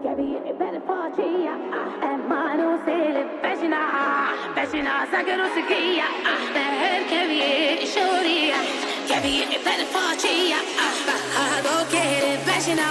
Capire bene facia, mano se le becina, sagaro se kia, per capire shoria, capire bene facia, do che becina.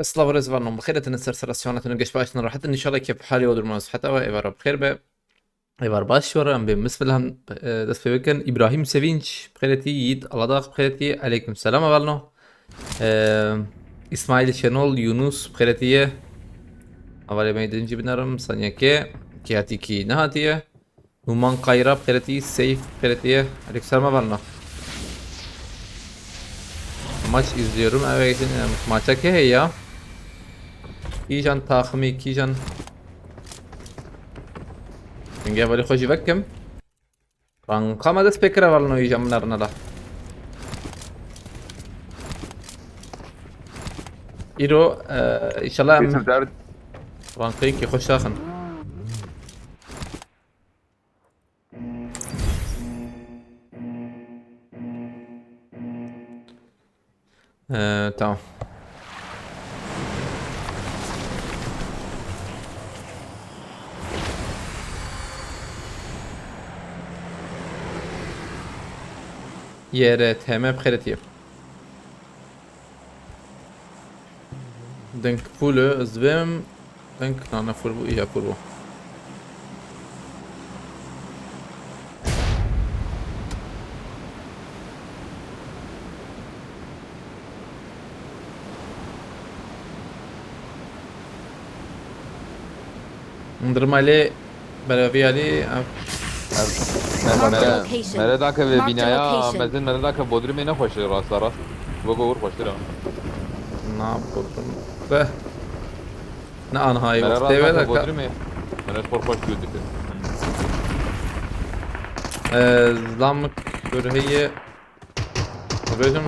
Slava Rezvan'ın بخير تنسر سرسيونات نلقاش باشنا راحت ان شاء الله كيف حالي ودرماز حتى ايvar بخير be ايvar başlıyorum ben bismillah desfevken İbrahim Sevinç bخيرتي Yiğit Aladağ bخيرتي aleyküm selam avalno İsmail Şenol Yunus bخيرتي avale meydinci binarım sanyake kiyatiki nahatiye Numan Kayra bخيرتي Seyf bخيرتي aleyküm selam avalno maç izliyorum evet maça ke ya كيجان طاخمي كيجان نجيب لي خوشي بكم رانقا ما دس بكرة والله يجام نرنا ده إيرو إن شاء الله رانقين كي خوش آخن تمام Yere teme bخيرتي دنك فولو زبم دنك نانا فولو إيجا فولو ندرمالي بلاويالي مرداك ve binaya mezin merdaka bodrum ne hoştur rastlar bu uğur hoştur ne yapalım be ne anhayı teve de bodrum ne spor hoş gördük zamlık görüyor böyle mi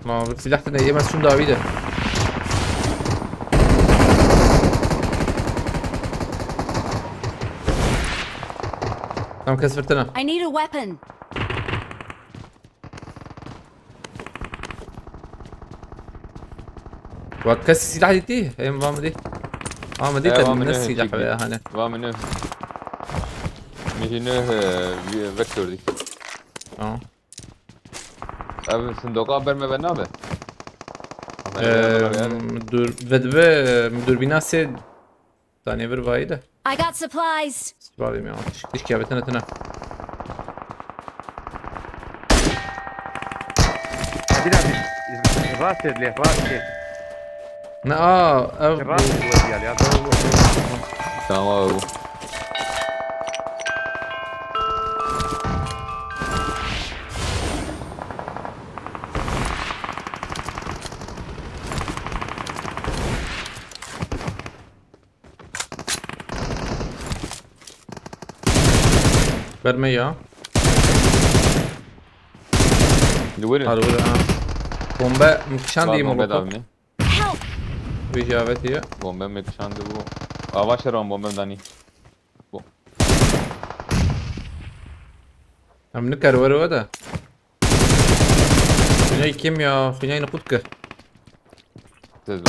ما سلاح تاني ما شو داوي ده tamam kasırtına. I need a weapon. وكاس السلاح دي هي ماما دي ماما دي كان الناس سلاح هنا وامنه مهينه vektör دي اه abi صندوق haber mi ben abi مدور vedve müdürbina se tane bir vaydı. I got supplies. Spavim ya. Diş kıyafetine tına. Hadi abi. Rahatsız edildi. Rahatsız. Ne aa. Rahatsız edildi ya. Tamam abi bu. برمي يا دويرن هذا ولا بومبا مكشان دي بومبه مولوتوف دابني بيجابتي بومبه مكشان دو آواش روان بومبه داني عم نكر ورا ودا خناي كيميا خناي نقودك تز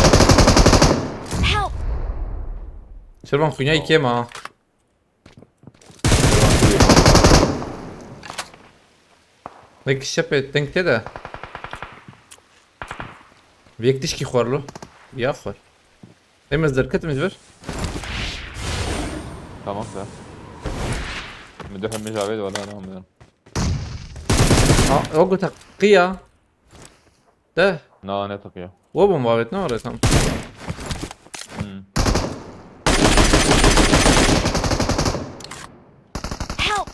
Help! شربان خناي كيما ليك الشبه تنك كده بيك تشكي خور له يا خور اي مصدر كتب مجبر tamam da مدحم مش عبيد ولا انا هم اه اوجو تقيا ده نا نتقيا وابو مبابتنا ولا تم Help!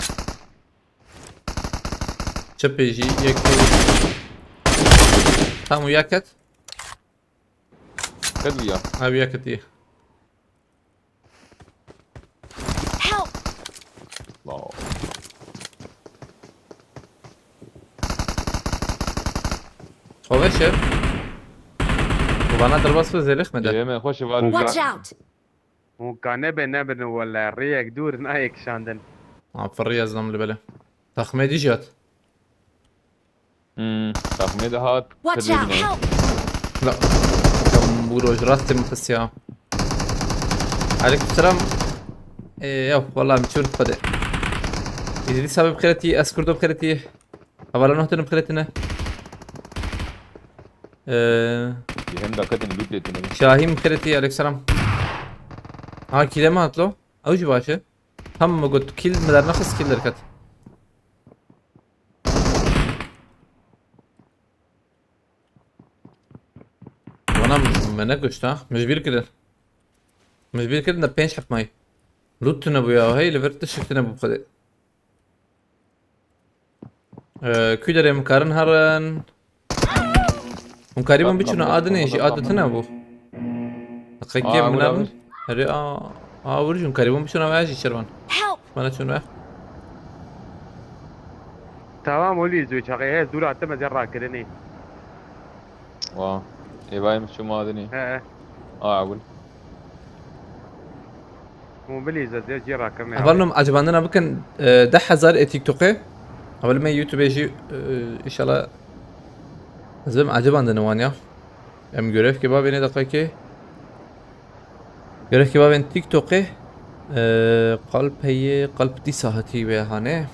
شبه يجي يك تام وياكت كد ويا ابي ياكت ايه Help! الله خوش وبانا درباس زي لخمه ده يا ما خوش بعد Watch out! ممكن نبن ولا ريك دور نايك شاندن. فريا زلم اللي بلا تخمه دي جات تخميد هات Watch out! Help! لا كم بروج راست المخسيا عليكم السلام يو والله متشون بدأ إذا دي سبب خيرتي أسكردو بخيرتي أولا نهتن بخيرتنا يهم دا كتن لوت لتنا شاهين بخيرتي عليكم السلام كيلا ما هتلو أوجي باشا هم قلت كيل مدار نخص كيل دركت وانا منقش مش بير كده مش بير كده نبينش حف ماي لوتنا بويا وهي اللي برتشكتنا بخدي كودر مكارن هرن مكاريبا بيشونا آدني شي آدتنا بو دقيقة منابن هري ورجون كاريبا بيشونا واجي شربان Help! ما نشون واجي تمام ولي زوج هاي دور عتمة جرا كدني. واه ايه باي مش ما ادني ها اقول مو بلي زاد جرا كمان. أولهم عجباننا بكن 10,000 تيك توكي أول ما يوتيوب يجي إن شاء الله زم عجباننا وانيا ام görev kebabı ne dakika görev kebabı تيك توكي قلب هي قلب دي ساعتي بهانه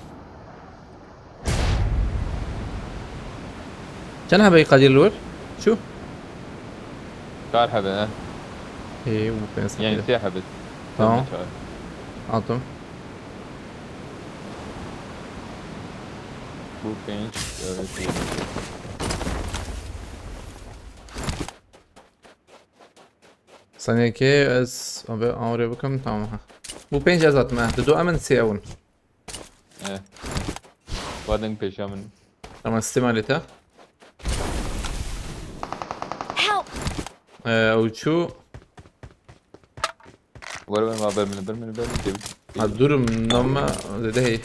كان هبي قدير لور شو كار حبه ايه وبنس يعني سياحه بس تمام عطم بو بينش ثانية كي از أوري بكم تمام بو بينج ازات ما دو امن سيون ايه بعدين بيشا من تمام استعمالته Help! او شو ورا ما برمن تبي الدور من نوم ده هي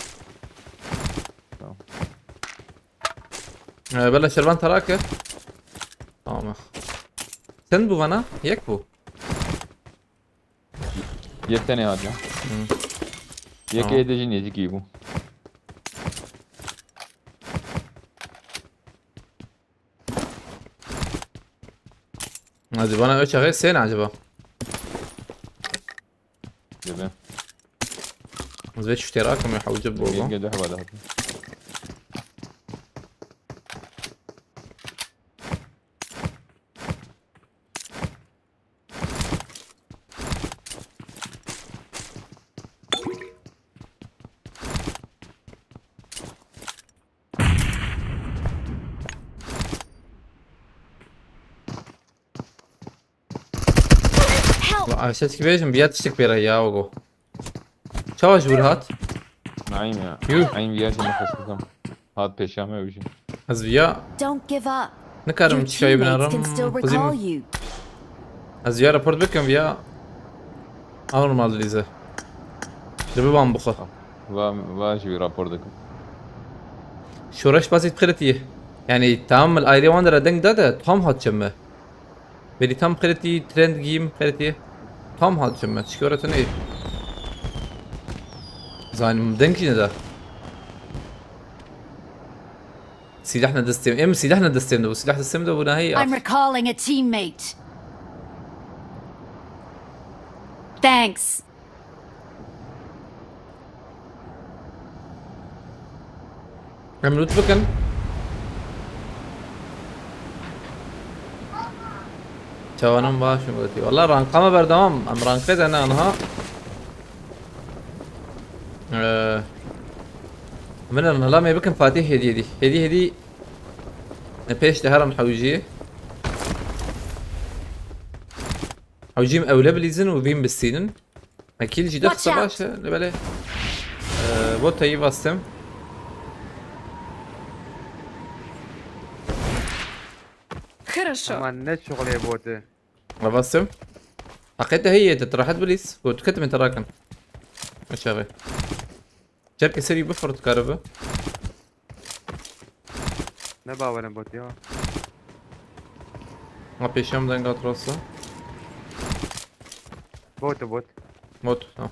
بلا شربان تراك تمام سن بو بنا يك بو يتني هذا يك يدجي نيجي كيبو هذه بنا ايش غير سين عجبه جبه زي اشتراكهم يحاول يجيبوا يجي ده هذا Help! عشان كيفاش بيات تشتك بيريا وقو شواش برهات نعيم يا يو. نعيم يا شنو خصكم هاد بيشا ما وجي ازبيا Don't give up. نكرم Your تشاي teammates بنارم can still recall قزيم you. ازبيا رابورت بكم بيا اول ما ليزا دبي بام بخو و شي رابور دكم شورش بازی بخیرتیه یعنی تمام الایری وان در دنگ داده تام هات چمه بری تام بخیرتی ترند گیم بخیرتیه تام هات چمه چیکارتون ای زانیم دنگی نده سلاحنا دستیم ام سلاحنا دستیم ده سلاح دستیم ده بنا هي I'm recalling a teammate. Thanks. عملوت بكن توانم باش مغتي والله رانقامه بردوام ام رانقيت انا انها من انا لا ما يبكن فاتح هدي نبيش تهرم حوجيه حوجيم اولى بليزن وبين بالسينن اكيد جي دخل Watch out. باشا لبله بوت هي باستم Хорошо. اما نت شغل بوته باستم حقيقة هي تتراحت بليس قلت كتم تراكن مش شغال شركة سري بفرط كهرباء نبا ولا بوتي ها ما بيشام دنگات راسه بوت موت اه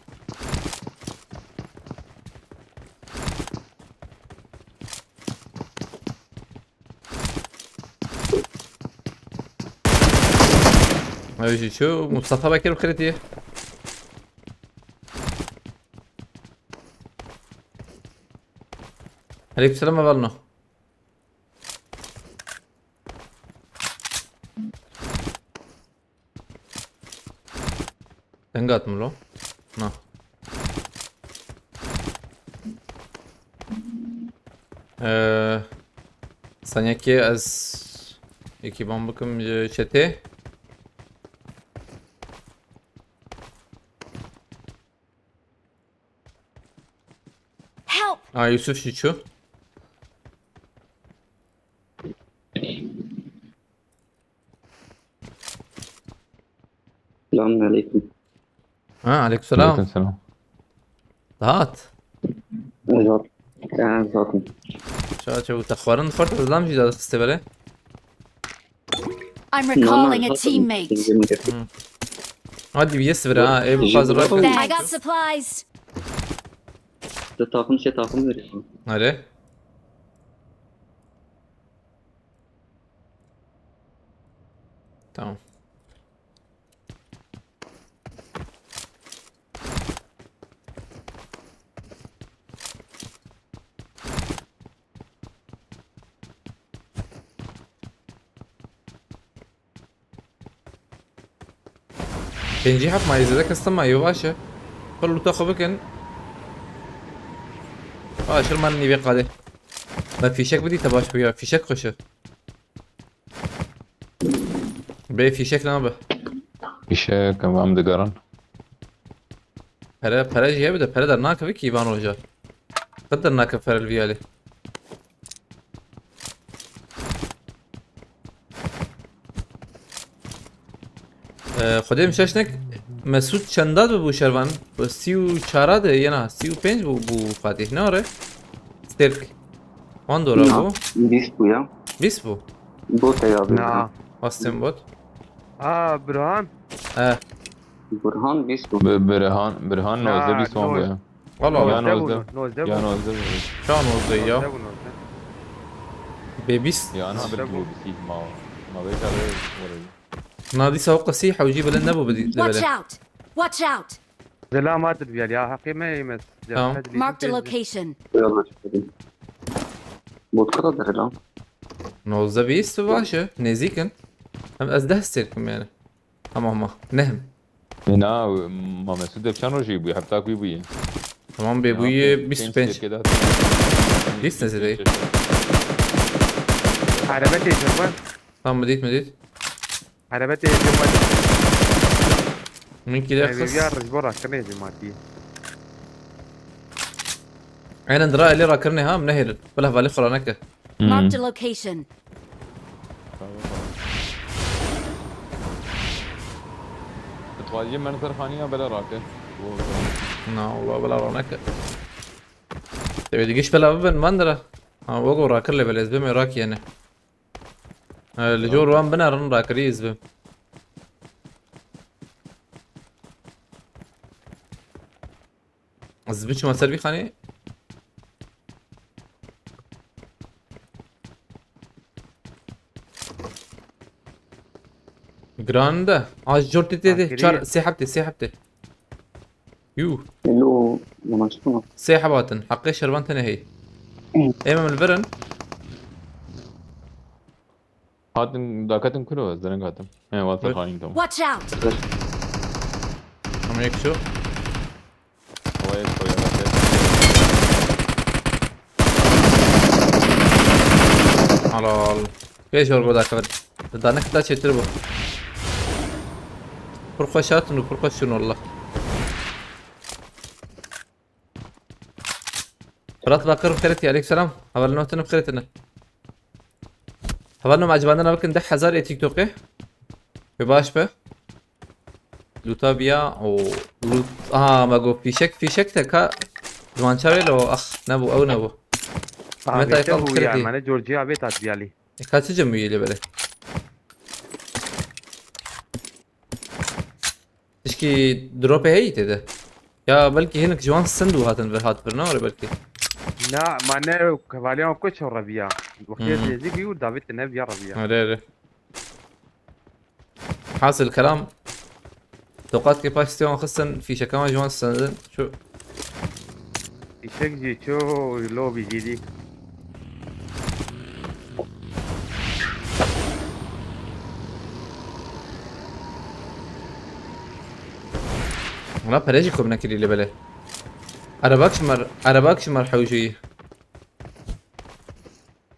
ايجي شو مصطفى بكر بخيرتي عليك السلام بالنا دنگات ملو نا ثانية كي از يكي بام بكم شتي Help. يوسف شو السلام عليكم. عليكم السلام السلام هات أجر زاتم. شو تخورن فرت زلام جدا استبله I'm recalling a teammate. عادي بيستبر ايه بفاز I رايك got supplies. takım takım veriyorum. هري تمام بنجي حق ما يزيدك استمع يواشا كله تاخو بكن شر ما نبي قاده ما في شك بدي تباش وياه في شك خشه بي في شك نابه İşe كم دقرن para جيه بده para درناك بك يبان رجال قدرناك فر الفيالي خودم ششنك مسعود چنداد بو شروان با 34 ده یا نه 35 بو فاتح ناره سترک وان دورا بو Biz bu ya. 20 بو Bu da ya. نا واستم بود برهان Burhan biz bu. برهان نوزده بیست وان بیا والله يا والله نوزده. نوزده یا نوزده شان وزده یا به 20 یا انا بدو بسيط ما بيت عليه ولا نادي سوق سيحة وجيب لنا ابو بدي Watch لبله out. Watch out. لا ما تدري يا حقي ما يمس تمام. Marked a location. Yola çıkalım. Vodka da der lan. نوزده 20 باشه نزيكن هم ازده ستركم يعني هم نهم هنا ما مسعود بچن روشی بوی هفته کوی بوی تمام بيبوي 25 كده ليش نزل ايه عربتي جربان تمام مديت عربتي جربان من كده يا يخص رجبورا كنيزي ماتي عين درا اللي راكرني ها منهر ولا بالي خلانك Marked a location. تواجه من سر خانیه بلا راکه نا والله بلا رونك تبي تجيش بلا ببن ماندرا وقو راكر لي بلا زبم راك يعني اللي جو روان بنا رن راكري زبم زبم شو ما سربي خاني جراندا جورتي تي شار سيحبتي يو اللي لما شفنا سيحباتن حقي شربانتن هي ايما من الفرن هاتن داكاتن كله زرن هاتم هي واسه خاين تم Watch out! هم يكشو هو يسوي هذا على ايش هو بدا كبر دانك دا تشتربو فرخشات انه فرخشون والله برات باكر بخيرتي عليك سلام حوالنا نوتن بخيرتنا حوالنا عجبانا بكن دح هزار تيك توك بباش به لوتا بيا او لوت ما في شك تكا زمان شاوي لو اخ نبو او نبو متى يقال هو بخيرتي يعني جورجيا بيتات بيالي كاتش جميل اللي بله تشكي دروب هي تده يا بلكي هناك جوان سندو هاتن هات برنامج بلكي لا معناه كفاليون كوتش ربيع وقت يجيك يقول دافيد النبي يا ربيع ريري حاصل الكلام توقعت كيف باستيون خصن في شكاوى جوان سندن شو يشك جي شو لو بيجي دي لا بريجي كوبنا كلي اللي بله عرباك شمر حوجي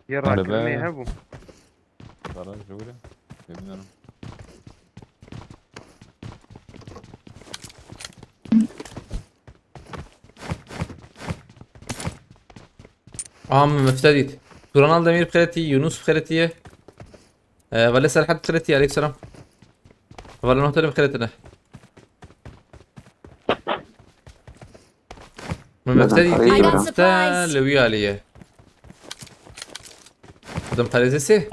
يرى أنا كلمة بقى- هبو خلاص شغله جبنا مفتديت رونالدو امير بخيرتي يونس بخيرتي ولا سال حد بخيرتي عليك سلام ولا نهتل بخيرتنا من مفتديتي I got مستا supplies. لوياليه قدام خالزسي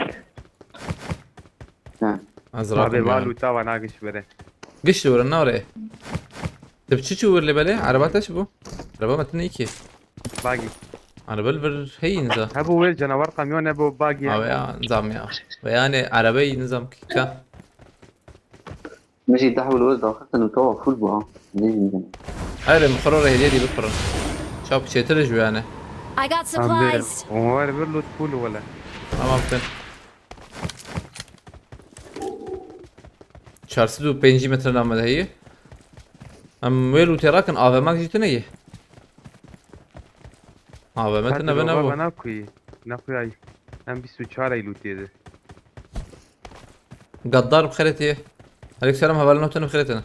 نعم ازرق هذا بالو تاوى ناقش بره قش ورا النار ايه تبتشي شو اللي بله عربات اشبو عربات ما تنيكي باقي عربة البر هي نزا هبو ويل جناور قميون هبو باقي او يا نظام يا يعني عربي نظام كيكا ماشي تحول الوزن اخذت انه تو فول بقى نيجي هاي المقررة هي دي بكرة شوف شي ترجو يعني I got عم supplies! وما بيرلو تفول ولا ما ممكن شارسدو 5 متر نام هي ام ويلو تراكن افا ماك جيتنا هي افا متنا بنابو ناكوي ناكوي اي ام 24 ايلو تيده قدار بخيرتي عليك سلام هبالنا وتنا بخيرتنا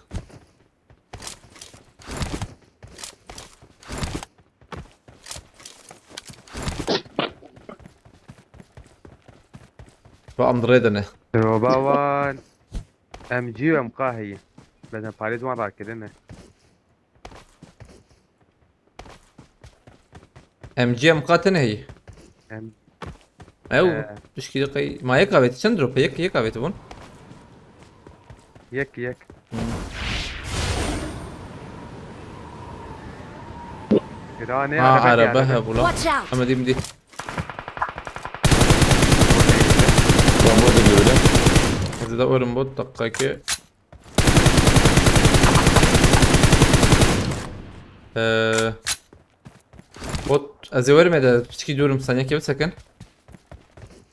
بقى مريدنا روباوان ام جي وام قاهي لازم باريس وان راكدنا ام جي مقاتنا هي ام او مش كده قي ما يقابت شندروب يقابت بون يك إيراني عربها بولا Watch out! اما دي مدي Bomba da böyle. اذا دور مبوت دقيقة bot azıyorum da küçük diyorum saniye gibi sakın.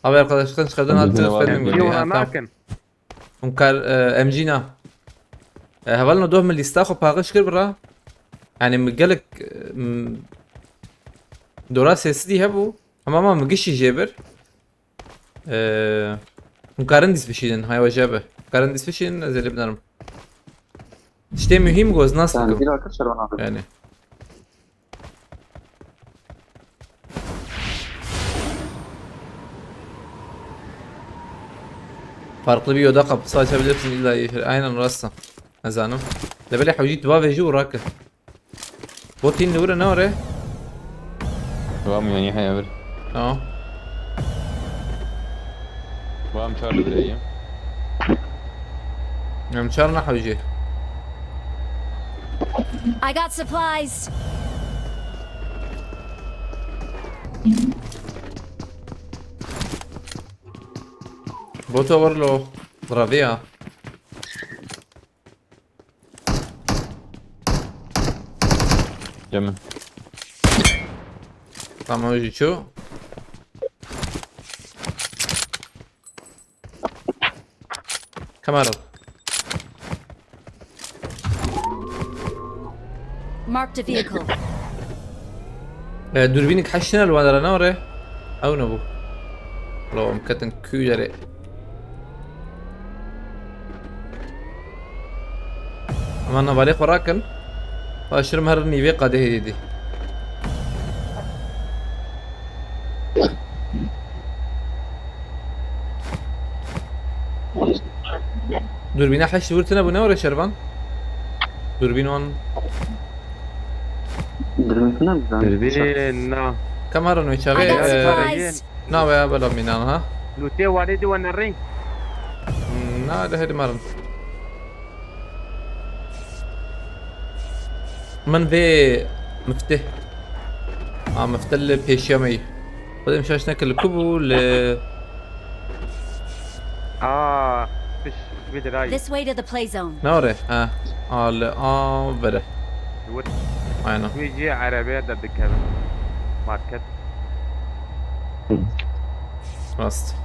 Abi arkadaşlar çıkardan Önceden altı var benim mı? gibi. يونا Tamam. ناكن Unkar MGنا. هبلنا دوه من اللي استاخو باغش كل برا. يعني مقالك دورات سياسي هبو اما ما مقشي جابر. مقارن بشيء هاي وجابه. مقارن بشيء زي اللي بنرم. İşte mühim göz nasıl يعني كم كده كسر وانا yani. Farklı bir yoda kapısı açabilirsin illa yeşil. Aynen rasta. Azanım. Lebele حوجيت بابا يجي وراك. بوتين نورة نورة. Var mı yani hayal ver. اه Var mı çağırdı bile مشارنا حوجي. I got supplies. بوتو ورلو رافيا. Cemil. Tamam hoje شو كاميرا. Marked a vehicle. دوربينك حشنا الوانا نوري او نبو لو مكتن كوجري اما انا بالي وراكن فاشر مهرني في قاده دي دوربين حش ورتنا ابو نوري شربان دوربين وان درمتنا بزان دربينا كاميرا I got نويشاغي supplies. ناوي بلا مينان ها لوتي والدي وانا الرين نا ده هدي مرن من في مفتح مفتل بيشيامي بعدين مشاش ناكل كوبو ل فيش فيدراي This way to the play zone. نوري ل بره الوت اينا ويجي عربية ضد كذا ماركت راست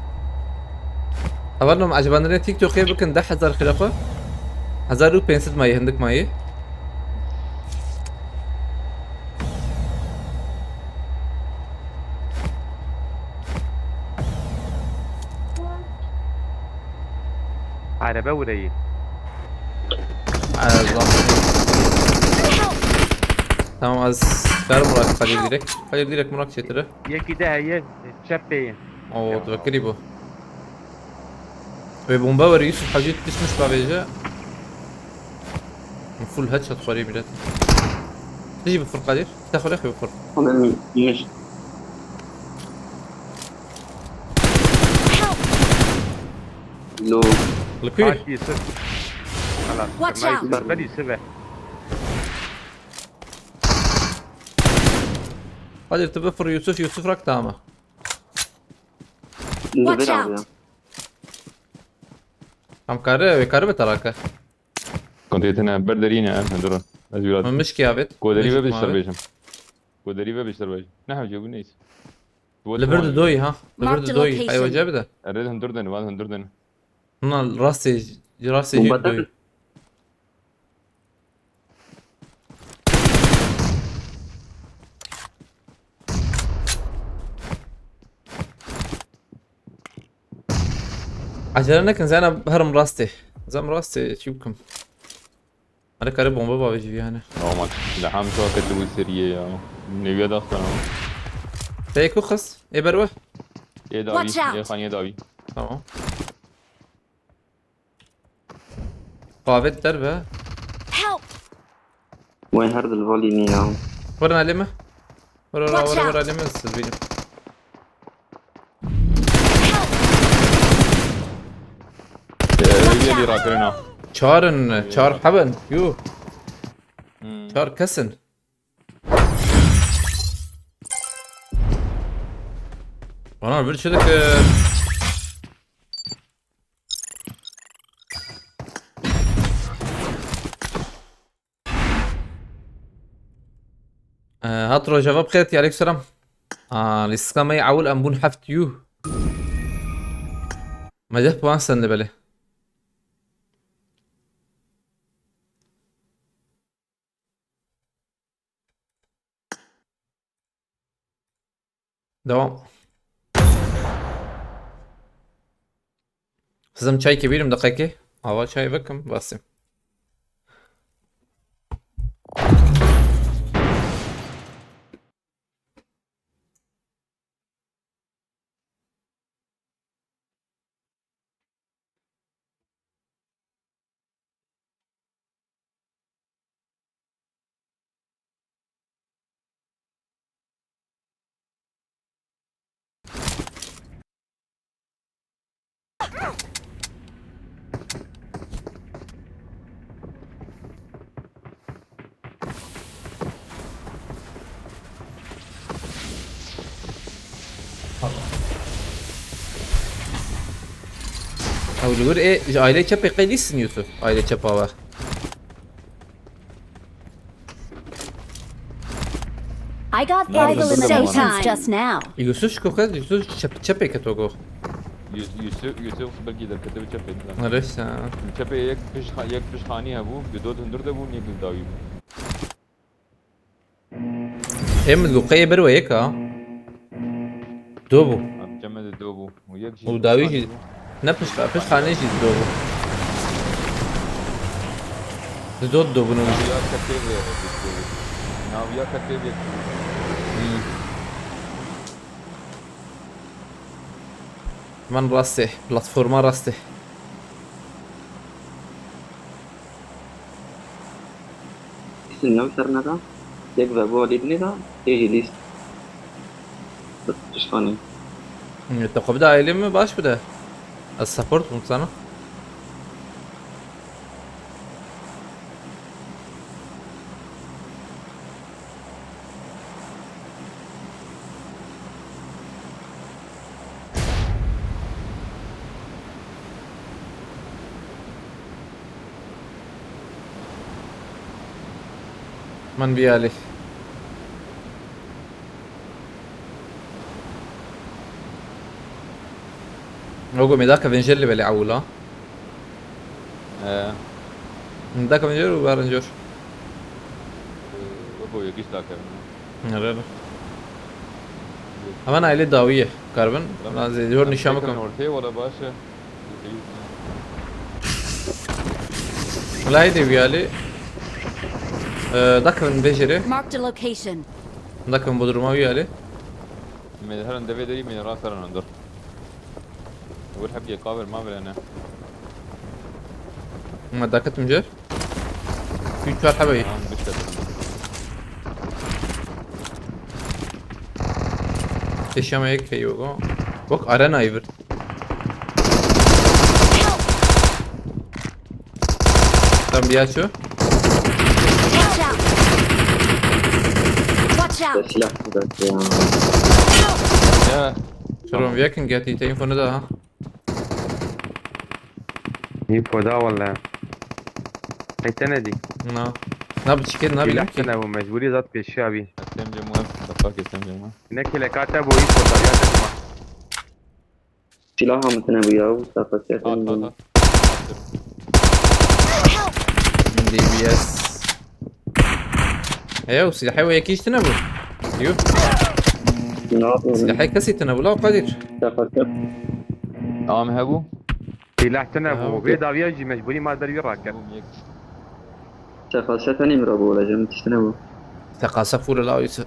أولهم عجباني تيك توك بكن ده 1000 خلافة 1500 ماي عندك ماي عربية وري تمام از كار مراك خلي ديرك مراك شتره يكي ده هي شابي او تفكري بو ويبون باور يوسف حاجات تسمش بابيجا فول هيد شوت خوري بجد تجي بالفرق قدير تاخذ اخي بالفرق هذا مش لو الكوير ماشي صفر Watch خلاص out. بدي سبع قادر تبفر يوسف راك تامه Watch ندبر out. عليها عم كاره بتراكه كنت هنا بردرينا انا دور من ازولات مشكي هابت كودريبه بيشتر بيجم كودريبه بيشتر بيجم نحن جوب نيس لبرد دوي ها لبرد Marked دوي location. ايوه جابده الريد هندردن وان هندردن انا راسي جيت دوي عجلنا كان زينا بهرم راستي زم راستي شوفكم انا قريب بومبا بيجي فيها انا او ما لحام شو كتبوا سريه يا نبي داخل تيكو خص ايه بروه ايه داوي Watch out. ايه خان داوي تمام قابت دربه Help. وين هرد الفوليوم يا ورنا لمه ورا Watch ورا ورا out. لمه الفيديو اللي راكرنا شار حبن يو شار كسن وانا بقول شدك هاترو شباب خيرتي عليك سلام لسه ما يعول أنبون حفت يو ما جه بوانسن اللي بله دوام لازم شاي كبير مدقيقة أول شاي بكم باسم ولور ايه aile çapı kaylisin Yusuf. Aile çapı var. I got Nerede 5 durdu eliminations bana? just now. Yusuf şu kokaz Yusuf çapı katogo. Yusuf belki de kötü bir çöpe. Neresi? Çöpe yek piş khani है वो विदोद हंदर दे वो नहीं गुलदावी. Hem luqaya berwa yeka. Dobu. अब जमे दे दो वो एक Bu davi ne piş khane ji dobu. Dod dobu no. या करते हुए ना या करते हुए Man rastı. Platforma rastı. استنى وصرنا ذا يكفى بعد ابني ذا يجي ليست مش فاني Takabda aile mi baş bir de? Az support mu sana? من بيالي هو ميداك افنجر اللي بالي عولا ميداك افنجر وبارنجر वो एक ही स्टॉक है نرى امان عائلة داوية كاربن لازم جور نشامكم और थे वाला बाश لا هيدي بيالي داك من بيجري Marked a location. داك من بدرما بيالي من هرن دبي دري من راس هرن اندر اول حب يقابل ما بلنا ما داكت مجر في شوار حبايب مش eşyama ek yok. Bak arena iver. Tam bir açıyor. Watch out. Watch ده out. سلاح ذاك يا يا Şurum yakın geldi telefonu da ha. هي فودا ولا حيتنا دي Na. Ne bu çıkıyor ne bileyim ki. لحتنا ومجبوري ذات بيشابي استم جمهور صفاك استم جمهور هناك اللي كاتب وهي فودا يا تسمع سلاحها مثلا وياه وسافرت اه DBS. ايوه سلاحي وياك يشتنا بو. يو سلاحي كسي تنبو لا قادر. سافرت اه مهبو في لحتنا أوكي. وبيضا بيجي مجبوري ما در يراكب سافرت ثاني مرابو ولا جمت تشتنبو Tekasa full la Yusuf.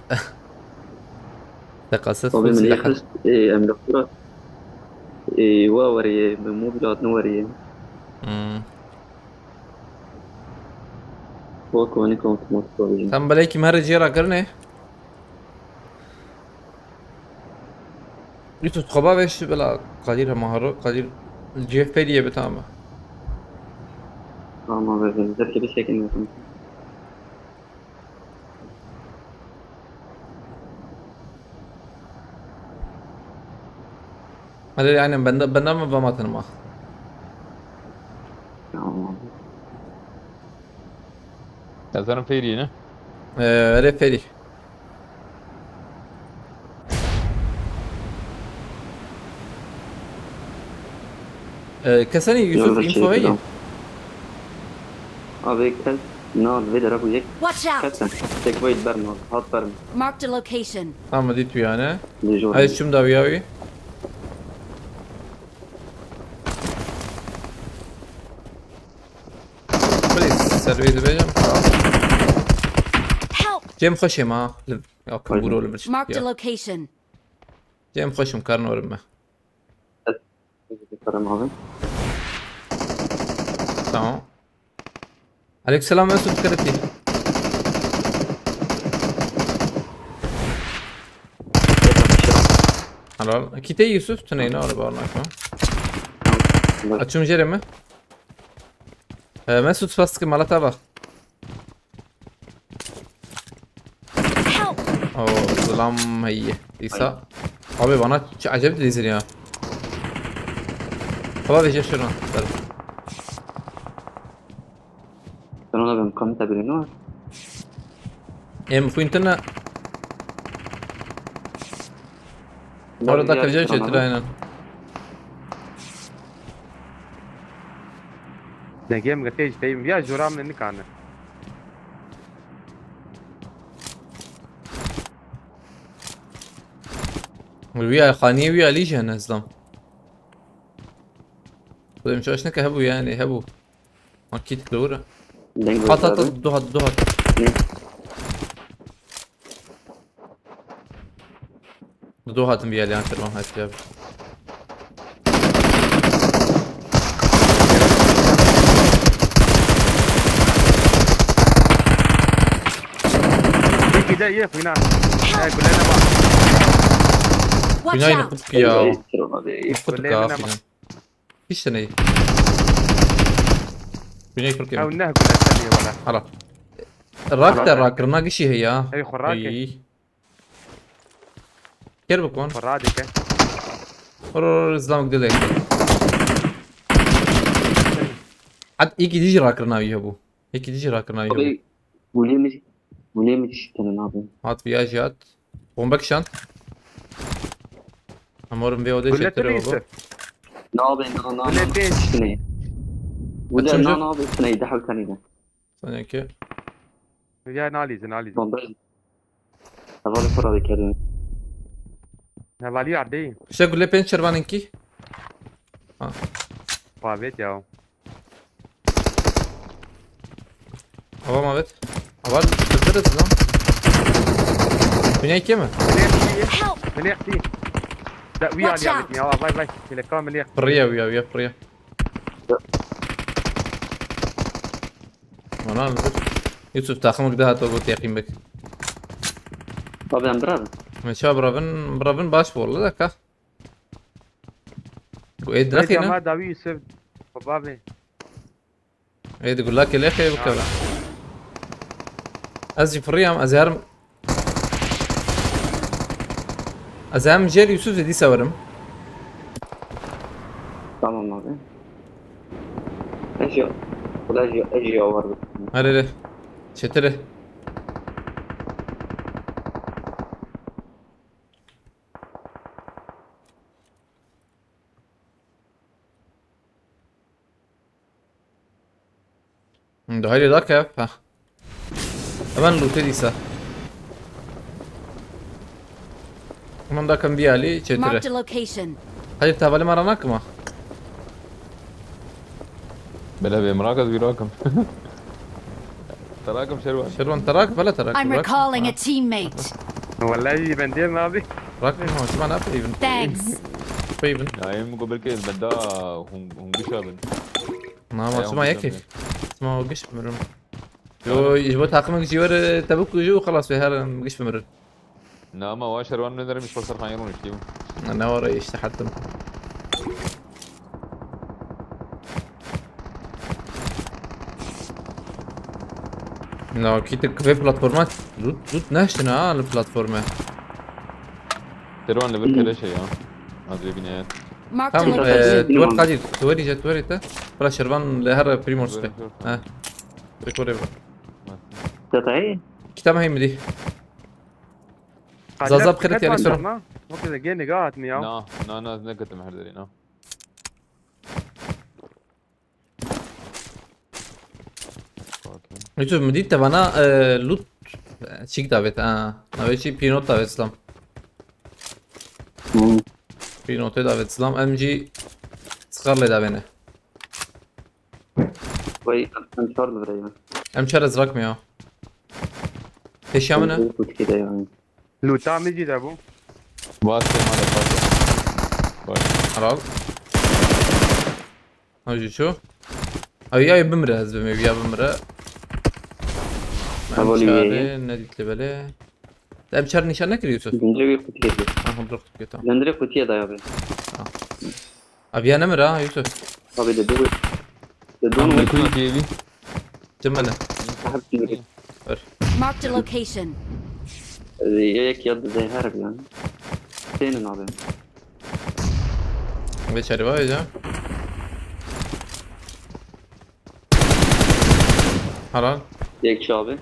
Tekasa وبي full من silah. يخلص إيه أم دكتورة إيه واوري مو بلاد نوري وكوني كنت مطلوب Tam belki merciye karne. Yusuf خبا وش بلا قدير مهارة قدير الجيف بيديه بتاعه. ما بعرف ذكي بس هيك إنه هذا يعني بنا ما بماتنا ما. تزرم فيري نه ريفيري. كسني يوسف انفو هي. أبيك كل نار فيدر أبو يك Watch out. كتن تكويت برنامج هات برنامج Marked a location. Tamam dit yani. لجوا هاي شو مداوي اوي. بليز سيرفيس بيجم خلاص. Help. جيم خوشي ما اوكي بقولوا له Marked a location. جيم خوش مكرن ورمه. برنامج تمام. عليك السلام يا سود كرتي. حلال كيتي يوسف تنين ولا بارناك ما اتشوم جرمه مسعود فاستك مالتا بقى Help. او ظلام هي İsa abi bana acayip dizin ya Hava veje şuradan. Ben ona ben kamita birini var. Fuintana orada kalacak şeydir aynen. Ne game gate işte ya joram ne nikane. ويا خانية ويا ليش أنا أسلم وده مش عشان هبو يعني هبو أكيد كلورة Denk حط abi. ضغط Ne? ضغط بيا اللي أنت ما هتجاب Bir de ye fina. Ya kulena bak. Watch بناي out! نقطك يا Değiştir ona değil. نقطك كلنا يا مع- أخي إيش سنة بناي او كركي انها كلها ثانيه ولا. خلاص الراك ده الراك رناق إيش هي اي خراكه إيه كير بكون فرادك. إسلامك دليك عاد يجي تيجي راك رناق يهبو يجي تيجي راك رناق يهبو Abi bu mi şişkenin abi? هات فياجات بومبك شانت امورم بيو دي كلها شتري ثانيه بابا يوسف. Ne abi ne كلها şişkenin? Bu da Açınca- ne abi şişkenin daha kanine. ثانية كي يا ناليز ناليز. Sondaj. Havalı para kerim. نوالي عدي. ايش اقول لي بين شربانينكي بابيت يا. هو ما بيت اول تدرس لا بني كيما Help! مليح فيه. لا ويا Watch علي out. عمتني اه باي باي تليكام مليح. بريا ويا بريا انا نزل يوسف تاخمك ده هاتو قلت يقين بك Abi ben bırak. من شاب برافن باش والله ذاك وايد يا ما دراكينا داوي يوسف بابي. ايد يقول لك يا اخي بكذا ازي فريام ازهر ازهم جير يوسف دي سورم Tamam abi. Ejo. Bu da Ejo var. هلا شتره ده هاي ذاك ها امان لو تديسا من ده كان بيالي Marked a شتره location. هاي تابالي مرة ناكما بلا بمراكز بيراكم تراكم شروان شروان تراك بلا تراك I'm recalling a teammate. والله بندير ما ابي. راك ما شو معناه ايفن Thanks. ايفن نايم قبل كده بدا هم قشابن ما شو ما يكفي ما وقش بمرن يو يجبو تاقمك جيور تبوك جو خلاص في هذا مقش بمرن ناما واشروان من مش فرصة خيرون يشتيو انا ورا ايش تحتم لا كيتك في بلاتفورمات لوت ناشنا البلاتفورمه تروان ليفل كده شيء هذا بنايات Marked a تام location. تور قاعد توري جت توري تا بلا شربان لهر بريمورس ها ريكوري Detayı. كتاب هي مدي زازاب خيرت يعني سرعة ما كذا جيني قاعد مياو. نا نكت محردري نا يوسف مدي تبعنا لوت شيك دافت نويشي بينوت دافت اسلام بينوت دافت اسلام ام جي صغر لي دافينه Vay ben çağırdı buraya. ام شهر ازرق مياه ايش يعملنا Bu kide yani. لوتا ميجي دابو. واسه ما دفعت حلال هاجي شو هاي بمره هزبه مي بيا بمره Havali شهر ناديت لي بله ام شهر نشان نكر يوسف Gündüre bir kutu yedi. هم ضغط كده Gündüre kutuya da abi. ابي انا مره يوسف Abi de bu. De عم donu بكوي كيفي جمله sahip gibi. Marked a location. Yek yadı zehir yani. Senin abi. ليش هربا يا حلال. یک شابه.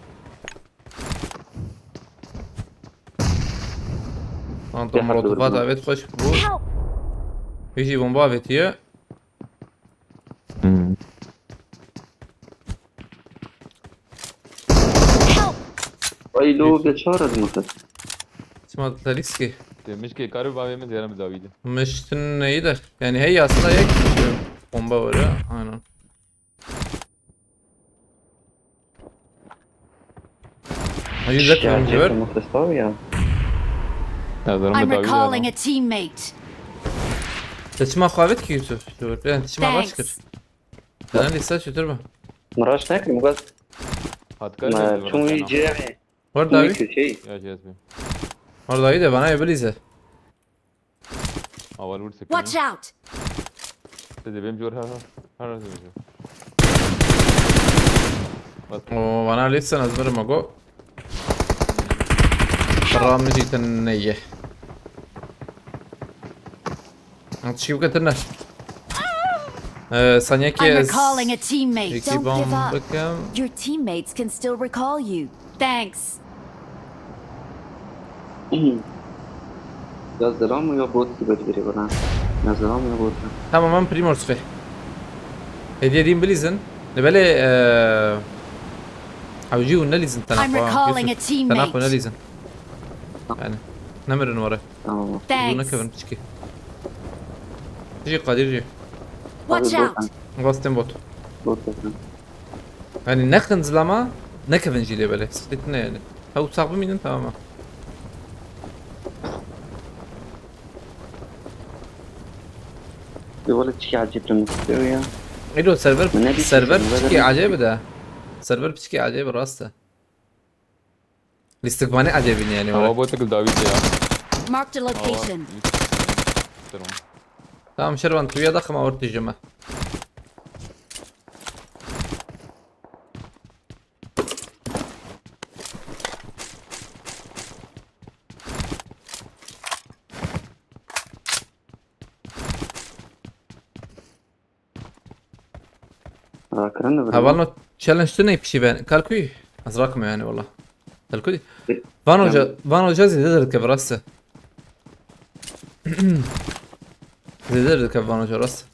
انطر يا حد مولوتوفات وربنا. عبيد خوش بود. Help! يجي بومبا بيتيه. Help! وای لو بچار از مخت. اسمها تاليسكي. Demiş ki karı babamın ziyaret davidi. مش تنيده يعني هي اصلا هيك بومبا ولا انا. هجي ذاك الجبر. مختصر ya. Nazarım I'm da davidi. recalling a teammate. تسمع خالد كي يوسف شو يعني تسمع باشكر. Thanks. انا لسه شو تربه. مراش نکن مگه Hatkar ما چون یه ورد چون داوي. شيء Ya şey yazmıyor. ورد داوي ده بنا يبليزه. Aval vursak. Watch out! Dedi benim jor her zaman. وانا لسه نزبر ماجو. برام نجي تنيه. انت شو قلتلنا؟ ثانية I'm كي recalling a teammate. يكي Don't give up. بكم. Your teammates can still recall you. Thanks. نزدلام یا بود کی بری برن نزدلام یا بود تماما بريمورس فيه. هدية دين بليزن. نبالي حوجيو نليزن I'm تناقوا. recalling a تناقوا teammate. نليزن. يعني نمر وراه. تمام بدون Thanks. كفن تشكي. تجي قادر جي. Watch out! غاستن بوت. بود بزن يعني نخنز لما نكفن جي بالي. سكتنا يعني. هو صعب مين انت تماما. بيقول شيء عجيب المستوى يا ايدو سيرفر من نبي سيرفر تشوف بشكي المبادرة. عجيب ده. سيرفر بشكي عجيب راسته. الاستقبالي عجيبني يعني Hava ورا. botakıl davidi ya. Marked a location. Tamam. تمام شربان تويا ضخمة ورتي جمع. كرنا اولنا تشالنج تني بشي بان كالكوي ازراكم يعني والله كالكوي فانو جازي ددر كبراسه ددر كفانو جراسه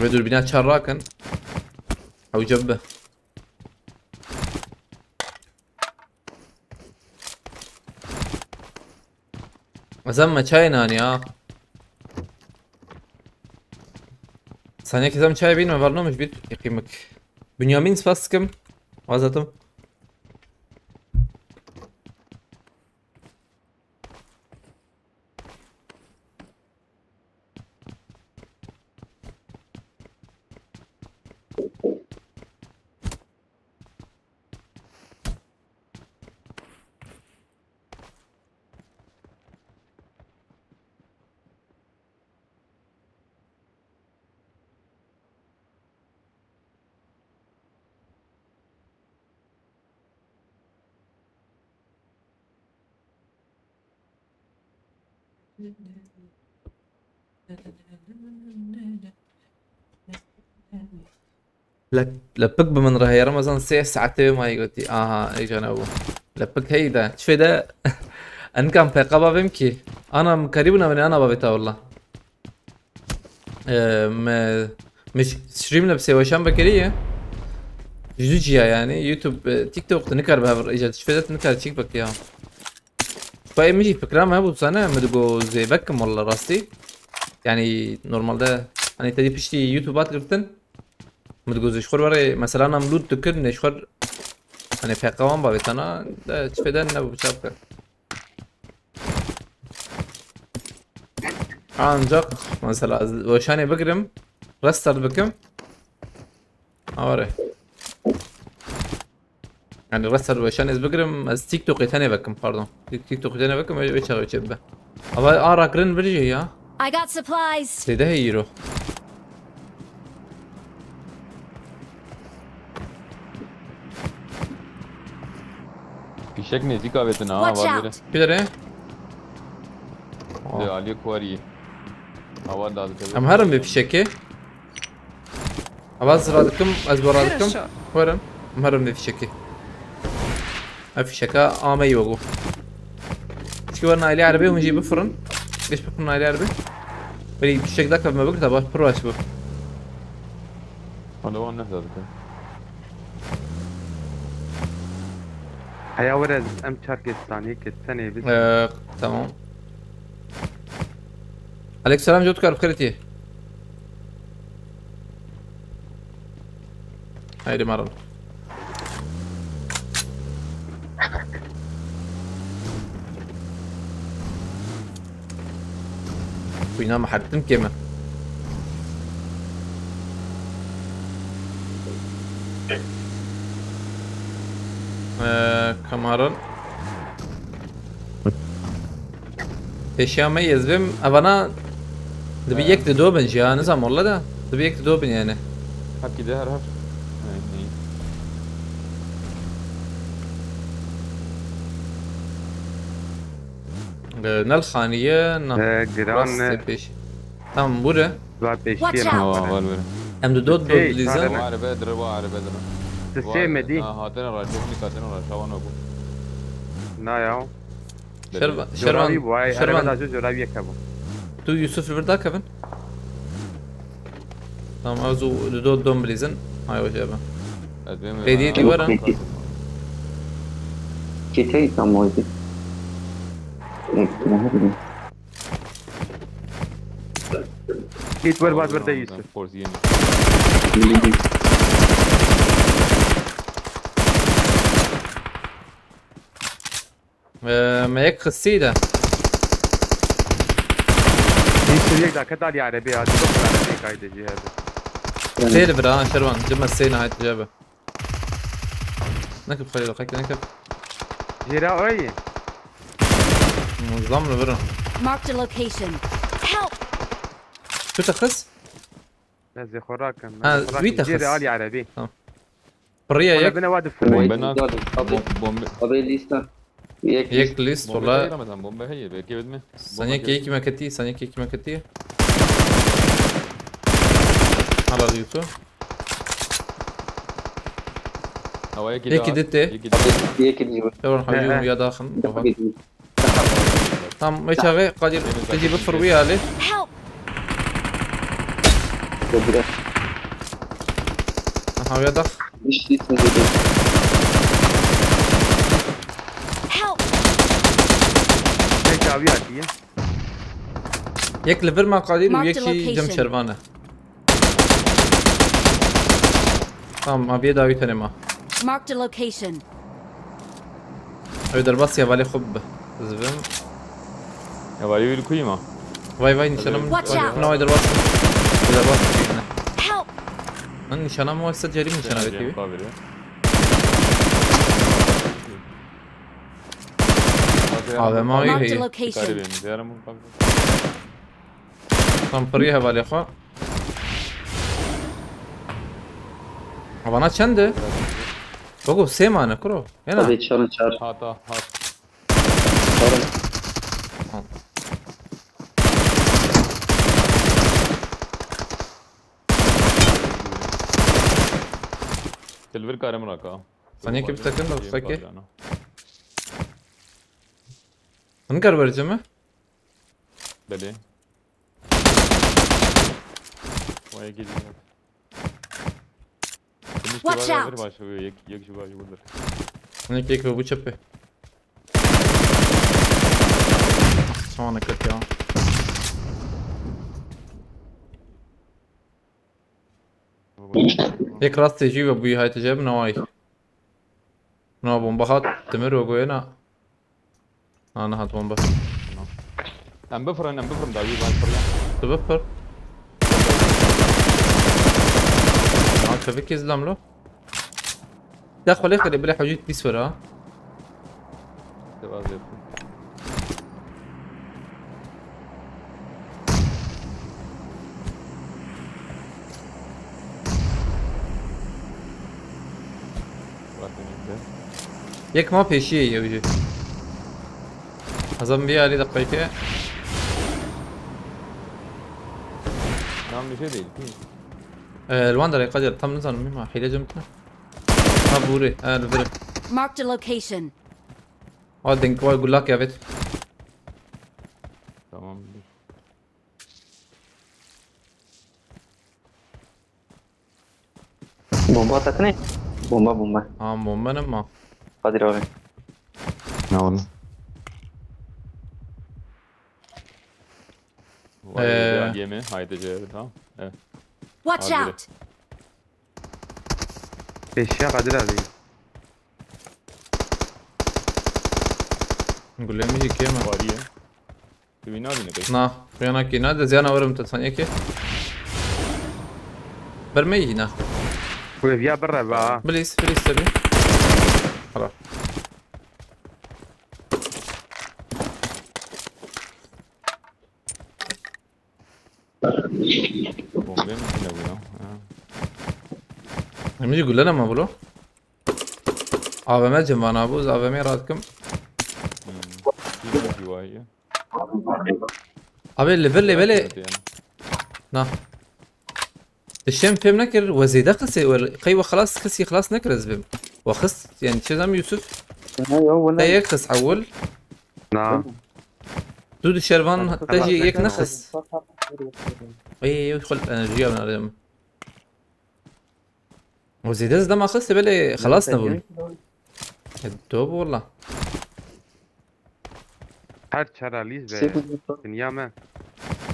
بدو البنات شراكن او جبه زم çayın ya. Saniye ki zam çay bilme var olmuş bir yakayım bak. Bünyamin spaskım. Vazatım. لبك بمن رهي رمضان سيح ساعتين ما يقولي ايش انا ابو لبك هيدا شو ده ان كان في قبا بمكي انا قريبنا من انا بابيتا والله ما مش ستريم لبسي وشام بكريه جوجيا يعني يوتيوب تيك توك تنكر بها ايجاد شو ده تنكر تشيك بك يا باي مشي فكره ما ابو سنه مدقو زي بكم والله راستي يعني نورمال ده انا تدي بشتي يوتيوبات قلتن متجوز شخور برای مثلا نملود دکر نشخور hani PK'm var tane de çifeden ne bu çapka ancak mesela وشاني بقرم رستر بكم أوري يعني رستر وشاني بقرم از تيك توك تاني بكم pardon تيك توك تاني بكم ايش هو يشبه أبا أرا قرن برجي يا I got supplies. سيده هيرو fişek nezik avetin ha Watch var böyle. out! Bilere. De Ali kuari. Hava da Em herim bir fişeki. Avaz radıkım, az boradıkım. Varım. Em herim bir fişeki. Fişeka ame yogu. Çünkü var naili arabi ونجي بفرن. ليش بفرن naili arabi? بري fişek dakika ما بقدر باش برواش بو. Hadi o ne zaten. حيا ورد ام تشاركستان هيك السنه بس تمام. عليك السلام جو تكار بخيرتي. هاي مرة. وينام حرتم كمان. كمارن. eşyamı yazdım. Avana da bir yek de dobin ya ne zaman oldu da bir yek de dobin yani. Hep gider her. Nal khaniye na جيران peş. Tamam burada. بعد Watch بيشتي out. Hava var böyle. Hem de dod Hey, liza. sana- Var bedre var bedre. السيمه دي Hatene racon nikatene racavan oku. نا يا Şervan جرابي بواي انا Şervan بدي اجو جرابي يكبو tu Yusuf burada kevin. Tamam azu dod dom blizin. Hay o cevap. Hediye var. كيتي تموزي ما هذا كيت ور بعد بردا يوسف Porsiyen. ما yek khsida. يوسف يقدر كتالي عربي هذا بكره عربي قاعد يجي هذا سير برا شروان جمع السينا هاي تجابه. نكب خليل خيك نكب. جيرا اي مظلم برا. Marked a location. Help! شو تخص؟ زي خوراك زويت أخس. جيرا علي عربي بريا ولا يك بنا واد Bombe قبل قبل ليستا يك ليست والله. Bombe hayır belki bedme. ثانية كيكي ما كتي ثانية كيكي ما كتي. على اليوتيوب. Havaya İyi ki gitti. هيك نجيب شلون حبيبي يا داخل. تمام مش هغي قادر تجي بفر ويا عليه. Help! ها ويا داخل. مش ليستا نجيب Help! هيك عبياتي يك ليفر ما قادر Marked ويك شي جم location. شربانة. تمام ما بيدا ويتني ما. Marked a location. أبي درباس يا بالي خب. زبم. Havaya bir koyayım ha. واي نشانم. Watch out. نوع درباس. درباس. Help! من نشانم هو استجاري نشانه بتيجي. هذا ما Marked a هي. location. Tam parayı havale خوا. Bana çende. Bogo semane kuro. Yana. قبل شهر شهر Hata hat. شهر Silver karım raka. Sen kim takın da ustaki? Bunu kar vereceğim mi? Deli. Vay gidiyor. Watch out. Başlıyor. Yek şu başı budur. Bunu kek ve bu çöpe. Sonra kırk ya. Yek rast tecrübe ve bu hay tecrübe navay. Na bomba hat demir ve goyena. Ana hat bomba. Em befren davi baş fırla. تبفر معك فيك يزلم له داخل اخر بلا حاجات تسورة Devaz yapın. Bakın işte. یک ما پیشیه یه وجه ازم بیا علی دقیقه Tam bir şey değil. الوان داره قدر tam نزانم ما حيله جمتنا ها بوري الفرق Marked a location. دنك واي يقول لك يا بيت Tamam. Bomba takne. Bomba. مؤمن ما Hadi abi. Ne oldu? Vay yemi. Haydi Cevdet tamam. Evet. Watch Abi. out! Peşya Kadir abi. نقول لهم يجي كيما Var iyi. Bir bina bine peki. نا ويانا كي نادى زيانا ورم تتصنع كي برمي هنا Bu ev ya برا بقى. بليز تبي خلاص Bomba mı ne bu ya? Ha. نجي يقول لنا ما بلو AVM جنبنا ابوز AVM راتكم Bir var ya. ابي الليفل بلي Evet yani. نا الشام فهم نكر وزيدا قسي قيوة خلاص خسي خلاص نكر زبم وخس يعني شو زعم يوسف لا يخس عول Na. دود الشرفان تجي يك نخس اي يدخل انرجيا من الرجم وزيدا ده ما خس بلي خلاص نبون الدوب والله Her çaraliz be. Dünya mı?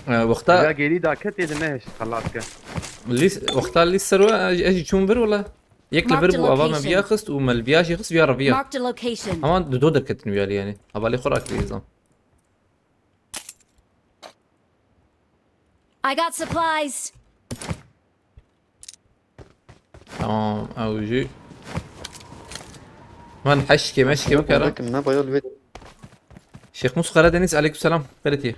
Ya وقتها geri daha ket yedi ne hiç خلاص ke. وقتها اللي سروا اجي تشومبر ولا يكل Marked بربو ابا ما location. بياخس وما البياش يخس بيا ربيا Marked a location. اما دودر كتن بيالي يعني ابالي خوراك ليزام I got supplies. تمام اوجي من حشكي مشكي بكره Bakın ne bayağı bir شيخ موسى قرادنيس عليكم السلام قريتي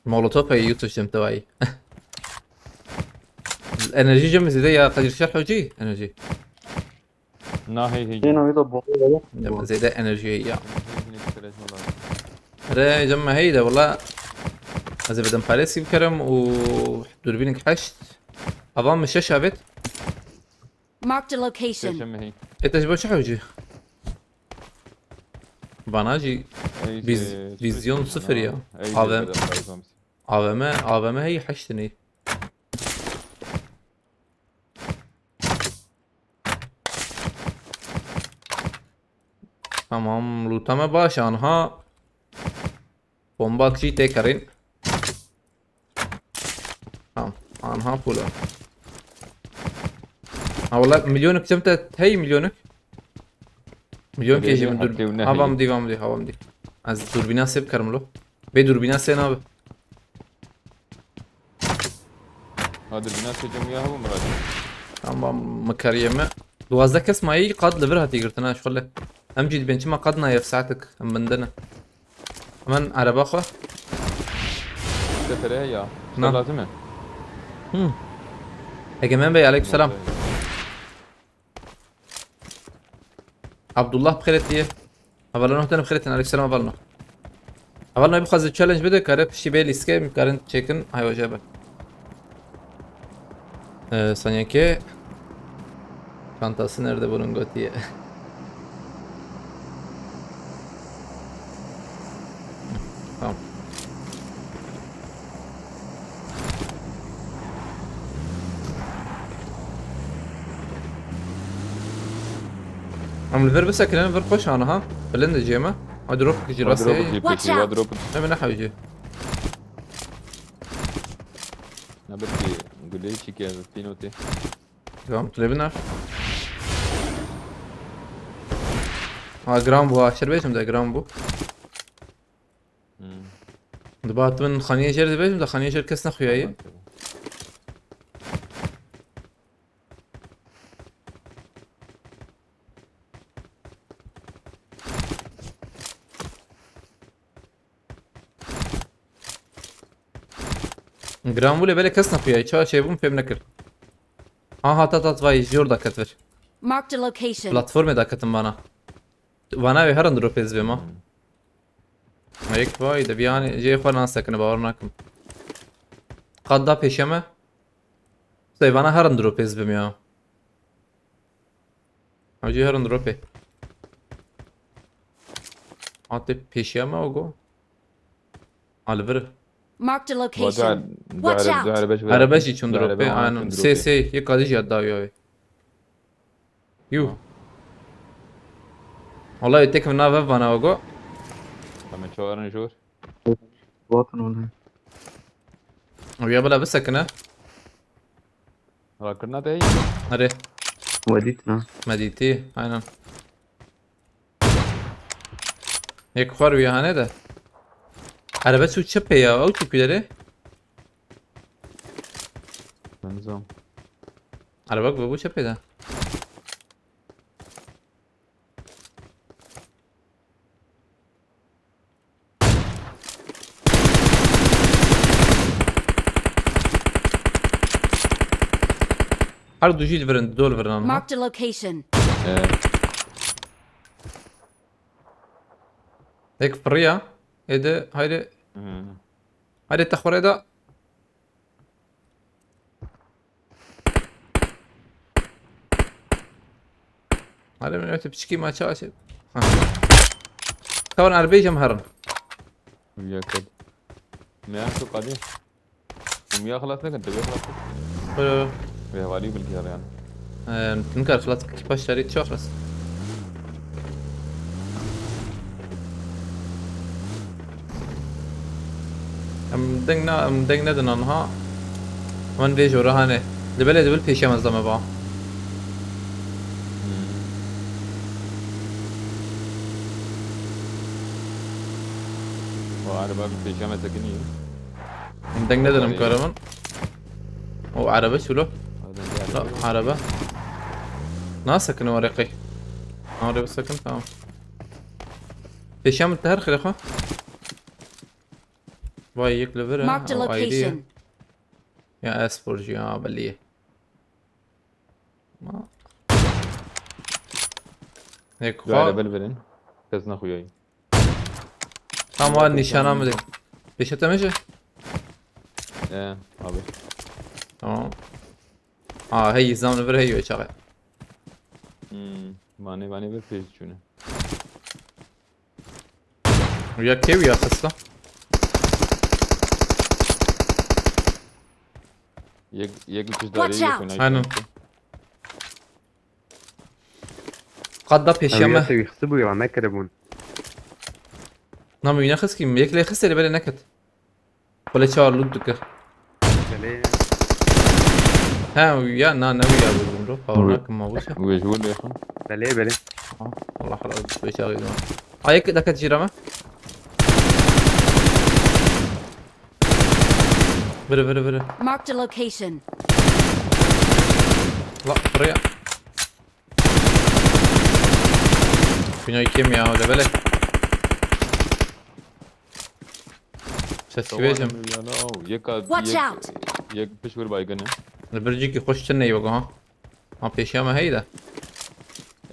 مولوتوف هي يوتش جم تبعي الانرجي جم زي يا قدر شرحه جي انرجي Na hey hey. yine bir de bomba. جم زي ده انرجي هي را جم هيدا والله اذا بدهم باريسي بكرم ودوربينك حشت اظن مش شابت Marked a location. Seçeme hey. انت جبت شو حوجي باناجي فيزيون صفر يا هذا AVM هي حشتني تمام لوتما باش انها بومبات شي تكرين تمام انها بولا والله مليونك كمتت هي مليونك مليون كيجي من دور هوام دي از دوربينا سيب كرملو بي دوربينا سينا به Hadi bina seçem ya bu Murat. تمام مكريمة 12 كاس ماي قاد لبرها تيقرتنا شغله هم جيت بنتي ما قدنا يا في ساعتك هم بندنا من عرب اخو Sefere ya. Na. Lazım mı? اجمال بي عليكم السلام عبد الله بخيرتي اولا نحن بخيرتي عليكم السلام اولا بخذ التشالنج بده كارب شي بي ليسكيم كارنت تشيكن هاي وجبه ثانية ki çantası nerede bunun gotiye tamam عم الفير بس كلنا فير خوش انا ها بلند جيمه ادروب كجي راسي Watch out. Drop. ما من حوجي Na berki gule çikiye pinoti. تمام طلبنا ها جرام بو اشتر بيتم ده جرام بو دبات من خانية جير بيتم ده خانية جير كسنا خوياي Granvule böyle kes napıyor. Hiç şey bum fem nekir. Aha tat vay jor dakat ver. Marked a location. Platform dakatın bana. Bana ve her drop ezbem ha. Ayık vay da bir yani şey falan sakın bağırmakım. Kadda peşeme. Say bana her drop ezbem ya. Hacı her drop e. Hatta peşeme o go. Alver. Marked a Vada location. Watch out. Araba için drop e. Aynen. Se ye kalıcı yadda yo. Yuh. Vallahi tek mi nave bana o go. Tamam çağırın jor. باطن ولا ويا بلا بسكنه Rakırna da iyi. اري وديتنا مديتي aynen. هيك خوار ويا هاني ده araba su çöpe ya o tüpleri. Benzem. Araba bu çöpe de. Har dujil verin dol verin ha. Marked a location. هيك فريا ايه هايدي هايدي التخوري ده هذا من يوتيوب تشكي ما شاشة كون عربي جمهرن ويا كده. ما شو قادي. ويا خلاص لك انت ويا خلاص. ويا والي بالكير يعني. تنكر خلاص كيف اشتريت شو خلاص ام دنگنا دنانها من بيجو رهانه دبل دبل پیشم از دمه با وعربة بالبيجامة سكنية. ام دنگنا دنم كارمن او عربه شلو لا عربه ناسكن ورقي عربه سكن تمام پیشم تهر خلقه باي يكلفر Marked a او ايدي location. يا اسبورج يا بليه ما هيك وعربة خا بالبرين. كزنا خوياي. تمام نشانه مده بيشته ماشي ايه abi. تمام هي الزمن فر هي شغال ماني bir page çünü. ويا كيف يا خصه Yek bir Watch çizgileri out. Aynen. قد بيشمه هويته يخصبوا يبقى ما كدبون. نعم ينخس كيم ياك لي خس اللي بالي نكت ولا شاور لودك ليه؟ ها ويا ناوي يا ابو زمرو فورناك ما وش ويجول يا اخوان. بليه والله خلاص بيشاغل زمان هيك دكت جيرما بره Marked a location. لا طريق فينا يكيم يا ولا بالك شت بيجم Watch out. Yek pişgur baygını. البرجيكي خوش تني يوقع ها بيشاما هيدا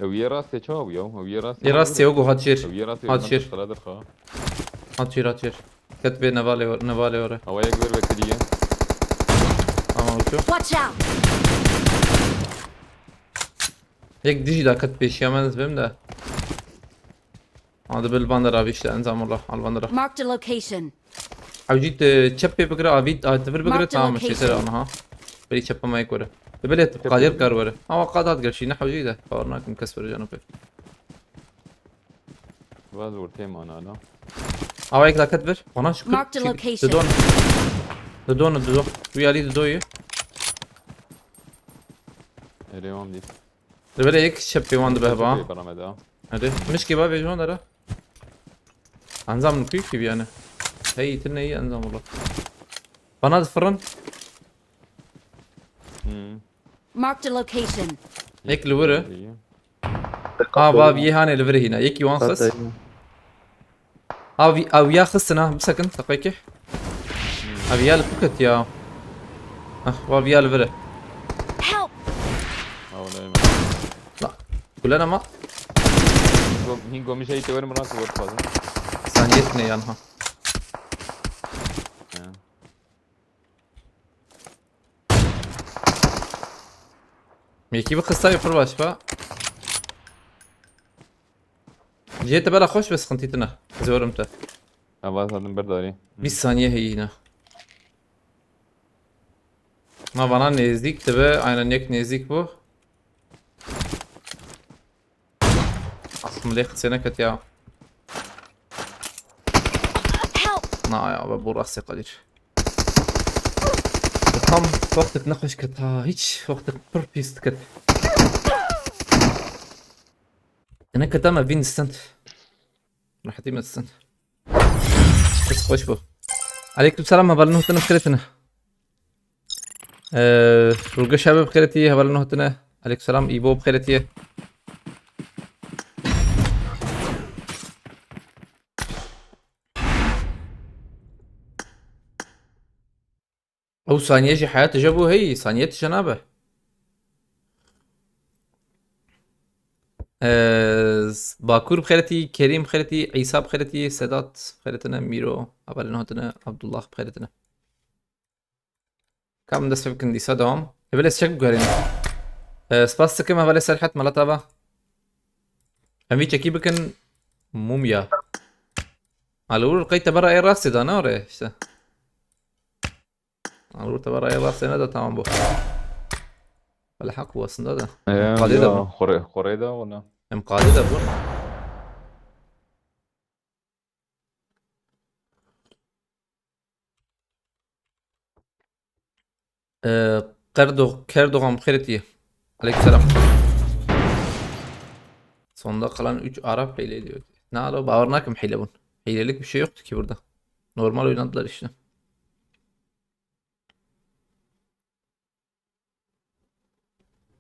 ويا راسي تشاو يو ويا راسي. يا راسي يوقع هاد شير ويا راسي. هاد شير ثلاثة خا. هاد شير كتبه نفالي ورا هوا يك bir bekliyor. تمام شو Watch out. هيك ديجي دا كتبه شياما نزبم ده هذا بالباندرا بيشتا انزام الله على الباندرا Marked a location. حوجيت تشبي بقرا ابيد تفر بقرا Marked تمام location. شي سر انا ها بري تشبا ما يكوره بليت قادر كار ورا ها قادات قال شي نحو جيده فورناك مكسر جنوبي Vaz ortaya ana ala. او هيك دا كتبر وانا شو Marked a location. ددون ويالي ددوي Devam değil. دبل هيك شبي وان بهبا Parameda. هذا مش كباب يجون ترى انظام كيف يعني هي تنا هي انظام والله بنات فرن Marked a location. هيك لورا باب يهاني لورا هنا هيك وان خص او يا خصنا بسكن دقيقه ابي يا البوكت يا var bir yer vere. Help! Olayım. La. Kulen ama Hingo mi şey teverim bana kuvvet fazla. sen yetine yan ha. Meki bir kısa yapır başba. جيت بلا خوش بس خنتيتنا زورمته Hava zaten berdari. bir saniye heyine. Ma bana nezdik tabi aynen nek nezdik bu. Aslında sene kat ya. Help! Na ya bu rası kadir. Tam vakit nakış kat ha hiç vakit pırpist kat. انا كتاما فينسنت راح تيم السنت بس خوش بو عليكم السلام هبل نهتنا بخيرتنا رجع شباب بخيرتي هبل نهتنا عليكم السلام ايبو بخيرتي او ثانية شي حياة جابو هي ثانية جنابه باكور بخيرتي كريم بخيرتي عيسى بخيرتي سادات بخيرتنا ميرو أبل نهتنا عبد الله بخيرتنا كم دست فيكن دي سادهم هبل شك بقارين سباس كم هبل سرحت ملاتابا همي تشكي بكن موميا على لقيت برا اي راسي دا نوري اشتا على برا اي راسي ندا تمام بو ولا حق وصل ده قاعدة Ya Kore'de valla. hem قاعدة bu Kerdoğan bخيرتي Aleykümselam. Sonda kalan 3 Arap hile diyor. Ne ala bağırnak hile bun. Hilelik bir şey yoktu ki burada. Normal oynadılar işte.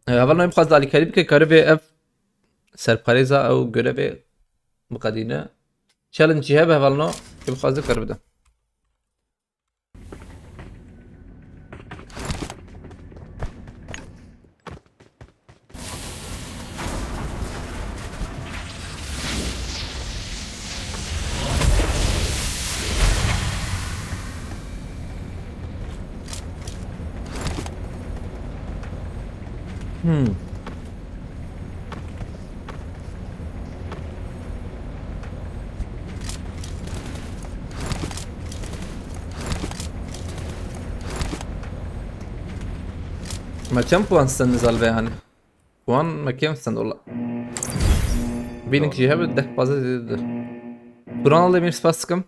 أول ما يبقى على كاريبك كاريبي اف سربريزا او görevi مقدينة challenge هبه أولنا يبقى قصدي كاريبي ده ما كم puan istediniz Albe yani? Puan ma kim istendi ola? Benim ki hep de fazla dedi. Buran alayım bir spastikım.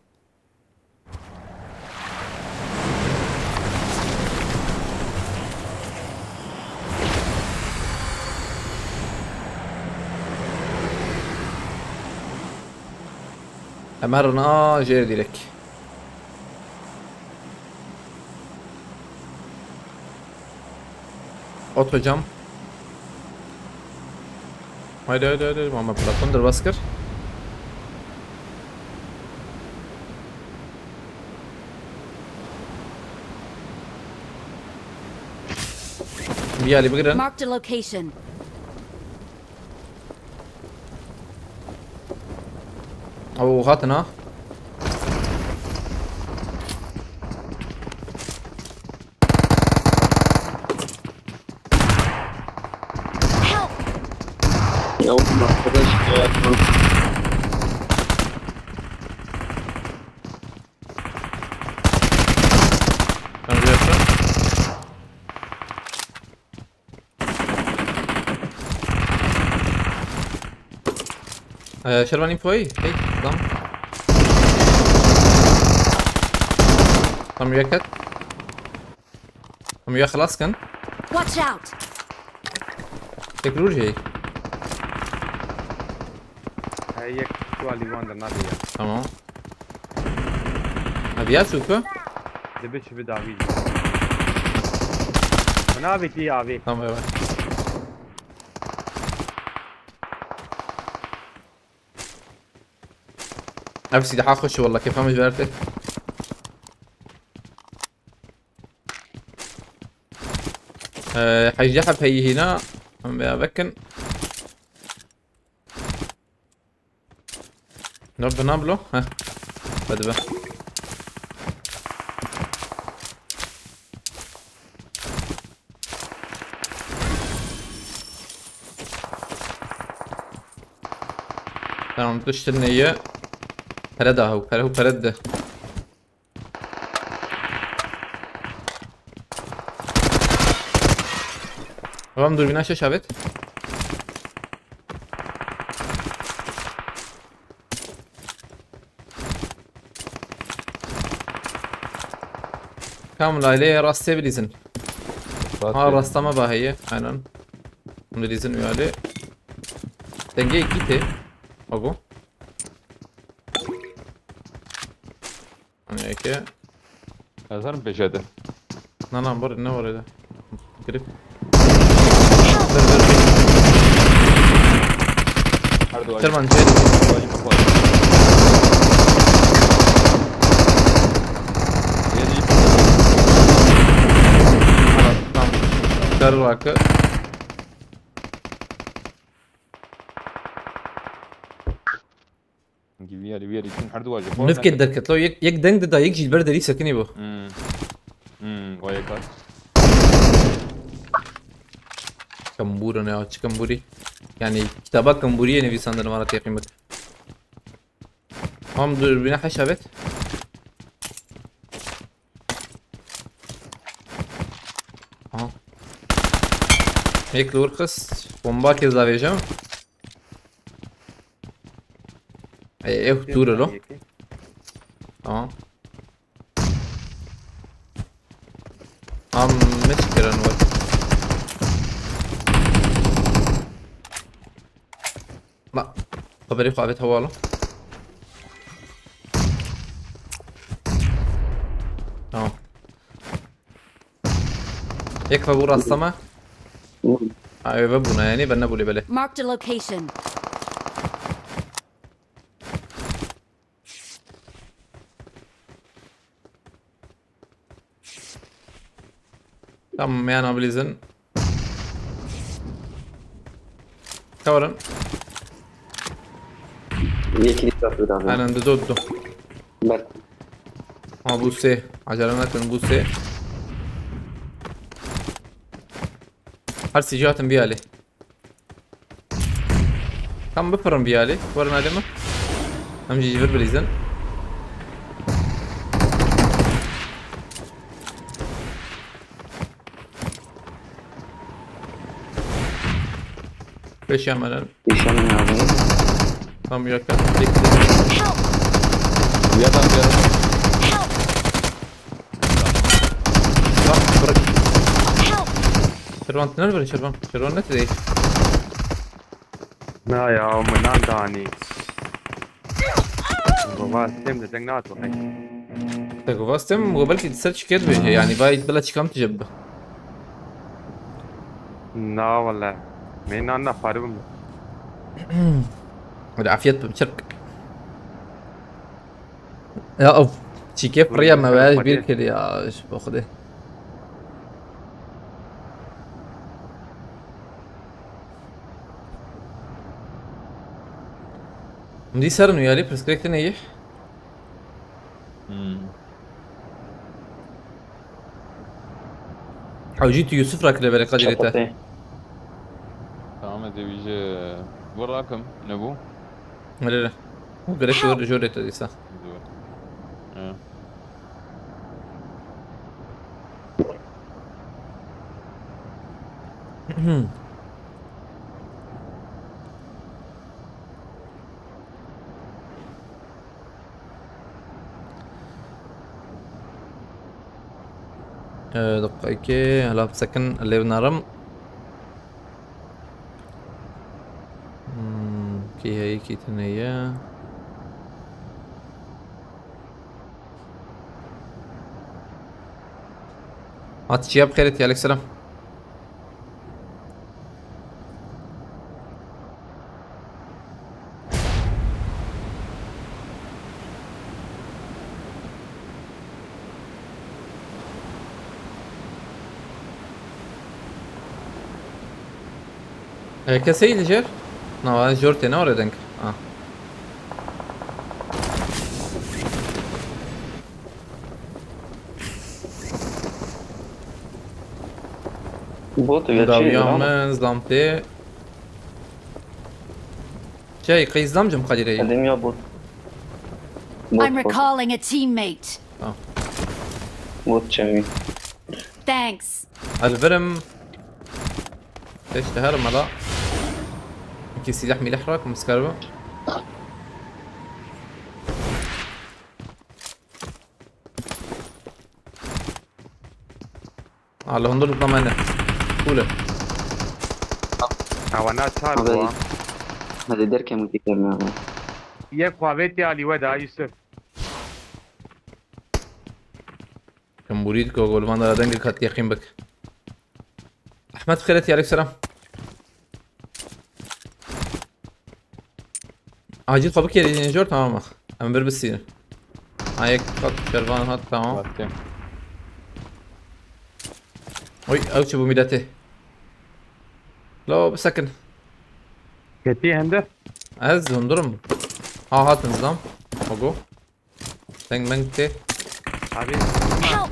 أمرنا جير ديرك Oturacağım. Haydi Muhammed Platon'dur baskır. Bir Ali bugün. Marked a location. أو هاتنا Help! يا الله arkadaş ya. Ben bir yapayım. شربان info اي tamam. Tam وياك tam ويا خلاص كان Watch out! تكرور جاي هي سؤالي وان النادي tamam. هذه سوبر دبش بدافيد انا ابي تي ابي tamam evet. نفسي ده هخش والله كيف مش بعرف حيجحف هي هنا بكن نوب نابلو ها بدبه tamam düştün neyi? Pere daha o pere de. Tamam dur bina şaşavet. كامل عليه راس بريزن ها راستما باهية aynen بريزن ويالي denge gitti ogo hani ki Hazır mı peşede? nana ne var öyle grip Tırman tamam dar vakı Via يكون حد واجه نفكد دركت لو يك دنگ دا يك جيل برد لي سكني بو وياك Kambura ne aç kamburi. Yani kitaba kamburiye nevi sanırım var kıymet. Tamam dur bina haşabet. Aha. Ekle urkız. Bomba kez daha vereceğim. Dur lo. Tamam. Meşkiren var. لا خبري قابت هواله تمام يكفى بورا السما ايوه بابونا يعني بنا بولي بله Marked a location. tamam yani blizin كورن يكلي تاخذ هذا انا ندودو بس ها بوسي عجلنا بوسي هرسي جاتن بيالي كم بفرم بيالي ورنا دمه امجي جبر بريزن ايش يعمل يشمل هذا tam yakın Help! ويا دام ويا bırak Help! Şervan nerede Şervan ne dedi لا يا منان داني والله سيم دنقنات وحي تجوازتم وقبلك تسيرش كده يعني بايت بلا çıkam تجيب لا والله مين انا فارم العافية بشرك يا اوف شي كيف ريا ما بقاش بيركل يا ايش باخده دي سرن ويالي برسكريكت نيح او جيت يوسف راك لبالي قدرته تمام دي بيجي وراكم نبو لا لا هو قريت جوريته دي صح دقيقة هلا بسكن اللي بنارم كي هي كي تنيا عطشي بخير يا عليك السلام كسي اللي جير؟ نو جورتي نو ريدنك بوت يا شيء داويامن زلامتي شي قيس زلمجم قديري قديم يا بوت I'm recalling a teammate. بوت شمي Thanks. الفرم ايش تهرم لا يمكن سلاح ملحرك مسكربه على هندور الضمانة قوله اوانا صار هذا دركة متكلمة يك خوابتي علي ودا يوسف كم بريد كوغول فانا دنجل كات يقين بك احمد خيرتي عليك السلام عاجل قبك يا جور تمام اخ ام بالسينه هايك خط شرفان هات تمام باتين وي اوتش ابو ميداتي لو بسكن كتي هنده از هندرم هات نظام اوغو تنج منتي abi Help!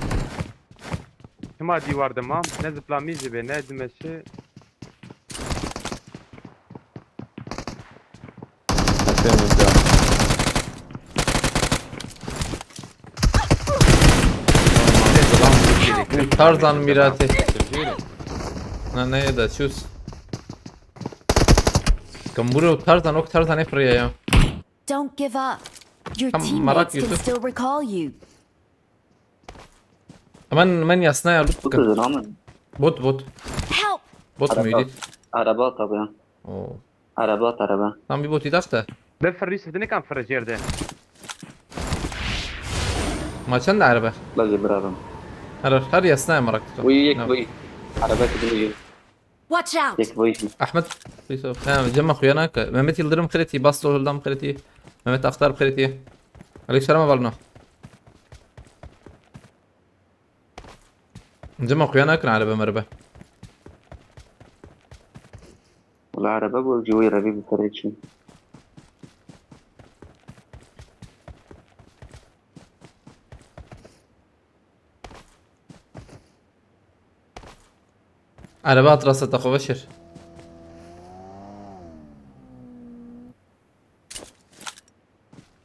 ما دي وارد ما نزل بلاميزي بنادم الشيء باتين انت تارزان ميراتي تلجيري نه ده شوس كمبورو تارزان اوك تارزان افريا يا Don't give up. Your Come, teammates Marak, can Yusuf. still recall you. من يصنع بوت لوك زرامن بوت Help! بوت ميديت عربات طبعا اوه عربات tam bir bot idafta ده فريس ده كان فرجير ده ما كان عربه لا برافو هر يصنع مرك ويك وي عربات وي Watch out! يك وي احمد يوسف جمع خيانك مهمت يلدرم خريتي باستو هلدم خريتي مهمت اختار خريتي عليك سلام بالنا جمع خيانك على بمربه والعربة والجوي ربي بفريتشي عربات راسة اخو بشر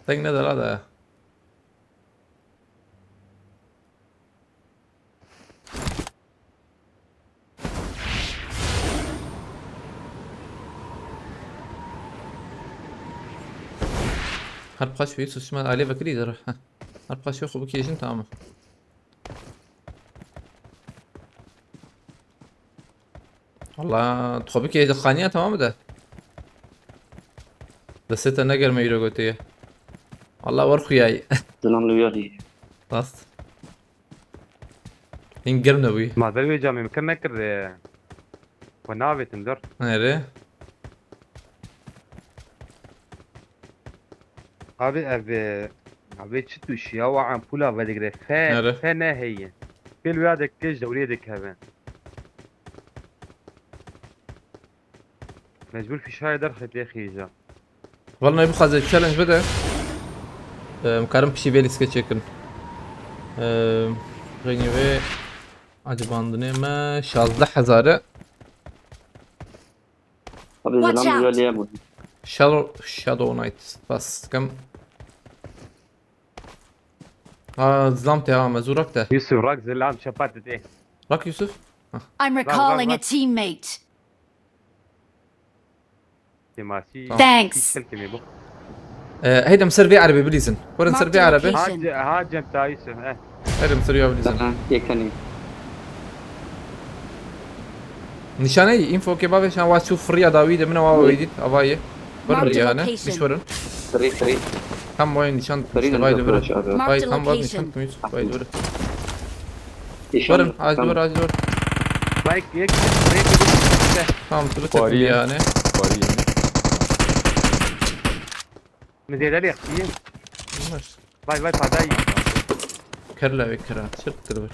تقنا ده هذا هرب قاش في يوسف شمال عليه بكري ده هرب قاش ياخو بكي جن تمام والله تخبيك هي دخانية تمام ده ستة نقر ما يلو قلت والله ورخو جاي زلام لويالي خلاص ينقرنا بي ما ذا جامي ممكن نكر ونابي تندر نري ابي تشتو شيا وعن بولا بدك نعرف. فانا هي كل وادك كيش دوريدك هذا مجبور في شاي درخت يا اخي جا والله يبقى زي التشالنج بدا مكارم بشي بيلي سكتشيكن غيني بي عجباندني ما 16000 أبي Watch زلام out. لويالي يا بود شادو نايت بس كم ظلمتي مزورك ده يوسف راكز اللي عم شباتت ايه راك يوسف I'm recalling a right. teammate. تماسي Thanks. كلمة بو هيدا مسربي عربي بليزن ورا Marked مسربي a عربي location. هاجم تا يوسف اه هيدا مسربي بليزن لا يكني نشاني انفو كباب عشان واحد تشوف ريا داويد من واو ويديت ابايه ورا Marked a ريا انا location. مش ورا طريق هم وين نشان طريق وايد ورا Marked وايد a هم وايد location. نشان كميس وايد ورا ورا عايز ورا عايز ورا مايك يك تمام تلك فورية. يا انا فوري من زي دالي اختي ماشي باي باي فاداي كرلا بكرا شرط كربر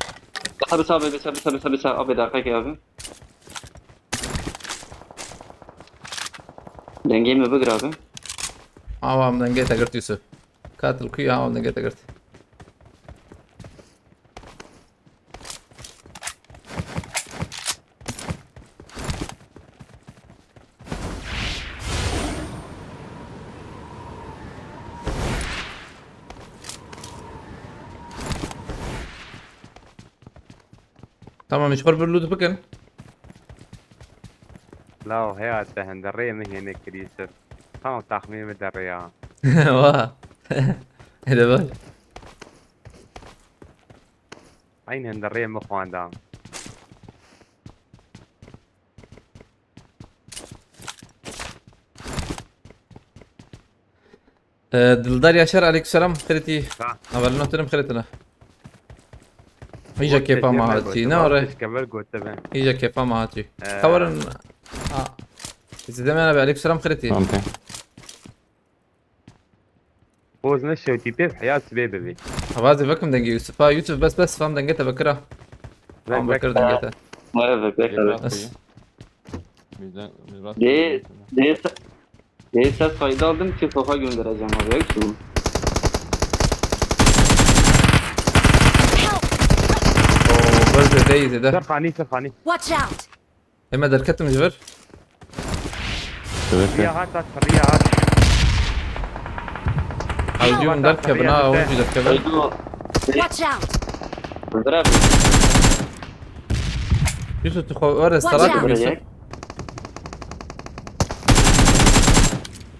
أبي صابي بس أبي أبي دقيقة أبي دنجي ما بقرا به عوام دنجيتا قرت يوسف كاتل كي عوام دنجيتا قرت tamam مش بربر لود بكن لا وهي هندرية من هنا كريسر هم تخمين مدرية واه هذا بال عين هندرية مخوان دام دلدار يا شر عليك السلام خيرتي صح أولنا تنم خيرتنا إيجا كيفا ما هاتي نوري قبل قلت بين إيجا كيفا ما هاتي خبرن إذا دائما أنا عليك السلام خيرتي فهمتي فوز نشو تيبي حياة سبيبي بي هبازي بكم دنجي يوسف يوسف بس فهم دنجيتا بكرة عم بكر دنجيتا ما بقرا بس دي ses kaydı aldım ki sofa göndereceğim abi yok şu. وبرجع دايزي ده سرقاني سرقاني Watch out! إما دركت مجبر هي هات خرية هات عاوزين نركبنا أو نجي نركبنا Kaydı Watch out! Öldür يوسف تخور Watch استراك out. يوسف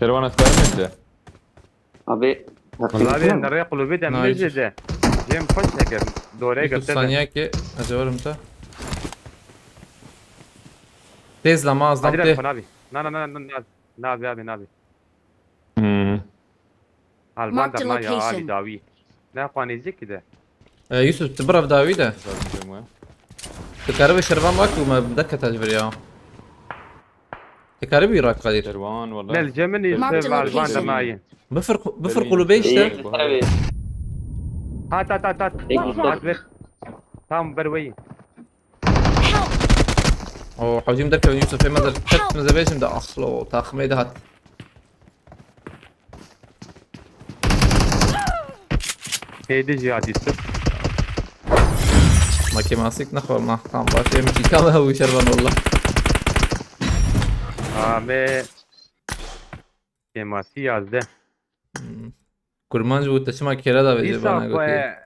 كروان استار من ده abi. والله بي هندرية قلوبي ده نايس. مجد جيم خوش هكر دوري يوسف قلت له ثانية كي أجور متى تيز لما أدري أصدمت نابي نابي أبي نابي امم البان Marked درنا يا location. علي داوي لا قواني زي كده يوسف تبرف داويدة تكاربي شربان باك وما بدك تجبر يا تكاربي راك قدير كروان لا والله الجمني Marked يصير البان location. درنا بفرقوا له بيش İyi ده abi. هات Watch بيت تام بروي Help! او حوجي مدركب يوسف ما دركت مزبيش مدا اخلو تاخمي ده هات هيدي جهادي السب ما كي ماسك نخور ما كان باش يمشي كما هو شربان والله مي كماسي يازده كرمان جو تشما كيرا دا بيجي إيسا بانا قلت إيسا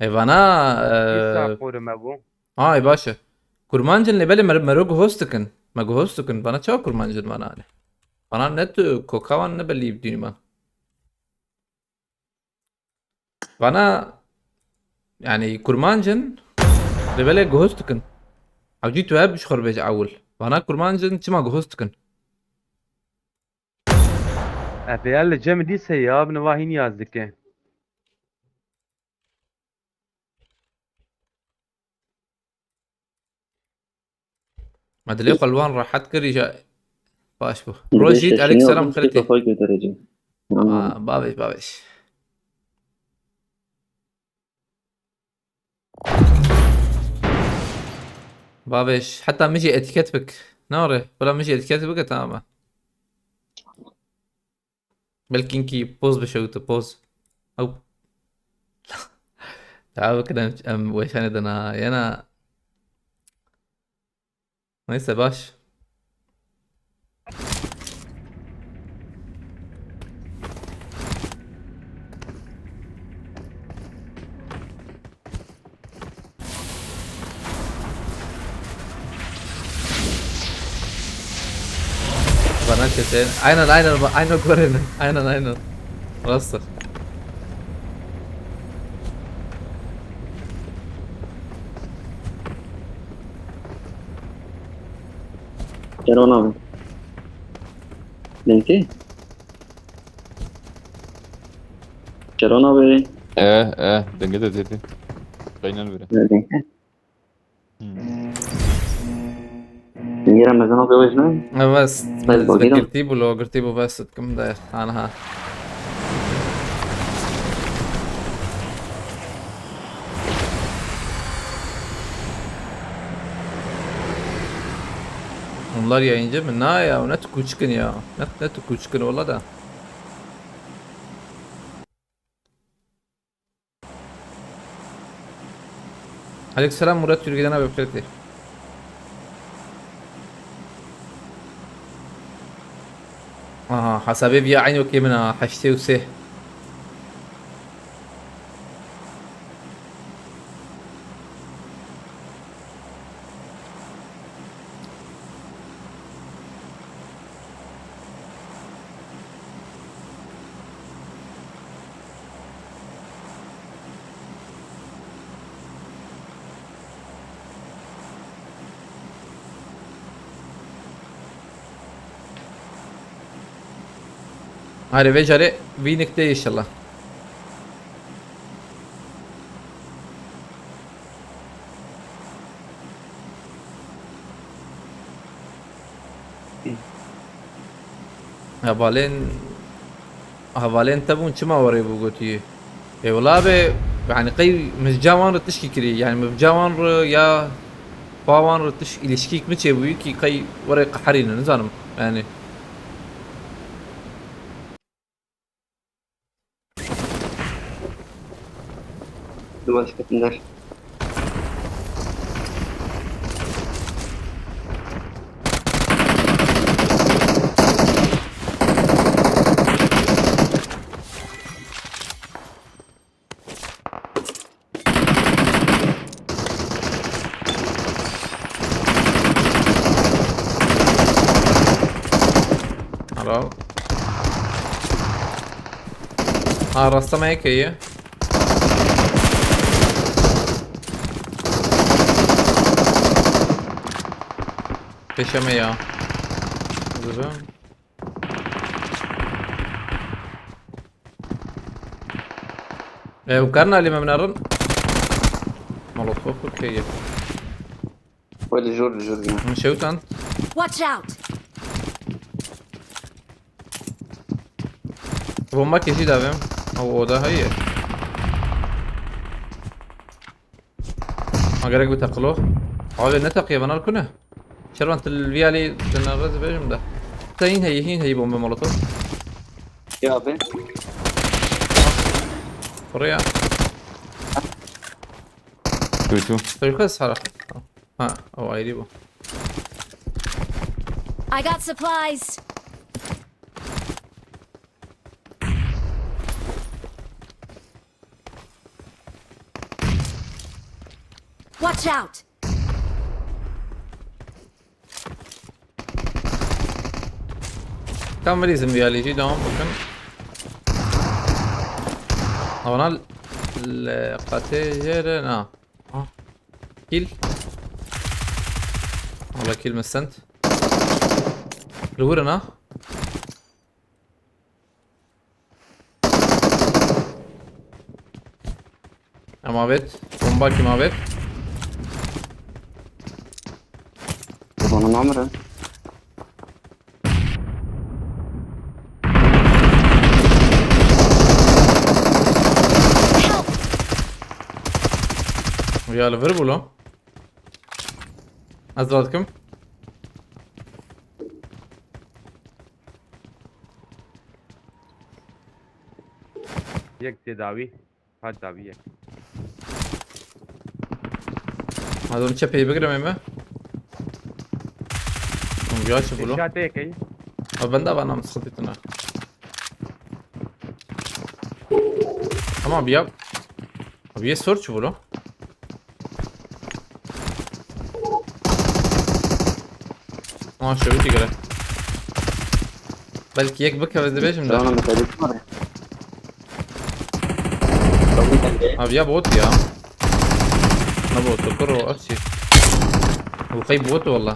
ايفانا قول مبو اي باشا كرمانجل اللي بالي مروج هوستكن ماجو هوستكن بانا تشاو كرمانجل بانا عليه بانا نت كوكاوان نبلي بديني ما بانا يعني كرمانجن اللي بالي جوهستكن او جيتو هاب شخر بيج اول بانا كرمانجن تشما جوهستكن أفيال الجيم دي سياب نواهين يازدك ما ادري قلوان راحت كري جاء باشبو روجيت عليك السلام خلتي Sofa göndereceğim. بابش بابش حتى مشي اتيكيت بك نوري ولا مشي اتيكيت بك تمام بالكينكي بوز بشوت بوز او تعال كده ويش انا لسه باش بنات كتير einen كورن einen راسخ Kervan abi. Linki. Kervan abi. ايه دنجته تيتي خلينا نبرة Linki. Linki Ramazan abi وجنه. بس طيب، بقينا. ذكرتيبو لو قرتيبو بس كم ده عنها Onlar yayıncı mı? Ne ya? Ne tukuçkın ya? Ne tukuçkın ola da. Aleykümselam Murat Yürgeden abi öpketi. حسابي بيا عيني اوكي منها حشتي وسه. هاري فيجاري فينك دي ان شاء الله. هبالين تبون كما وري بوغوتي اي والله بي يعني قي مجاوان رتشكي كري يعني مجاوان يا باوان رتش ilişkik mi çebuyu ki kay وري قحرين نزانم يعني Duvar katınlar. Bravo. Rastlama iyi. Peşeme ya. Hazırım. وكرنا اللي ما بنرن مولوتوف اوكي ولا جورج مشيت انت Watch out! bomba keşi davim o da hayır ما قرق بتقلو عاوز نتقي بنا الكنه شربت الفيالي تنغز بيجم ده تين هي bomba مولوتوف يا abi. oraya Kötü. تركز حركة ها او ايدي بو I got supplies! Watch out! كم لازم فيالي جي دوم بكن هنا القاتل كيل والله كيل مسنت الورنا ما بيت بومباكي ما بيت Bana namre. ويا ليفربول أزرادكم یک تداوی هات داویه هذول تشبي بقرا ميمه وياش بولو شاته کی بندا بنا مسخطتنا tamam ya abi search bulu şöyle göre belki yek baka ve beşim de Sana meselesi var ya. abi ya bot ya ne bot تذكره اكشي هو خيب بوت والله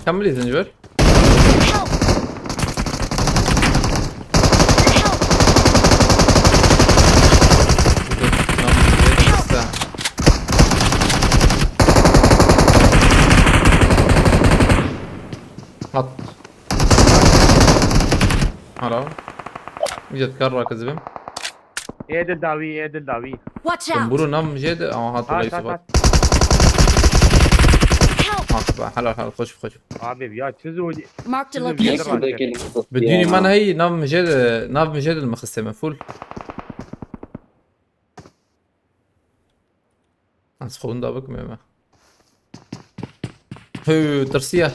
كمل يا زنجبر Help! حط هلا يجي تكرر كذبم ايه دل داوی Watch out! تنبورو نام جد او هاتوا هات لي هات سبات هات. Help! حلو خش Abi ya çözü Marked a Çözüm location. يكفي ذاك اللي خطط بديني فيها. مان هي نام جد المخسمة فول اسخون دابك ميما هو ترسيه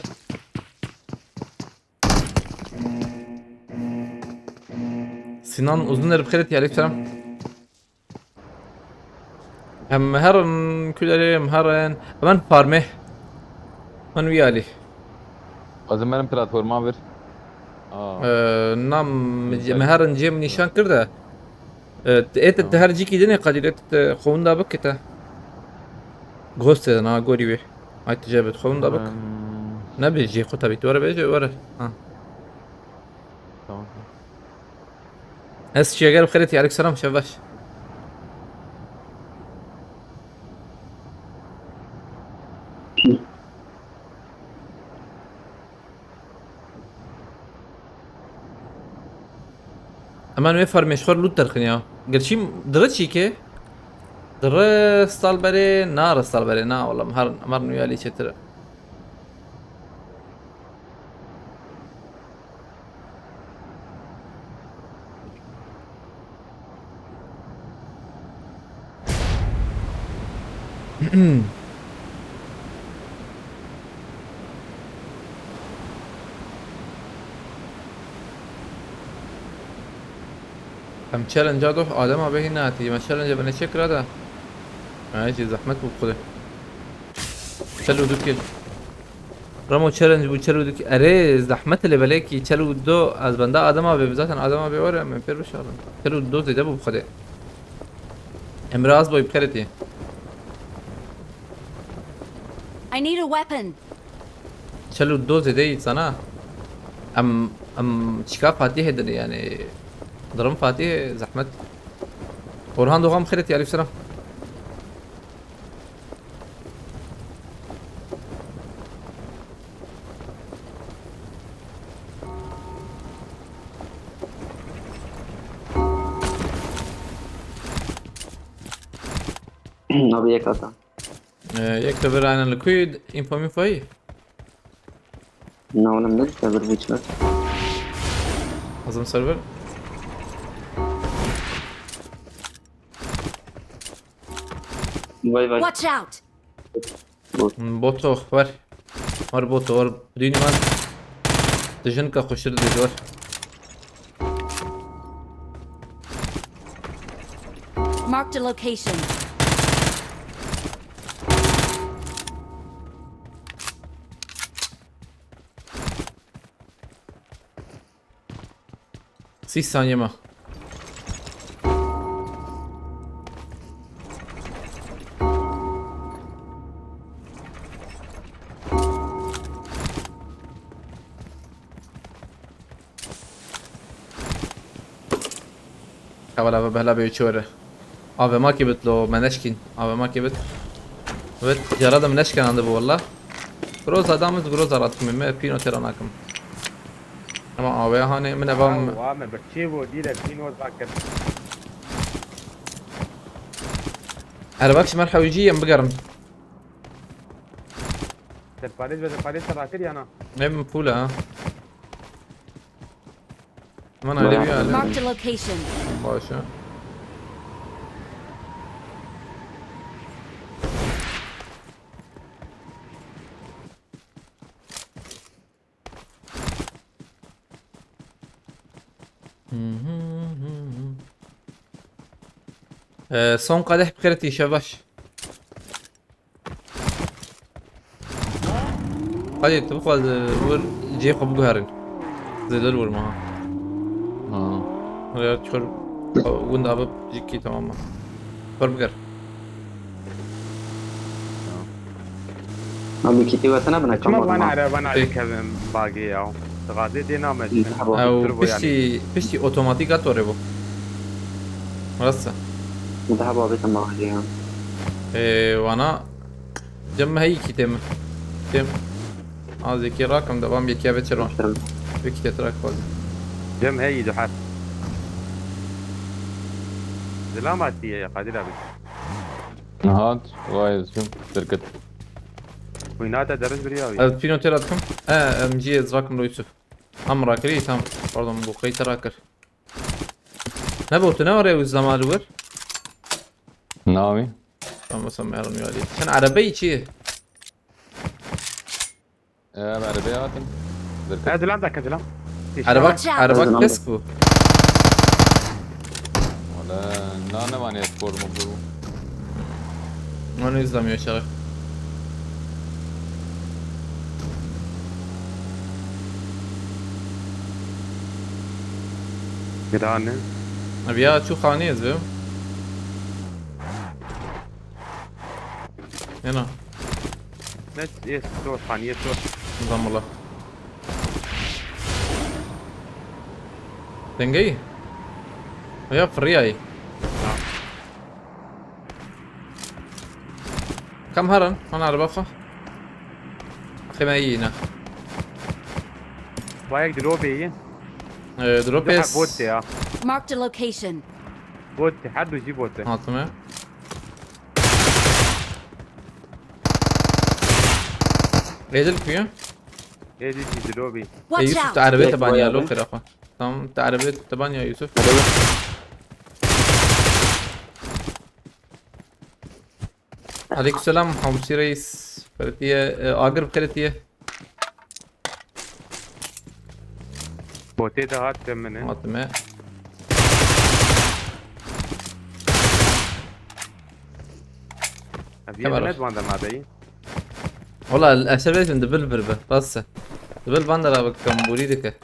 Sinan Uzunlar بخيرتي عليك السلام هم هرن كلهم هرن من فارمه من ويالي لازم benim platforma ver. نام مهرن جيم نشان كرده انت تهرجي كي دني قدير خون دابك كتا غوست انا غوري بي هاي تجابت خون دابك نبي جي خطا بيتورا بيجي ورا Tamam. هس شي قال بخيرتي عليك السلام شباش امان ويفر مشخور لوت ترخنيا قال شي درت شي كي در ستال بري نار ستال بري نا والله مهر امرني ويالي شتر هم تشالنج هذا آدم أبيه ناتي ما تشالنج بني شكل هذا هاي زحمت بخده چلو دو کل رامو چالنج بود چلو دو کل اره زحمت اللي بلاكي چلو دو از بنده آدم آبه بذاتن آدم آبه واره من پیر بشارم چلو دو زیده بود بخده امراض باید بخیرتی I need a weapon. چلو دو زیده اید سنا ام چیکا فاتحه دنی يعني ضرم فاتحه زحمت برهان دوغام بخيرتي عليه السلام أبي يقطع. يكتب رانا الكويد انفو من فاي إنه أنا من السيرفر بيشلت. اظن سيرفر باي باي. Watch out! بوتو اخبار مر بوتو ور بديني مان تجنك خشر دور Marked a location. سی ثانیه ما حاول بهلا بيشوره ابي ما كبت له منشكين ابي ما كبت بت جراد منشكن عنده والله جروز ادامت جروز راتكم ما بينو تراناكم اما ابي هاني من ابام وعامل بتشيبو دي لابسين وذاكر انا بكش مرحبا ويجي بقرن الباليز تراتيري انا نعم فولا ها ما انا اللي بيها Marked a location. باشا صون قدح بخيرتي شباش قدي تبقى ور جي قبو هارن زي دلور معها يا تشكر وند ابب جيكي تماما بربقر أبي كتير وثنا ما بنكمل. وانا على وانا على كم باقي او تغادي دي نامج او بشتي اوتوماتيك اتوريبو رسا ذهب أبي تما عليها. وانا جمع هي كتم كتم هذا كي راكم دبام بيكي بتشرون بيكي تراك فاز جم هي دحات زلاماتي يا قادر ابي هات وايز شوف تركت ويناتا درج برياوي هذا فينو تيراتكم مجي ازراكم لو يوسف امرا كري تام pardon bu kayıt rakır. Ne bu ne oraya uzlamalı var? ناوي Tamam sen yarın yali. Sen arabayı içi. بعربيات تركت زلام ذاك زلام Araba Watch out. araba kesk bu. ولا لا ماني سبور مبرو Onu izlemiyor şarkı. جيران Abi ya şu khaniyiz be. Yana. نت ايه سوى ثانية سوى Nizam Allah. Dengeyi. Ya فرياي. كم هرن؟ أنا على بقى. أخي ما يجينا. وايك دروبي دروبيس. بوتي يا Marked a location. بوتي حد يجيب بوتي Altıma. Eğdil kuyu. ايه دي دروبي Watch يوسف out. تعربية Direkt تبان يا bayağı لو be. خير أخوان. tamam تعربية تبان يا يوسف. عليكم السلام حمصي رئيس فرتية أقرب فرتية. بوتي ده هات كم منه altıma. ابي كاميرا. نت ما ما بي والله الأشربيت من دبل بربة بس. دبل باندر أبغى كمبوري دك.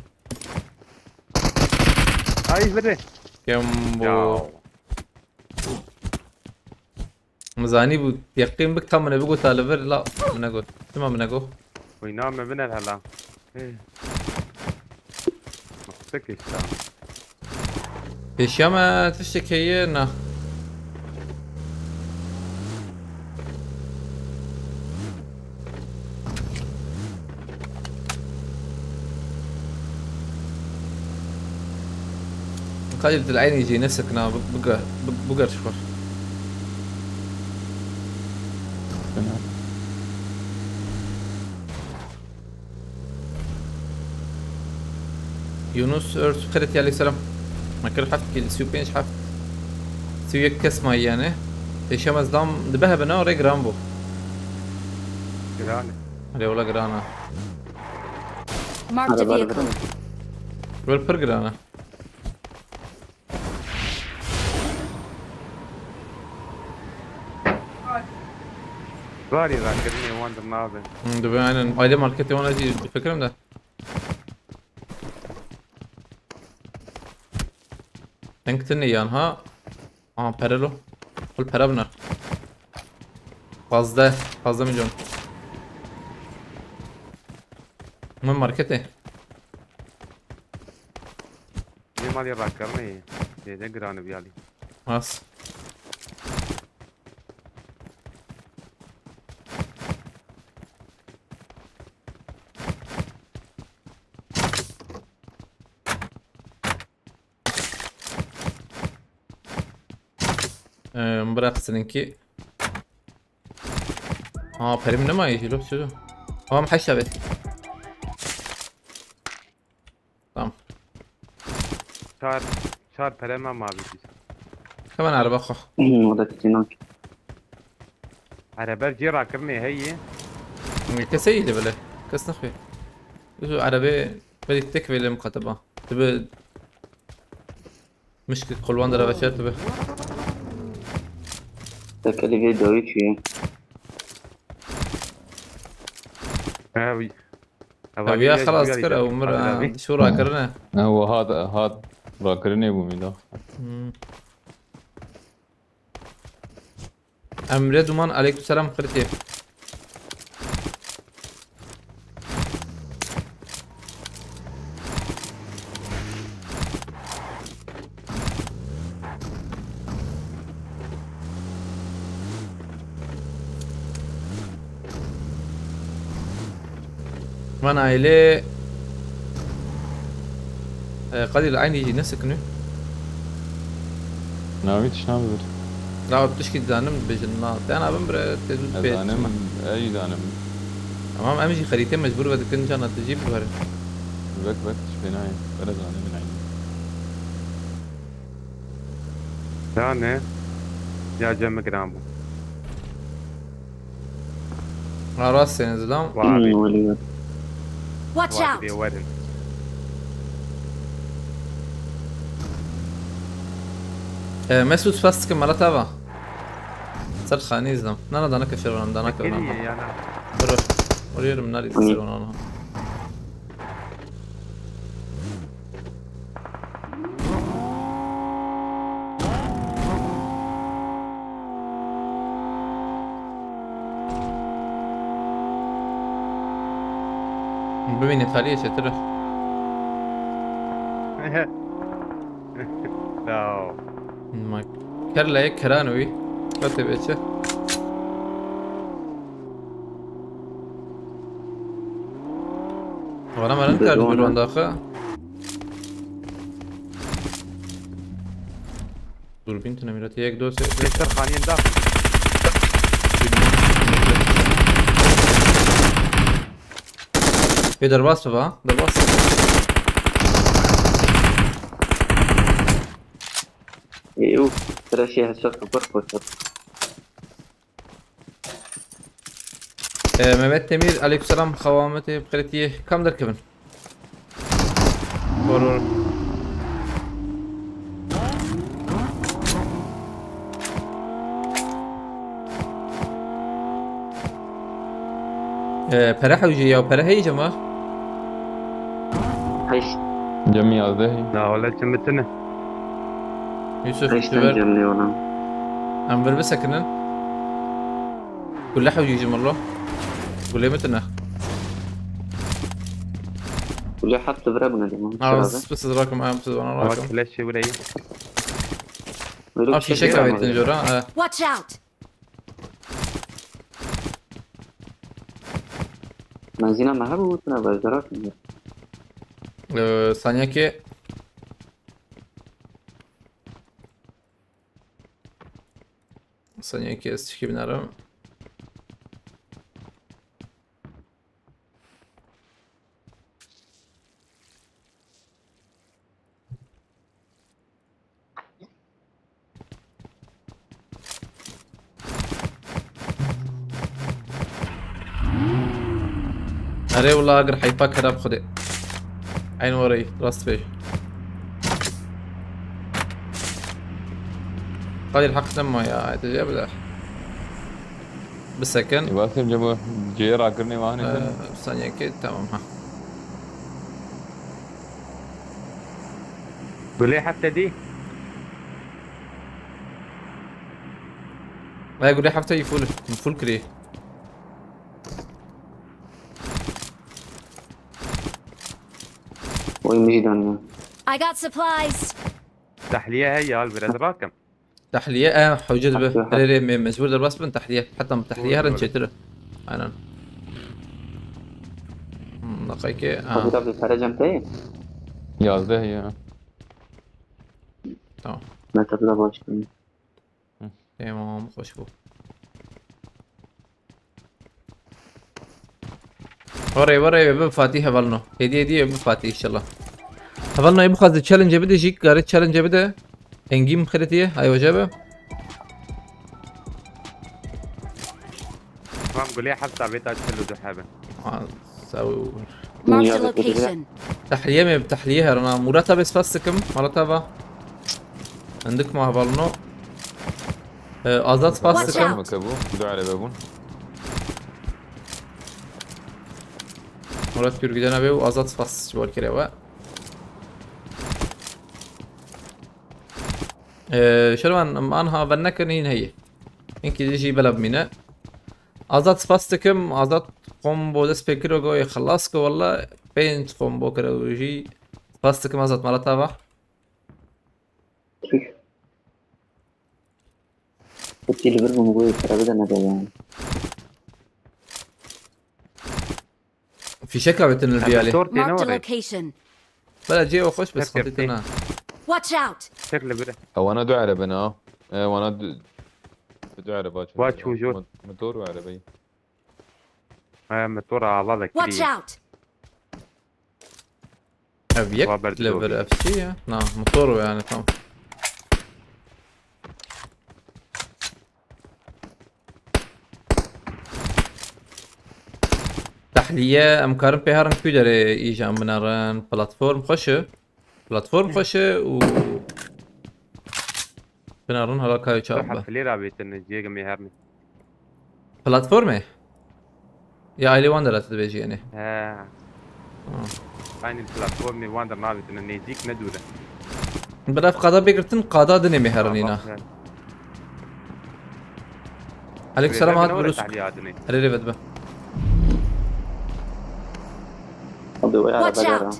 اي بده كمبو. مزاني بو يقين بك تام من بيقول تالفر لا من أقول تمام من أقول. وينام من هلا ايه مقصكش إيش يا ما تشتكي هنا. قلب العين يجي نسكنا بقر شوف. يونس ارس خيرت عليه السلام. ما كل حفت كل سيو بينش حفت سيو يكس ما يعني ايش يا مزدام دبها بنا ريج رامبو جيران عليه ولا قرانا Marked a Araba, vehicle. araba. والبر قرانا باري ذاكرني وان الناظر دبا انا ايدي ماركتي وانا دي فكرم ده تنكتني يان ها بارلو قول بارابنر fazla milyon من ماركتي ये माली ذاكرني ये ده جيران بيالي خلاص مباراة seninki Perim ne mi ayıcı şunu? Tamam haşa be. Tamam. شار بريما ما بيجي Hemen araba koy. وده تتناك. على بال جيرا كرني هي كسيدة بله كس نخفي. شو عربية بدك تكفي المقطبة تبي مشكلة قلوان درا بشر تبي. تكلي فيديو يشي. هاوي أبي خلاص كره عمر شو راكرنا. هو هذا راكرني ابو ميدا Emre Duman aleykümselam kritiği. من aile قليل العين يجي نسكنه ناويتش نعمل لا بتشكي دانم بجنات انا بمبر تزود بيت زانم اي زانم تمام امشي خريطين مجبور بدك كل جانا تجيب بهر بك شبيناي ولا زانم من عيني ثاني يا جم جرامو راسي نزلام وابي وليد Watch وابي out! ورن مسعود فاستك مرة تابع صار خاني زلام نانا دانك شرون دانك كيري ونانا يا انا بروح ورير من ناري تسيرون انا ببینی خالیه چطوره لا ما کرله کرانوی کاته بچه وانا مرن کرد برون داخل دوربین تو نمیرد یک دو سه ليش خانين داخل یه درباس بابا درباس ايوه ترى شيء هالشوط برفض Mehmet Demir aleykümselam havameti bkhiretiye kam derkebin Vur para حوجي يا para هي جماعة هيش جميع ذهي لا ولا جمتنا يوسف هيش تبر تنجمني والله أم بلبسها كنن كل حوجي جمرة كل متنا واللي حط بربنا دي بس أدراكم بس أنا راكم ليش ولا في شكل بيت نجورا Watch out! منزينا ما هبوتنا بجدرات ثانية كي ثانية كي استشكي بنارم أري والله أقر حيفاك هرب خدي عين وري راست فيه قال الحق لما يا تجيب له بالسكن يباسم جمو جيرا करने वाहने ثانية كده تمام ها وليه حتى دي لا يقول لي حفتة يفول فول كري وين مجدان I got supplies! تحليه هي البرد راكم تحلية حوجد به حتى- ريري مجبور درباس بن تحلية حتى من تحلية هرن شيتره أنا نقيك أبو ظبي فرجم تاي يا ذهي تمام ما تطلع باش كني تمام خوش بو وري بفاتي هبلنو هدي بفاتي إن شاء الله هبلنو يبغى هذا التشالنج بده يجيك قاري التشالنج بده انجيم خريتيه ايوه جابه تمام قولي حتى بيت ادخل دحابه سو Marked a Yeah, location. تحليه من بتحليه انا مرتب بس فاستكم مرتبه عندك ما هبلنو ازات فاستكم مكبو دو على بابون مرات كيرو جنبه وازات فاست جوال كريوا شلون انها بنكنين هي انك يجي بلب مينا ازات فاستكم ازات كومبو دس بكرو يخلصكو والله بينت كومبو كرو يجي فاستكم ازات مرتبه كنت اللي برمو مقوي ترى بدنا يعني في شكل بتن البيالي صورتي Marked a نوري location. بلا جي وخش بس كيف خطيتنا Watch out! شكله بره. او انا دو عرب انا وانا دو عربات واش وجود. موتور وعربي. متورة على الله Watch ذكري. out! ابيك روبرت ليفل دوغي. اف سي. نعم موتورو يعني تمام. تحلیه ام کارم به هرن کی داره ایجام بنارن پلتفرم خوشه و بنارن حالا کاری چاب روح في ليرة بيتن جيجا ميهرني. پلتفرمه یا ایلی وان دارد بیجی یعنی aynı platformu Wander nabitine nezik ne dure. برای قادا بگرتن قادا دنی میهرن اینا. عليك السلام هات بروس. علي ريفت به. Watch out!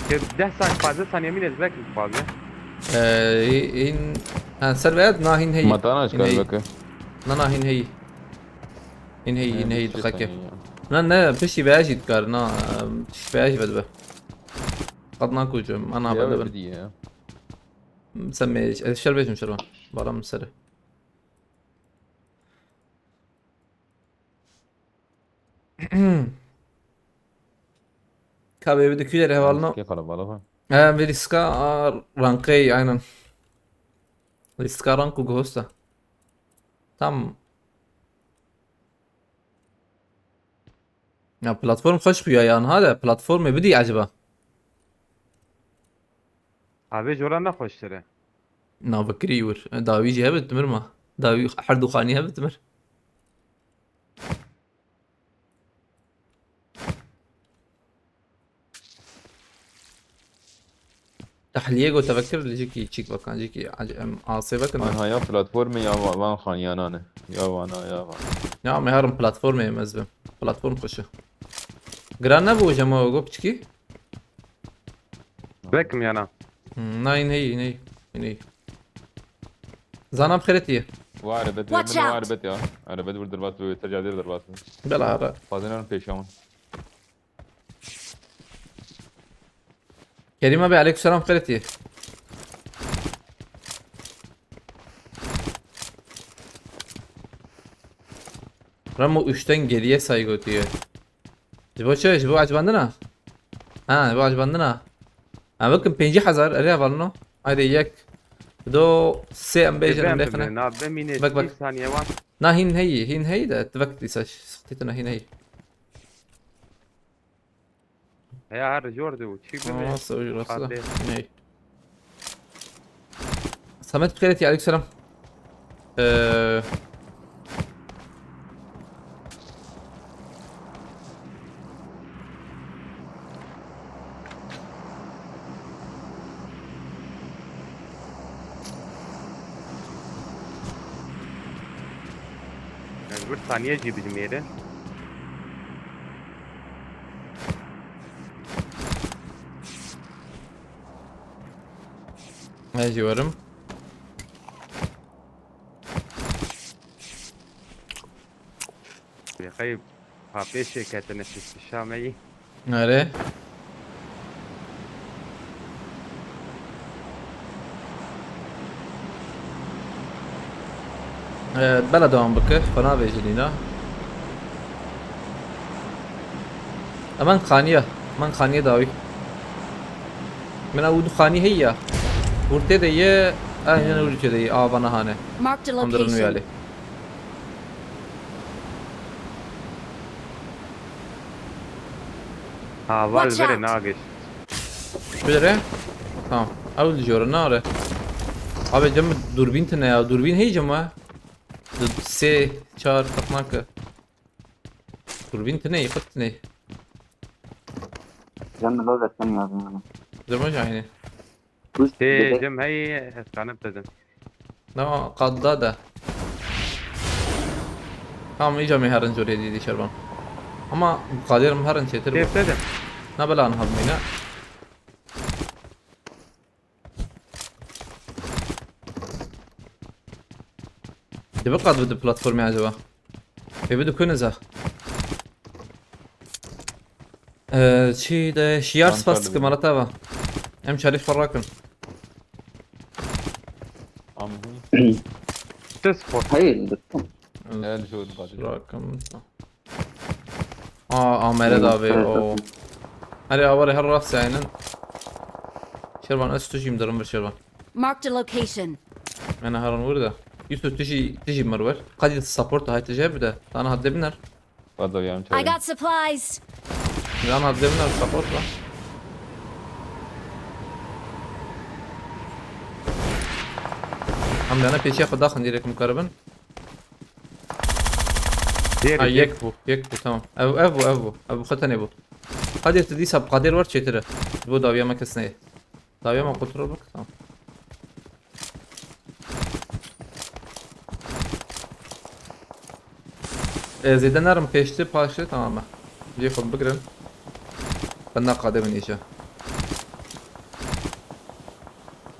كيف 10 ثانية فازت ثانية مين ازبك فازة؟ این سرورت نه این هی. متاناش كان بك. نه این هی دقیقه. نه بشی بیاجی کار نه بیاجی بده به. قد ناکوجم انا بده بده. مسمى شر بيجم شروان برا من سره. كابي بدك كيلر هوالنا كيف على بالها؟ ريسكا رانكي aynen. ريسكا رانكو جوستا. Tam. Ya platform خوش خويا يعني هذا platform بدي عجبه. abi جورا نخوش ترى. نا بكري ور داوي جي هبت مرما داوي حردو خاني هبت مر. تحليه قلت افكر اللي جيكي تشيك بكان جيكي عاصبك انا يا بلاتفورم يا وان خانيان انا يا وانا يا وان. يا عمي هرم بلاتفورم يا مزبم بلاتفورم خوشه. جران نبو جماعة قبتشكي. بكم يا انا. ناين هي زانا بخيرتيه. وعربت من وعربت يا عربت ورد دربات ترجع دير دربات. بلا عرب. فاضلنا بيشون. كريم ابي عليك السلام بخيرتيه. رمو 3'ten geriye saygı diyor. Jibo عجباندنا. جيبو عجباندنا. bakın 5000 araya var no. Haydi yak. دو سي ام بيجن دخنا. بك ثانية وان. نا هين هي ده تفكت لساش سختيتنا هين هي. يا هر جوردو تشيك ما سوي راسه. هي. سمعت بخيرتي عليك السلام. bir saniye gibi cimriye. ماشي ورم. يا خيب هابيشي كاتنفس الشامعي. آره. بلا دوام بك فنا بيجلينا. من خانية داوي. من أود خاني هي. ورتي ديه أنا نقول كذا بنا هانه. Marked a أمدرن location. ويالي. وال Watch بري out. ناقش. بدره؟ tamam. أول جورا ناره. أبي جنب دوربين تنا يا دوربين هي جماعة. سه 4 تقناك. دوربين تني قطني. جنب اللوزة الثانية أظن. زمان جايني. تي جم هي كان ابتدى. لا قدادة. tamam iyice meharın joriye dedi şerban. Ama قادر meharın çetir. تي ابتدى. Ne bela anhabmina. دي بقعد بدي بلاتفورم يا جوا. في بدو كنزة. شي ده شيار سباس كمرتبة. ام شريف فراكن. عمي تصفر. هي الدكتور. قال شو البادي رقم ميلاد abi o. Hadi avare her rast aynen. Şerban استوشي مدرم بالشربان. Marked a location. انا هرن ورده. يوسف تجي مروه. قد السبورت هاي تجيب ده. انا هدي بنر. تفضل يا عم I got supplies. انا هدي بنر السبورت ده. عم انا بيشي اخذ داخل ديريك مقربا. ديري يكفو تمام. ابو ختني ابو. قادر تدي سب قادر ورد شتره. بو داويا ما كسنه. داويا ما قطر بك تمام. زيدان نرم كيشتي باشي تمام. بياخذ بقرن. بنا قادم من ايشه.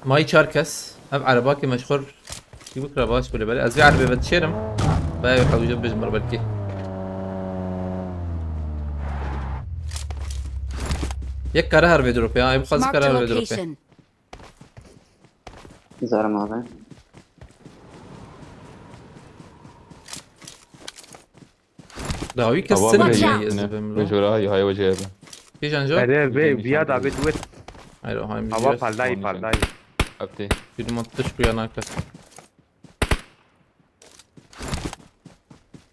ماي شاركس اب عرباكي مشهور في بكره باش بلا بلا ازي عربي بتشيرم باي يحاول يجيب بجمر بالكي يك كره هربي دروب يا ابو خلص Marked كره a هربي دروب location. زهرة معنا. داوي كسن هي زبم مش وراي هاي وجهه في جانجو بعدين بيا دافيد ويت ايوه هاي هوا مش فالداي ابتي في ما تشبي انا كس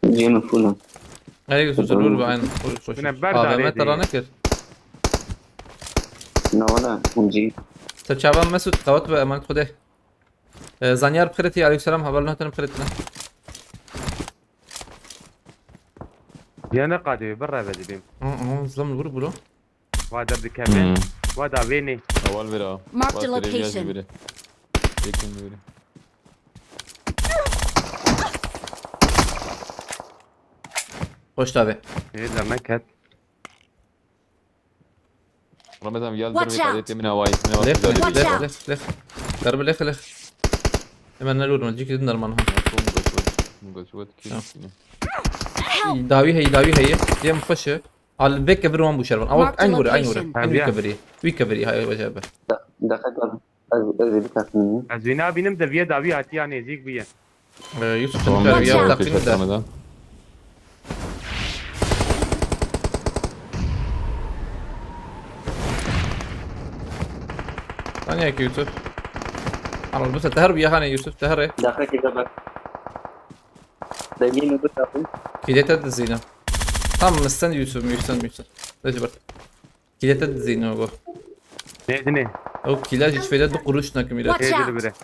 جينا فولا. ايوه سوسلول بعين خوش من برد عليه ما دي. ترى نكر لا ولا ونجي. تشابان مسعود قوات بأمان خوده زانيار بخيرتي عليكم السلام هبلنا تنم بخيرتنا يانا قادم برا بدي بيم ظلم الغرب له وهذا بدي كمان وهذا بيني اول برا Marked a location. خوش تابع اذا ما كانت رمضان يال Watch ضربي out. قضيتي من هواي لف Watch out. لف قرب لف اما نلور ما تجيك تدنر منها داوي هي يا مخشه على البيك كفر وان بوشربان او Marked عين ورا location. وي كفري هاي وجابه دخلت أزي بتاعت مني. ازوينا بينم ده بيا دافي هاتي يعني يزيك بيا يوسف Watch تنكر يا out. تقييم ده رمضان ثانية يا يوسف على بس تهرب يا هاني يوسف تهرب دخلت جبل. دايمين بتاعتي. كيديتا الزينة تمام مستني يوسف ليش برد كيديتا الزينة هو نيدني او كيلاج فيدات بقروشنا كميرات Watch ايه out. بره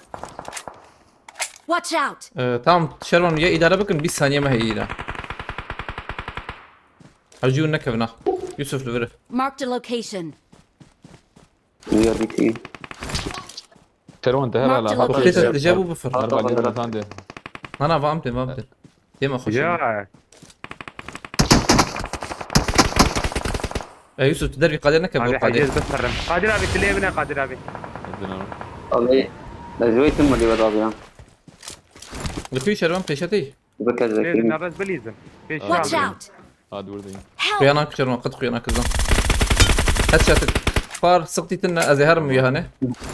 Watch out. tamam شرون يا إدارة بكن bir saniye ما هي إلى هجيو نكفنا يوسف لفره Marked a location. ويا بيتي. شرون انتهى على Marked خاطر وقتها تجابوا بفر اربع جيران عندي أنا فهمت ديما خوش يا يوسف تدري قادر نكب هذا قادر حجز بس فرم قادر ابي تلي بنا قادر ابي الله لازوي تم اللي وضعها. لكي شرون بيشتي بكذا ليه كذا. نرز بليزم في Watch الشعب out. هذا وردي Help. خيانك شرون قد خيانك زمان هتشات فار سقطي تنا أزهر ميهانة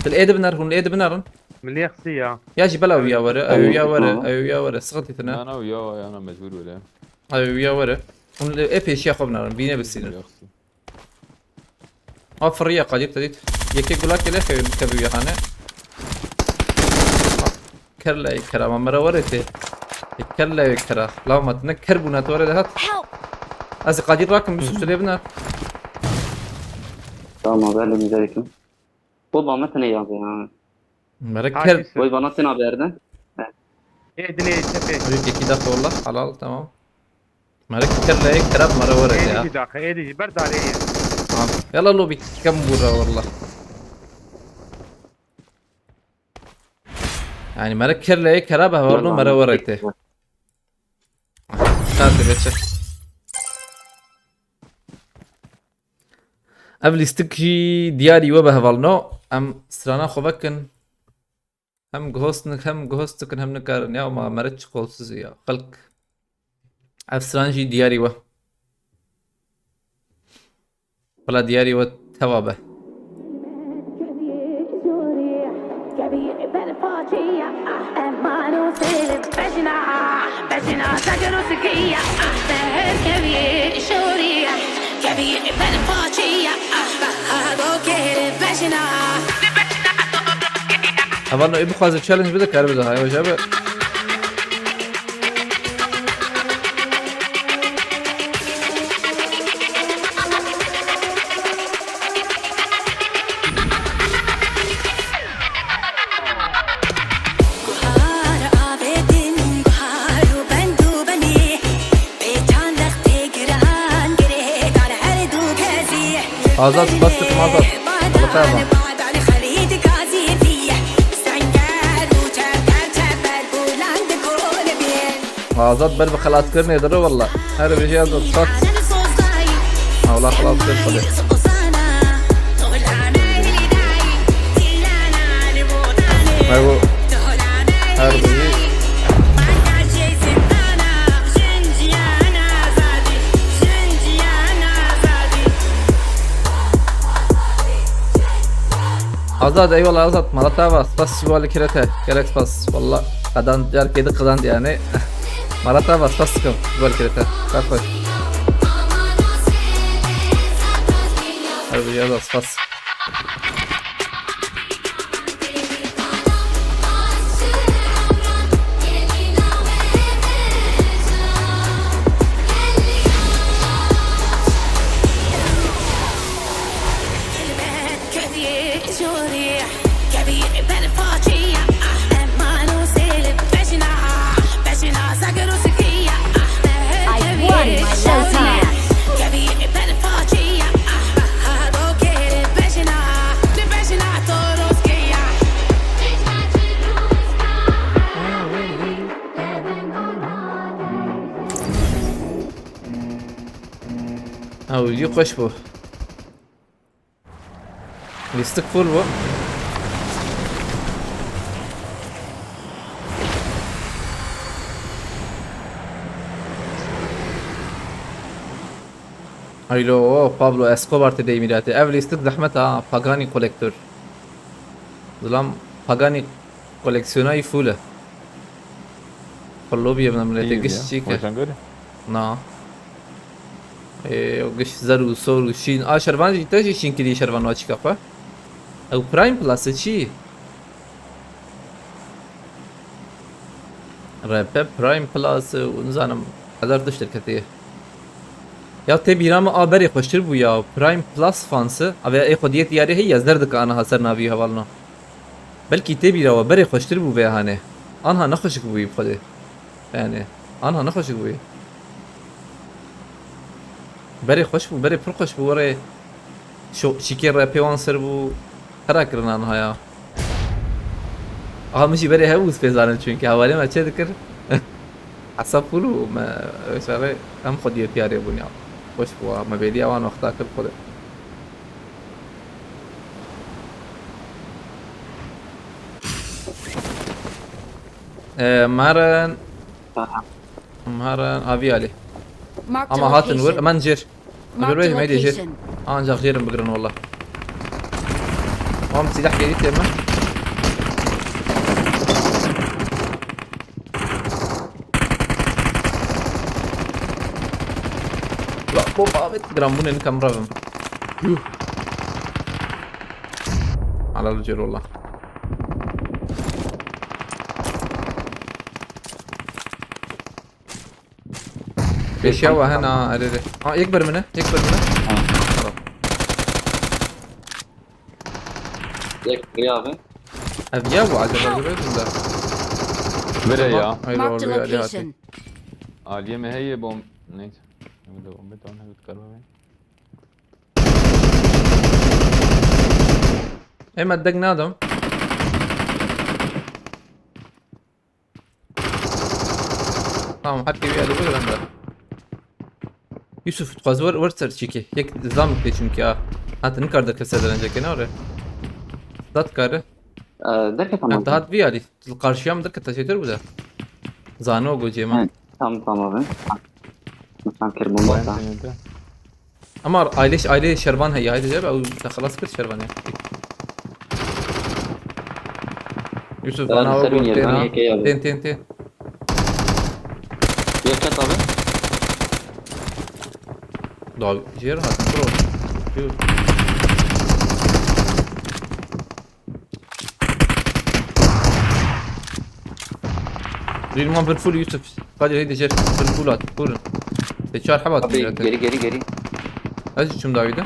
الإيد بنار الإيد بنارن من اللي يخصيها يا جبلا ويا ورا يا ورا سقطي تنا انا وياه انا مجبور ولا يا ورا إيه شيء خبنا بينا بالسنة فريق قادر تديت يكي قولك ليه كبي يهانة كرلا يكرا ما مرة ورته كرلا يكرا لا ما تنكر بنات ورده هات Help. از قادر راكم بسوس ليبنا تمام بالي من ذلك. بابا مثلا يا أبي. مركر وي بناتنا بيردن. ايه دني تفي اريد كده والله حلال تمام مركر لا يكرا مرة ايه ورده دي داخل ايه دي برد عليه يلا لوبي كم برا والله يعني مركر لا يكرا بهورنو مرة ورده هات بيتش قبل استكشي دياري وبهفالنو ام سرانا خوبكن هم جهوستكن هم نكارن يا ما مرتش قوسز يا خلق افسرانجي دياري و ولا دياري و توابه كبير فاجية أمان وسيل بجنا سكر وسكية سهر كبير شورية كبير بن فاجية بهادو كير بجنا اول ای بخواد چالش بده کار بده های وجبه Azat bastık mazat. Allah kahretsin. Azat bel خلاص करने इधर والله. هر بيجي azat صح. والله خلاص كده. ايوه. هر بيجي. Azad eyvallah Azad Malatya bas bas şivali kirete gerek bas valla kadan yer kedi kadan yani Malatya bas bas sıkım şivali kirete bak koy hadi bir yazas bas او يقش بو ليستك فول بو هايلو بابلو اسكوبار تدي ميلاتي اف ليستك زحمتها باغاني كوليكتور ظلام باغاني كوليكسيوناي فوله فاللوبيا من ملاتي قش شيكا نا وقش زرو سور وشين شرفان جيتا شين كدي شرفان واتش كافا او برايم بلاس شي رابب برايم بلاس ونزانم قدر دشتر كتير یا تی بیرام آبری خوشتر بو یا پرایم پلاس فانسه اوه ای خودیت یاری هی از درد که آنها حسر ناوی حوالنا بلکی تی بیرام آبری خوشتر بو به هانه آنها نخوشک بوی بخوده یعنی آنها نخوشک بوی بری خوش بو بری پر خوش بو وره شکر را پیوان سر بو خرا کرن آنها یا آها مشی بری هاوز پیزانه چونکه حوالی ما چه دکر عصب فولو ما شغله هم خودیت یاری بونیا خوش بوا ما بیدی آوان وقتا کرد خوده مهرن آبی علی اما هاتن ور من جير بروي ما يدي جير انجا غير بقرن والله هم سلاح جديد تمام لا بوبا بتجرمون ان كاميرا على الجير والله بيشاوى هنا يكبر منه يكبر منه يا ابيابو على الجبل ده بريا ايوه Marked a الريال location. عالية ما هي بوم نيت بوم بتاعنا بتكرر اي ما دقنا ادم tamam hadi bir yerde buyur anda Yusuf tqaz ورسر تشيكي هيك نظام كده çünkü هات نكر دك سدرنجه كده oraya ذات كاره درك تمام انت هات bir ali karşıya mı dikkat taşıtır bu da Zano gocema tamam مثلا كربون ama aile şervan هي هاي جاب او خلاص كل شربان يوسف لا، انا سريع، اقول يعني هيك يا أبي. تين يا كتابة. ضاع جير هتنطر ريل ما بالفول يوسف قادر هيدي جير بالفولات فول تشار حبات أبي جري. اجي شم داويدا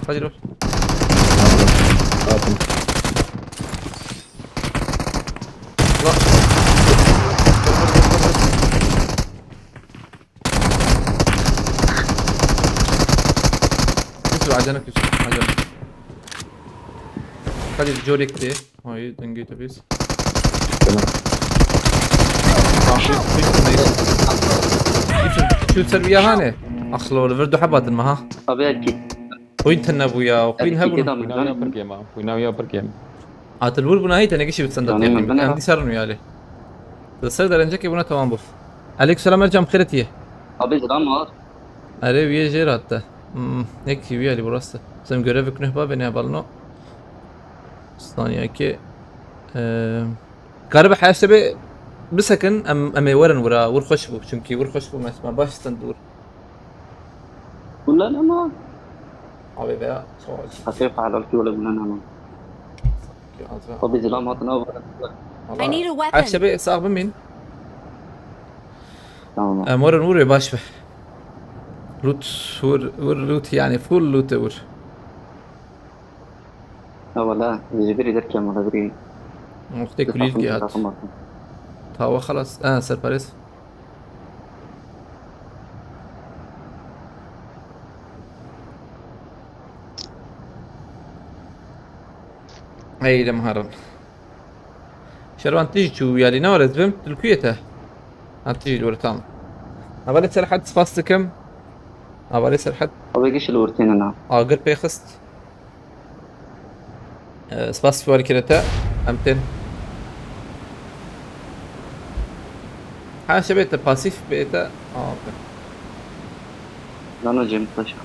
هاجي روح يوسف عجنك يوسف عجنك هاجي جوريك تي هاي دنجيتو بيس شو تسوي هاني اخلو لفردو حبات المها أبي أكيد. وين تنبويا وين أكيد هبون كده Pui nav per game. Pui nav per game. عاتلبول بنا هي تنقشي بتسندت يعني يعني من بنا- عندي سرنو يالي تصير درنجك بنا تمام بوف عليك سلام ارجع مخيرتيه أبي زلام هات. عليه ويا جير حتى هيك ويا لي براسته سم görevik nühba beni yabalno ثانية كي قرب حاسبة بسكن ام ورن ور خشبو چونكي ور خشبو ما باش تندور ولا لا ما ابي بقى سؤال خفيف على الكي ولا ولا أنا. أبي زلام هات أنا. I need a weapon. حاسبة صاحب مين تمام. ورن يا باشا لوت ور لوت يعني فول لوت ور لا ولا جبري درك يا مرة مختي كليل جهات هو خلاص سر باريس هاي لمهرن شروان تيجي شو يالي نورز فهمت الكويته هتيجي الورتام أبغى تسأل حد فاست كم أبغى تسأل حد أبي إيش الورتين أنا. قل بيخست سباس فوار كرتا أمتن حاجة بيتا باسيف بيتا اوكي لا أنا جيم طشة.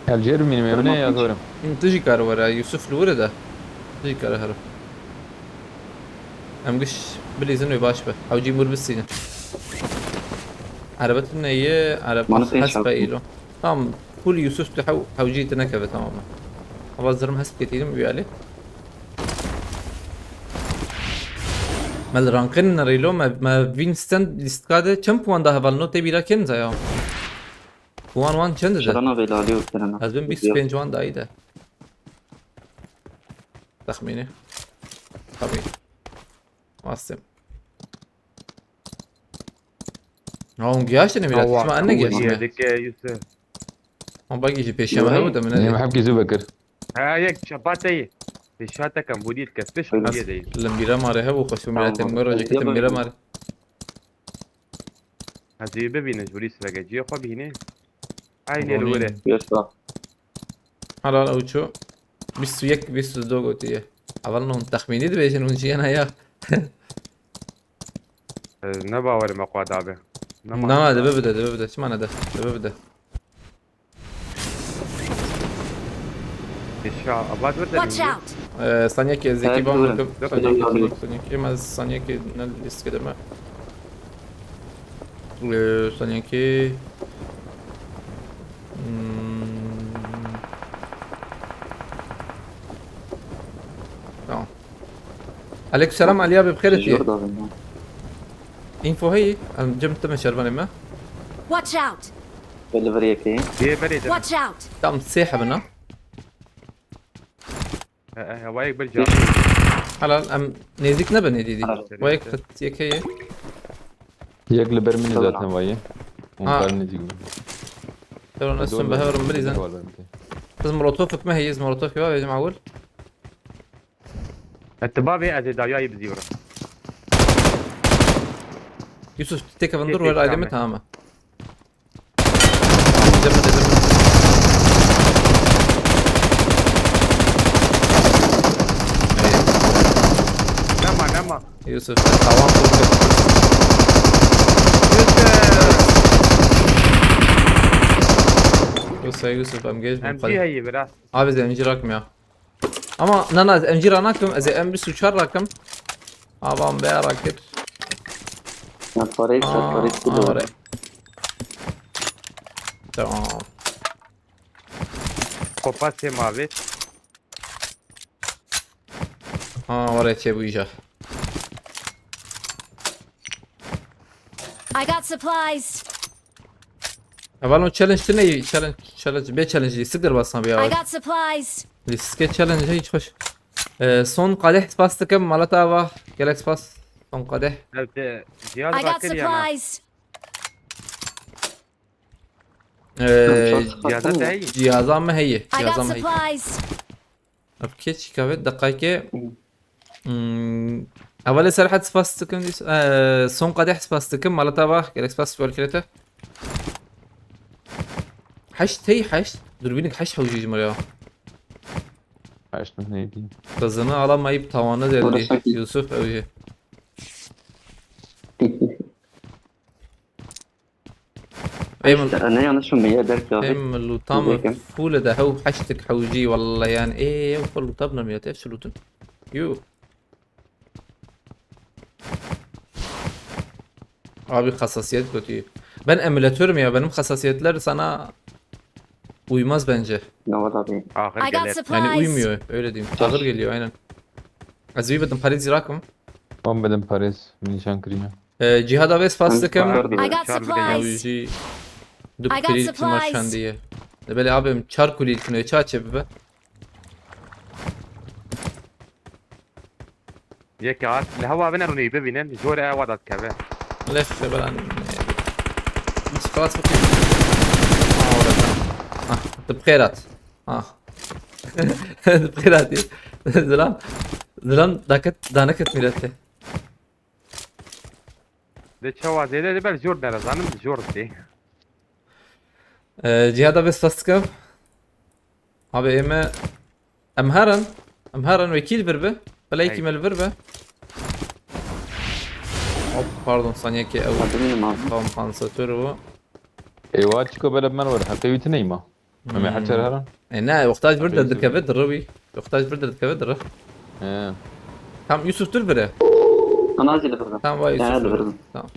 الجير من مبنى يا زورم. تجي كار ورا يوسف الوردة تجي كار هرب أمقش بلي زنو يباشبه أو جي مور بالسينة عربتنا إياه عرب ما نفيش حسب حق. إيلو تمام كل يوسف تحو أو جيت نكبة تماما أبغى زرم حسب كتير مبيالي مال رانقن ريلو ما فينستند لستكاده كم بوان ده هفالنو تبي لكن زيهم بوان وان چند ده شرانا بيلالي وكرنا. از بین 25 وان دایی ده تخمینه طبيعي واسم اون گیاش نمیرد شما انه گیاش هي نه هذيك يوسف. اون باقي جي پیش ما هو ده أنا من ما أحب كيزو بكر. هيك شباتي في شاتا كان بوديت كسبش بس. هي دي. لمبيرا ماره هو خشو ميرات المره جي كتم ميرا ماره هذه ببينج بوليس بقى جي خو بهنا. هاي هي الاولى. يسرع. حالا اوچو 21 22 گوتیه اول نون تخمینی ده بیشن اون چیه نه یا نبا ولا مقعد ابي. نه ده ببده چه معنی ده ببده الشعب اباد Watch ورد. out. ثانيه كي زي كي هاي بام دورة. ثانيه كي ما ثانيه كي نلس كده ما ثانيه كي تمام عليك السلام عليا بخيرتي جوردة. انفو هي جبت من شربان ما Watch out. دليفري كي. هي بريد. Watch out. تم تسيح بنا هوايك بالجا. هلا ام نيزيك نبني دي ويك تيك هي يك لبرمني ذاتهم وايه. آه. ومقارنة جيجو. ترى نسم بهور مبريزن لازم مولوتوفك ما هي اسم مولوتوف يا جماعه اول التبابي ازي دايا بزيرو. يوسف تيك بندور كيف ولا تعمل؟ علمت هامه نما يوسف الحوام Musa Yusuf ام جيش ام جي هي براس abi zemci rakım ya. Ama nana zemci ranakım ez em bir suçar rakım. Avam be rakır. يا طريق طريق كله oraya. Tamam. كوباس مافيت Oraya çevireceğim. I got supplies. Evvel o challenge ne? Bir challenge sıkır basma bir I ya. got supplies. Riske challenge hiç hoş. Son kadeh bastıkım Malatava Galaxy Pass. Son kadeh. جهاز I got باكر يا مان supplies. جهازات هي Cihazam mı heyi? I got Cihazam heyi. supplies. Öfke çıkavet dakika. Evvel serhat bastıkım. Son kadeh bastıkım Malatava Galaxy Pass والكريته. حشت هي حشت durbinik haş havucu ya. عشت من هنيدي Kızını alamayıp tavanı deldi Orası- Yusuf Övi. Benim انا نشو مياه درك benim lutam Zeyken. full ده هو حشتك حوجي والله يعني ايه يوفر لوتابنا ميات ايش لوتن يو abi hassasiyet kötü. Ben emülatörüm ya benim hassasiyetler sana uymaz bence. لا والله بي اخر I got قلت Yani supplies. uymuyor öyle diyeyim. Ağır geliyor aynen. Azvi بدم Paris rakım. وان بدن باريس من شانكرينا Cihada ves fastıkım. I got Çar bir de supplies. Havucu I duk got kulil supplies. marşan diye. Böyle abim çar kulil kino çaçe be. ياك عاد الهواء بنا روني ببينن جور وضعت كمان Lef ben. Hiç falas bakayım. Orada. بخيرات بخيرات زلان دانكت ميلته ده شو زي ده بل جور ده زانم جور دي Cihada bes fastıkım. Abi emharan vekil verbe. Belki mel verbe. Hop pardon saniye ki ev هذول ما kompansatör bu. ايوه تشكو بلد من ولا حتى يتنيما ما حد هرا Ne محتاج برده دركبت الربي محتاج برده دركبت الرب. ايه Tam Yusuf dur bire. انا ازي لفرقه Tamam vay Ya, Yusuf. dur. Tamam.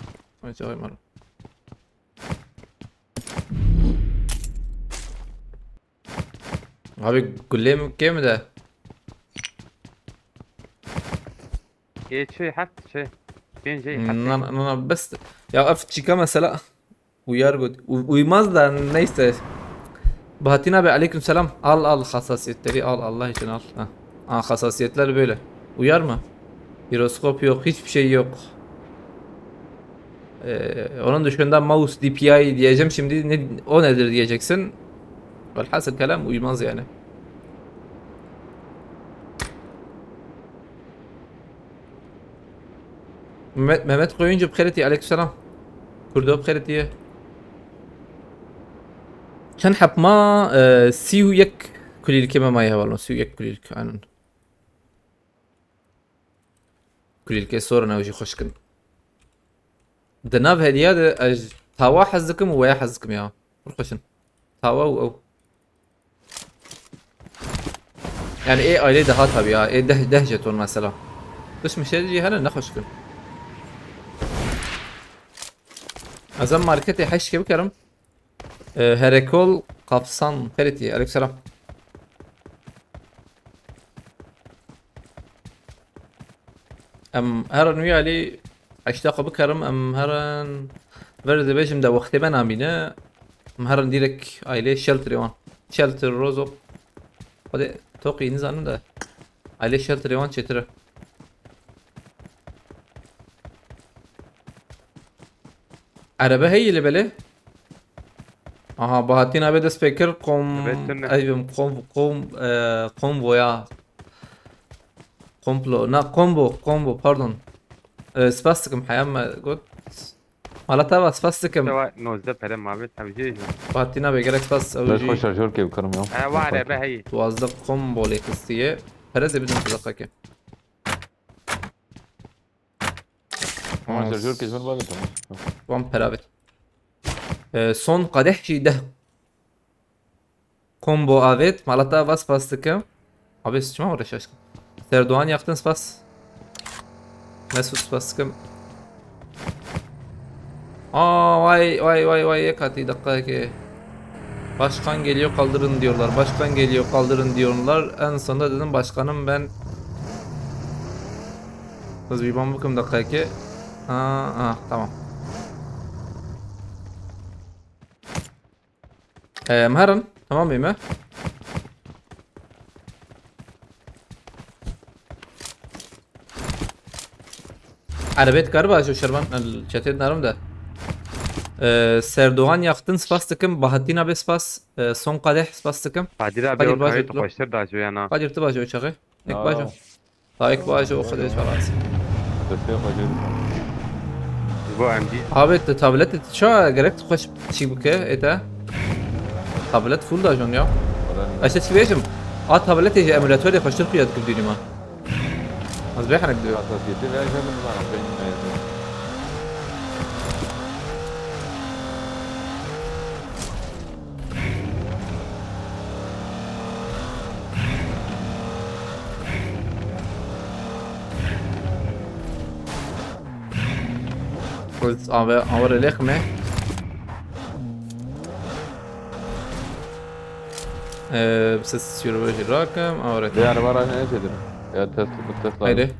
Vay çay mara. Abi güllem mi de? ايه شيء حتى شيء فين جاي حتى Nana bes ya afçika mesela uyar god uymaz da neyse. Bahattin abi aleykümselam al hassasiyetleri al Allah için al. Hassasiyetler böyle. Uyar mı? Giroskop yok hiçbir şey yok. Onun dışında mouse DPI diyeceğim şimdi o nedir diyeceksin. Velhasıl kelam uymaz yani. Mehmet Koyuncu bkhireti aleykümselam. Kurdo bkhireti. كان حب ما سيو يك كل الكلمة ما يهوالون سيو يك كل الكانون كل الكي صورة نوجي خشكن دناب هدية أج تاوا حزكم ويا حزكم يا فرقشن تاوا أو يعني إيه أيلي دهاتها بيا إيه دهجتون مثلا بس مش هيجي هنا نخشكن أزم ماركتي حش بكرم Herekol Kapsan Feriti aleykümselam. هرن ويالي اشتاق بكرم هرن ورد بيجم ده وقت بنا بينا هرن ديرك ايلي شلتر يوان شلتر روزو قد توقي نزانو ده ايلي شلتر يوان شتره عربه هي اللي بله Aha Bahattin abi de speaker combo ya combo pardon spasticum حيام قلت مالتها spasticum سواء نوزة بلا ما بيت حبيجي Bahattin abi gerek pas ليش او خوش شرجور كيف كرم يوم انا واعرة بها هي توازدق combo لقصية هرزي بدون تدقق شرجور كيف من باقي Van perabet son kadeh şey de Combo avet. Malata vas pastıkım. Abi sıçma uğraş aşkım. Serdoğan yaktın spas. Mesut spastıkım. Aa vay yakati dakika ki. Başkan geliyor kaldırın diyorlar. Başkan geliyor kaldırın diyorlar. En sonunda dedim başkanım ben. Kız bir bakayım dakika ki. Tamam. مهرن تمام يما على بيت كهرباء شو شربان الشتيت نارم ده سردوغان yaktın spastıkım Bahattin abi spas son kadeh spastıkım قادر قادر ابي باجو اوت تلو. خوشتر داشو انا قادر تباجو شغي ek لا. باجو طايك باجو خدش خلاص تسليق وجود. بو ام جي abi tablet شو gerek خوش شي بك ايه tablet full da jon ya اشتي بيجم tablet يجي emülatör خوش ترقيات كبديني ما اصبح انا بدي اساسيتي لا شيء من بعرف بين قلت اوري لخمه بس شروع الرقم اوري يعني برا هنا ايش ادري يا تسلا هيدي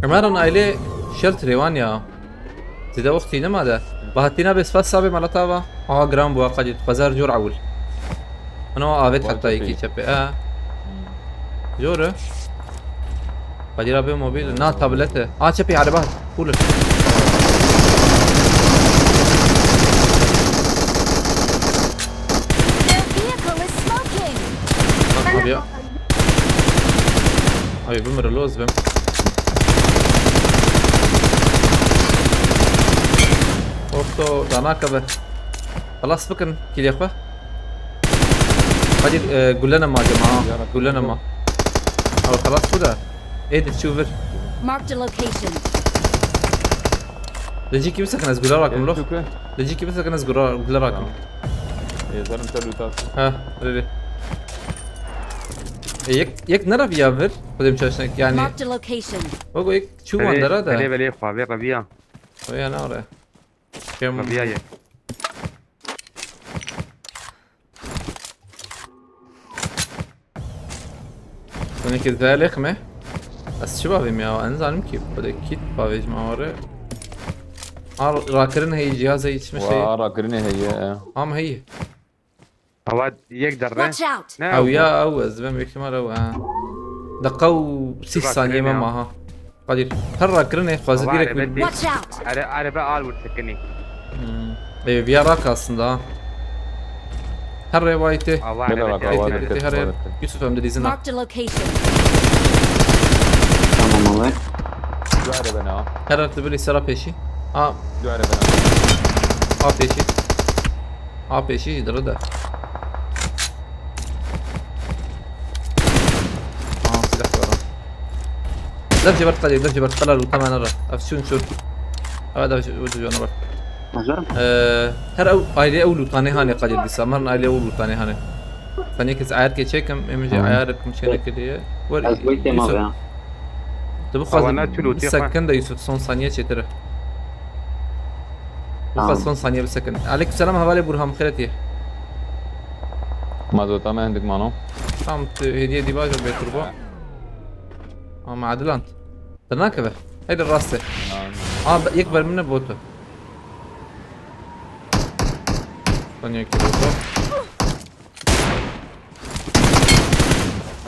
كمان aile shelter وان يا زيدا وقتي نما ده بهاتينا بس فاس صابي مالتابا جرام بوا قد بازار جور عول انا ابيت حتى يكي تشبي جوره قدير ابي موبيل نا تابلته تشبي على بعض قول Their vehicle is smoking. ابي بمر اللوز بم اوفتو داناك به خلاص بكن كيل يا اخوه قدير قول لنا ما جماعه قول لنا ما او خلاص كده ايه تشوفر Marked a location. لجيكي بس كناس قول راكم لو شكرا لجيكي بس كناس قول راكم يا زلمه تلو تاس ها ريلي يك نرى يا فر قدام شاشنك يعني Marked a location. بقول يك شو عندنا بلي ده بلي خوابي ربيع ويا نورة كم ربيع يا وني كذلك ما بس شبابي ما انزل كيف بدك كيت بافيج ما ورا راكرن هي جهاز هي مش هي وراكرني هي ما هي هو يقدر Watch out. او يا او زبن بكمال او دقوا 6 ثانية ما معها قدير هل راكرن هي خازي Var, لك evet. Watch out. araba al vur sakini اي فيا راك aslında her rivayeti var Gel bak, var. evet her Yusuf hem de dizine Marked a location. Tamam abi. جواري بنا her arada sıra peşi جواري بنا A peşi يدرى ده سلاح ورا ده جبر قليل ده جبر قلل وثمان مرة افشون شور هذا وجه انا بر Hazır. her aile اولو ثاني هاني قليل دي سامرن aile اولو ثاني هاني ثاني كز عيار كي تشيكم امجي عياركم شيء كده Az boyutum abi ya. تبغى Havana çulu, سكن ده يوسف son saniye çetere Tamam. son saniye بسكن عليك السلام هوالي برهام خيرتي ما زلت ما عندك مانو قام هدية دي باجر بيتربو مع دلانت ترناكبه هيدي الراسة يكبر منه بوتو ثانية كده بوتو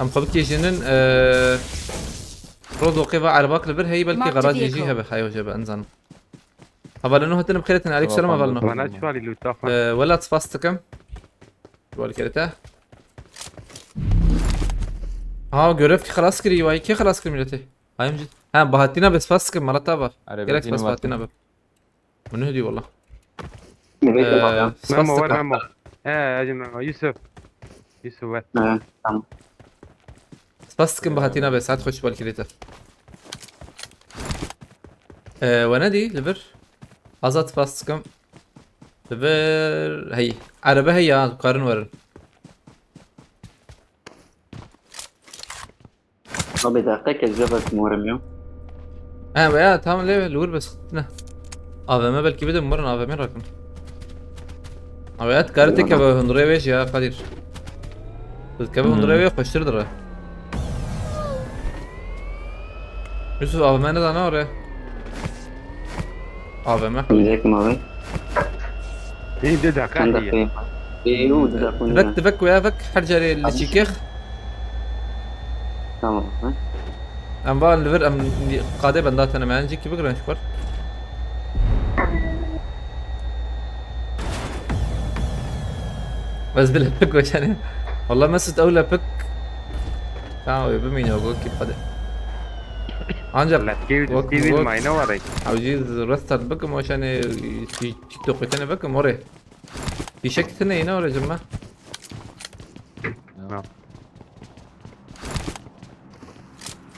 ام خبك يجنن رود وقفة على باك لبر هي بلكي Marked غراج vehicle. يجيها بحيو جبه انزان هبالنو هتن بخيرتن عليك سلام هبالنو bana şu an lütfen ولا تصفاستكم والكرته görev ki خلاص كري واي كي خلاص كري ملتي هاي مجد بهاتينا بس فاسكم مرتبة جريك بس بهاتينا ب من هدي والله Boyutum abi ya. memo var سباستك memo ya memo Yusuf ver Evet. Tamam. سباستكم بهاتينا بس عاد خش بالكريته ونادي لبر ازات سباستكم دبر هي عربة هي قارن ورن ما بدقيقة الجبل مورميو. ويا tamam ليه الور بس نه AVM belki bir de umarım AVM rakın. Evet karate kaba 105 ya Kadir. Biz kaba 105 koşturdur ha. Yusuf AVM ne lan oraya? AVM. بديك ماوي. ايه ده كان كان هي دقيقة. ايوه ده Bek tebek ويا فك حرجري اللي شيكيخ. تمام. Am var liver am قاده بندا تنه منجي كي بقرن شكر. بس بالبك وشان والله مسد اولى بك. تعالوا بمين يقول كيف قاده. Ancak لا تكيف ما ينوري عاوزين رستر بكم عشان تيك توك تاني بكم وري في شك تاني هنا ولا جماعة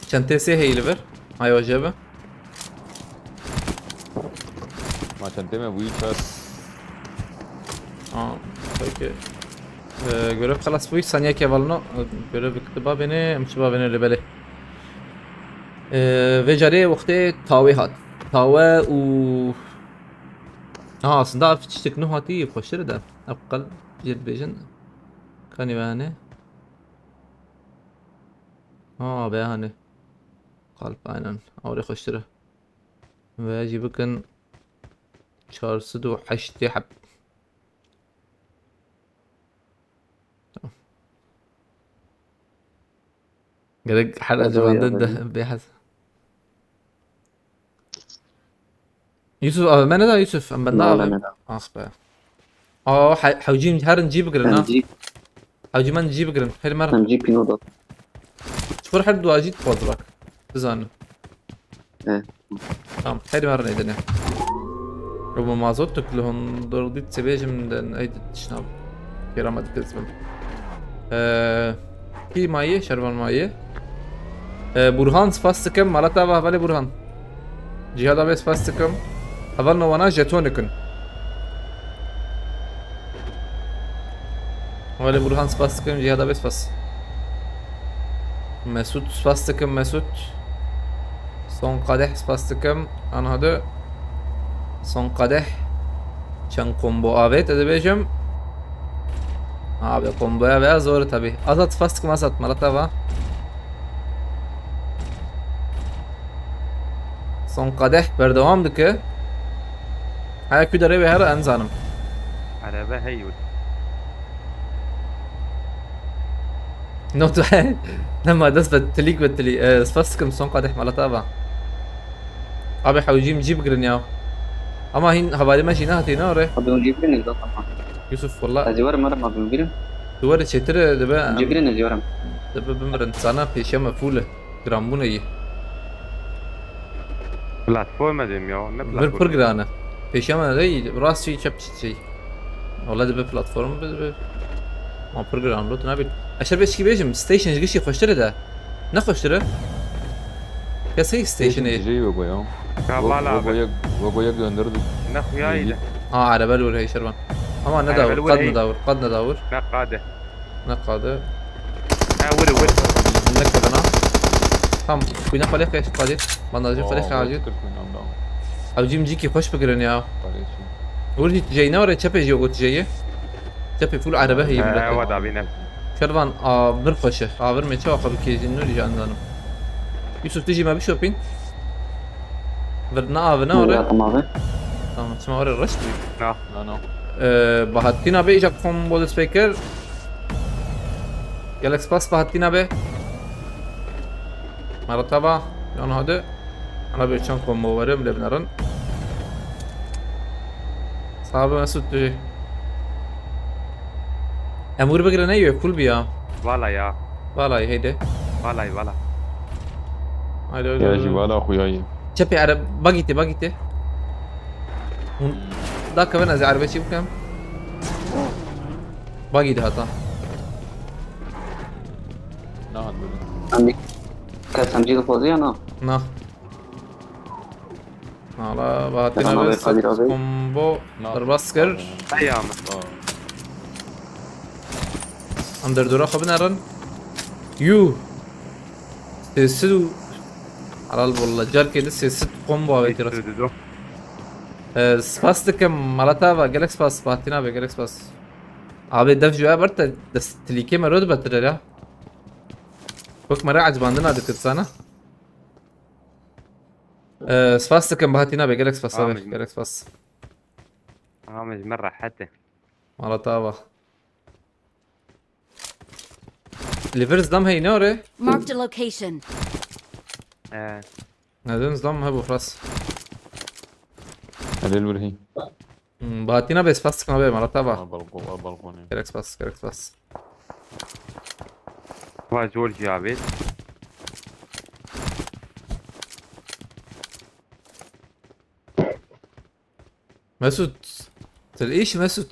عشان تسي هي ليفر هاي وجبة ما عشان تمام ويتشات اوكي görev خلاص فوي ثانية كيفالنا görev اكتبها بيني امشبها بيني اللي بالي ve cari vakti tavi hat. Tava u aslında afiştik nu hati koştur da akal cilbejin kan yani be hani kalp aynen oraya koştur ve jibikin çarşı du haşti hab gerek حلقة جواندن ده بيحس يوسف ما ندى يوسف ام لا بدنا لا اصبر حوجي هر نجيب قرنا هنجيب حوجي ما نجيب قرن هر مرة هنجيب بينودة. شفر حد واجد فضلك تزانو ايه tamam her مرة ندنا ربما ما زودت كلهم ضربت سبيج من ايد شناب كرامة تزبل کی مایه شربان مایه برهان سپاس کم مالتا و ولی برهان جهاد آبی سپاس کم اول نوانا جتون کن ولی برهان سپاس کم جهاد آبی سپاس مسعود سپاس کم مسعود son kadeh سپاس کم آن هده son kadeh چند combo آوید اده بیشم Abi komboya veya zor tabi. Azat fast kım azat malata va. Son kadeh berdevamdı ki. Hay kudare ve her enzanım. على هي Notu لما دس بتليك بتلي fast kım son kadeh malata va. Abi حوجيم جيب قرنياو. Ama hin havale ماشي نهتي نوري. أبي نجيب لنا ده طبعا. يوسف والله أزوار مرة ما بنجيب. دوار çetere debe نجيب لنا أزوار. debe bimrın sana peşeme full grambuna iyi. بلاتفورم ديم يو Bir programa. Peşeme değil, rast şey çap şey. Vallahi de platform be. Ma program lot ne bil. Aşağı beş gibi bejim station gişi koştur da. Ne koştur? Ya şey station تجي وقوي كابالا وقوي gönderdik. نخويا إلى على بالور هي شربان. Ama ne davur, بالور kad هي. ne davur, kad ne davur. نقادة Ne kadı? وري وري Ne kadına? Tam, kuyna falek ya kadir. Bandajı falek acil. Avcım ciki hoş bugün ya. ورجي جاينا ورا تشابي جوجوت جايه تشابي فول عربه هي وضع بينا شرفان برقشه برمي تشوف بكيزين نوري جاندانم يوسف تجي ما بشوبين برنا ورا تمام. tamam اسمع ورا الرش لا لا بحطينا بي اجاك فون بول سبيكر جالكس باس بحطينا بي مرتبه يعني هذا انا بيشان كوم ورم لبنرن صعب مسعود تجي امور بقرا نيو فول بيا والله يا والله هيدا والله والله يا جبال اخوياي تشبي عرب باقيتي دا كمان از عربي شي بكم باقي ده هتا لا هندل عندك كاس هنجيب فاضي أنا. نا حالا بهاتینا سلام بس علیکم، قدیر آبی. کمبو درباس کر ايام ام در دورا خب نرن يو سيسدو على والله جار كده سيسد كومبو هاي ترى يسددو سباس دكم مالتا با جالكس باس بهاتینا به جالكس باس abi def جوه برتا دست تليكي مرود بتر ya بك مرة عجباندنا دكت سنة سباس دكم بهاتینا به جالكس باس abi جالكس باس مش مرة حتى مالتا با ليفرز دم هي نوري Marked a location. ندون دم هبو فراس هذا الورهي بهاتینا به سباس دكم به مالتا با بالقوني جالكس باس واجول جابت مسعود تلاقيش مسعود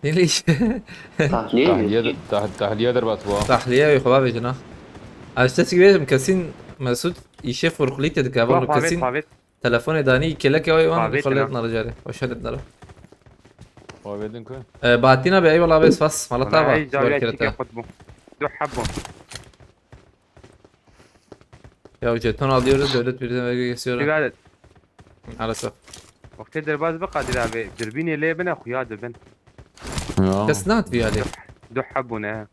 ليش تحليل تحلية دربات وا تحلية يا خباب جنا اشتكي بيه مكسين مسعود يشوف ورقليت دكابون مكسين فابت تلفوني داني كلك يا وان فابت خليتنا رجالي وشهدتنا له وابدن كو بعتينا باي والله بس بس مالتا اي با جاوي صور تشيكي كرتا قطبو دو حبو يا جيتون alıyoruz devlet birine geçiyor تقعد على سف وقت الدرباز بقى درابي دربيني ليه بنا خويا دبن بس نات في عليه دو حبونا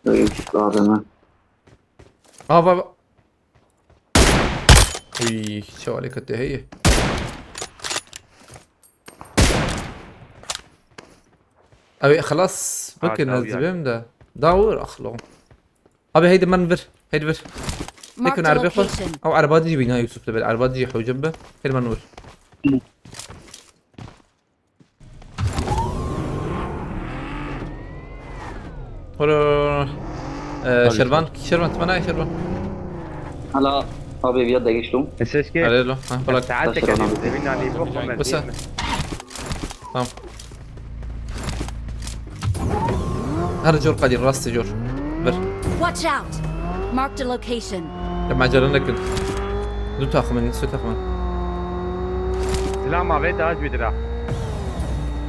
ايش بعضنا بابا وي شو عليك التهية ابي خلاص ممكن داو نزبهم ده داور اخلو ابي هيدا منفر هيدا فر Marked يكون a عربي خل location. او عربات يجي بينا يوسف لبل عربات يجي حوجبه هيدا منور ورا شربان تمنى شربان هلا ابي بيد دقيشلو اساس كيف عليه له بلاك ساعدتك يعني زميلنا يعني بوخم بس تمام هذا جور قدير راستي جور بر Watch out. Marked a location. لما جرنا كنت دو تاخذ من سو تاخذ من لا ما بيت اج بدرا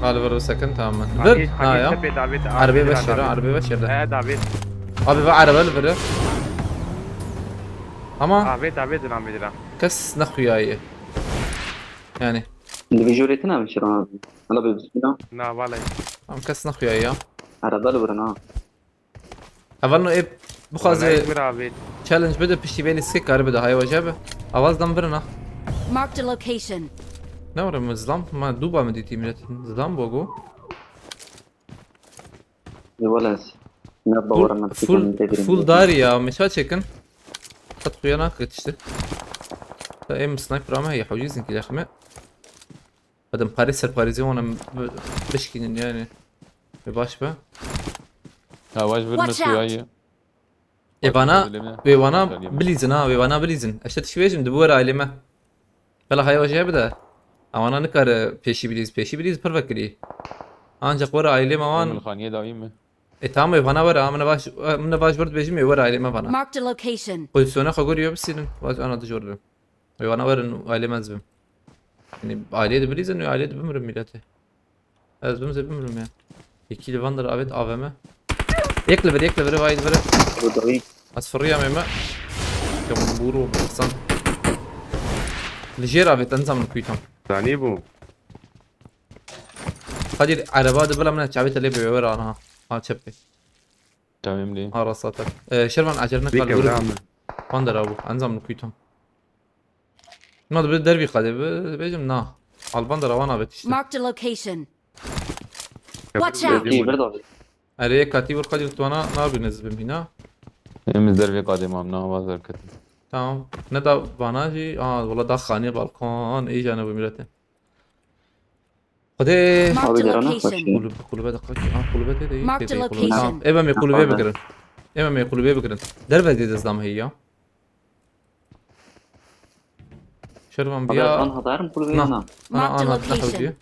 غالبا رو سكن تماما بر يا عربي بشر عربي بشر ده دافيد ابي بقى عربي البر اما دافيد نعم بدرا كس نخوياي يعني اللي بيجوريتنا من شران هلا بيبسمنا لا والله ام كس نخوياي على بالو برنا اولنو ايه بخازي برافيد تشالنج بده بشي بيني سكيك عربي ده هاي وجابه اواز دم برنا Marked a location. نورا من زلام ما دوبا مديتي ملت زلام بوغو ولاس نبورنا فول داري يا مشا تشيكن تدخل انا كتشت ام سنايبر ما هي حوجيزن كده خمه بدم باريزي وانا بشكين يعني باش با واش بالمس Watch out. وياي ايوانا بليزن ايوانا بليزن اشتت شويجم دبور عالمه بلا هاي وجه بدا اوانا نكر بيشي بليز بيرفكتلي ancak ورا عالمه وان الخانيه دايما tamam ايوانا ورا من باش برد بيجي ورا عالمه بنا Marked a location. pozisyona koyuyor بسين باز انا دجور ايوانا ورا عالمه زبم يعني aileye بليزن aileye بمرم ميلته az بمرم يعني iki livandır evet AVM يكلفر وايد فر اصفريه ميما كم بورو بسان الجيرا في تنزم من كويتهم ثاني بو قدير عربات بلا من شعبيت اللي بيورا انا ها تشبي تمام لي ها رصاتك شرمان اجرنا بيك قال برام فاندر ابو انزم من كويتهم ما ده دربي قدير بيجم نا الباندر وانا بتشت Marked a location. Watch out. برضه عليه كاتيب القدير توانا نار بنزبم هنا من ذربي قادم امنا وازر كتب تمام ندا باناجي والله دا خاني بالكون اي جانب ميلته قدي Marked a location. قلوبه دقيقة قلوبه دي Marked a location. ايبا مي قلوبه بكرن ايبا مي قلوبه بكرن دربه دي دزدام هي شربان بيا انا هضارم كل نعم. بينا Marked a انا location. دي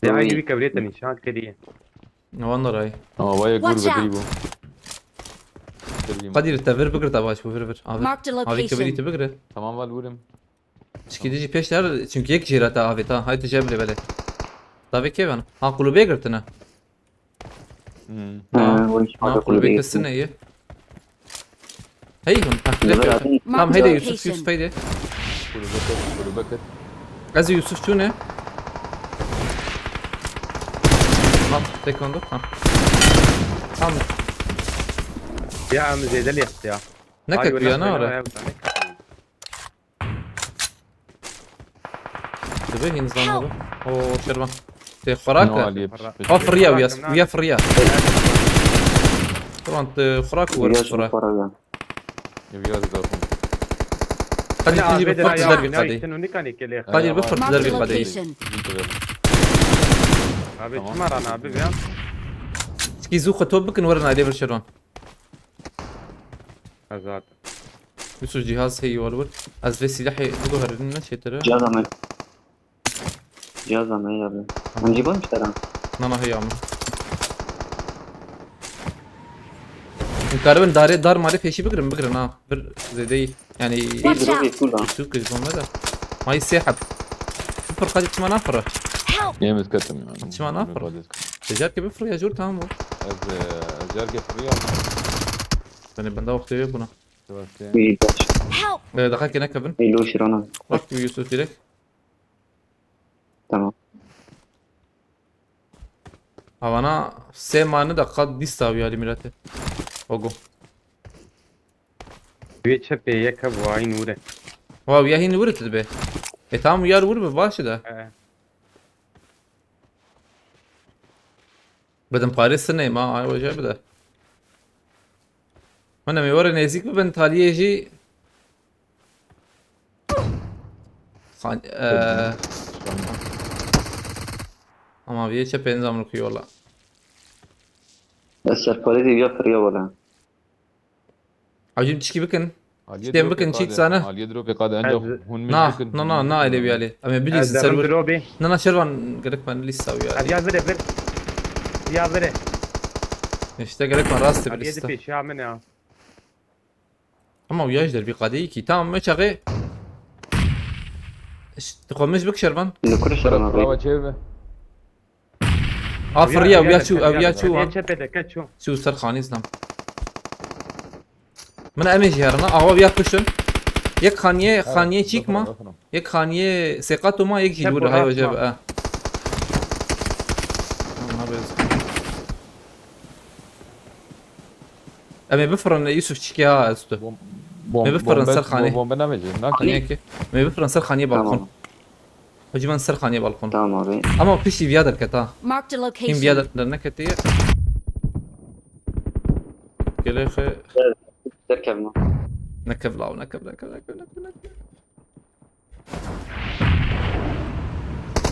يعني بيك بريت نشان كدي وانا راي اه ويا قول Watch out. بدريبو قدير تفر بقرة تباش بفر Marked a abi kabiri location. تبقرة Tamam var vurum. شكيدي peşler çünkü yek jirata abi ta haydi cebli böyle tabii ki ben ha kulübe girtine ha kulübe kısın iyi hey hun ha tamam Marked haydi a Yusuf location. Yusuf haydi Kulübe kır. Gazi Yusuf şu ne ha tek ondu ha tamam يا عم زيد اللي يا ne katıyor ne ara tabii hinzlan abi o şerban te No خوراك Ali. اه فريا ويا فريا طبعا خوراك ورا فرا Biraz da okun. قد تجي بفرق دربي قدي شنو نكاني كلي قد بفرق Marked دربي a قدي location. ابي شمر انا ابي بيان سكي زوخة توبكن ورنا عليه برشلون ازات يوسف جهاز هي والور از في سلاحي بقول هرنا شيء ترى جهاز عمل يا ابني هنجيبه مش ترى نانا هي عم مقاربا دار مالي فيشي بقرن ها بر زي دي يعني Watch يضرب out. كلها سوق يزون ماذا ما يسحب بفرق قد ما نفر Help. Yemiz katım yani. Şuna ne yapar? تجار كيف بفرق يا جور تمام Az yer getiriyor. انا بندا وقت يبنا في Help. دخلك هناك كابن له شيرانا وقت يوسف ديريك تمام havana semanı da kad distav yani milete ogo بيتشب يك واي نوره واو يا هين ورت به tamam uyar vur be başı da بدم باريس سنة ما أي وجه بده أنا ميورا نزيك ببن تاليه جي خان ama bir çe penzam rukuyor valla. السرفاليزي يا فريا ولا Acım çiki bakın. İşte bakın çik sana. Ali Dro pe kada عنده hun Na ele bir ali. Ama biliyorsun server. دروبي Na şervan gerek ben liste abi هذه ya. يا زري بر يا زري İşte gerek ben rastı bir هذه يد liste. في شام منها Ama uyajdır bir kadeyi ki. Tamam mı çağı? İşte komuş bak şervan. اللي كل شيرانا Brava çevre. Afriya ويا شو يتشب ده كاتشو شو سر خاني اسلام من امجي هرنا اهو بیا کشن یک خانیه چیک ما یک خانیه سقط ما یک جی دور های وجب اما بفرن يوسف چیکی ها استو ما بفرن سر خانه Bomba ne mece? خانیه که ما بفرن سر خانیه بالکن حجی من سر خانیه بالکن تمام ابي اما پیشی بیادر کتا Marked a این location. بیادر در نکتیه گله خی تركبنا نكب لا نكب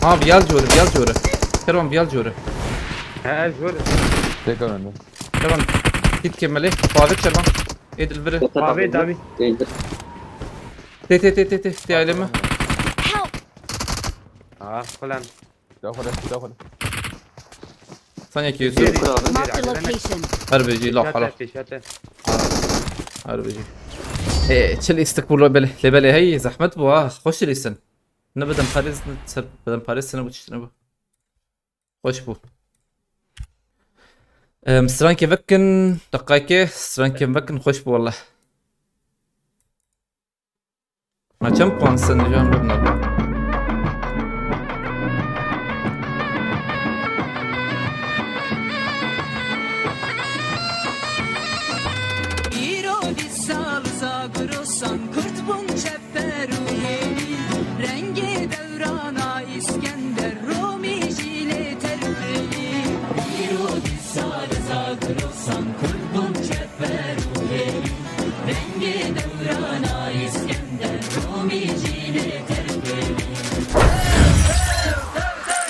ها بيال جوره كرم بيال جوره ها زور Tekrar önde. كرم كيد كمله فاضل شربان ايد البره طابي دابي تي علمه Help. فلان Devam. ثانيه كيوسف Marked a location. هربجي لا خلاص شاته هربجي ايه تشل استقبلوا لبلي هي زحمت بوا خوش ليسن نبدا باريس سنه بتشتنبه خوش بو مستران كيفكن دقايقه مستران كيفكن خوش بو والله ما كم بوان سنه جام ببنا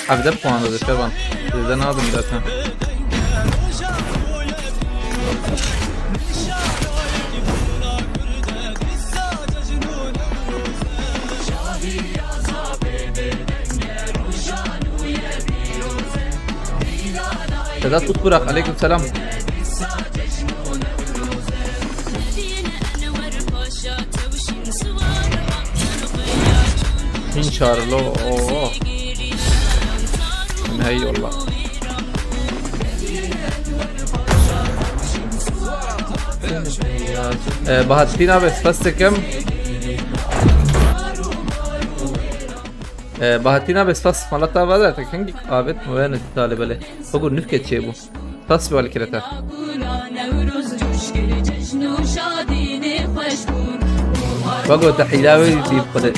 Abi de puanladı Şervan. Sizden aldım zaten. Sedat tut bırak. Aleyküm selam. çağır lo. Oo. Hey والله. بهاتين abi spastikam. بهاتين abi spas malata vada tekengi abet وين الطالب له بقول نفكت شيء بو تصفي ولا كده بقول تحيلاوي في بقول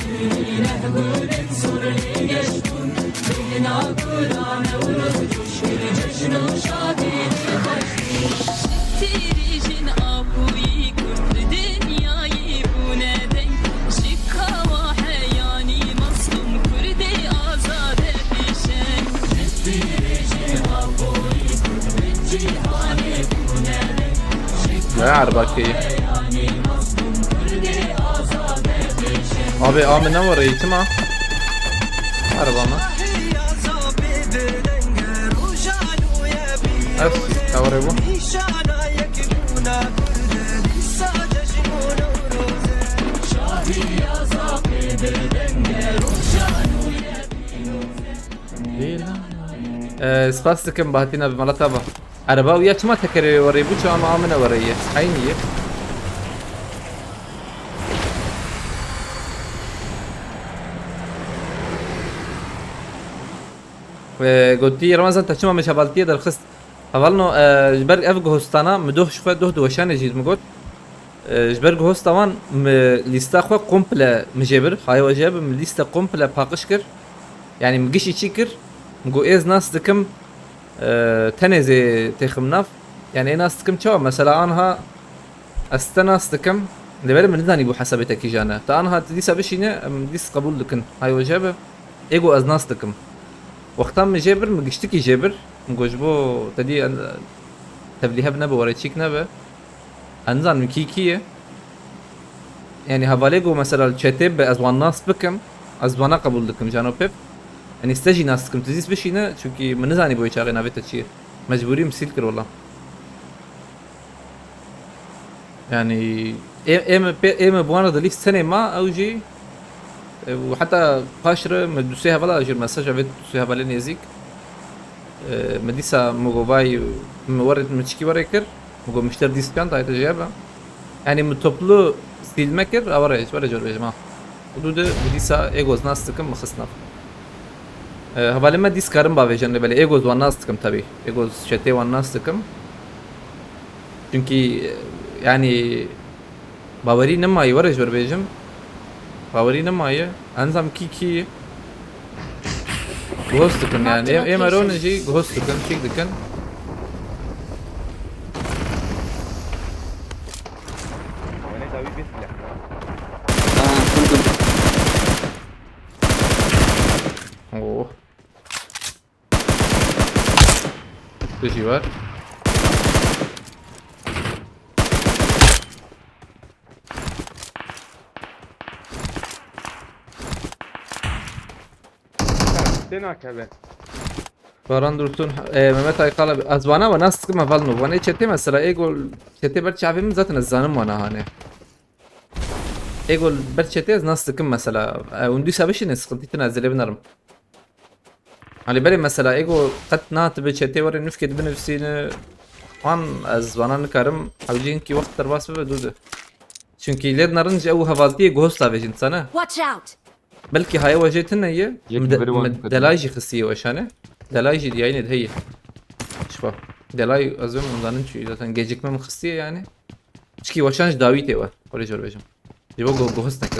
ما عربك abi amına var eğitim ha arabama أسي توربو سباستكم بهاتينا بملطبة عربا ويا ما تكرر وريبو شو أما آمنة وريه حينية قلتي رمزان تشمع مش هبالتيه در خست هبالنو جبرج افجو هستانا مدوه شوية دوه دوشان يجيد مقول جبرج هست طبعا ليستا خو قمبلا مجبر هاي وجاب من ليستا قمبلا باقشكر يعني مجيش يشكر مقول إيز ناس دكم تنزي تخمناف يعني ناس دكم شو مثلا أنها استناس دكم لبالي من ذاني بو حسابتك يجانا تانها تديسا بشينه مديس قبول لكن هاي وجاب ايجو از ناس دكم وقتها مجبر مجشتكي جبر مجوجبو تدي تبليها بنبه وريتشيك نبه انزان مكيكيه يعني هفاليجو مثلا الشاتب ازوان ناس بكم ازوانا قبول لكم جانو بيب يعني استجي ناس كم تزيس بشينا چونكي من زاني بو يشاغي نابيتا تشير مجبوري مسيل كر والله يعني ايم بوانا دليف سنه ما اوجي وحتى قاشرة مدوسيها بلا اجر مساج عبيت دوسيها بلا نيزيك مديسا مغوباي مورد متشكي وريكر مغو مشتر ديسكانت هاي تجيبها يعني متوبلو ستيل مكر اوريج ولا جور بجماعة ودود مديسا ايغوز ناس تكم مخصنا هبالي ما ديس كارم باويجن لبالي ايغوز وان ناس تكم تبي ايغوز شتي وان ناس تكم çünkü yani باوري نماي ورا جور بيجم باوري نماي انزم كيكي غوستكن يعني ايه مارون جي غوستكن شيك دكن اوه تجي var باران درتون مهمت Aykal ازوانا و ناس كما فالنو وانا چته مثلا ايجول چته بر چافيم zaten الزانم وانا هانه ايجول بر چته از ناس كم مثلا وندي سابش نسقطي تنزل بنرم على بالي مثلا ايجو قد نات بچته ور نفكد بنفسين وان ازوانا نكرم حوجين كي وقت ترباس بدوده çünkü led narınca او havaltiye gosta vejin sana Watch out! بلكي هاي وجهتنا هي دلاجي خصية وشانه دلاجي دي يعني هي شوف دلاي أظن مزانن شو إذا كان جيجك من خصية يعني شكي وشانش داويته وا ولا جور بيجم يبغى جو هستك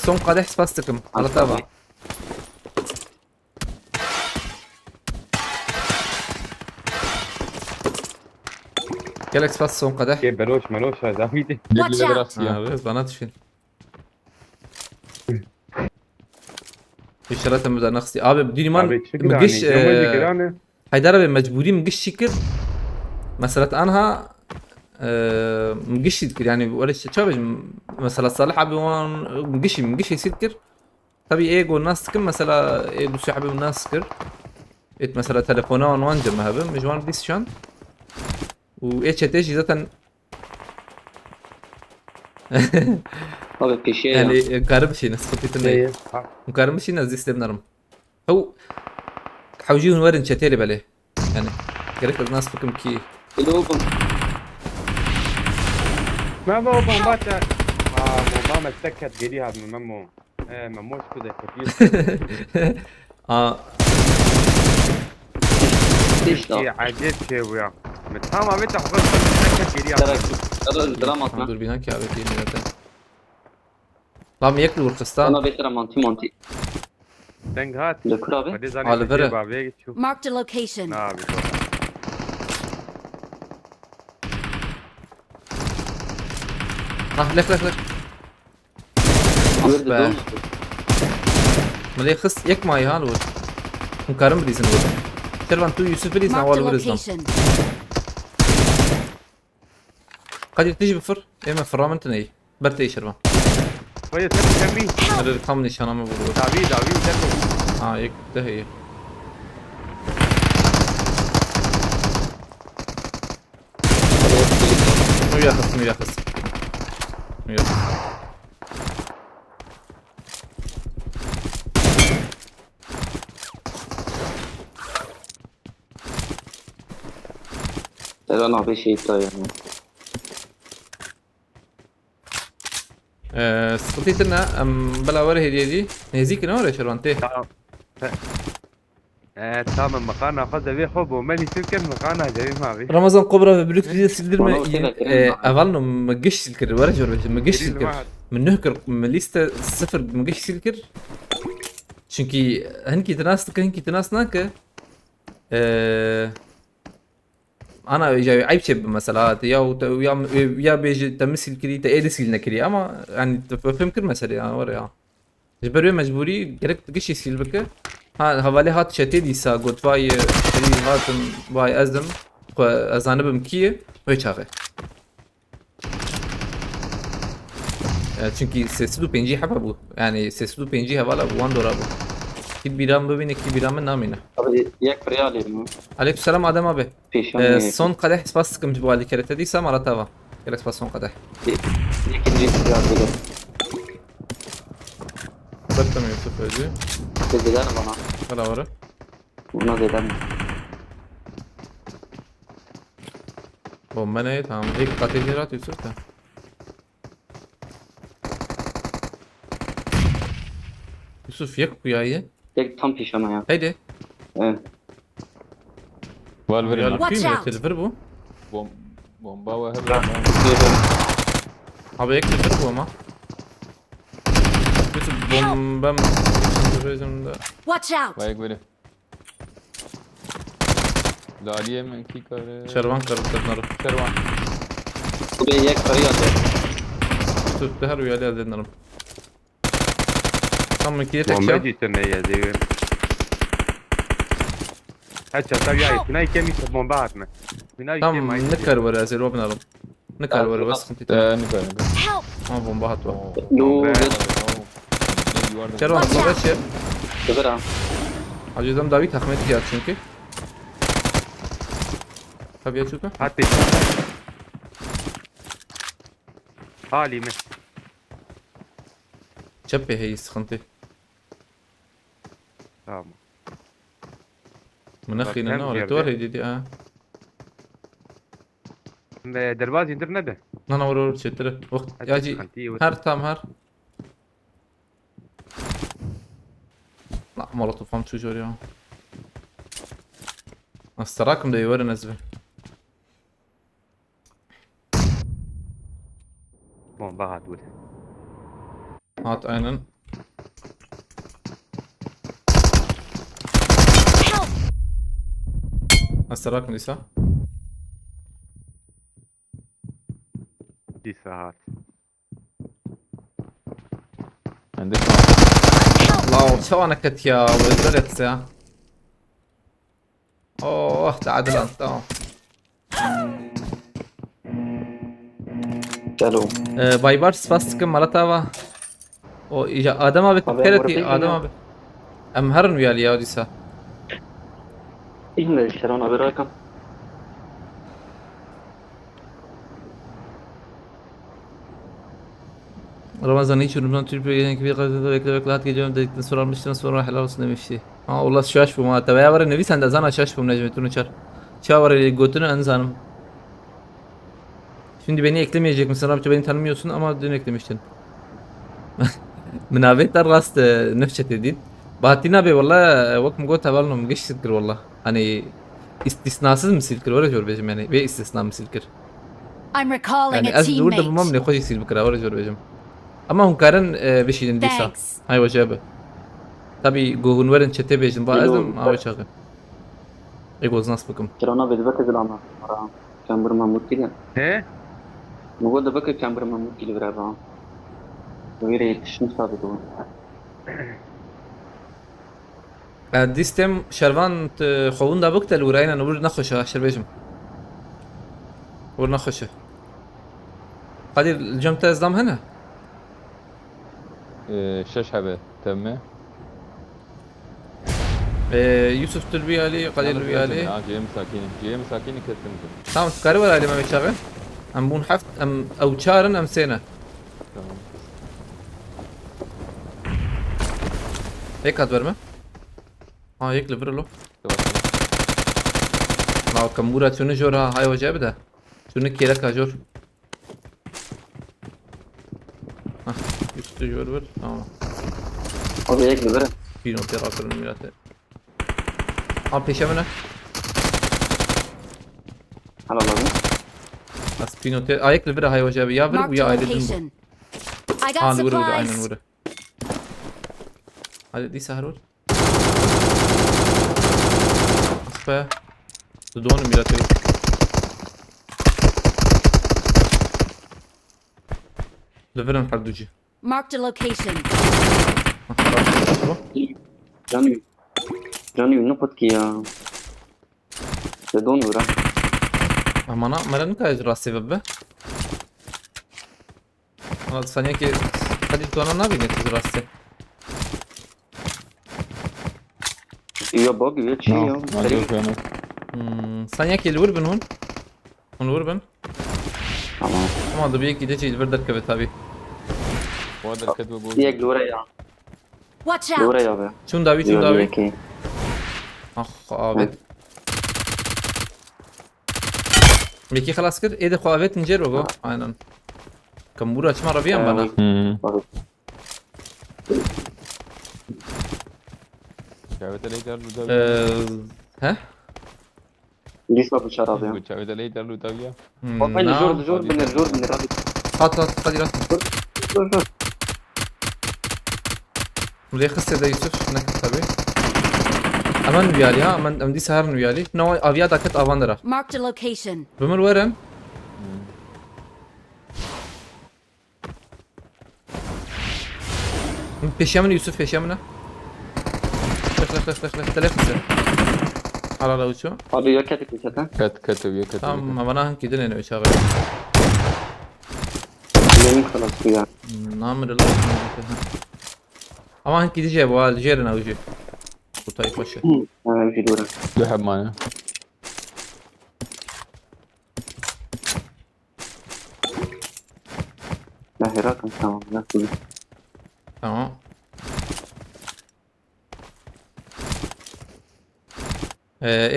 son قدح سباستكم على طابع جالك سباس son قدح كيف بلوش ملوش داويته Watch out! بس بنات فين اشارات مبدا نقصي ابي بديني مان مقش هيدرب مجبوري مقش شكر مسألة انها مقش يذكر يعني ولا شابج مسألة صالح ابي وان مقش يذكر طبي ايجو الناس كم مسألة ايجو شعبي والناس كر ات مسألة تليفونات وان جمع هبه مجوان ديس شان و اتش تيجي ذاتا Abi peşiye ya. يعني قارب شي ناس خطيتنا ايه مقارب شي ناس دي سلم نرم هو حوجيون ورن شتيلي باليه يعني قريت الناس بكم كي Kılıbım. ما هو بومبات بومبا مسكت جديها من ممو مموش كده كتير اه Hiç شيء daha. عجيب شيء ويا متفاهمة بنت حفظت مسكت جديها Dram atma. dur bina ki abi değil zaten. Lan yaklı Urkistan. Ona beter monti. دنگ هات Dökür abi. بدي زاني على فرق. بابي تشوف Marked a location. نعم Ah lek lek lek. Gördü be. don. ملي خص يك ماي هالو مقارن بريزن ود ترى انتو يوسف بريز Marked a نوال بريزن location. قد تيجي بفر اما فرامن تني برتي شربا وهي تبي جنبي هذا القام نشانه ما بقول داوي جنبه اه يك ده هي ويا خص ويا خص ويا خص Eren abi şey iptal yani. سقطيتنا ام بلا وره هدي دي نهزيك نور شروانتي تمام مكانها خذ بيه حب ومالي سكن مكانها جاي ما بيه رمضان كبرى بلوك دي سيلدر ما والله كده كريم. افالنو ما جيش سيلكر ولا جور ما جيش جريل سيلكر واحد. من نهكر من ليستا صفر ما جيش سيلكر çünkü هنكي تناس ناك انا جاي عيب شب مثلا يا بيجي تمثل كري تأدي سيلنا كري اما يعني تفهم كل مسألة يعني ورا جبروا مجبوري جرك تجيش يسيل بك ها هوالي هات شتي دي سا قلت واي شري هاتم واي ازم ازانه بمكيه وهيك هاغي çünkü sesi du penji hapa bu yani sesi du penji havala bu 1 dolar bu ki biram bebine ki biramın namine Abi yak paraya alayım. aleykümselam Adem abi Peşiye. son kadeh spas sıkıntı bu hali kerete değilse ama tava gerek spas son kadeh İkinci paraya alayım. baktım Yusuf öldü Dediler bana. hala var Buna dedim. bomba ne tamam ilk katil at Yusuf da Yusuf yak bu yayı Tek tam pişama ya. haydi Evet. والفرن ya Watch lütfen out. telefir bu بومبا واحد abi ek telefir bu ama Yusuf bombam Watch out. بايك بره داليه من کی करे şervan karıtlarına شروان Buraya yak paraya alayım. Yusuf da her uyarı elde ederim tamam ikiye tek بومبا şey جيت انا يا زي هاتش طب جاي هنا كم يسمى بومباتنا هنا tamam كم ne kar var ya zero binalım ne kar var bas sıkıntı yok تاني كاره Help. ama bomba hat var Lu şervan Watch bomba out. şey Dıgır ha. Acıdan David tahmet ya çünkü tabii ya çünkü هات حالي من cephe hey sıkıntı تمام مناخينا كم نور جرد؟ تور هي دي اه دروازي انترنت انا ورور شتره وقت ياجي هر tam her لا مرة فهمت شو جوري استراكم ده يوري نزبه بومبا هات ولد هات aynen Help. استراكم لسه دي ساعات عندك الله شو انا كت يا ولد يا اوه تعادل انت Gel Baybar spastikın maratava o adam abi Abi, kereti Murat adam Bey abi am harun wiyal ya disa İnle Şeron abi rakam. Ramazan hiç unutmam Türkiye'ye bir kadar bekle hat geliyorum dedikten sonra almıştın sonra helal olsun demişti. Ha Allah şaş bu ma tavaya var nevi sen de zana şaş bu Necmettin Uçar. Çağ var ile götünü en zanım. Şimdi beni eklemeyecek misin? Rabçı beni tanımıyorsun ama dün eklemiştin. Münavvetler rast nefçet edin. Bahattin abi valla vakum go tavalnum geç silkir valla. Hani istisnasız mı silkir öyle becim yani ve istisna mı silkir. I'm recalling Yani a az burada bulmam ne teammate. koy silkir öyle becim. Ama hunkarın bir şeyin disa. Thanks. Hay vacabı. Tabi gohun verin çete becim bazım ama çakı. Egoz nas bakım. ترى بدبك زلامة كامبر محمود كده ايه نقول دبك كامبر محمود كده برابا ويري تشنو صابتو دیستم شروان خوون دا بکت الوراینا نور نخوشه اشتر بيجم ور نخوشه قدير الجمت ازدام هنا شش حبة تمه يوسف تلبي علي قدير تلبي علي جي مساكيني كتمته. تمام تكاري ولا علي ما بيشتغل ام بون حفت ام او تشارن ام سينا Tamam. هيك هاد برمه ها هيك لفرلو ما كمورا شنو جورها هاي وجاب ده شنو كيلك جور ها يوسف جور بر تمام هذا هيك برا فينو ترى كل الميلات peşemine. على الله Az pinote ayaklı bir hay hoca ya bir bu Marked ya a ailedim bu. location. I got Aa vur aynen supplies. vur. Hadi di sahur vur. Aspa. Dudonu milatı. Leverin harducu. Marked a location. جاني جاني نقط كيا بدون ورا Amana meran kaydı rastı bebe. Ama saniye ki hadi tuana ne yapayım rastı. يا باقي يا شيء ما ادري فينه. Saniye ki vur ben hun. Onu vur ben. تمام Ama da bir gideceğiz bir dakika be tabi. وهذا الكذب بقول يا لورا يا Watch لورا out. يا بي Şunu davi şunu davi. كي Ah abi. Meki خلاص كده ايه ده خواهت نجر بقى aynen. Kamburu açma arabiyan bana. شايفت لي دار لو He? ليس بشراب يا شايفت لي دار لو تاويا. وين جور جور من رابط At hadi at. جور جور Buraya kısa da Yusuf ne tabi. Aman viyali ha aman di sahar viyali. No avya daket avandara. Marked a location. Bömer veren. Peşemine Yusuf peşemine. Lek telef misin? Hala la uçu. هذا يا كاتك بيتها كت ويا كت. Tamam ama bana hangi dene uçağı. يوم خلاص فيها Namır la. Ama hangi gideceği bu Aljer'in avucu. Bu tayf başı. في لورا يحب معنا. لا هراك تمام لا كله Tamam.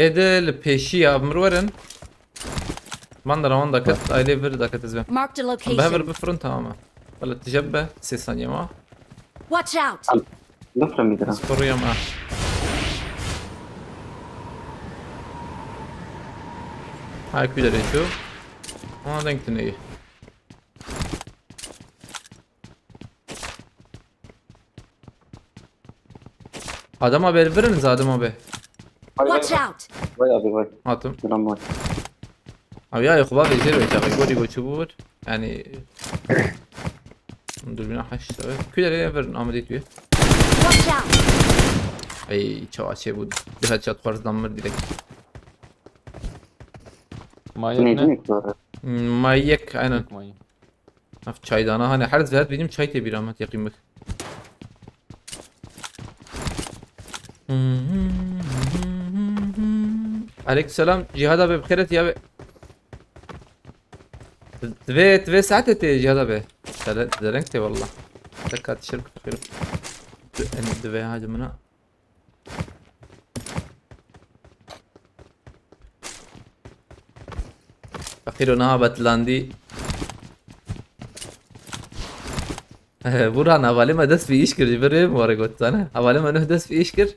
Edel peşi yağmur veren. Mandara daket aile bir daket izbe. Marked a Behaver location. bifrun tamam. Valla tecebbe 8 saniye ma. Watch out. ضفرة مدرا Skoruya ma. Hay küleri şu. Ona denk neyi? Adam haber veriniz adam abi. Watch out. ويا ابي وي Atım. درامات Abi ya yok baba becer ve çakı gori go çubur. Yani dur bina haş tabi. Küleri verin Ahmet diyor. Watch out. Ay çavaşe bu. Bir çat farzlanmır direkt. ما نيجي يكنا. نكتور Mayek aynen. ماي. Af çaydana hani her zat benim çay te bir Ahmet yakın bak. Aleykümselam Cihad abi bkhairet ya. دوی ساعت تی جهاد به درنگ تی والله تكات شركة خير دوی هاجم منا أخيرا نهابت لاندي برهان حوالی ما دست به ایش کرد بریم واره گفتنه حوالی ما نه دست به ایش کرد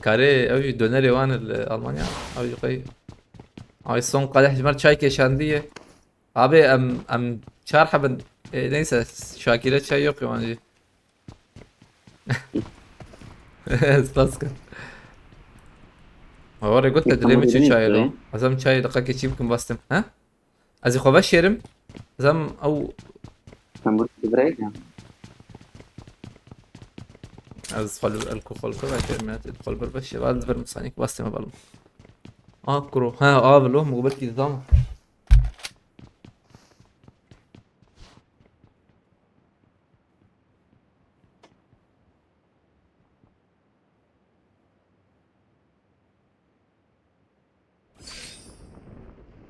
کاره اوی دونر وان المانیا اوی قی اوی son قدح جمر çay keşandiye abi am çarhabın neyse Şakir'e çay yok yani استاسكت واره قلت ادري مش çay lo azam çay دقيقة geçeyim kim bastım ha azı خوباش yerim azam او كان بقول بريك يعني از خلو الكحول كذا كلمات ادخل بالبش بعد برم صانيك بس ما بالهم كرو ها بلو مقبل كي نظام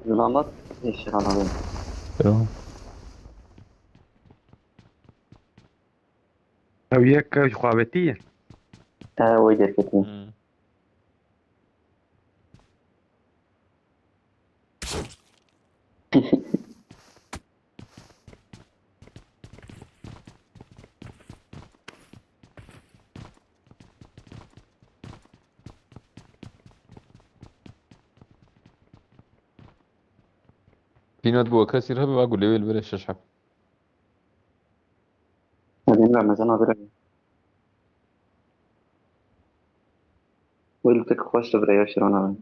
ظلامات ايش على تمام وياك خوابتية ويدر كتير في نوت بو كسر هبه بقول ليفل بلا ششحب بعدين لا مازال بريك ويل تك خوش بريك شرانا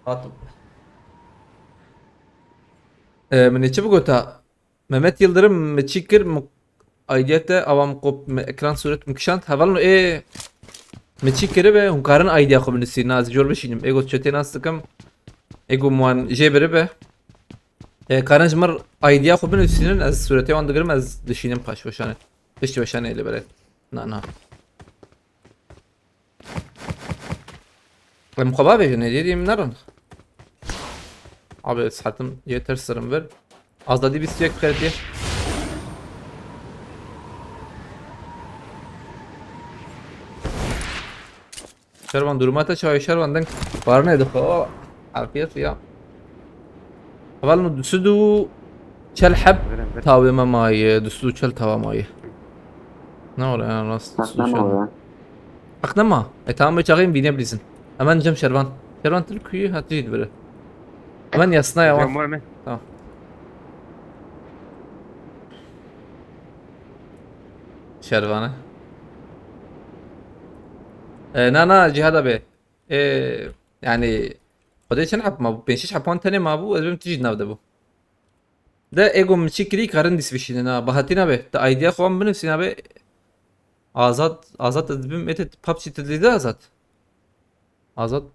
خاطب من içi bu gota Mehmet Yıldırım meçikir aidiyete avam kop ekran suret mükşant havalno meçikere ve hunkarın aidiya komünisi naz jor beşinim ego çete nastıkam ego muan jebere be karanjmar aidiya komünisinin az surete vandırım az dışinem paş başane dışçı başane ile bere na المقابل ne diyeyim narın abi sıhhatım yeter sırım ver az da bir sürekli kredi şervan durmata çay şervandan var ne de afiyet ya اول دسدو çel hab tavime mayi dusdu çel tava mayi ne olur ya nasıl أصلا aknama tamam çağayım binebilirsin hemen cem şervan Türkiye hatıydı böyle hemen yasına ya المهم şervana نانا جهاد abi yani خدای چند حب ما بو 5 6 حبان تاني ما بو ازبم تجي ناو bu ده ego مشكلي karın disbişine na bahatina be da idea خوام بنفسنا be azat ازبم etet PUBG تدليده azat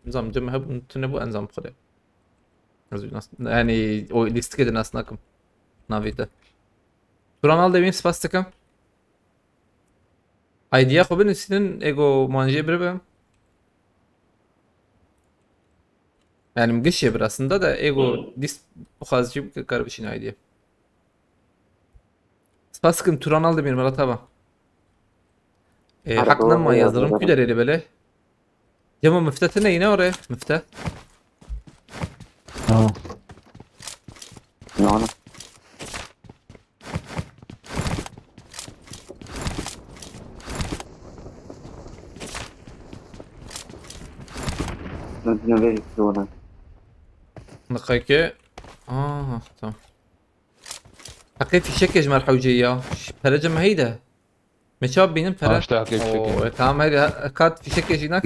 نظام جمع هب تنبو انظام خدای yani o listik edin aslında akım navide Turan al devin spastikam idea خوب بنفسinin ego manje bir be yani مقشة براسında da ego dis بخازجيب karabişin idea spastikam Turan al devin marataba حقنا ما yazılım güleri böyle Cema müftetine yine oraya müftet نعم عندنا غير كورونا دقيقة tamam حقي في شك يجمع الحوجية فرا جمع هيدا مشاب بينم فرا اشتاق تمام هيدا كات في شك هناك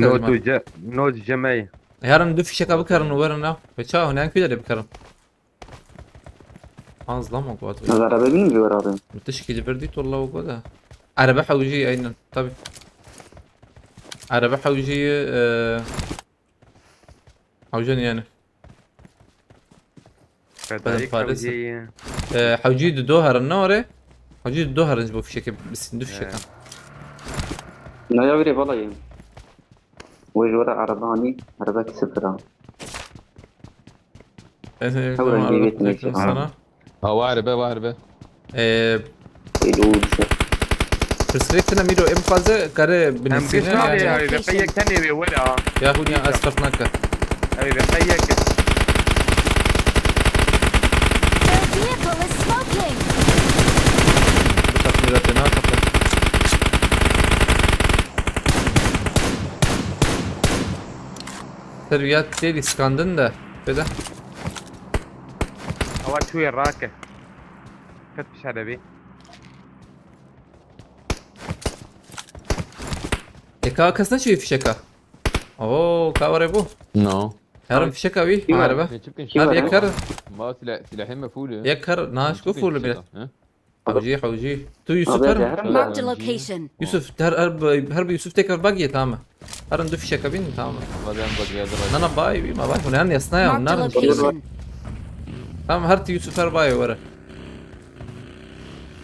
نوت جمعي Yarın dü fişeka bıkarın uvarın ya. Beça hünen küleri bıkarın. Az lan o kadar. هذا عربي مين بيور هذا؟ متشكي برديت والله وكذا. عربة حوجية أين طبي. عربة حوجية حوجاني يعني. فدايك فارس. حوجي حوجية دوهر النورة. حوجية دوهر نجيبه في شكل بس ندو في شكل. لا يا ويري والله يم وجورا عرباني عربات سفرة سنة. ها واعربه يدود برسكريبتنا ميرو ام فازة كاره هم بنسينا قشنا يعني. يا بقيك تاني بيورا يا هوني اسقطناك. اي بقيك Their vehicle is smoking. بتقنيراتنا تقل. تربيات تيلي سكاندن ده كده. اول شوي الراكه فتش على بيه إيكا كسنا شوي في شكا. أوه كاوري بو. نو هرم في شكا بي أيوة. عربة. يمكن هذا يكر ما سلاحين مفولة يكر ناش كفول بيت. حوجي حوجي. تو يوسف أبيض هرم. يا هرم. Marked a location. يوسف هرب يوسف تكر باقي تمام. هرم دو في شكا بين تمام. بعدين بقى يضرب أنا باي بي ما باي هوني يصنع Marked a ونار. location. تمام هرت يوسف هرب باي ورا.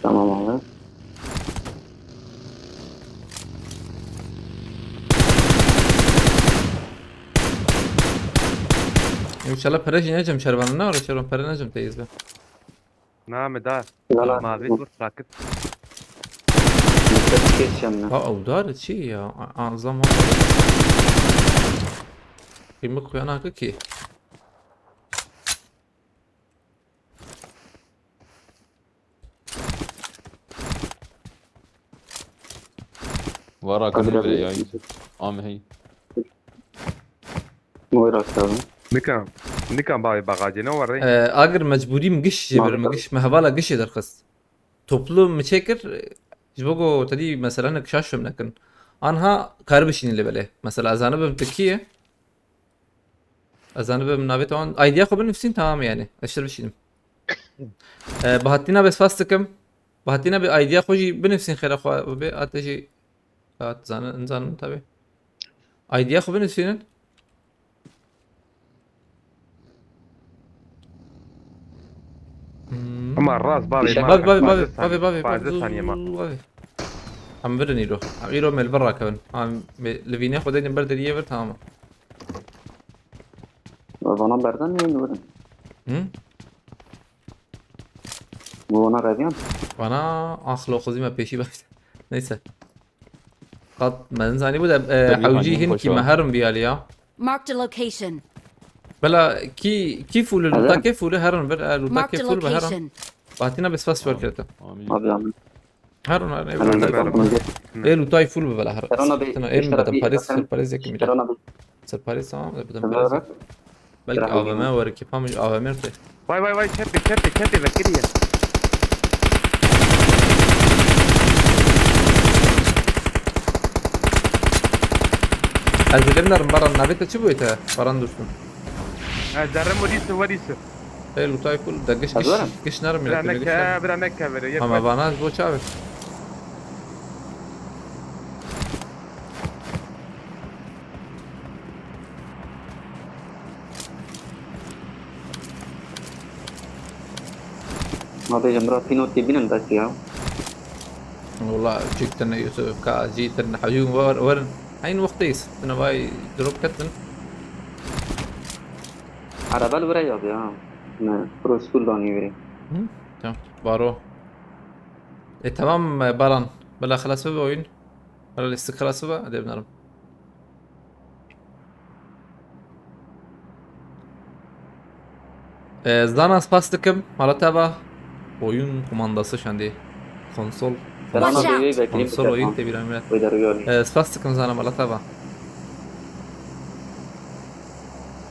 تمام والله إن شاء الله بريج نجم شربان النار ولا شربان بريج نجم تيز به. نعم ده لا لا ما بيت ورا راكت كيف شمنا أو دارت شيء يا أعظم. يمكو أنا كي. وراك قدر يا يوسف هي مو راكب نكم باي باغاجي نوري Agır mecburi مقش جبر مقش مهبالة قش درخص. Toplum مشاكر جبوجو تدي مثلا كشاش منكن. أنها كاربشين اللي بله. مثلا أزانة بمتكية. أزانة بمنابت عن أيديا خو بنفسين تمام يعني. أشتر بشينم. بهاتينا بس فاستكم. بهاتينا بأيديا خوجي بنفسين خير أخو بأتجي. أتزانة إنسان متابع. أيديا خو بنفسين. اما الراس بابي بابي ثانيه ما بابي عم برني له عم يرو من برا كمان عم لفيني اخذ دين برد اليابر تمام وانا بردان وين ورن وانا راديان وانا اخلو خذي ما بيشي بس نيسا قد ما نزاني بدا حوجيهن كي مهرم بياليا Marked a location. بلا كيف ولا لوتا كيف ولا هرن بلا لوتا Marked a كيف ولا هرن location. بعتنا بس فاس وركرته ابي عم هرن انا ايه لوتا يفول بلا هرن ترى انا انا ايه بدأ باريس باريس يا كميرا ترى انا سر باريس بدأ باريس بلكي آوامه وركي فامج آوامه رته واي شتي ذكريه أزلنا برا النبيت شو بيته بران دوشون زرم وديسو ايه لو تاي فول دقش قش نرمي لكن برانك اما باناز بو شابك هذا جمرة فينو تبين بس يا والله جيتنا يوسف كا جيتنا حجوم ورن عين وقتيس انا باي دروب كتن عربال ورا يا ما بروس كل داني وري تمام بارو إيه تمام باران بلا خلاص وين بلا الاستقرار سبا ادي بنرم زانا سباستكم مرتبة oyun kumandası şimdi konsol ترى Watch انا out. بيجي konsol oyun تبي ويدا رجالي سباستكم زانا مرتبة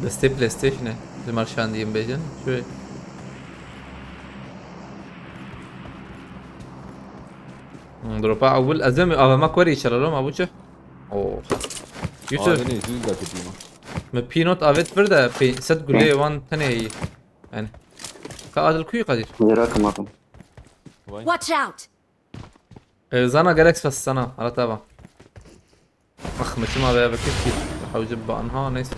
دستي بلاي ستيشن المارشان ديم بيجن شوي دروبا اول ازم ما كوري شرلو ما بوچه اوه يوسف هذا يسوي قاعد تجيبه ما بينوت افيت بردا في سد قول لي وان تاني هي يعني قاعد الكوي قدير وراك معكم. وين؟ Watch out! زانا جالكس بس انا على تابع اخ مش ما بقى كيف بحاول اجيب عنها نايس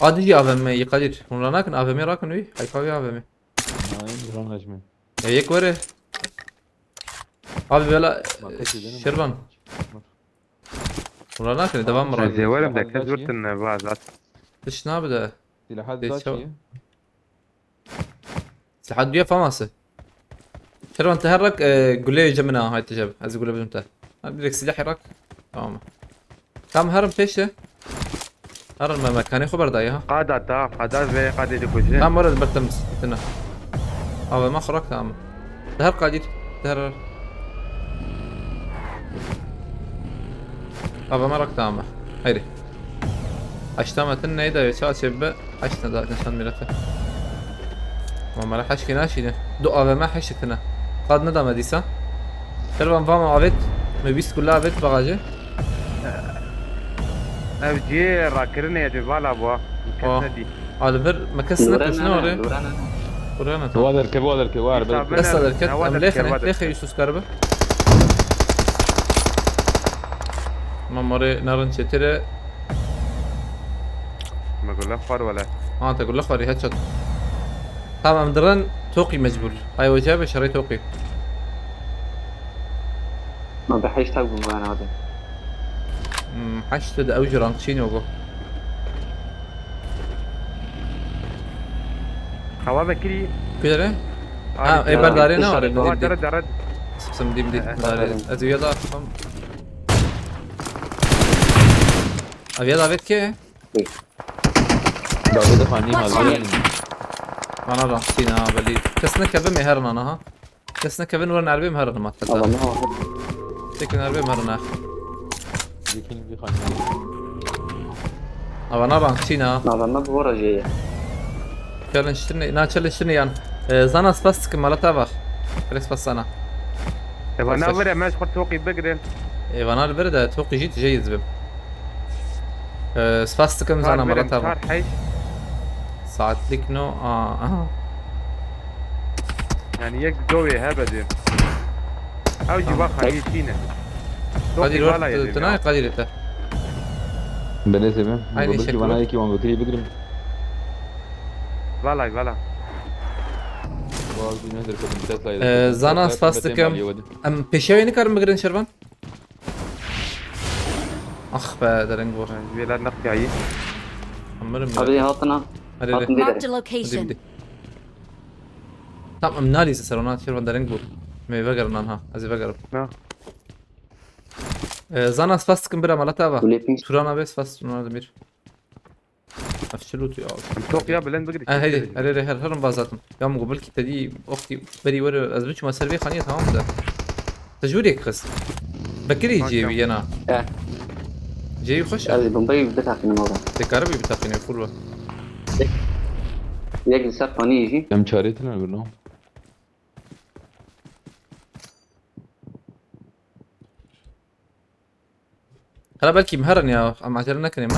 عاد يجي افمي قدير ولا كان افمي راكن وي هاي كاوي افمي هاي جرام نجمي. هيك وري ابي بلا شربان ولا كان دوام مرة زي ولا بدك تزورت إن بعد ايش نابدا سلاحات ليش ذات شو؟ شيء. لحد بيا فماسة شربان تهرك قول لي جمنا هاي تجاب عايز اقول له انت ادرك سلاح يراك تمام كم هرم فيشه هرم ما مكاني خبر دايها قادة تا قادة زي قادة دكوجين. كم مرة برتمس تنا اه ما خرجت تمام تهر قادر تهر ابا ما ركت تمام هيدي اشتمتنا اذا يسال شبه اشتنا ذاك نشان ملته ما راح اشكي ناشي دو ابا ما حشتنا قاد ندم ديسا تربان فاما عبيت ما بيست كلها بيت بغاجه أبجي راكرني يا جبال أبوا. كسدي. على بر مكسنا شنو وري دورانا. ورانا هو هذا الكب هذا الكب عارف. طب. بس هذا الكت هو ام هذا ليخن الكت. ليخ يسوس كربه ما مري نارن شتره ما أقول لك فار ولا. تقول لك وري هيد شوت تمام درن توقي مجبور هاي وجابه شري توقي ما بحيش تاقوا معنا هذا. حشت ده اوجر انقشيني وقو هوا بكري. كده ليه؟ اي بردارينا ولا هوا بدي درد درد. سم دي بدي داري ازويا دار فهم ابي هذا بيت كي داود فاني Watch مال. انا راحتينا بلي كسنا كبن مهرنا انا ها كسنا كبن ورنا عربي مهرنا ما تقدر أظن هو تكن عربي مهرنا لكن في خاني. ابا انا راحتينا أظن بورا جاية. تشالنجتني تشالنجتني يعني زانا سباستك مالتا باخ كريس بس انا تبغى نافر ماش خد توقي بقدر. ايفانا البرد توقي جيت جيد زبم سباستكم زانا مالتا باخ صار حيش. ساعات لك نو يعني يك جوي هبدي. أو جوا خليه فينا. قادر وقت تناي قادر انت بني سبب. هاي بقول نشيل لك وانا كله. هيك يوم بكري بقري. فلا. واو دي نهدر كده متسلا. زانا سباستكم ام بيشوي نكر مقرن شربان اخ بدرنجور بلا نقطع عيه. عمرم أبي هاتنا. هري Marked a هاتنا location. بدي طب منالي سسرونات شربان درنجور مي بقر نانها ازي بقر نعم. زانا سباستكم برا مالتا باخ وليبينج. شرانا بس فاست نور دمير افشلوتي توقي بلند بقدر. هيدي هري هرم بازاتم يوم قبل كي تدي اختي بري ور ازبش ما سربي خانيه تمام ده تجوريك خس بكري جيبي انا جيبي خش هذه بمبي بدها في الموضوع. تكربي بتاقيني فول وقت يجي سفاني يجي. كم شاريتنا نقول لهم. هلا بالكي مهرن يا عم عجلنا كلمه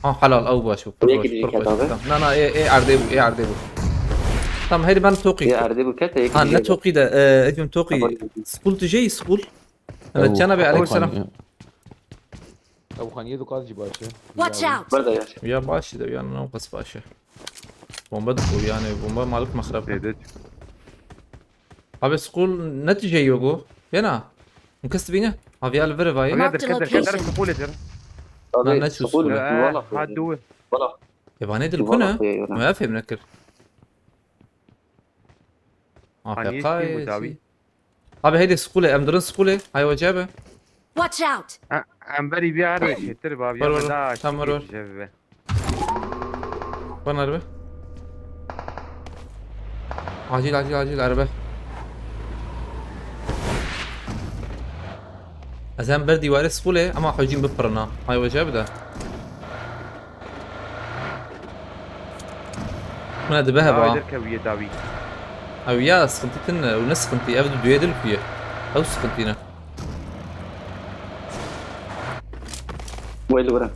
حلال او باشوف يجي كتابة. لا ايه عرديبو تمام هيدي بان توقي يا أردي بكتة يجي. لا توقي ده اجم توقي سقول تجي سقول انا جنبي عليك سلام ابو خانيه دو قاضي باشا. Watch out! برضه يا شيخ. يا باشا ده يعني نوقص باشا بومبا دخو يعني بومبا مالك مخرب زيدت. ابي سقول نتيجه يوغو ينا مكسبينه ابي الفير فاي هذا Marked a كدر location. كدر كقولة ترى. لا، أبي نشوف سقول سقول. والله. هادوه. والله. يبغى ندل والله كنا أخويا يونا. ما افهم نكر خانيه في وداوي. قاي ابي هيدي سقوله امدرن سقوله هاي وجابه Watch out! عم بري بيعرف يتر باب يا ور. بدا. تم ور. وين عربه عجيل عربه ازام بردي وارث سقوله اما حوجين بفرنا هاي وجابه ده من هذا بهبه كويه داوي. او يا سخنتنا ونسخنتي ابدو دويدل فيه او سخنتينا وين ورا.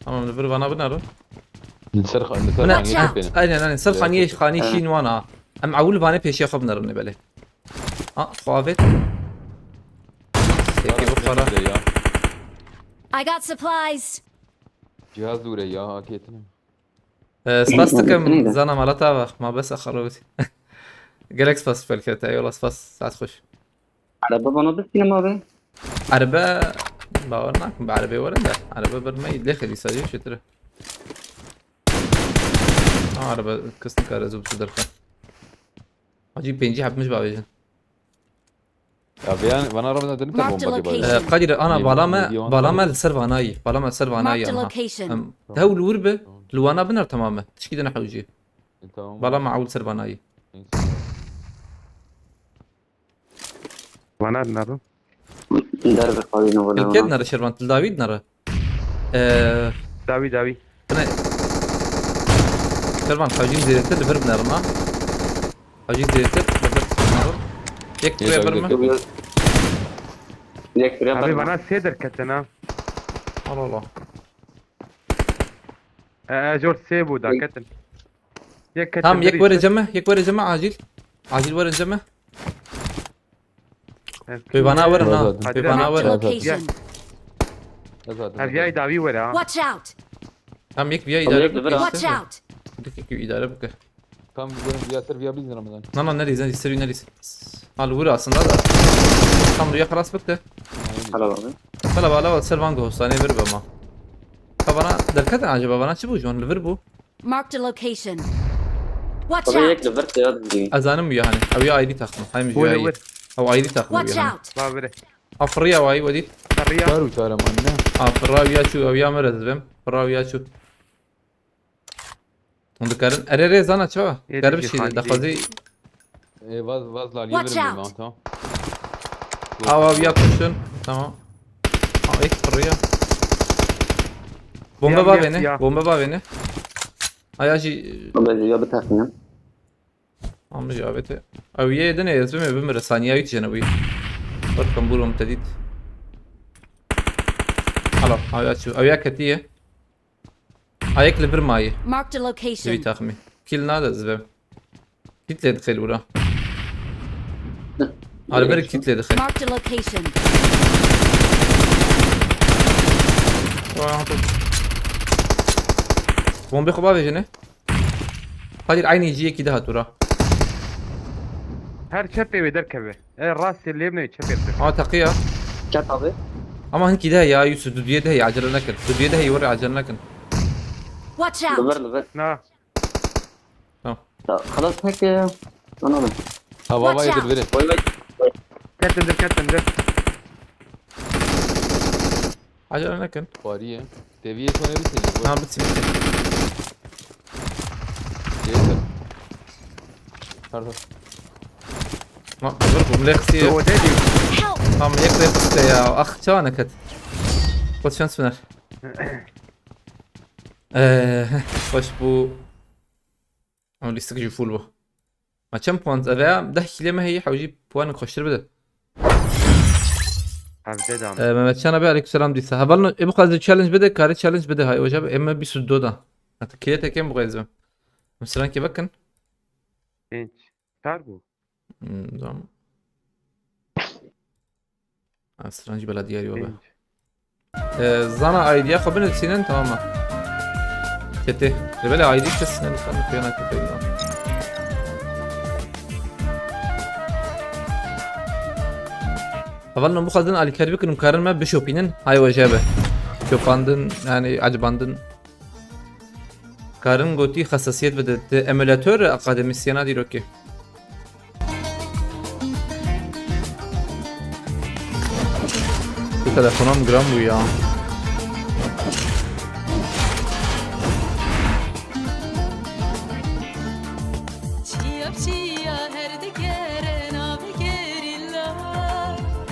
Tamam bir bana بنارو نسرخ بنا خانية بينه aynen sır khani şinwana em avul bana peşe xab narın böyle ha xavet Peki bu para يا I got supplies. جهاز دوري يا هاكيتنا spastıkım zana malata bak ma bes akharovti Galax spas belki eyvallah spas saat hoş على بابا نضيف سينما به Araba باورناك بعربي ورا ده araba برمي داخل يساوي شو ترى araba kıstık arası bu sudarka Acı penci yapmış babacığım يا بيان وانا ربنا دنيا Marked a بومبا location. قدر انا بالama السرفاناي بالama السرفاناي Marked a انا location. هول وربه لوانا بنر تماما تشكي انا حوجي انت بالama عول سرفاناي وانا نارو ندرب قوي ولا الكيد نرى شربان داويد نرى داوي داوي شربان حوجي زيرتر لفر بنرنا حوجي زيرتر لفر بنرنا يك إيه برما داويد؟ ليك بريا ابي وانا سيدر كتنا الله جورج سيبو دا كتن يك كتن تمام يك ورا جمع عاجل ورا جمع في بنا ورنا في بنا Marked a ورا location. هذه داوي ورا Watch out. تمام يك بيا طب يك إدارة لفر Watch out. دك إدارة بك كم بيقولون يا سر بيا بيزن رمضان نانا نريز يستري نريز ورا aslında da tam rüya خلاص بكته على بابا فلا بالا سيرفان غوستاني verbe ما فبنا دركتن acaba bana çi bu şu an liver bu Marked a location. Watch طب يك out. لفرت يا دي azanım bu yani abi ayrı takma hayır ولا müjde ور او ayrı takma Watch yani out. ما بره afriya vay ودي قريه شارو شارو مانا afriya şu abi amrez bem afriya şu Onda karın erere zana çava Yedi garip ki şey hangi- da kazi ايه واز لا Watch ليفر out. تمام abi yapışın tamam ek afriya bomba var beni ya. bomba var beni ayaşı طب يا بتاعتنا عم جابته او يدنا يزمه بمر ثانيه جنبي بركم بولم تديد خلاص هاي شو او يا كتيه ايك لبر ماي Marked a تبي location. تاخمي كل نادا زبم كتله دخل ورا على بالك كتله دخل Marked a location. بومبي خبا بيجنه قادر عيني يجي كده هاتورا هر شبي بدركبه الراس اللي يبني شبي اه تقيا كات ابي اما هن كده يا يوسف دوديه ده هي عجله لكن دوديه ده هي ورا عجله لكن Watch out. لفر نا خلاص هيك انا ضل ها بابا Watch يدل out. بيري كتن در عجله لكن فاريه تبي شلون بيصير نعم بتسمع يسر هذا ما بركم ليخسي هو دادي Help. Tamam yaklayıp işte ya. Ah çana kat. Koç şans biner. Hoş bu. Ama listeki جو فول bu. ما كم بوينت veya ده كلمة هي حوجي بوان خوشتر بده. هذا دام Mehmet Can abi aleykümselam diyse. Ha balno bu kadar challenge bede, kare challenge bede hay hocam. Ama bir suddo da. Hatta kile tekem bu gazım. Mesela ki bakın. genç كاربو Tamam. Asrancı belediye arıyor be. genç Zana idea kabul etsinen tamam mı? Kete. Böyle ID kesine lütfen kıyana köpeğim lan. Avalna bu kadın Ali Kerbi mkarın mı bişopinin hay vajabe. Şopandın yani acabandın. Karın goti hassasiyet ve emülatör akademisyena diyor ki. Bu telefonum gram bu ya. چیا چیا هر دیگر نابگریلا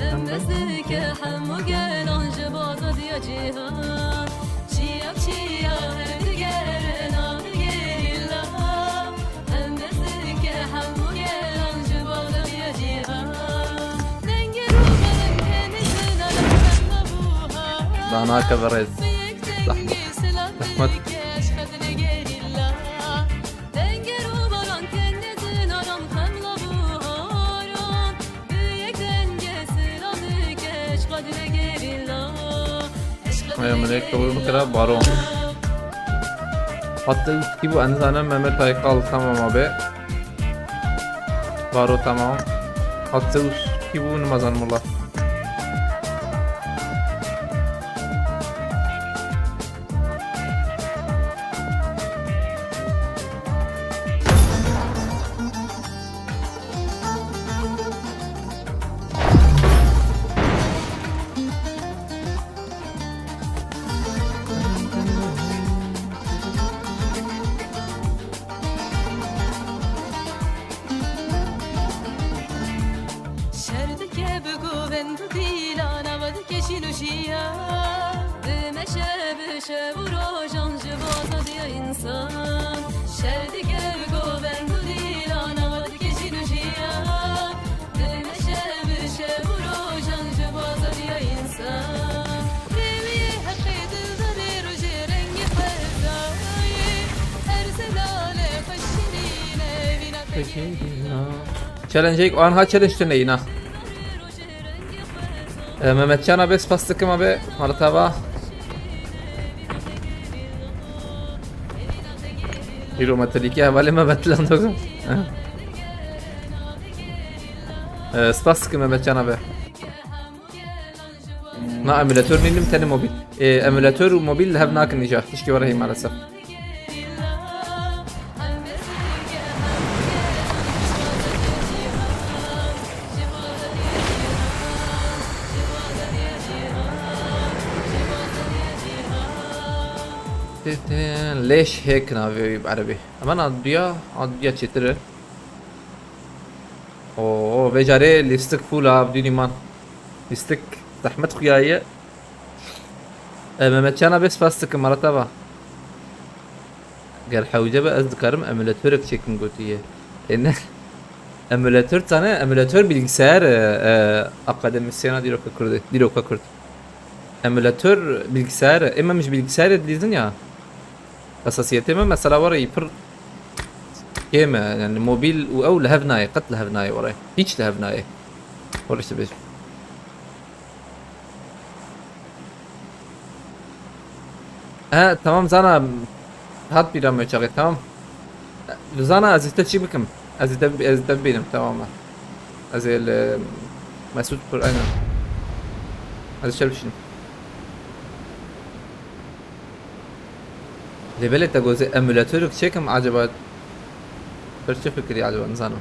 هم نزدیک هم و گلان جبازا دیا جهان چیا چیا هر دیگر نابگریلا هم نزدیک هم و گلان جبازا دیا جهان دنگ رو من کنیزن علم نبوها Bana kadar ez. یک دنگی Rahmet. Melek doğru mu kadar baron. Hatta ki bu anzana Mehmet Aykal tamam abi. Baro tamam. Hatta ki bu namazan mullah. Challenge o an ha challenge tune yine. Mehmetcan abi spastıkım abi martaba. Hero metaliki havale Mehmet'len dokuz. Spastıkım Mehmetcan abi. Na emülatör nilim tane mobil. Emülatör mobil have nakin nijah. Tişki varayım maalesef. ليش هيك نافي بعربي؟ اما عضية تشتري اوه بجاري ليستك فولا بدون ايمان ليستك زحمت خياية ممتشانا بس فاستك مرتبة قال حوجبة اذكرم امولاتورك تشيكن قوتية ان امولاتور تانا امولاتور bilgisayar akademisyen diroka kurd emülatör bilgisayar ama mش bilgisayar dedin ya اساسيتي ما مثلا وراي بر كيما يعني موبيل او لهفناي قد لهفناي وراي هيك لهفناي وراي تبي تمام زانا هات بيرام شغل تمام زانا ازيت شي بكم ازيت بينم تماما ازي مسعود قرآن هذا شرب شنو لبلت جزء emülatör çekim acaba bir şey fikri acaba insanım.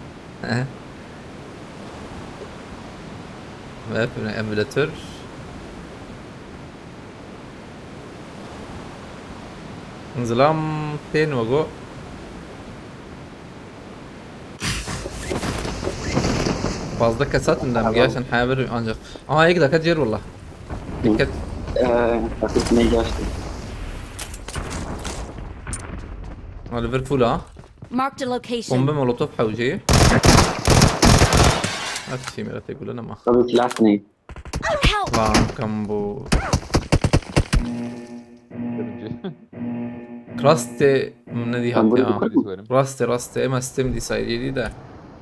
Ve bir emülatör انزلام تين وجو fazla kasat indem gerçekten haber ancak ilk dakika cer valla dikkat hafif ne geçti. ليفربول ها Marked a location. قنبله مولوتوف حوجيه هاتي مرات يقول انا ما طب سلاح اثنين. Help! lan kambu راستي من دي هاتي راستي اما ستيم دي سايدي ده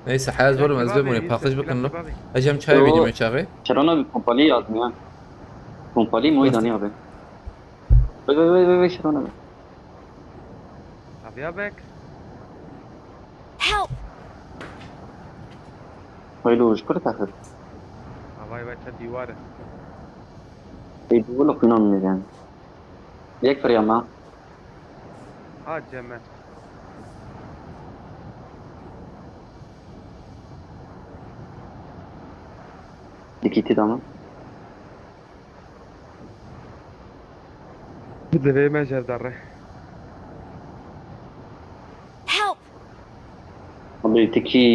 neyse حاز ولا مزبوط من باقش بكن اجم çay video mu çağı چرا bir kompali yazmıyor? Kompali mu idani abi? Ve şurana be. Abi abek. Help! Haylo şükür takır. Havai बच्चा दीवार है. Bu lo kunan mı yani? Yek fer yama. हाँ जम है. Dikiti tamam. दबे में जरदार है. Help! Abi tiki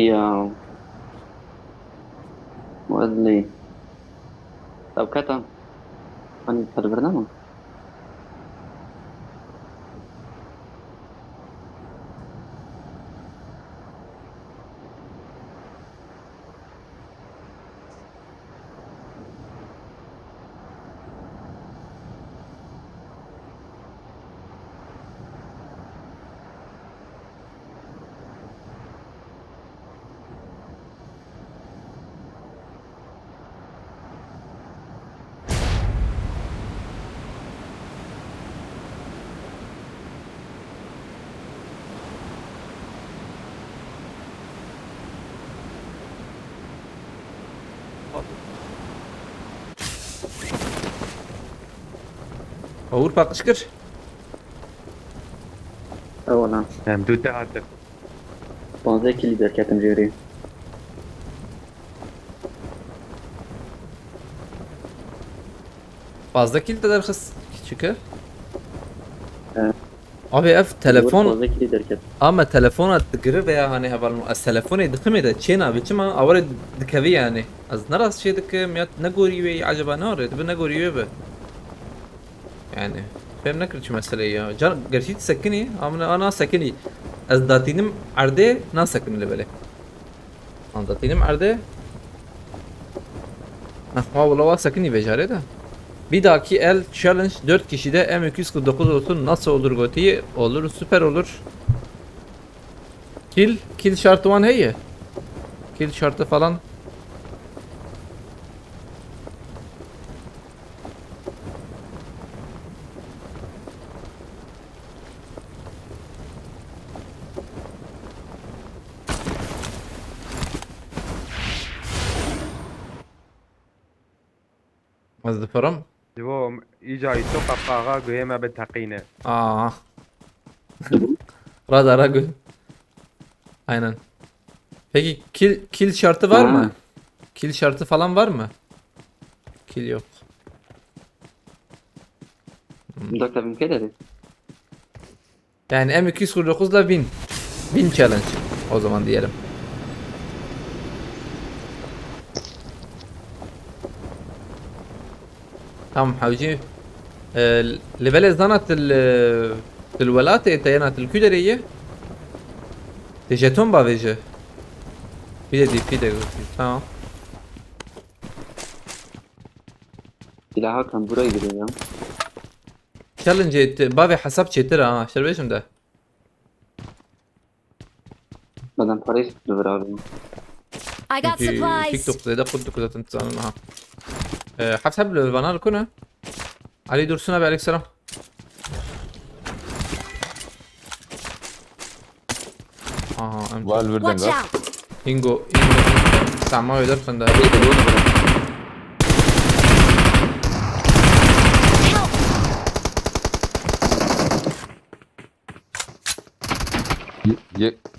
وادلي طب كتا هني هذا برنامج اور پاقش کر اولا هم دو تا هاتف 15 كيلو دركاتم جيري. fazla kilit eder kız çıkı. Evet. Abi ev telefon 15 كيلو دركات. ama telefona tıkırı veya hani havalım az telefonu dıkım ede çena biçim ama avre dıkavi yani az naraz şey dıkım ya ne görüyor acaba ne arıyor ne görüyor be yani فهم نكرت شو مسألة يا جار قرشيت سكني أنا سكني أزداتينم عرضه نا سكن اللي بالي أزداتينم عرضه والله سكني بجاره ده bir dahaki el challenge 4 kişide M249 olsun nasıl olur Goti? Olur süper olur. Kill şartı var hey. Kill şartı falan. Az da param. جو اجا يتوقع قاغا قيمة بالتقينة. Radara gö. Aynen. Peki kill şartı var mı? Kill şartı falan var mı? Kill yok. دكتور من كده. Yani M249 ile 1000 challenge o zaman diyelim. tamam حوجي ليفل زانت الولايات تيانات الكودرية تجتون بافيجه في ده tamam silahı kan buraya gidiyor ya. challenge بافي حسب چتر ها شربيشم ده بدن parayı sıkılır abi. I got تيك supplies. توك زي ده خد كده تنتظر معها حسب الفانال كنا علي dursun abi aleykümselam. Aha Var birden Watch gaz. out. Ingo tamam edersen de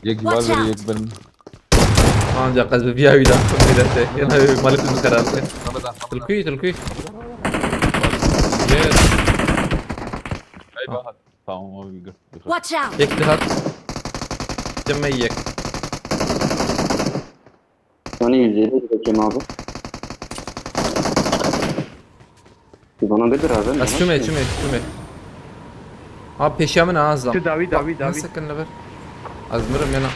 یک var Watch ve out. یک benim. ancak az bir video da yana malik المكرر تلقي Eyvah. Tamam abi gel. Watch out. يكتهات جميك Yani 150 bakayım abi. Bana bedir abi. بس شومي abi peşimin ağzım شو داوي nasıl sakın lever azmırım yana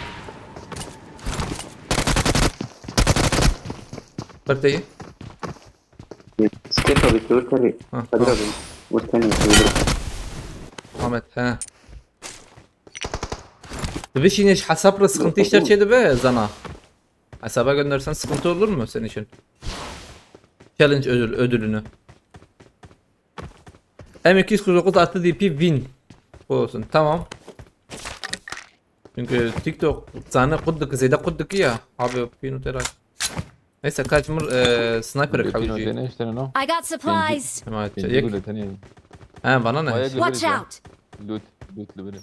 برتي سكيت abi tur kare. Hadi abi. Bu tane Ahmet he Dibişin hiç hesapla sıkıntı işler şeydi be zana hesaba göndersen sıkıntı olur mu senin için challenge ödülünü M249 artı DP win olsun tamam çünkü TikTok sana kudduk zeyde kudduk ya abi pinu terak neyse kaç mır sniper Pino kavucu tene işte ne no? I got supplies. tamam Pinci çek gule tene. he bana ne Bayağı Watch güzel. out. Loot le biri.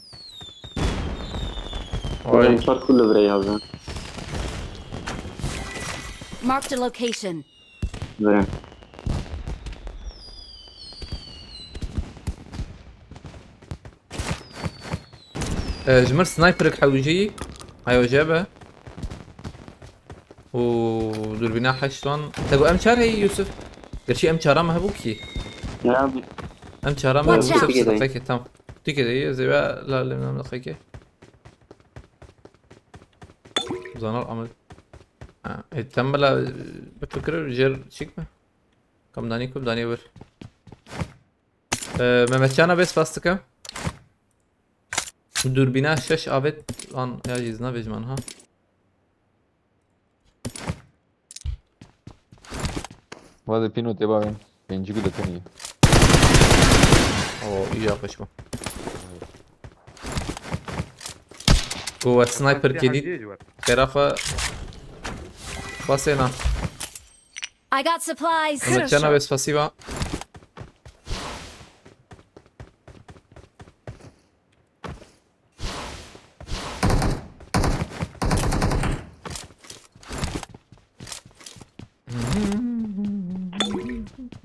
Oy. Çok cool buraya abi. Marked a location. Böyle. جمر سنايبر حوجي هاي جابه ودوربينا حشلون تقول ام شار هي يوسف قال شي ام شارا ما هبوكي Ne abi? ام شارا ما Watch out. يوسف صفيك تمام تيجي هي زي بقى لا لا من دقيقه زانر عمل تم لا بفكر جر شيك كم داني ور ممتشانا بس باستكا دوربينا شش آبت آن یا چیزنا بجمان ها Vade Pino te va ben. Pinci gule tene. او iyi yaklaşma جوه سنايبر جديد طرفه بسينا I got supplies. ممتشانا بس فاسيبا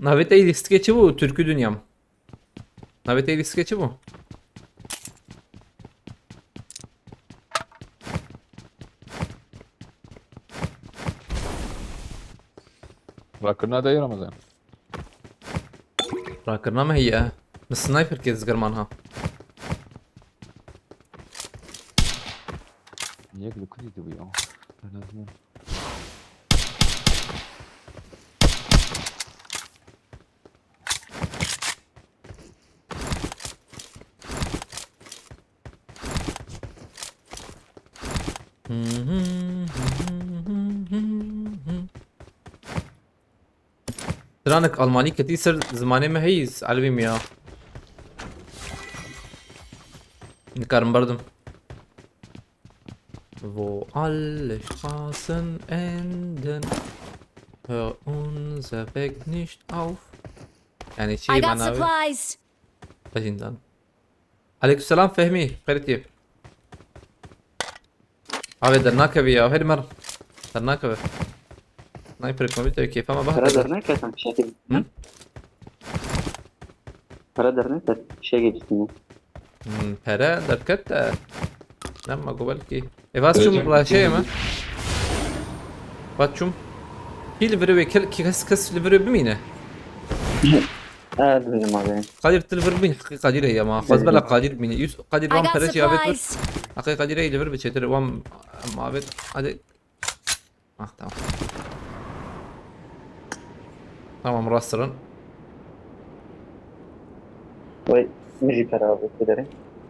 Navete ilişki geçi bu türkü dünyam. Navete ilişki geçi bu. راكرنا ده يا رمضان. راكرنا ما هي من السنايبر كيز قرمانها. ياكلوا كل يدوي لازم. ترانك ألماني كتير صار زماني ما هي على بيميا. نكرم بردم. Wo alle Straßen enden, hör unser Weg nicht auf. يعني I شيء got معناه supplies. أجندان. عليكم السلام فهمي قريتي. هذا درناك بيا هذه مرة درناك بيا. سنايبر كمبيوتر كيف ما ترى بحث. درناك كان شكل ترى درناك شيء جديد. para دركت لما قبلكي. إفاسشوم راشة ما. فاتشوم. هي الفيرو كس الفيرو بمينه. هذا ما بين قادر تلفر بين حقيقة قادر هي ما خلاص بلا قادر بين يوس قادر I وام got فرش يا بيت supplies. حقيقة قادر هي لفر بتشتري وام ما بيت هذا تمام تمام راسرن وي نجي ترى كده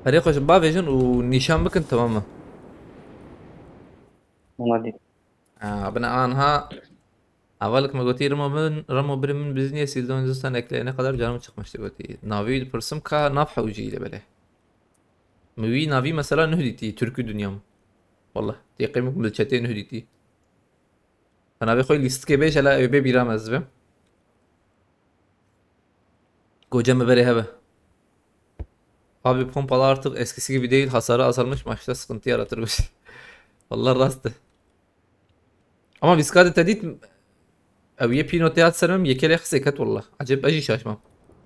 فريق شباب فيجن ونيشان بكن تماما ما دي أبناء أنها أولك ما قلتي رمو برمن بزنية سيزون زوستان أكلينا قدر جانم çıkmıştı قلتي نافي برسم كا نافحة وجيلة بله موي نافي مثلا نهديتي تركي دنيام والله تقيمك بالشتين نهديتي أنا بخوي ليست كبيش على أبي بيرام أزبم Kocam beri hebe. Abi pompalar artık eskisi gibi değil. Hasarı azalmış. Maçta sıkıntı yaratır. Vallahi rastı. Ama biskade tedit او يبي نوتيات سلم يكل يخسي كت والله عجب اجي شاشمام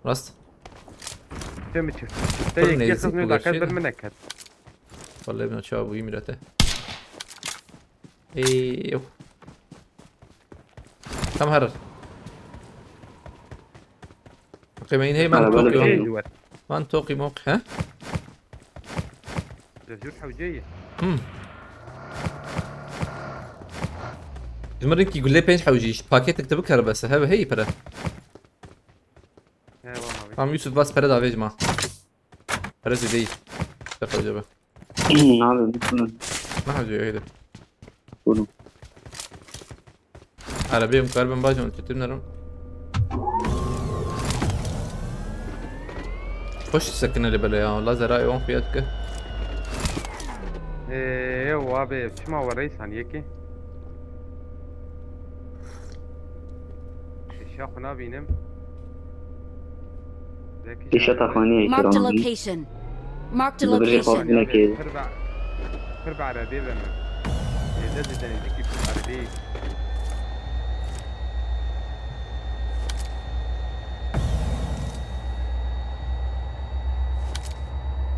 راست تم تشوف فرن تيجي يزيد ياخذ بقى اكبر شيء. منك والله ابن شاب ويمرته ايوه كم هرر قيمين هي ما على بالك توقي إيه؟ جوا ما توقي موقع ها جرحه وجايه المرنك يقول لي بينش حوجيش باكيتك تبكر بس هذا هي برا عم يوسف باس برا دافيج ما برا زي تفضل جبه نعم ما حوجي هيدا قولوا عربية مقاربة باجون تتبنا رم خش سكن اللي بلا يا والله زرائي وان فياتك ايه هو ابي شو ما وريس عن يكي الشيخ نابينم في شطة ثانية Marked a كرام location. Marked a بدري خوف location. لك خربع عربي لما يزيد تاني ذيكي في عربي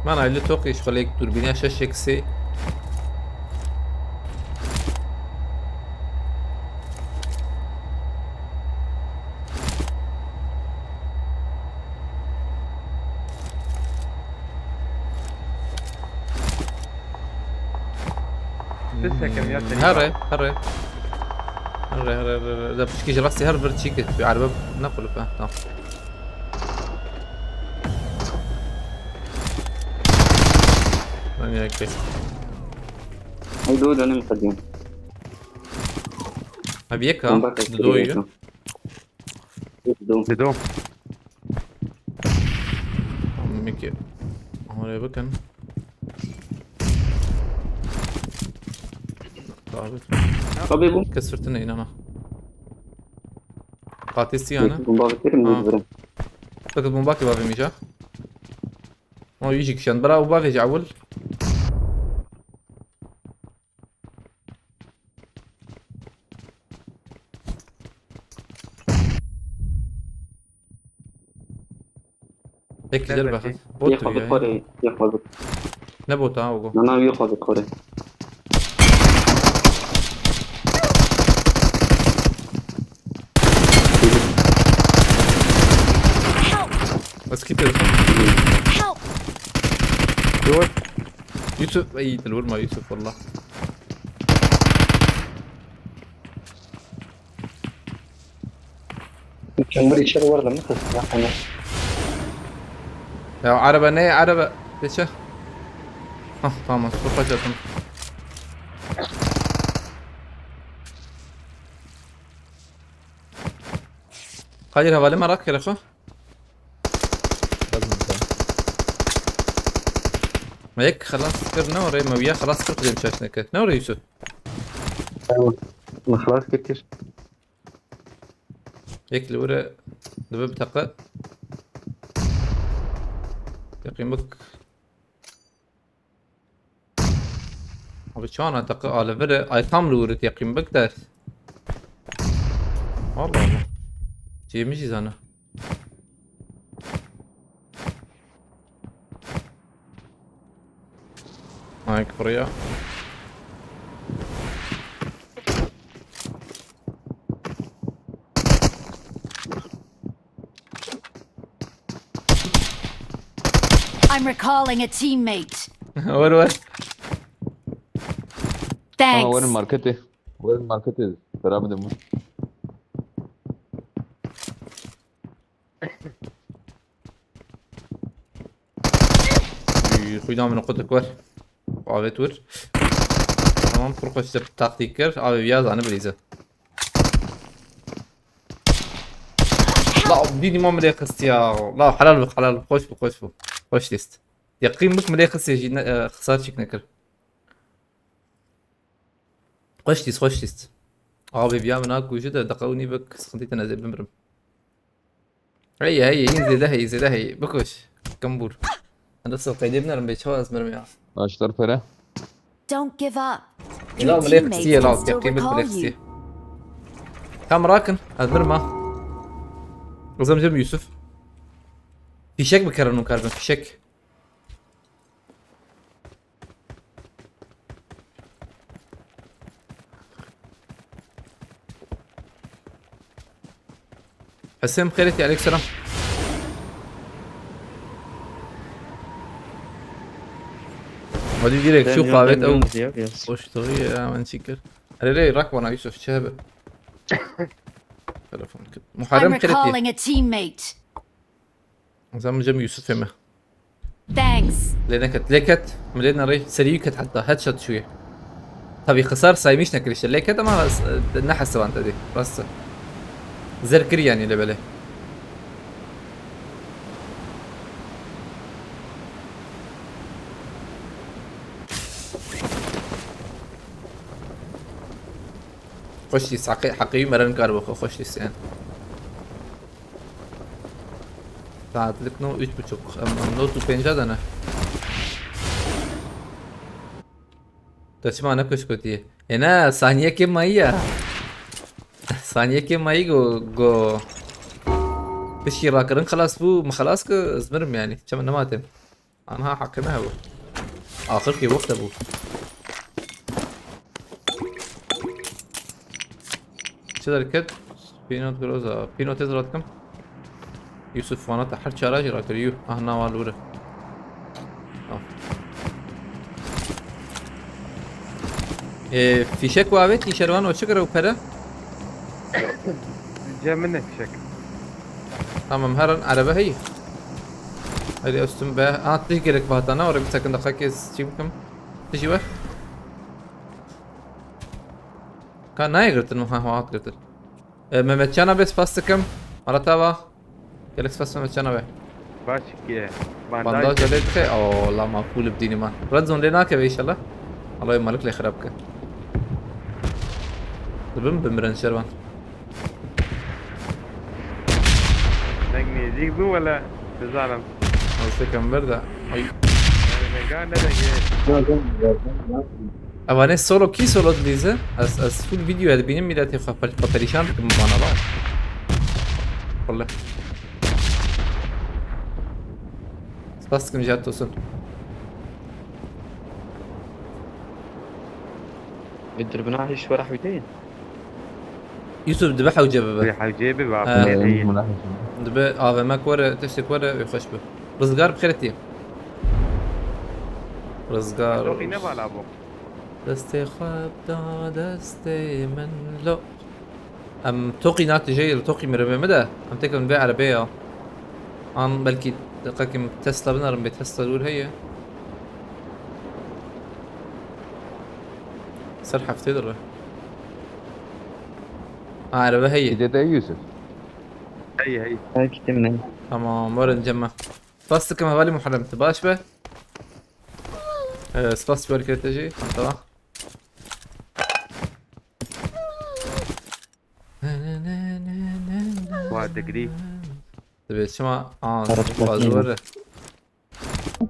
ما انا اللي توقي شغلك توربينيا شاشك سي لسه كميات هري ده بتشكيش راسي هربر تشيكت في عربة نقل فيها تمام يعني اوكي هيدول أنا مقدم ابيك ها دوي بدو ميكي هو يبكن طبيبو كسرتني انا قاتلتي انا بابا كثير من الزرم فقط بومباكي بافي ميجا ما يجيك شان برا وبافي جعول یک جل بخیر بوت ياخذ وياه. الكوري ياخذ نبوت ها وقو انا ياخذ الكوري بس كتير Help! يوسف اي تلور ما يوسف والله. كمري شر ورا ما خسر انا يا عربة ني عربة ليش tamam sokacağım. خلي الهوالي مراك يا اخو. ما هيك خلاص سكر نوري ما وياه خلاص سكر زي مشاشنك نوري يوسف. ما خلاص كتير هيك الورق دبب تقى يقيمك abi şu an ataka alevere ay tam luret yakın bak der. Allah Allah. Cemiciz ana. Ay buraya. I'm recalling a teammate. Var var. Thanks. وين الماركتي؟ وين الماركتي؟ برامج دمو. Kuyudan beni kutuk var. Abi tur. Tamam kurko işte taktikler. Abi biraz anı birize. لا بديني ما مليخس يا لا حلال بك حلال خوش بك خوش بك خوش ليست يقين بك مليخس يجي خسارة شيك نكر خوش ليست abi bir yana kuşu da dakavuni bak sıkıntı tane bimrim. هي ينزل ده هي بكوش كمبور انا لسه قايدين بنرم بيتشواز مرمي يا اشتر فرا. Don't give up. لا Your مليخ teammates سيه لا will still يقين بك recall مليخ you. سيه كم راكن المرمى وزمزم يوسف fişek mi karanın karbon fişek حسين خيرتي عليك سلام ودي ديريك شوف قابت او وش تغير يا من شكر انا ليه ركبنا يوسف شهبه تلفون كده I'm محرم خيرتي recalling a teammate. زمزم يوسف فهمه Thanks. ليكت ملينا ري سريكت حتى هيد شوت شويه طب خسار سايميش نكريش ليكت ما نحس وانت دي بس زركري يعني اللي بله خوش ليس حقيقي مرن كاربو خوش ليس يعني saat لكنو 3.5 اما نوتو 5 دانه تسمع نكش كتير هنا ثانية كم هي ثانية كم هي جو بشي راكرن خلاص بو ما خلاص كزمرم يعني كم نماتم انا حقي ما هو اخر كي وقت ابو شو ذلك بينوت جروزا بينوت تزرد كم يوسف وانا تحت شراجي راكريو اهنا والوره في شك وابت شروان وشكر وبره جاء منك شك tamam هرن عربه هي هذه استم به تيجي لك بهتنا ورا بتسكن دقيقه تجيبكم تجي وين كان نايغرت انه ها قلت ممتشانا بس فاستكم مرتبه جالكس فاست ممتشانا به باش كيه بانداج جلدك او لا مقبول بديني ما رد زون لنا كيف ان شاء الله الله يمالك لي خرابك بمرن شروان نجني يجيك ذو ولا تزعلم قصدي كم برده اي قاعد ندق اوانه سولو کی سولو دیزه از فول ویدیو هد بینیم میلاد خفل پریشان بکم بانا با والله Baskın cihat olsun. يضربنا هاي شوي راح 200. يوسف ذبحها وجابها. ريحه جيبي آه. بعرف إيه، هي من ناحية شمال. دبي AVM ورا تشتك ورا يخش به. رزقار بخيرتي. رزقار. توقي نبال ابو دستي خاب دا دستي من لو. ام توقي نات جاي توقي مربي مدى ام تكن بيع عربية. عن بلكي دقيقة تسلا بنرم بتسلا دول هي. سرحة في تدري. عربية هي. إذا ده يوسف. هي هاي كتير من هاي. تمام ورا نجمع. فاست كم هوالي محرم تباش به. سباس بوري كده تجي طبعا. واحد دقري تبي شما بازور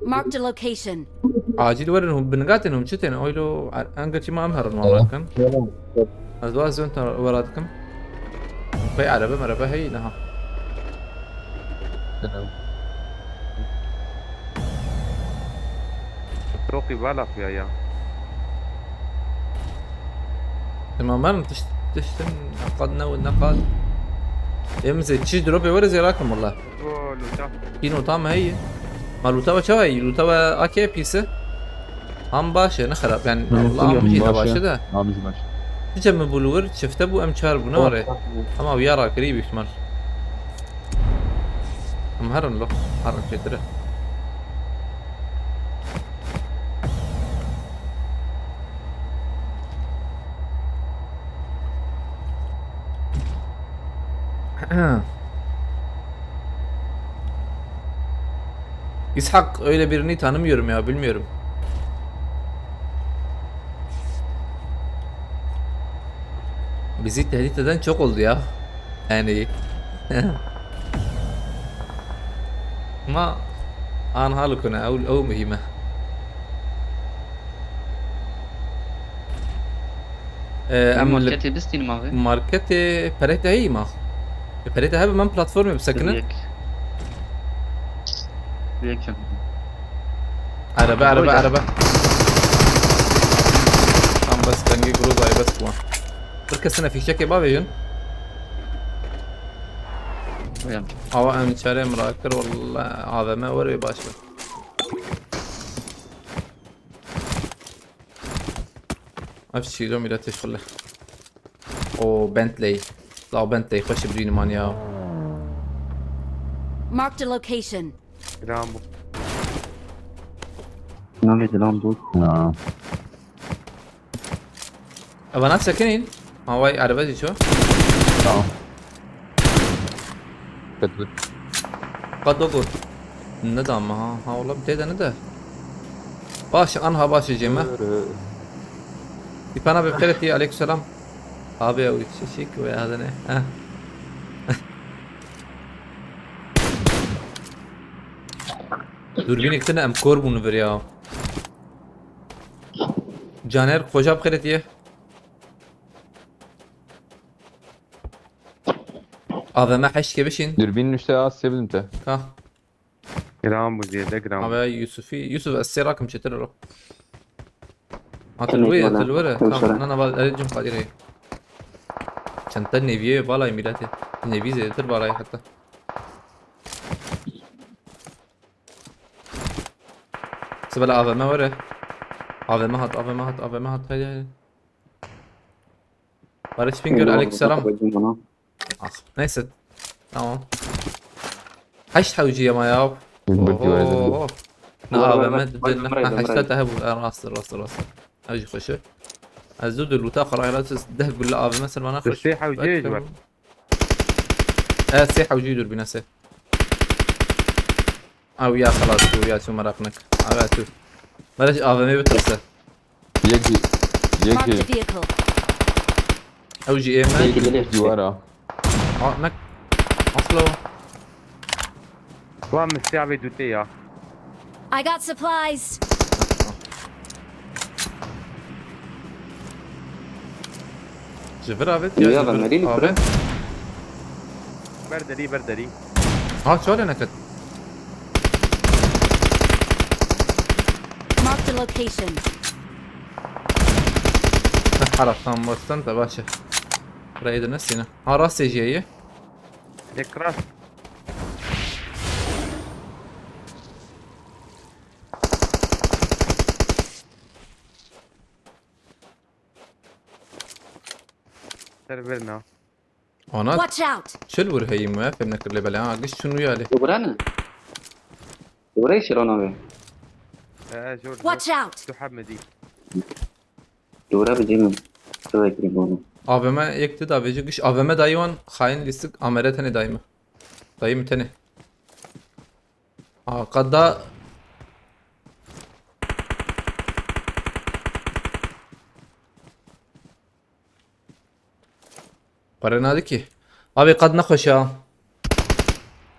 Marked a location. عاجل ورا انهم بنقات انهم شتين اويلو انقل شي ما امهر المراتكم ازواج انت وراتكم في عربة مربى هي نها توقي بالك يا لما ما تشتم نقدنا والنقاد يمزي تشي دروبي ورا زي راكم والله كينو طعمة هي ما لوتاوا شو هي لوتاوا اكي بيسه هم باشا نخرب يعني والله مجي باشا ده مش ماشي. تجمع بولور شفت ابو امشار بنوره اما ويارا قريب يشمل امهرن له هرن شتره İshak öyle birini tanımıyorum ya bilmiyorum. Bizi tehdit eden çok oldu ya. Yani ما أنا هالكنا أو مهمة ماركتي دستين ما في ماركت بريتا هي ما بريتا هذا من بلاتفورم بسكنه بيك عربة tam بس تنجي جروز هاي بس كمان بركسنا في شكل بابي جن أو أنا شاري مراكر والله هذا ما وري باشا أفشي لهم إلى تشغله أو بنتلي لا بنتلي خش بديني مانيا Marked a location. رامبو نعم لامبو آه. أبنات ساكنين هواي عربتي شو آه. كتبت. قد أقول الندم ها والله بديت ندى باشا أنها باشا جمع يبقى أنا بخيرتي عليك السلام أبي أو شيك ويا هذا نه دوربين اكتنا ام كور بونو بريا جانر خوشا بخيرتي هذا ما حش كبشين دوربين نشتى آسيا انت. ها رامبو زيادة رامبو أبي يوسف السيراكم شترلو تلوية أنا بأرجم قادر هي كان النيفيه بالا يميلاتي النيفي زي بالا حتى سبلا أبا ما ورا أبا ما هات هاي بارش فينجر عليك السلام نيست تمام حش حوجي ما ياو اوه لا أبا ما تدل حشتها هبو راس اجي خشه الزود اللوتا خراي لا تده قول لا أبا مثلا ما ناخذ السيحة وجيج ور سيحة وجيدور بناسه او يا خلاص ويا شو مراقنك عباتو بلاش أبا ما بترسه يجي Marked a vehicle. او جي ايما يجي ورا. نك اصله وام الساعة بدوتية I got supplies. جفر عبت يا مريني عبت بردري ها شو علينا كت a location. حرف tam baştan da başı. Burayı da nasıl yine? Ha rast seciyeyi. اكراس تربلنا Ona Watch out! çöl vur heyim ya. Femne kırlı bela. Ha gış şunu yali. دوبرانا دورا يشيرونا به جورج Watch out! تحب مدي دورا بجيم شو يكرمونه AVM yekti da veci gış AVM dayıvan hain listik amere tane dayımı. Dayımı tane. Ha kadda قرينا ki. Abi قد نخش ya.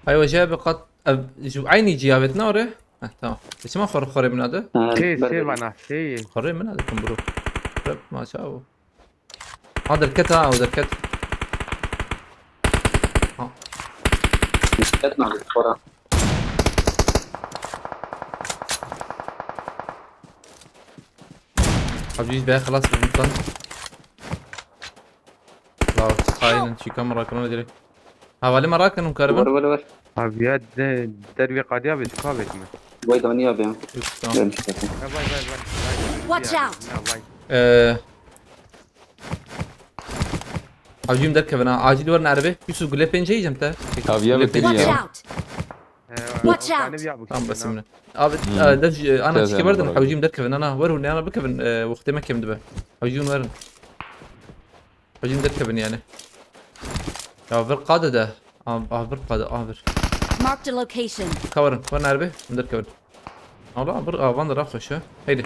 ايوه جاب قد عيني جابتنا وري تمام ايش ما خوري من هذا شي انا شي خوري من هذا كم برو رب ما شاء هذا الكت ها وذا الكت مسكتنا على الكرة حبيبي بقى خلاص بالمطن لا خاين شي كاميرا كنا ديريكت حوالي مرة كانوا مكربن ولا ابيات دربي قاديا بتقابل باي دنيا بيان تمام. باي باي باي Watch out. حبيبي مركبنا عاجل ورنا عربي يوسف قول لي فين جاي جمته Abi ya bekliyor Watch ya. out! Watch out. تمام بس منه دج انا زي تشكي ما بردن بقول. حوجي مركبن انا ورهن انا بكبن وقت ما كم دبا حوجي ورن حوجي مركبن يعني يا بر قاده ده بر قاده بر Marked a location. كورن ورنا عربي مركبن والله بر فان راح خش هيدي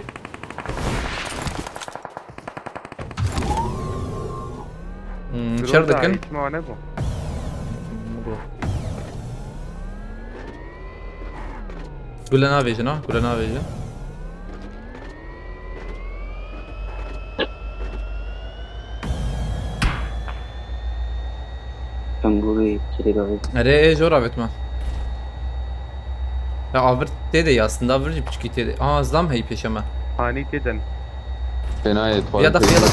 شردكن ما نبغى قول لنا فيجن قول لنا فيجن كان بوري كده ده Nereye coğrafet mi? Ya avır dedi aslında avır küçük dedi. Zlam hey peşeme. هاني تدن Fena et var. Ya da ya da.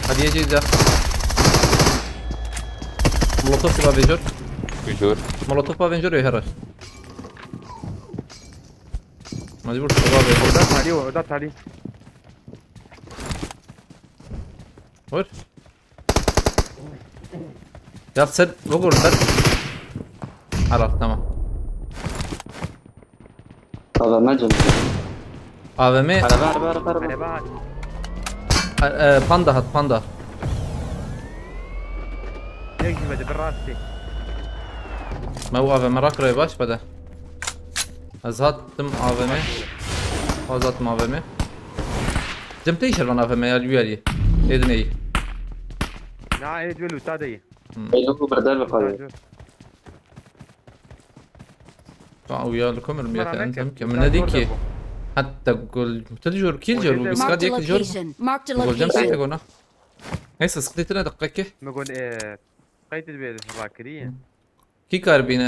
Hadi yiyeceğiz ya. Molotov gibi Avenger. Güçür. Molotov Avenger ya herhalde. Mecbur sabah Avenger. ودات علي ودات علي Vur. Ya sen vur ver. Araf tamam. هذا نجم AVM على بعد انا بعد panda hat panda. يجي بدي براسي ما هو AVM راكره باش بده. azhattım AVM. Azhattım AVM. جمتي شربان AVM يا الويالي. اذن اي. لا ايه دول وتادي يلوكو بردال بقايا ويا لكم المية انتم من هذيك حتى قول تجور كيل جور Marked بسكاد a يك جور location. Marked a قول جنب location. تقولنا هيس سقطتنا دقيقة نقول ايه قيد البيت الراكرية كي كاربين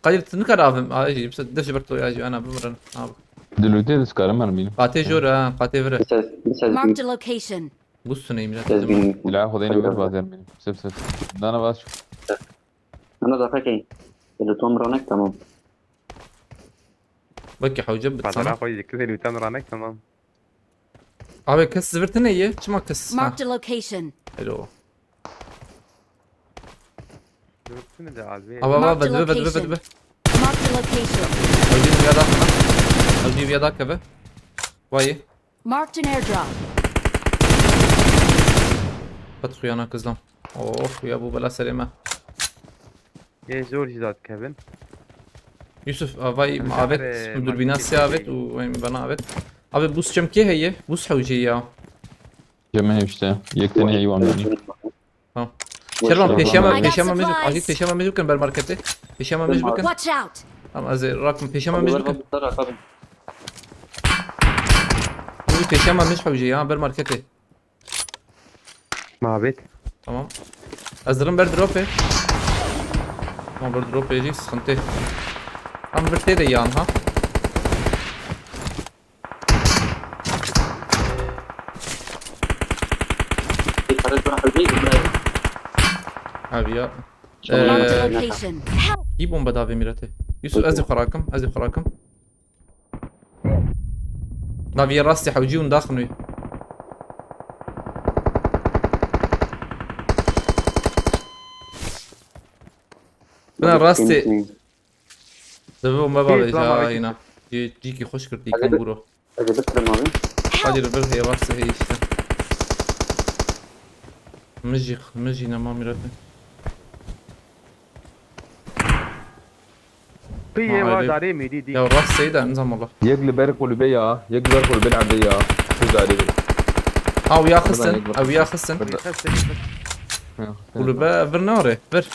قليل تنكر افهم اجي بس دش برتو اجي انا بمرن Dilute de sıkarım ben benim. قاتي جور قاتي فره لسه Marked a location. بص نيم تسبين Silah خديني bir bazen benim. Sip. Dana bas. انا ضحك ايه اللي توم رانك تمام بكي حوجب بعد بتصنع اخوي كذا اللي تم رانك تمام ابي كس زبرتنا هي شما كس Marked a location. حلو شنو ده عزيز ابا Marked a بدبه location. بدبه Marked a location. حوجي في هذا حوجي في هذا كبه واي Marked an airdrop. بدخل انا كزلم اوه يا ابو بلا سلامه ايه جورج ذات كيفن يوسف افاي أنا معابت شعر مدور ما بناس كنت عابت وين بنا عابت ابي بوس كي هي بوس حوجيه Cem'e işte. Yekteni iyi var benim. شربان بيشاما I got بيشاما مش supplies. عجيب بيشاما مش بكن بالماركت بيشاما مش بكن Watch out! اما زي راكم بيشاما مش بكن بالطريقة قبل بيشاما مش حوجيه بالماركت ما بيت تمام ازرم بر دروب ما بر دروب يجي سنتي ام برتي دي يان ها ابيا Marked a location. Help! جيبهم بدافي ميرتي يوسف ازي خراكم ازي خراكم دافي راستي حوجيون داخل انا راستي دابا ما بابا جاينا جيكي خوش كرتي كم برو هذه البر هي راسي هي işte مجي ما ميرتي في ما واحد عليك. عليه ميدي دي يا الراس سيدة انزم والله يقلب بيرك واللي بيا يقلب بيرك واللي بيلعب بيا فوز عليه او يا خسن او يا خسن ها. ولا برنوري بر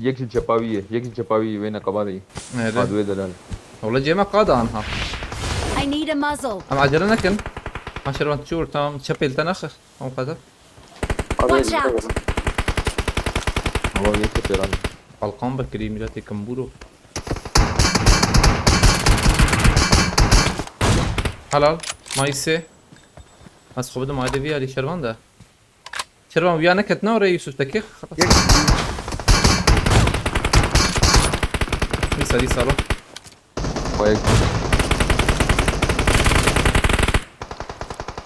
يك شبابي وين قبادي هذا هذا دلال والله جيما قادا عنها I need a muzzle. ام عجلنا كن ما شربت شور تمام تشبيل تنخ او قدر Watch out! هو يك بيران قلقان بكري ميرتي كمبورو حلال ما يسي بس خبده ما يدي فيها لي شربان ده شربان ويانا كتنا ورا يوسف تكيخ خلاص لسه دي صالو ويك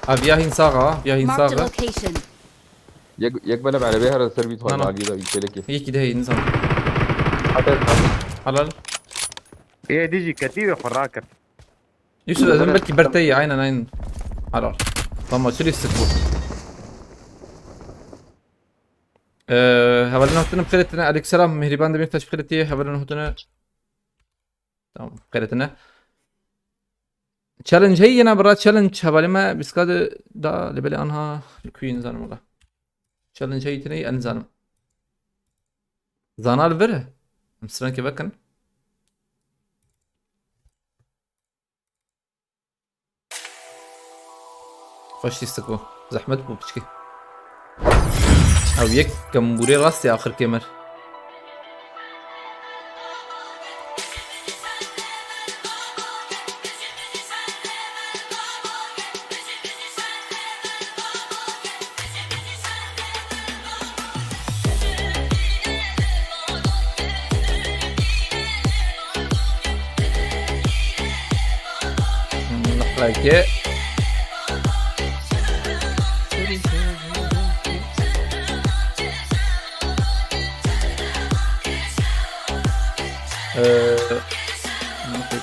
افياهين صاغا فياهين Marked a صاغا location. يك بلعب على بيها السيرفي لا، لا. تخلص عقيده يشيلك هي كده هي نظام حلال هي ديجي كتير خراكر يوسف لازم بلكي برتي عين حلال طما شري السكبور هبلنا هتنا بخيرتنا عليك سلام مهربان دمير تاش بخيرتي هبلنا هتنا تمام بخيرتنا تشالنج هي انا برا تشالنج هبالي ما بسكاد دا لبلي انها الكوين زانم والله تشالنج هي تني ان زانم زانا الفره مسترن كيف كان خوش يستكو زحمت بو بشكي او يك كمبوري راسي اخر كامر like it.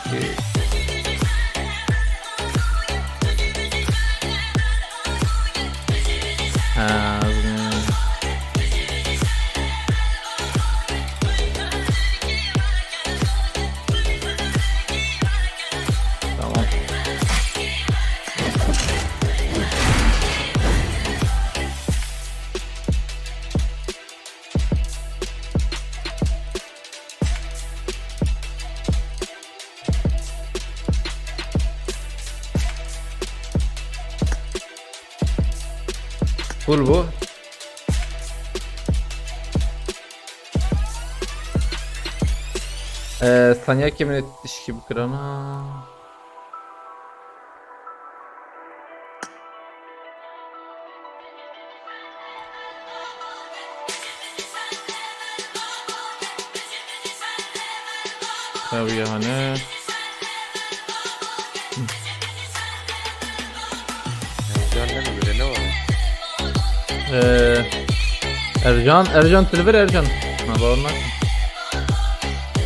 Okay. Tamam. Full bu. ثانية كم تشكي بكرنا هاوية هنا ارجان تلفر ارجان ما بقولنا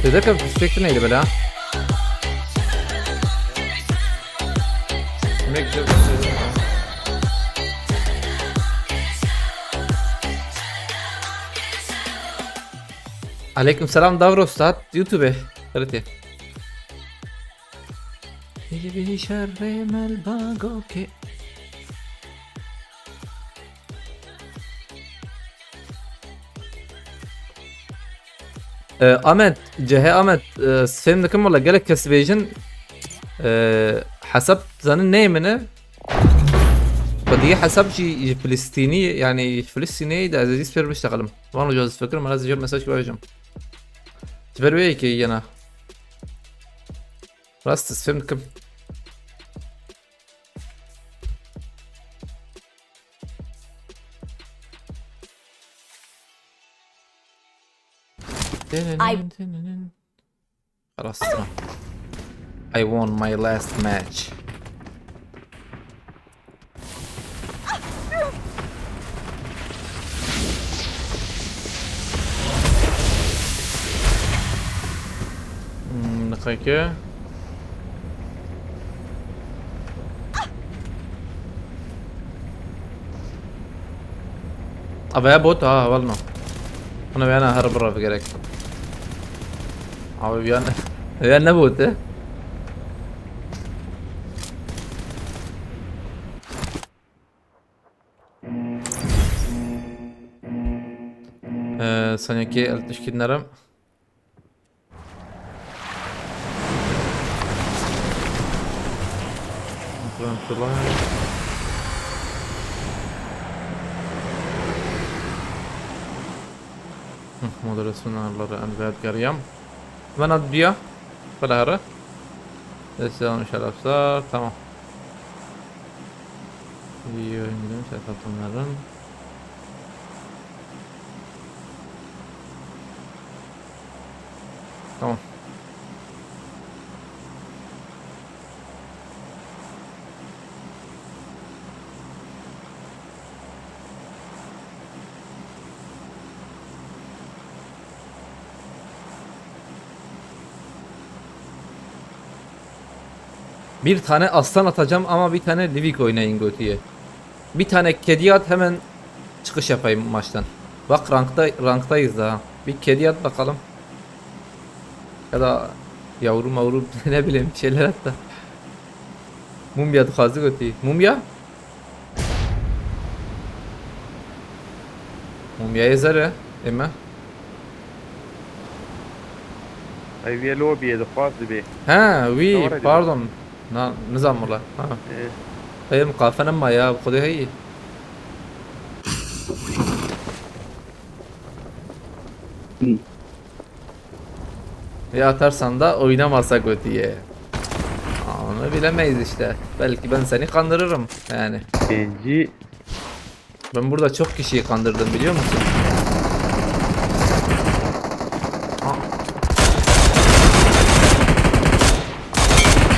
تذكر في السكتة نيلي بلا عليكم السلام داورو استاذ يوتيوب قريتي يجي شر الباغوكي احمد جهه احمد فهمناكم والله قالك كسبيجن حسبت زان النيمنه بدي حسب شي فلسطيني يعني فلسطيني ده عزيز بير بيشتغلم وانا جوز فكر ما لازم يجيب مساج بيجم تبروي كي انا راست فهمتكم خلاص تمام. I won my last match. دقيقة. أبغى بوت والله. أنا بيانا هرب برا في قريك. أبغى بيانا بوت. Saniye التشكيل نرم. Moderasyonerleri elbet görüyorum. Ben adbiya. Böyle Destan şerefler. Tamam. İyi oyuncuların şereflerin. Tamam. Bir tane aslan atacağım ama bir tane Livik oynayın götüye. Bir tane kedi at, hemen çıkış yapayım maçtan. Bak ranktayız daha. Bir kedi at bakalım. Ya da yavru ne bileyim bir şeyler at da. Mumya tıkazı götüye. Mumya? Mumya yazar ya. Ema. Ay bir lobiye de fazla bir. Ha, oui, Doğru pardon. نظام والله. ها. هي مقافنة ما يا خذي هي. Ya atarsan da oynamasak öteye. Onu bilemeyiz işte. Belki ben seni kandırırım yani. Genci. Ben burada çok kişiyi kandırdım biliyor musun?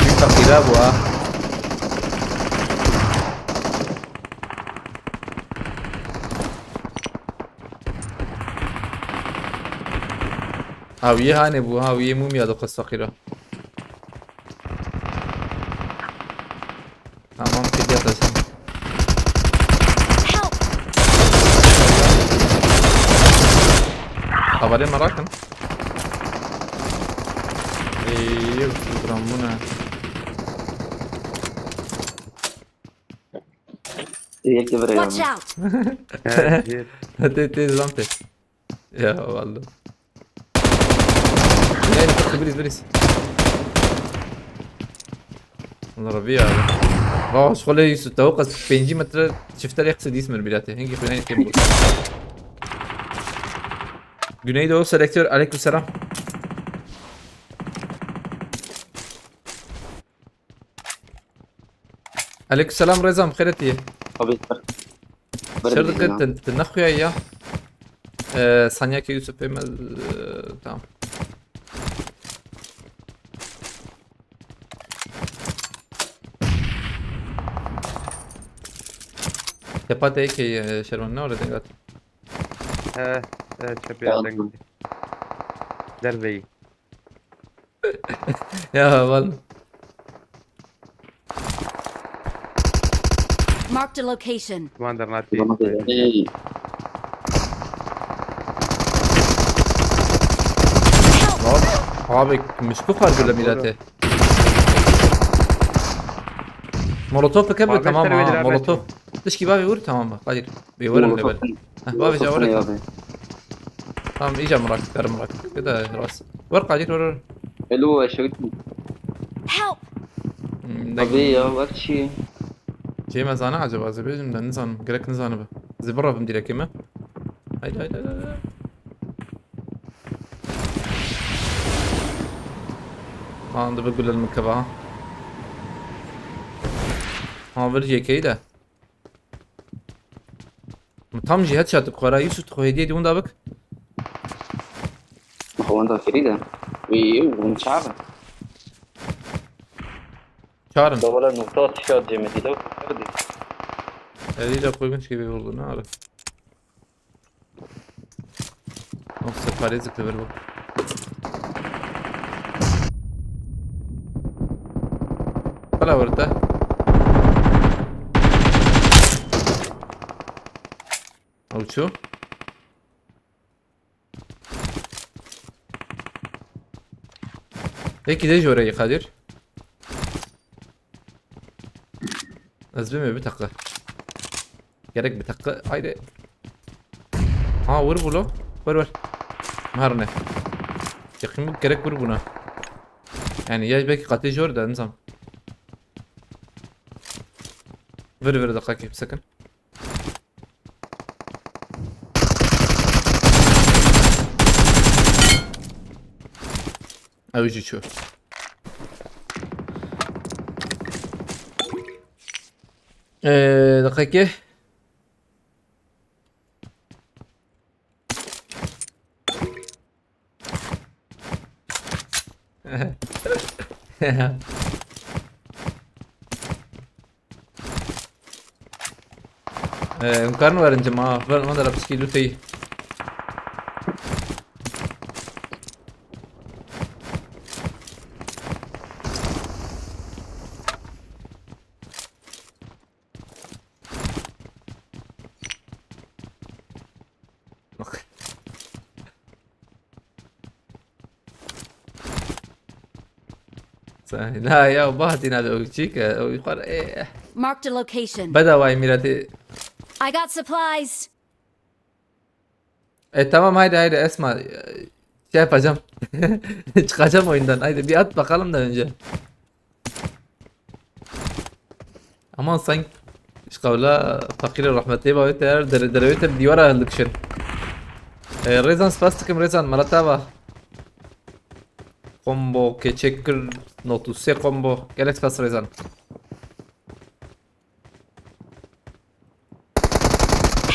Büyük fakir ha bu ha. Haviye hani bu haviye mumya da kız fakira. Tamam kedi atacağım. Havale merakın. Şükran bu ne? يكتب Watch رياض out! Hadi zante. Ya vallahi. Yani بريز والله ربيع اه شغل يتوقع 50 متر شفتها يقصد يسمر بلاته هنجي خلينا نكمل Güneydoğu selektör aleykümselam. Aleykümselam Rezam خيرتي قبل شركة تنخويا يا Sanyaki Yusuf Emel tamam. Tepate ki Şervan ne orada gat? Ha, şapiyatın. Derbeyi. Ya vallahi. Marked a location. Commander Nati. اي Abi مش كفر ولا ميلاته مولوتوف كبر Abi, تمام göster ها bir مولوتوف تشكي بابي ور تمام قادر بيور الليفل بابي جا ورك tamam iyice merak كده راس ورق قادر ور حلو شريتني قضية وقت شيء شيء ما زانا عجب از بيجم ده نزان قالك نزان به زي برا بمدير كيما هاي ما عنده بقول المكبه ها برجي كيده tam cihat çatık kara Yusuf koydiye diye bak. comando ferida. ومش عارف. Çağırın. والله نقطات شات جمدي لو فردي. Eliyle koymuş gibi oldu, ne ara. Noksa Paris ver bak. Hala orada. Uçuyor. Peki de oraya Kadir. Azmi mi bir dakika. Gerek bir dakika. Haydi. Ha vur bunu. Vur. Harne. Yakın gerek vur buna. Yani ya belki katıcı orada nizam. Ver dakika ki sakın. Avucu şu. Dakika ki. مقارنة ولا جماعة ما ضرب سكيلو تي لا يا بهدي نادو تشيك ويقال ايه Marked a location. بدا واي ميراتي I got supplies. tamam haydi Esma şey yapacağım. Çıkacağım oyundan. Haydi bir at bakalım da önce. Aman sen şkavla fakir rahmetli bavet eğer derevet بديورا هالدكشن ريزان سباستكم ريزان مرتبة كومبو كيتشكر نوتوسي كومبو جالت فاس ريزان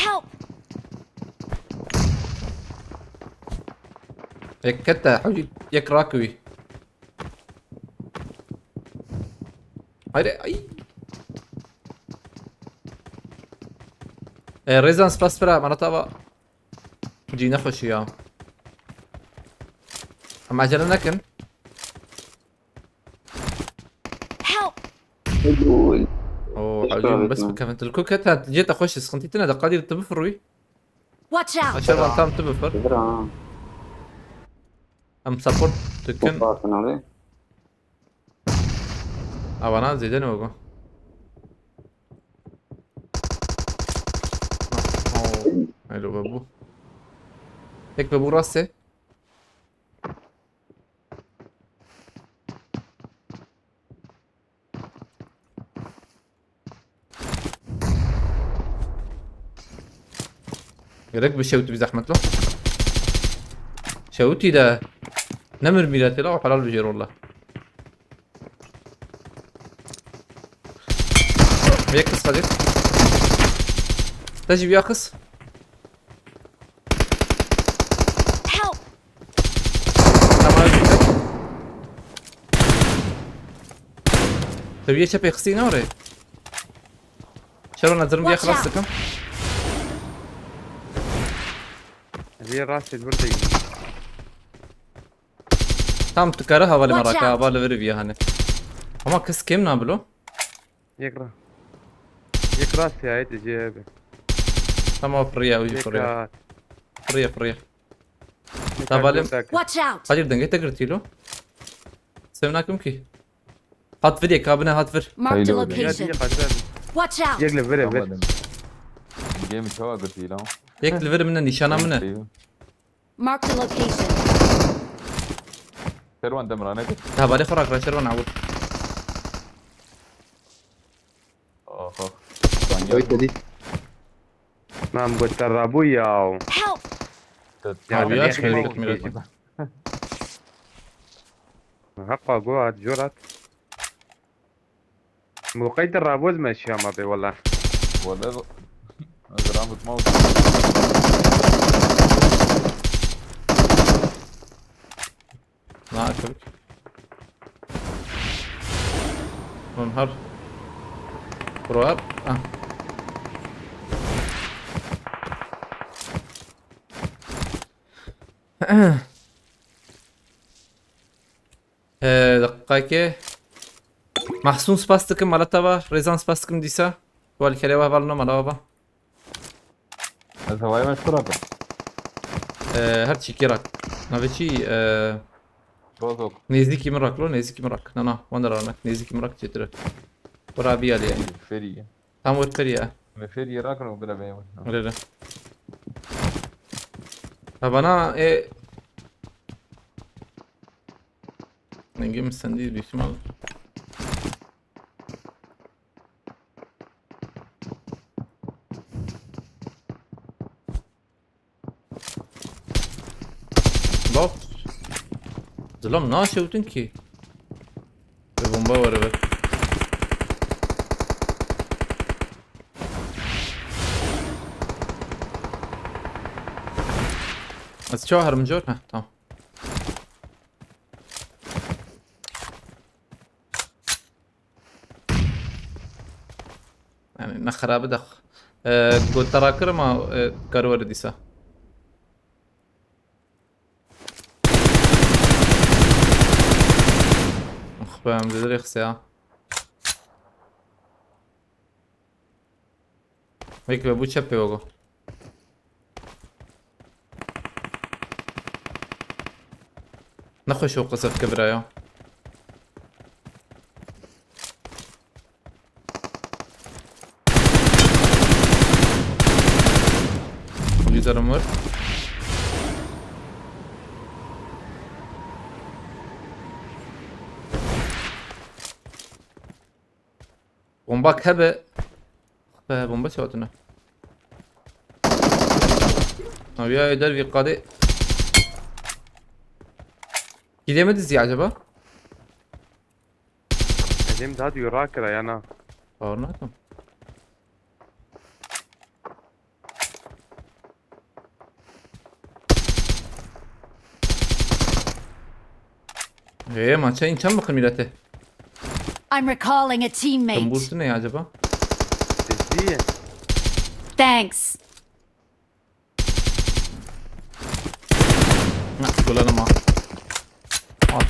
Help. كتا حوجي يك راكوي هاي اي ريزان سباس برا مرتبة جينا خوش يا اما عجلنا لكن Help. اوه حوجي بس كفنت الكوك هتا جيت اخش سخنتيتنا دقادي تبفروي Watch out. عشان ما تام تبفر كبيرة. ام سبورت تكن بطاطا عليه. اوانا زيدان وقو حلو بابو هيك بابو راسي يرك بشوتي بزحمة له شوتي ده نمر ميلاتي له وحلال بجير والله بيكس خديت تجي بياخس Help. تمام جدا تبي شاب يخسي نوري شلون نزرم بيا خلاص كم هذه راسي البردي. tam tıkarı havalı Watch maraka out. havalı verip ya hani ama kız kim ne bilo يقرا. يقرا سي تجيب. tamam fırya uyu fırya يقرا. fırya Tavalim. Watch out. Hayır denge tekrar tilo sevnakum ki hat ver kabine hat ver Marked a Hello. يا location. دقيقة قدام. Watch out. يقلب فيري جيم شو قلت لي لهم yekli ver mine nişana mine Marked a location. شروان دمرانك havalı fırak raşer ve navut اخ قلت دي نعم قلت الرابويا. Help. Abi يا ya, أخي şöyle ما gitmiyor. حقا قوات جرات. مقيد الرابوز ماشي ما بي والله. ولا زرامة موت أكبر نهار بروار دقيقة محسون سپاس مالا تبا رزان سپاس دیسا ولی کلی و بالنا مالا با از هوای مشکورا کن هر چی کیراک نوی چی روزوک نزدیکی مراک لو نزدیکی مراک نه وندرانک نزدیکی مراک چطوره برا بیالی yani فریه tam ortaya فریه را کنم بلا بیمون öyle ha bana Nengim sen değil büyük ihtimal. Bak. Zılam ne şevdin ki? Bir bomba var evet. Az çağır mı jor? Tamam. Yani ne خرابه دخ قلت تراكر ما قرور ديسا اخبام زدري خسيا هيك بابو تشبي وقو نخش وقصف كبرايا Güzelim var. Bomba hebe. Bomba şatına. Abi ya eder bir kade. Gidemediz ya acaba? Elim daha diyor rakıra yana. Anladım. Maça inçen bakın millete. I'm recalling a teammate. Tamburtu ne ya acaba? Sesli. Thanks. Kullanım ha. Al.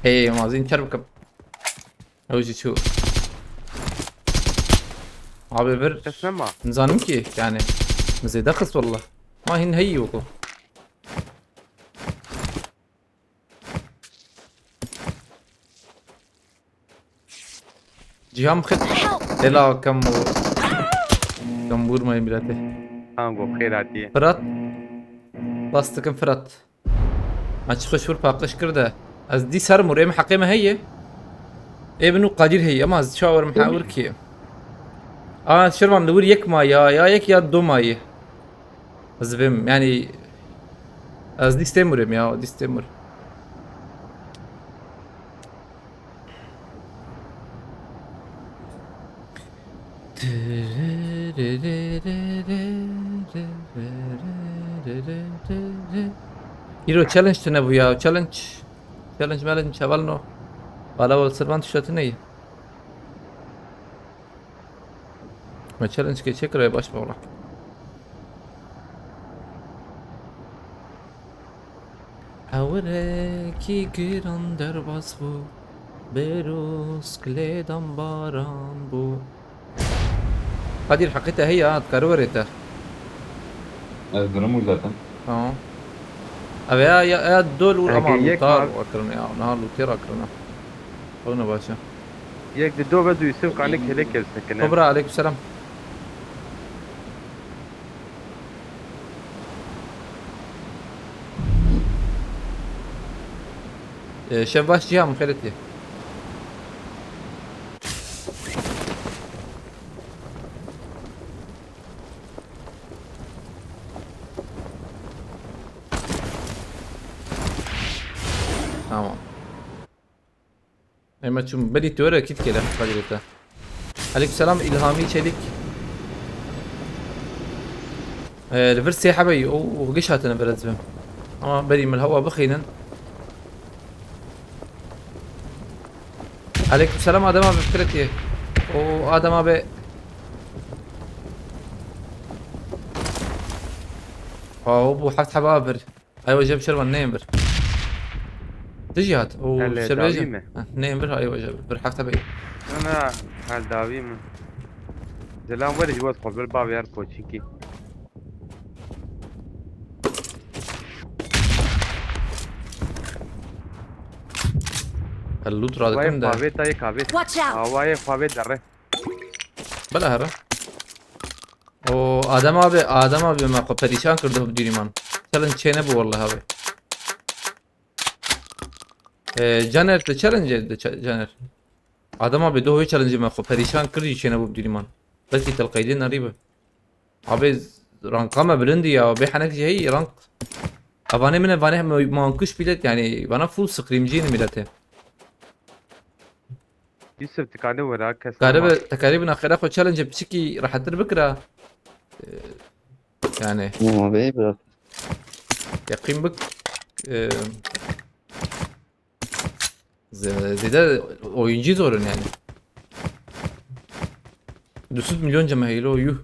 Hey mazin çar bakıp. Öyle şu. Abi bir Teslim ha. نظام ki yani مزيدا خص والله ما هي نهيوكو جيهام خد لا كم بور ما يملاته Tango خير عادي. فرات لاستكم فرات ما تخش فور باقش كرده از دي سر مريم حقيمه هي ابنو قادر هي ما از شاور محاور كي شرمان نور يك ما يا يك يا دو ماي az benim yani az istemiyorum ya istemiyorum. Hero challenge ne bu ya challenge şavalno bala ol sırvan tişörtü ne? Ma challenge geçecek oraya baş bağla. Havreki giran derbas bu Berus kledan baran bu هذه الحقيقة هي كرورته الدرامو ذاتا اه أبي يا دول والأمان هيك طار معك. وأكرنا يا نهار وتير أكرنا قلنا باشا يك دو بدو يسوق عليك هليك السكنة. خبرة عليكم السلام شاف باش جيام خيرتي tamam اما çum beri töre kit kele fadilete. Aleykümselam İlhami Çelik. الفرس حبي وقش هاتنا برزبم اما بري من الهواء بخينا عليكم السلام ادم ابي فكرتي وادم ابي ابو حفت حبابر ايوه جاب شرب النيمبر تجي هات وشربيجي نيمبر ايوه جاب برحفت ابي انا هالداوي من زلام ولد جواز قبل الباب يار بوتشيكي اللوت راد واي كم ده فاوي تاي كافي Watch out! واي فاوي دره بلا هرا او ادم ابي ما قو پریشان کرده بدونی من چالش چه نبود والله ابي جانر ده چالش ده جانر ادم ابي دو چالش ما قو پریشان کردی چه نبود بدونی من بس کی تلقیدی نریبه ابي رانقامه بلندي يا ابي حنك هي رانق اباني من اباني ما انكش بيلت يعني وانا فول سكريمجين ميلته يوسف تكاني وراك قارب تقريبا اخر اخو تشالنج بشكي راح ادير بكره يعني مو بيبر يقيم بك زي ده oyuncu zorun yani 400 milyon جماهيرو يو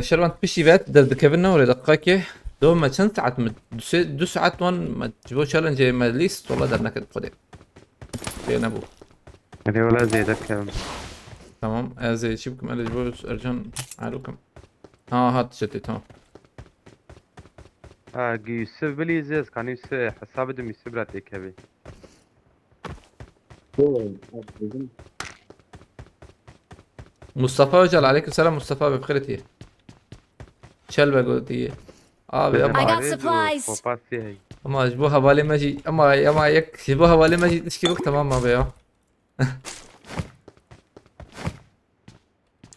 شربت بشي فات درد كيفنا ولا دقاكي دو ما كان ساعات دو ساعات وان ما تجيبو تشالنج ما ليست والله درنا كده قدام بين ابو يعني ولا زي ذاك تمام زي شبكم اللي جيبو ارجان علوكم هات شتت تمام يوسف بلي زيز كان يوسف حساب دم يوسف براتي كبي مصطفى وجل عليكم السلام مصطفى بخيرتي شلبة قلتي I got supplies. وباسي هي اما جبوها بالي ماجي اما يك جبوها بالي ماجي تشكي بك تمام ما بيو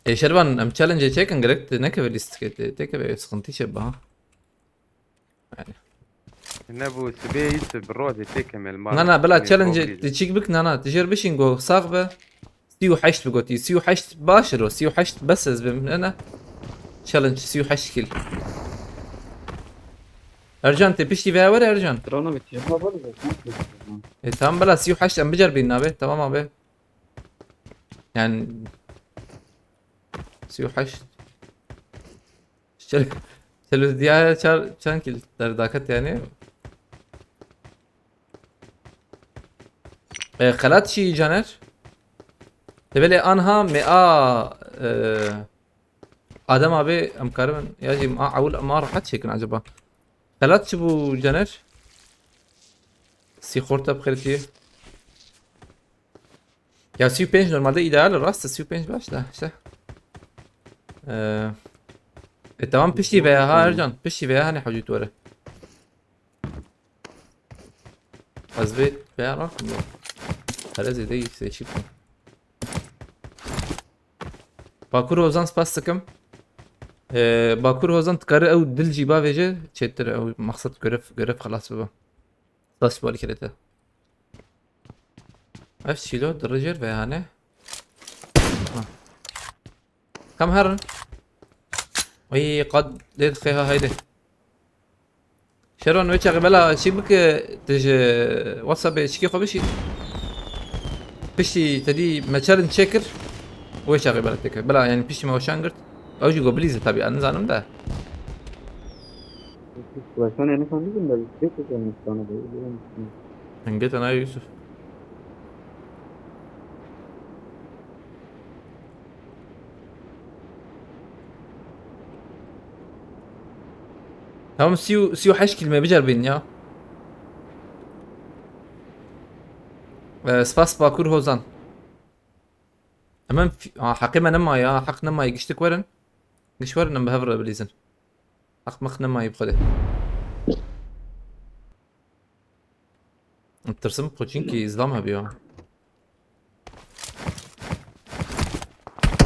اي شربان ام تشالنج تشيك انقلت نكب ليست تكب سخنتي شبها يعني نبو سبي يوسف بالروز تكمل ما انا بلا تشالنج تشيك بك انا تجر بشينغو صاغبه سيو حشت بقوتي سيو حشت باشر وسيو حشت بس من انا تشالنج سيو حشت كل ارجان تبيشتي فيها ولا ارجان ترانا بتجي تمام بلا سيو حشت ام بجربي النابه تمام ابي يعني سيو حشت شلو ديا شان كل درداكت يعني خلات شي جانر تبلي انها ادم ابي ام كارمن ياجي ما اول ما راحت شي كان عجبها خلات شبو جانر سي خورتا بخيرتي يا سيو بينج نورمالde ideal راست سيو بينج باش ده işte tamam pişti veya ha Ercan pişti veya hani حوجيت ورا azbet veya rakım yok هذا دي شيء باكور هوزان سپاس دکم باكور هوزان تكرر او دل جيبا وجه چتر او مقصد گرف خلاص بابا داش بالي كده اف شيلو درجر ويهانه كم هرن وي قد ليد خيها هيدا شرون ويتش بلا شيبك تج واتساب شكي خو بشي تدي ما تشالنج شكر ويش بلا تك بلا يعني بشي ما وشانغرت او جو بليز طبيعي انا زانم ده وشان يعني كان لازم بالفيك كان مستانا انجت انا يوسف هم سيو حش كلمة بجربين يا سباس باكور هوزان امام حقيمة نما يا حق نما يقشتك ورن قش ورن نم بهفر بليزن حق مخ نما يبخده ترسم بوچينكي ازلامها بيو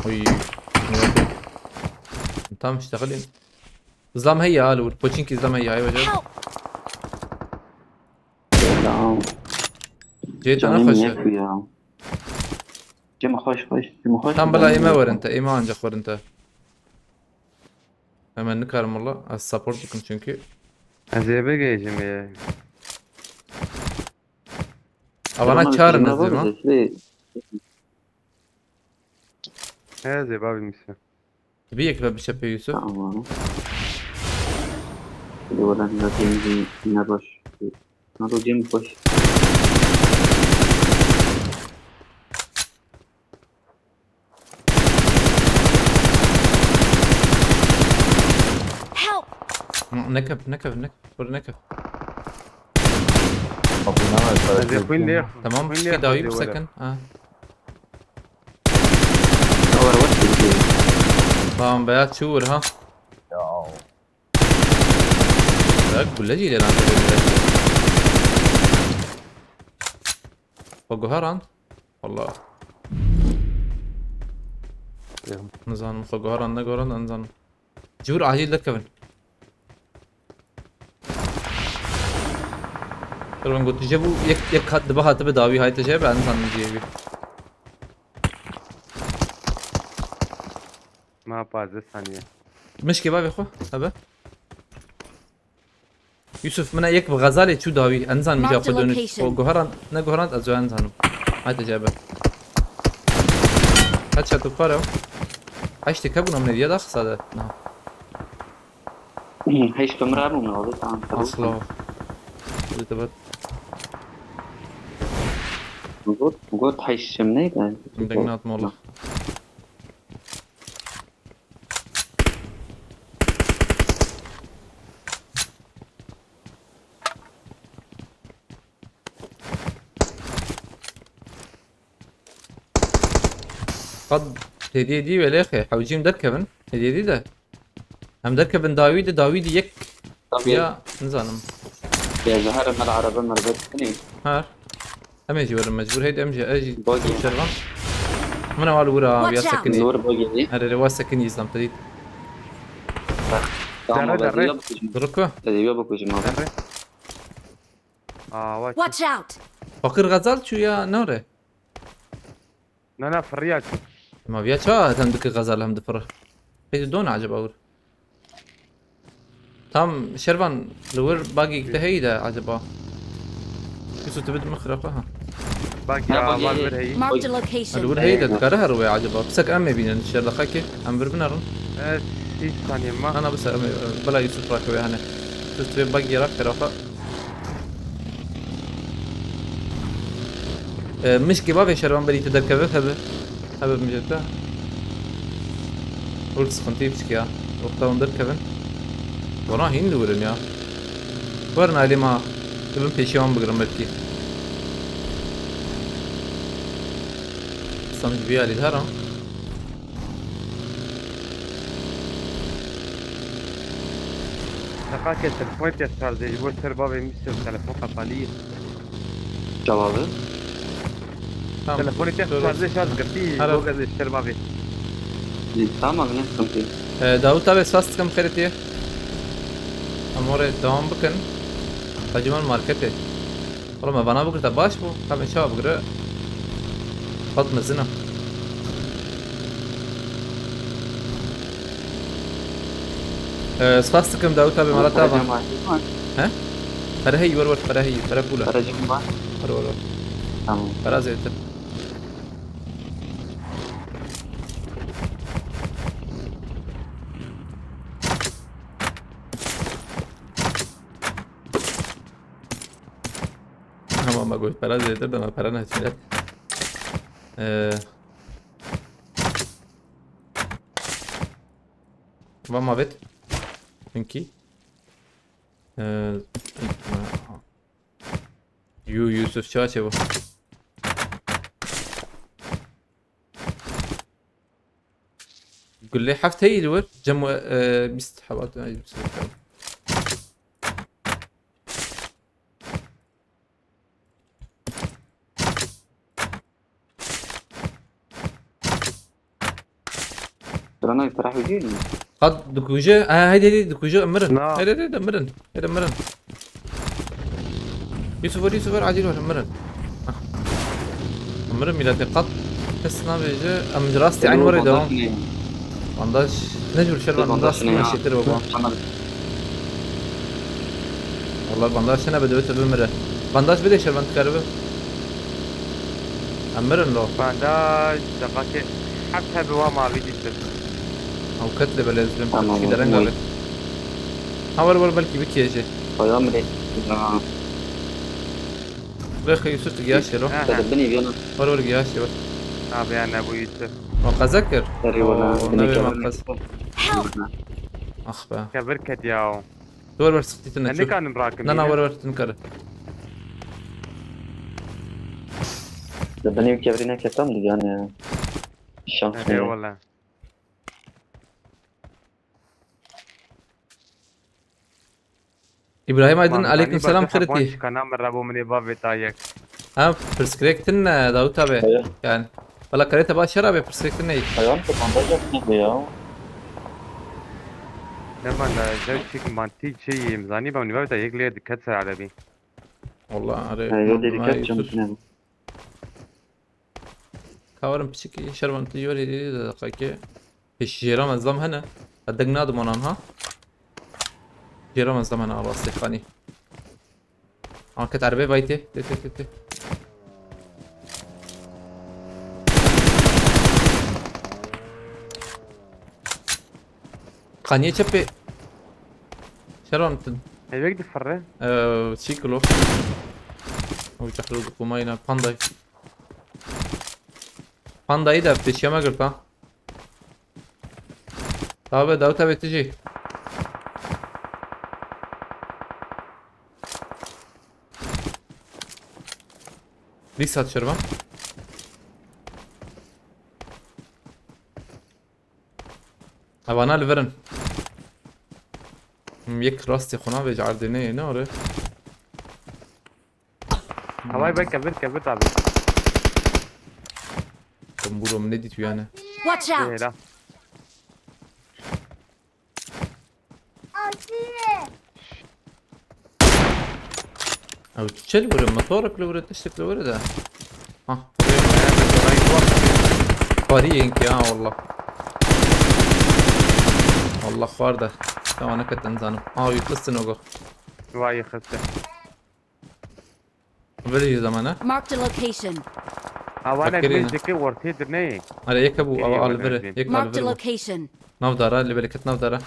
وي انت مشتغلين ازلام هي قالوا البوچينكي ازلام هي ايوه جد Help! جيت انا جاني خوش منك ويا جيم خوش جيم خوش تام بلا ايما ور انت ايما انجا خور انت hemen nıkarım valla az support bakın çünkü از ای بگیجیم یه avana çağırın azıma از ای بابی میشه bir yakıla bir şey yapıyor Yusuf tamam. Hadi oradan zaten ne boş. Ne de Jim boş. Help! nekap burada nekap از ای خوین لیخ tamam bir daha bir sakın ha Ahora vos te tamam beyaz çuğur ha bak bullacı ile lan فوقهران والله نظام فوقهران نقولن نظام جور عجيل لك كمان طبعا قلت جابوا يك حد بها تبي داوي هاي تجيب عن نظام جيبي ما 15 ثانیه مش كباب يا اخو هبا يوسف منا يك بغزالي شو داوي انزان مش Marked ياخذون location. فوقهران نقولن ازو انزانو هاي تجيبه هاتشا تفارو عشت كابونا من اليد اخ صادق نعم هيش كاميرا من هذا تعال اصلا قلت بس قلت هيش مني ده عندك نات والله قد هدية دي ولا اخي حوجي مدركبن هدية دي ده هم دركبن داويدي يك طب يا نزانم يا زهر من العربة مربط ثاني هار ام يجي ورا مجبور هيدي امجي اجي باقي. شرغم من اول ورا يا Watch out. سكني زور باقي دي هذا روا سكني يزلم تديد درة. دركوا تدي بكو جماعة واش Watch out! فقير غزال شو يا نوري نه في الرياض ما بيا شا هم دك غزال هم دفر هيدي دون عجب اور تام شربان لور باقي كده هيدا عجبا يسو تبد مخرقها باقي باقي. اول بر هي Marked a location. الور هيدا تكره روي عجبا بسك امي بينا نشر لخاكي ام بربنارن 6 ثانية ما انا بس امي بلا يوسف راكبي هنا تستوي باقي راك رافا مش كباب يا شربان بري تدركبه هبه مجدا قلت سخنتي بشكيا وقتا وندر كبن ورا هين دورن يا ورنا لي ما تبن بيشيوان بقرم بلكي سامج بيا لي دارم دقاك التلفون تيسر زي جبور سر بابي مش تلفون قطالية جوابه tamam تلفوني تيسر زي شاز قرتي هلا. بوغا زي سر بابي tamam ne sıkıntı داود abi esas كم خيرتي امور دوام بكن تجمع ماركته والله ما بنا بكره تباش بو كم شباب بكره خط مزنا سفاستكم داود abi مرات تابع فرهي ورور فرهي فرقولا Aracım var ورور tamam فراز يتر ما قلت فراز يتر ده ما فرانا هتشيلات ما بيت منكي يوسف شاشة bu. قل لي حفت هي الور جمع بيست حبات Trana يفتح يجيني قد دكوجة هيدي دكوجة مرن نعم. هيدا مرن هيدا مرن يوسف ور عاجل ور مرن عمر ميلاد قط حسنا بيجي ام دراستي عين ورا دوام بانداج نجور شرب بانداج ماشي ترى بابا والله البانداج هنا بدوته بمره بانداج بدي شرب انت كربه امرن لو بانداج دقاقي حتى بوا ما بيجي او كتله بلازم تمام. في درنجه هاور ور بلكي بكي يجي طيب ملي بخي يوسف قياشي رو تدبني بينا ور قياشي بس ابي انا ابو يوسف وقذكر تري ولا نبي ما قز اخبا كبركت ياو ور سقطت اللي نشوف كان مراكم لا ور تنكر تدبني بكبرنا كتام دي يعني الشمس اي والله ابراهيم ايضا عليكم السلام خيرتي كان امر ابو مني بابي تايك ها برسكريكتن داوتا به يعني ولا كريتا بقى شرب برسكريكتن اي حيوان بانداج يا لما زوج شيك مانتي شيء مزاني بمني بابي تايك ليه دكتر على بي والله عارف ايوه دي كاتشم كاورم بشكي شربن تيوري دي دقيقة الشيرة مزلم هنا الدقنا ضمنان ها شيرة مزلم هنا على خاني كنت عربية بايتي تي تي تي تي خانية شبي شرون هيك دي فرة شيكلو او تحلو قماينا بانداي بانداي ده بتشي ما قلتها طب داوتا بتجي ليس هاد شربة أبانا لفرن يك راستي خنا بيجعل ديني نوري هواي بك كبر تعبي كمبولو من نديت ويانا Watch ايه out! لا أو تشل ورا موتورك لورا تشتك لورا ده ها فارينك يا والله والله خوار ده انا كنت انزانو يقص نوغو واي خسته بلي زمانه Marked a location. اوانا فكرينا. بيجي كي ورتي درني على يكبو او ولا الفري بين. يك Marked a الفري location. نافدارا اللي بالك نافدارا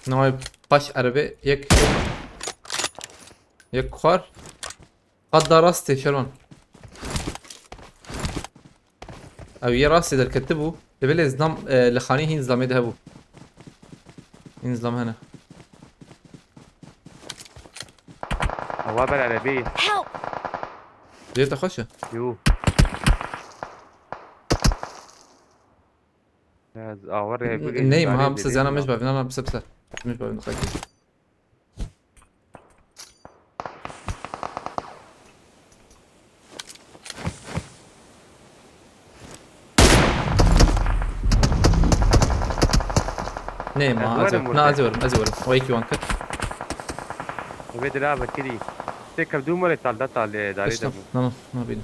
نوع باش عربي يك خوار قد درستي شلون او يراسي در كتبو لبلي زلام لخانيه ينزلم يذهبوا ينزلم هنا هوا بالعربية Help! جيت اخش يو وري النايم ها بس انا مش بعرف انا بس مش بعرف نخاكي نايم ها ازور ويكي وانكت بيت لا بكري تك بدون ولا تعال داري دبو ما بينا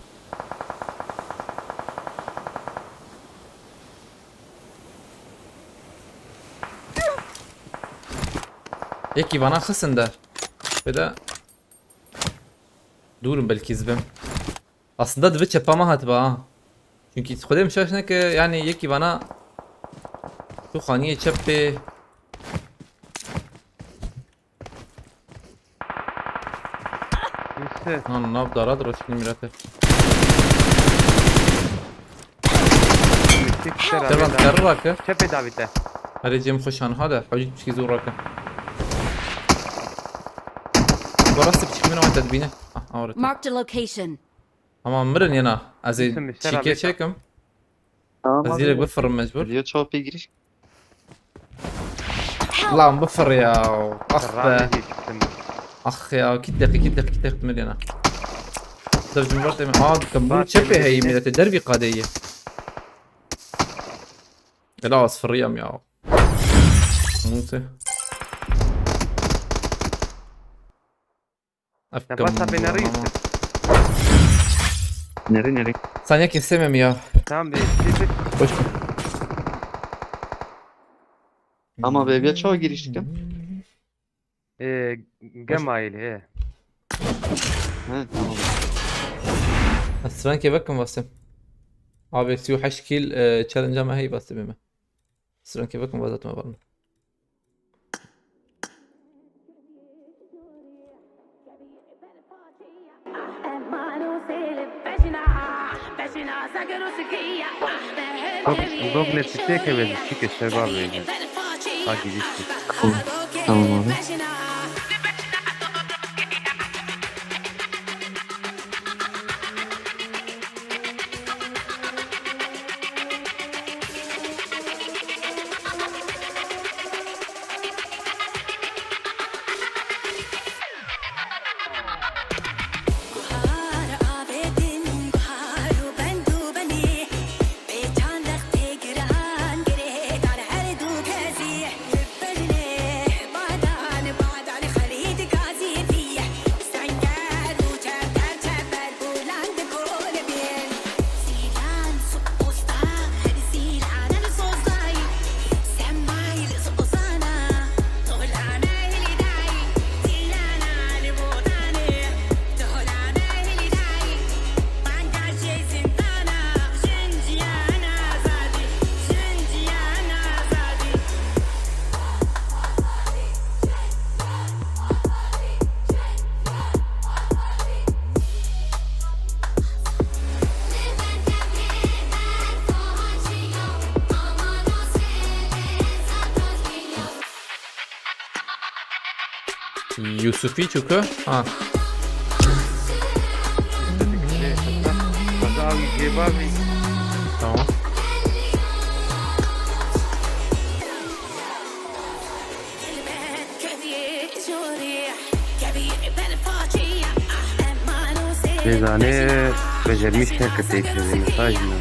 Yeki bana xısın da. Bir de durun belki izbim. Aslında dvi çapama hatba ha. Çünkü خودم شاشنه که yani یکی bana تو خانیه چپ يوسف ناب دارد رو چکنی میرته تران ترراكه شبي دافيته هذا جيم خوشان هذا حوجي بشكي زوراكه براسي بشكي منو انت تبينه اورت Marked a location. اما مرن ينا ازي اسم الشارع شيكي بتاع. شيكم ازيلك بفر مجبور Video çoğu giriş. لا عم بفر يا اخ الرامي اخ يا كده ملينا طب جمبرت كمبول شبه هي من الدربي قادية لا اصفرية يا موسى افكم Passa bene a Risk. Nere. ثانية كيسمم يا Tamam değiştirdik. boş Ama be bir çağa giriştik ya. Gemail he. He tamam. السرانكي بكم باسم abi eksi 8 kill challenge ما هي بس بما السرانكي بكم بازات ما برنا Hermano, se le vecina, sagrado sequía. Dog ne tişek ve şike şebab ve. Ha giriştik. Tamam abi. Yusufi çünkü ha Kaza abi şebab ve. tamam Rezane becermiş herkese ekledim. Mesaj mı?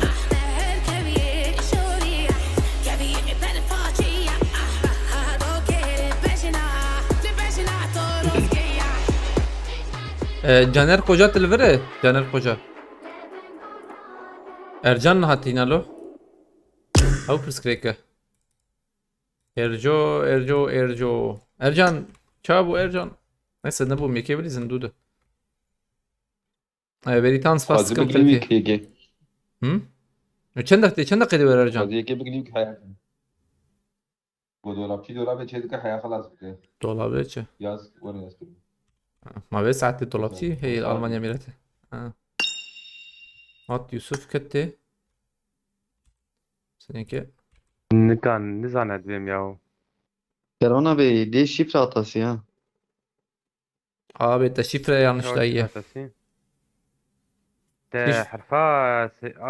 Caner Koca televere Caner Koca Ercan hatina lo Au preskreka Erco Ercan çabu Ercan neyse ne bu mekebilizin dudu Veritans fast قاضي sıkım بقليك filti هيك çend dakika ediyor Ercan قاضي هيك بقليك حياة ودولاب في دولاب تشيدك حياة خلاص dolabı içi ياز وانا ياز كده ما بس ساعة dolapçı هي Almanya mileti At Yusuf ketti seninki Ne zannediyorum ya. Kervan Bey de şifre hatası ya. abi de şifre yanlış da iyi ده حرفا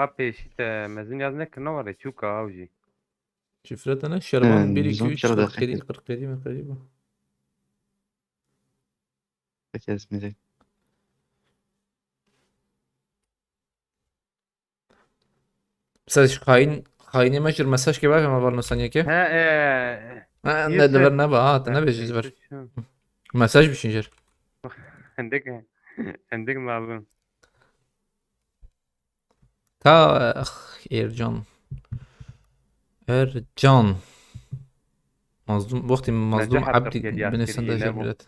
ابي شيت مازن يازنك نور تشوكا اوجي şifre de ne Şerban 1 2 bizim 3 kere 47 dakika. 47 mi karibu Kesmeyecek. Mesaj haini meşhur mesaj gibi ama var nasıl ki ها ne de ver ne ba ne bejiz ver mesaj bir şey عندك عندك معلوم ta Ercan mazlum وقت mazlum نجحت abdi تركيا beni عسكرية sende لابو. millet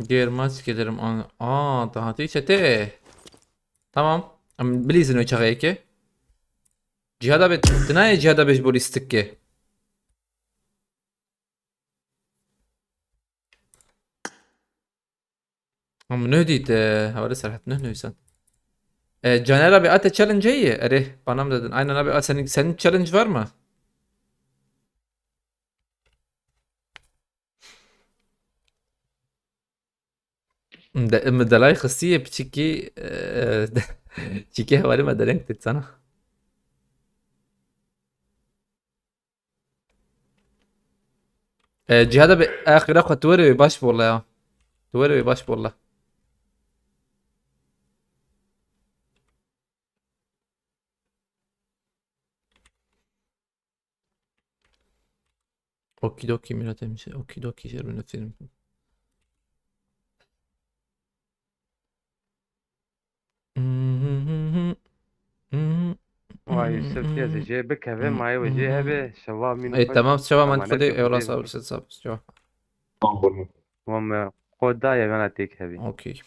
Diğer maç gelirim. Daha değil çete. Tamam. Bilizin o çağaya ki. Cihada bet. Dinaya cihada beş bolistik ki. Ama ne diyet? Havale serhat ne neysen. Caner abi ate challenge iyi. Ere bana mı dedin? Aynen abi senin challenge var mı? مدلاي خاصية بتشيكي تشيكي حوالي ما درينك تتسنى Cihada bir akhira kho twere baş bolla ya. Twere baş bolla. Okidoki Mirat Emşe. Okidoki Şerbin film. وای یوسف از جه بکوه مای و جه هبه شوا مين اي خوش تمام شباب من اما خدي نركب اي والله خدي صابر ست صابر شباب. وهم خود دايا انا تيك هبي اوكي.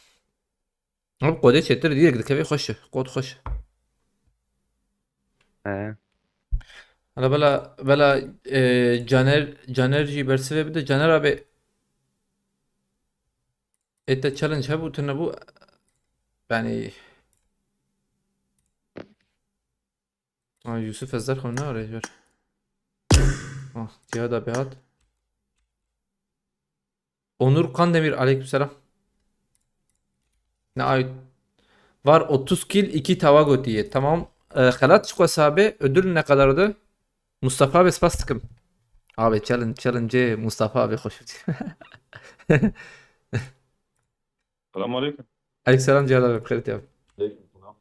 Abi kode chat'leri diye gidip eve hoş. Kod hoş. اه Hala bela Canerci bersive bir de Caner abi ette challenge ha bu tane bu yani Yusuf Ezdar konu ne arıyor? Ah Cihat abi hat. Onur Kandemir aleykümselam. Ne ay var 30 kill 2 tava diye. Tamam. Halat çıkması abi ödül ne kadardı? Mustafa abi spastikım. Abi challenge Mustafa abi hoş. السلام عليكم. Aleykümselam Cihat abi. Bخير abi. عليكم السلام.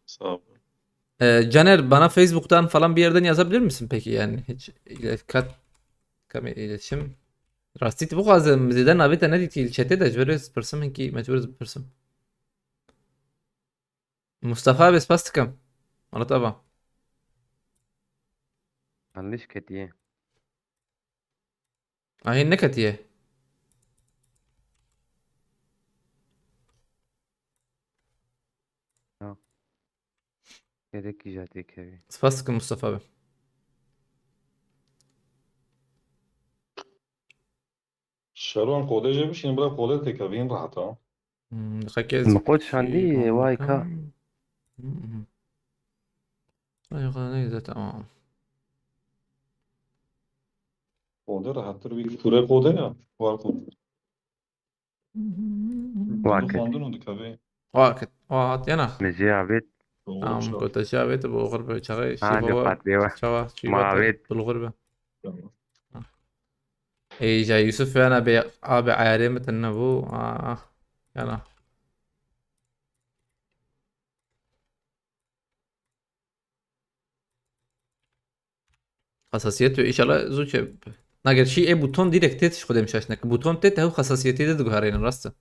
sağ ol. Caner bana Facebook'tan falan bir yerden yazabilir misin peki yani hiç iletişim Rastiti bu kadar زدن نابت نادي الشتات اجبر برسم هنكي مجبور برسم مصطفى بس باستكم انا طبعا معلش كتير هي النكت هي كده كي جاتيك هبي باستكم مصطفى شارون قوده جاي بشين بلا قوده تكابين راحت ها. ركز ما قلتش عندي واي كا ايوه تمام قوده راحت تر bir ture قوده ya. Var قوده. Bunu واكد fandın o dikabe. واكد وات ينا مجي عبيد Doğru çar. كنت شابت بالغربة شغال شي عادي بابا قات بيوا شي ما بابا عبيد بالغربة Tamam. اي جاي يوسف انا ابي عارمة النبو يلا حساسيته inşallah زوجة ناگر شيء اي بوتون ديركت تيتش خودم شاشنك بوتون تيت هو حساسيتي ده دغهارين راسته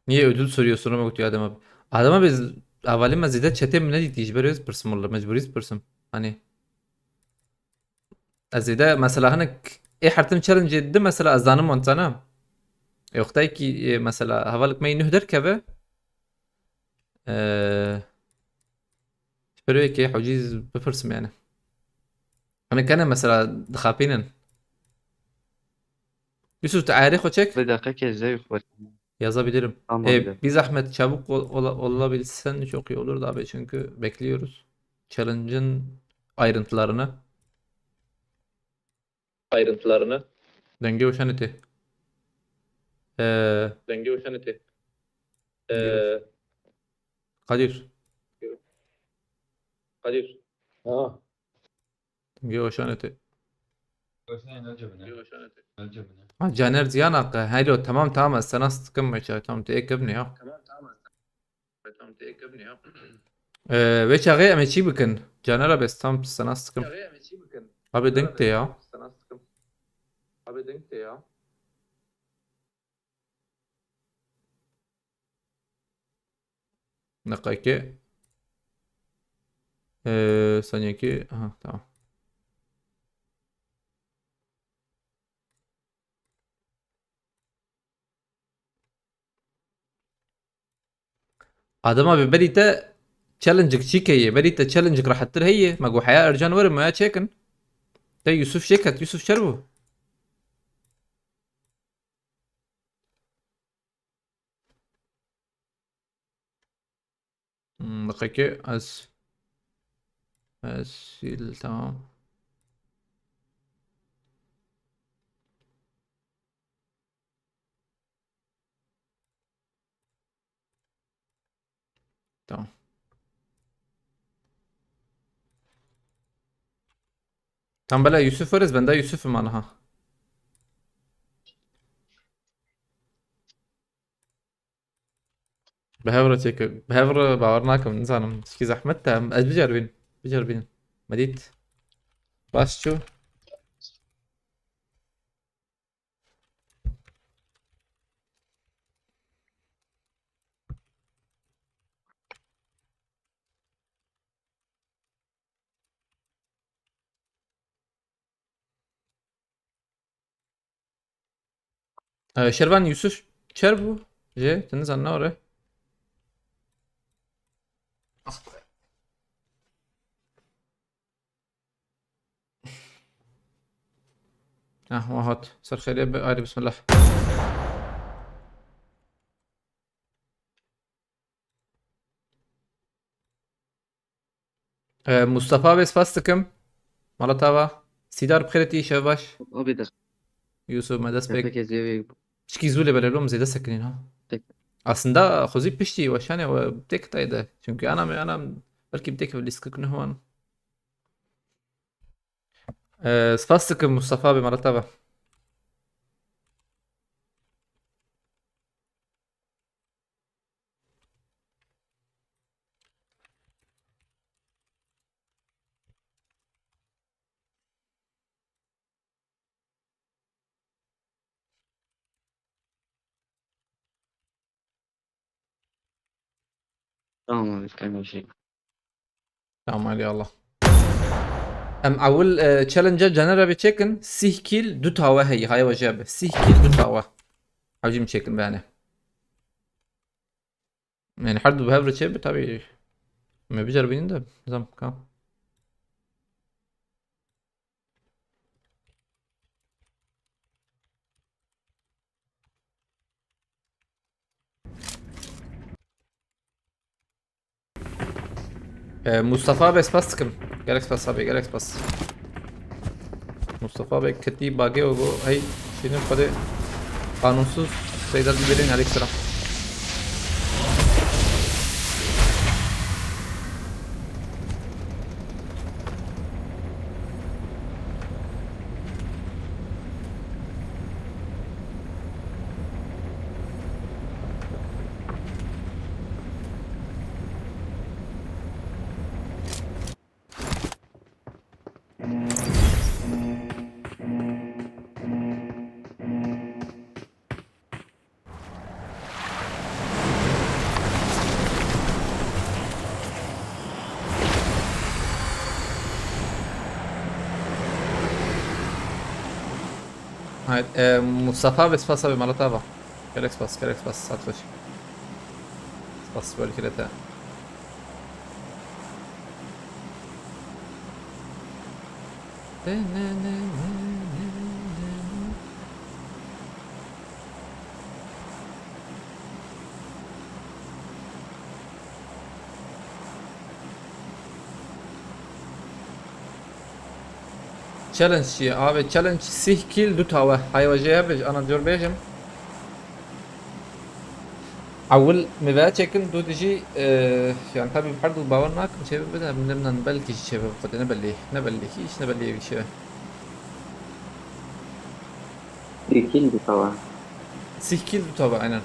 niye ödül soruyorsun ama diyor adama. Adama biz اولین مزیده چته من ندیدیش بریز برسم والله مجبوریز برسم hani ازیده مثلا هنك اي حرتم چالنج ده مثلا ازانم وانتانم يوقتاي كي مثلا هvalك ما ينهدر كبه بريك حجيز بفرسم yani انا كان مثلا دخابينن Yusuf tarih o çek بدقيقة ازاي اخواتي yazabilirim. tamamdır. Bir zahmet çabuk olabilsen çok iyi olur da abi çünkü bekliyoruz. Challenge'ın ayrıntılarını. Denge uşan eti. Ee, Kadir. Ha. Denge uşan eti. Ha, Caner Ziyan hakkı. Haylo tamam sana sıkılma çay tamam tek ابني ya. Ve çağı ama çi bakın. Caner abi tam sana sıkım. Abi denk de ya. Dakika. Saniye ki. Aha tamam. Adam abi بريته تشالنجك شيكي بريته تشالنجك راح تر هي ما حياة ارجان ورم ما تشيكن ده يوسف شيكت يوسف شربو دقيقة اسيل تمام تمام Tam bela Yusuf varız, ben de Yusuf'um anaha. بهاور تشيك بهاور باورناكم نزانم شكي زحمتها از بجربين مديت باش شو شربان يوسف شربو جي تنزل نوره وهات صار خير عادي بسم الله مصطفى بس فاستكم مالتاوا سيدار بخيرتي شباش Abi de يوسف ما دست بك herkes evi شكي زولي بلالهم زي سكنين ها Tek. aslında خوزي بشتي وشاني وبديك تايدا çünkü انا belki بديك في الاسكك هون سباستكم مصطفى بمالتاوا Tamam abi tamam şey. tamam علي الله ام اول تشالنجر جنرا بتشيكن سيه كيل دو تاوا هاي وجابه سيه كيل دو تاوا عاوزين تشيكن بانه يعني حد بهافر تشيب طبيعي ما بيجربين ده نظام كام مصطفى بس باستكم جالكس باس ابي جالكس باس مصطفى بك كتيب باقي وجو هي شنو قد قانونسuz sayılar biberin aleykümselam. هاي مصطفى بس باس ابي مالتها جالكس باس هتخش باس بقول كده تا challenge ya abi challenge sih kill du tava هاي وجهها انا دور بيجم اول مبا تشيكن دو تجي يعني طبعا برضه باورناك مش بدنا بدنا نبلكي شباب قد نبلي شباب İkil bir tava. sih kill du tava aynen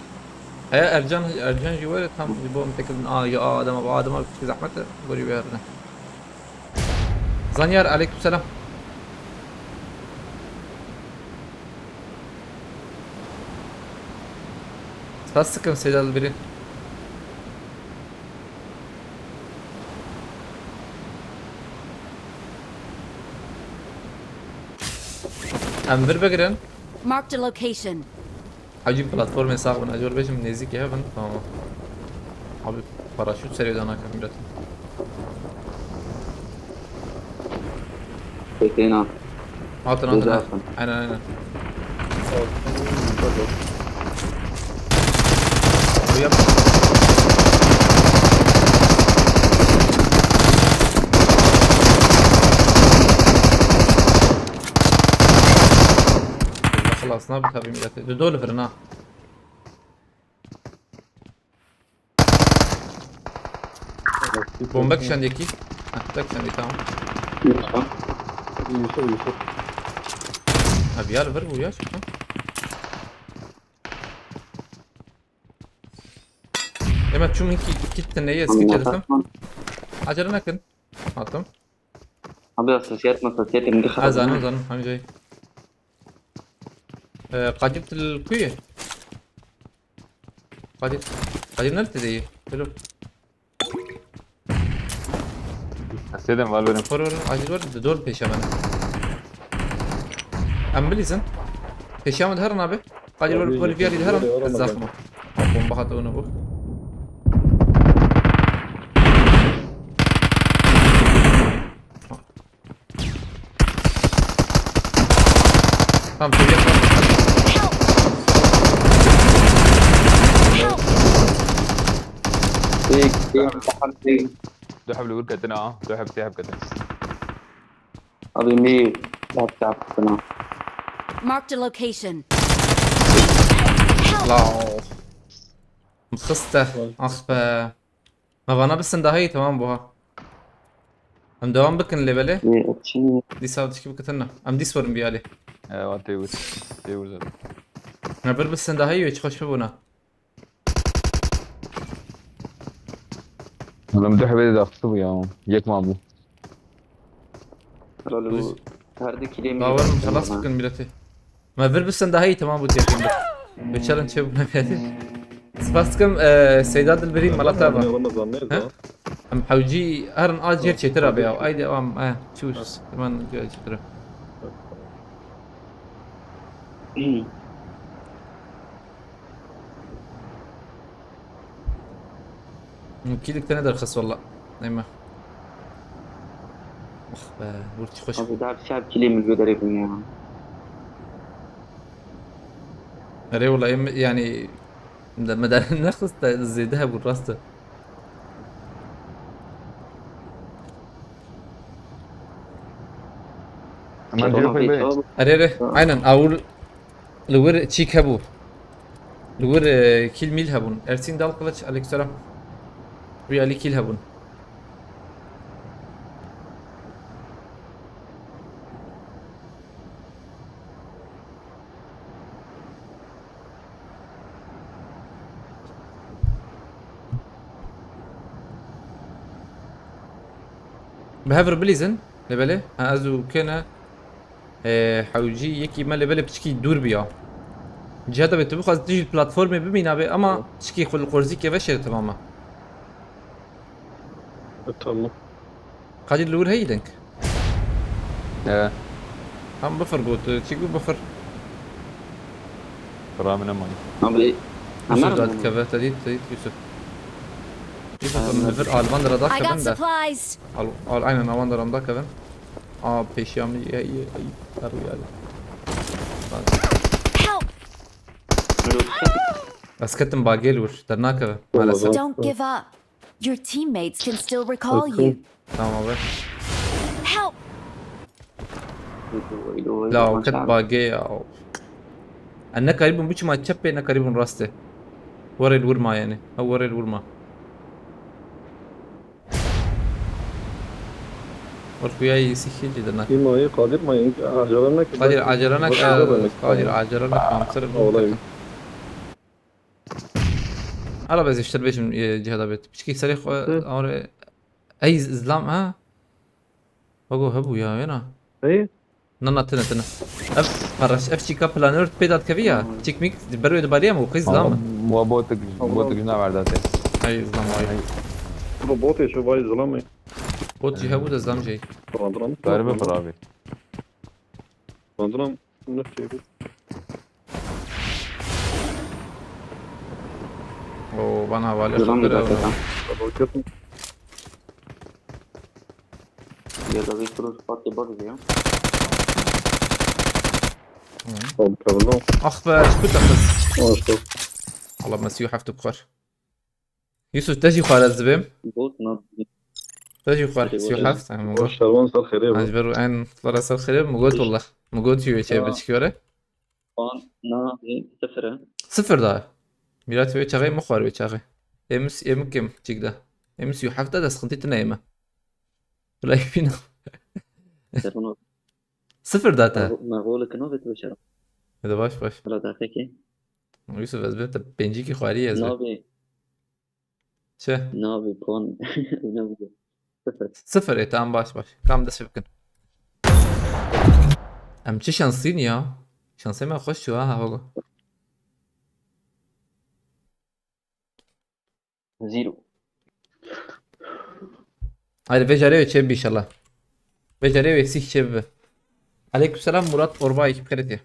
هي ارجان جوال tam bu متكلم يا ادم في زحمته قولي بيرنا زانيار عليكم السلام Sıkın Seydal biri. Enver Begren. Marked a location. Hacim platform hesabına acıyor beşim nezik ya ben tamam. Abi paraşüt seriyordu ana kamera. Bekleyin abi. Altına. Aynen. Yap. خلاص نابت هذه مئات دول فرنا بومبك شان يكي أحتاج شان يتام يوسف ابي يلا بربو يا شو اما شو هيك كنت نيه سكت جلسم عجلنا كن حاطم أبي أساسيات من دخل زانو هم جاي قد جبت الكوية قد نلت دي حلو حسيت ما البنم فور عاجل ورد دول بيشامنا أمبليزن بيشامن هرنا به قاجل ورد بول فيها اللي هرن الزخمة أقوم بخطونه بو دوحب لي كتنا دوحب تيحب كتنا أبي مي لا تعب أنا Marked a location. لا مخسته أخ ما بنا بس اندهي تمام بوها ام دوام بكن اللي بله مي أتشي دي ساعد كيف كتنا ام دي سورن بيالي تيوز ما بر بس اندهي ويش خوش ببونا لما دوحب إذا أخطب يا يك مامو رولو هردي كلمة باور خلاص بكن ميلتي ما بر بس اندهي تمام بوتي يقين بتشالن شو بنا بيالي سباستكم سيدات البريم ملا تابع ها ام حوجي هرن اجير ترى بيا ايدي ام شو كمان جير ترى كيلك تاني درخص والله نعم اخ ورتي خوش أبي دعب شاب كلمة الجدري بنيها اري والله يعني لما دا نخلص زي ذهب والراسته ما نجيب في البيت اري عينا اقول لور تشيك هبو لور كيل ميل هبون ارسين دال قلتش عليك سلام ريالي كيل هبون بهافر بليزن لبله ازو كنا حوجي يكي ما لبله بتشكي دور بيا جهada بتبقى خاص تيجي البلاتفورم ببينا به اما تشكي خل القرزي كيف شيء تماما تمام قاعد اللور هي لينك ايه هم بفر قلت تشيكو بفر رامنا ماي أبي يوسف داد كذا تديت يوسف من الفرقة البندرة ده I got كمان ده supplies. على عين انا بندرة ده كمان بيشامي اي تروي عليه Help! بس كتم باقيل وش درناك على سب Don't give up. Your teammates can still recall you. تمام بس Help! لا كت باقي او انا قريب مش ما تشبي انا قريب راسته ورا الورما يعني او ورا الورما ورفياي سيخي جدا كيما هي قادر ما عجلنا قادر عجلنك مصر والله على بس اشتر بيش من جهة بيت بشكي سريخ اور اي زلام ها بقو هبو يا وينا اي نانا تنا اف فرش اف شي كابلانر بيدات كفيا تشيك ميك برو دباليا مو قيس زلام بوتك جنا بعداتي اي زلام اي روبوتي شو باي زلمه بوت جي هبو زلام جاي باندرام تعرف فرابي باندرام نفسي او بنا بالي زلام خطر بتاعتها يا ده كروس بارتي برضه يا طب كملوا اخ كنت اخذ اشوف والله مسيو حفتو بخار يوسف تجي خال الزبيم بوت نوت تجي خال سيو حفت انا موجود شلون صار خير اجبرو ان فرس الخريب موجود والله موجود شيء بتشكيره نا صفر صفر ده ميلاد في شغي مخور في شغي امس يمكن تيك ده امس يو حفته ده سخنتي نايمه ولا يفينا صفر داتا. ما قولك نوبة بشرة هذا باش ولا دقيقة يوسف از بنت بنجيكي خواري از نوبة شه نوبة كون نوبة صفر صفر ايه تمام باش كم دست بكن ام چه شانسين يا شانسي ما خوش شو ها هو زيرو هاي فيجاري تشيب ان شاء الله فيجاري ويكسيك تشيب عليكم السلام مراد اورباي بخيرت يا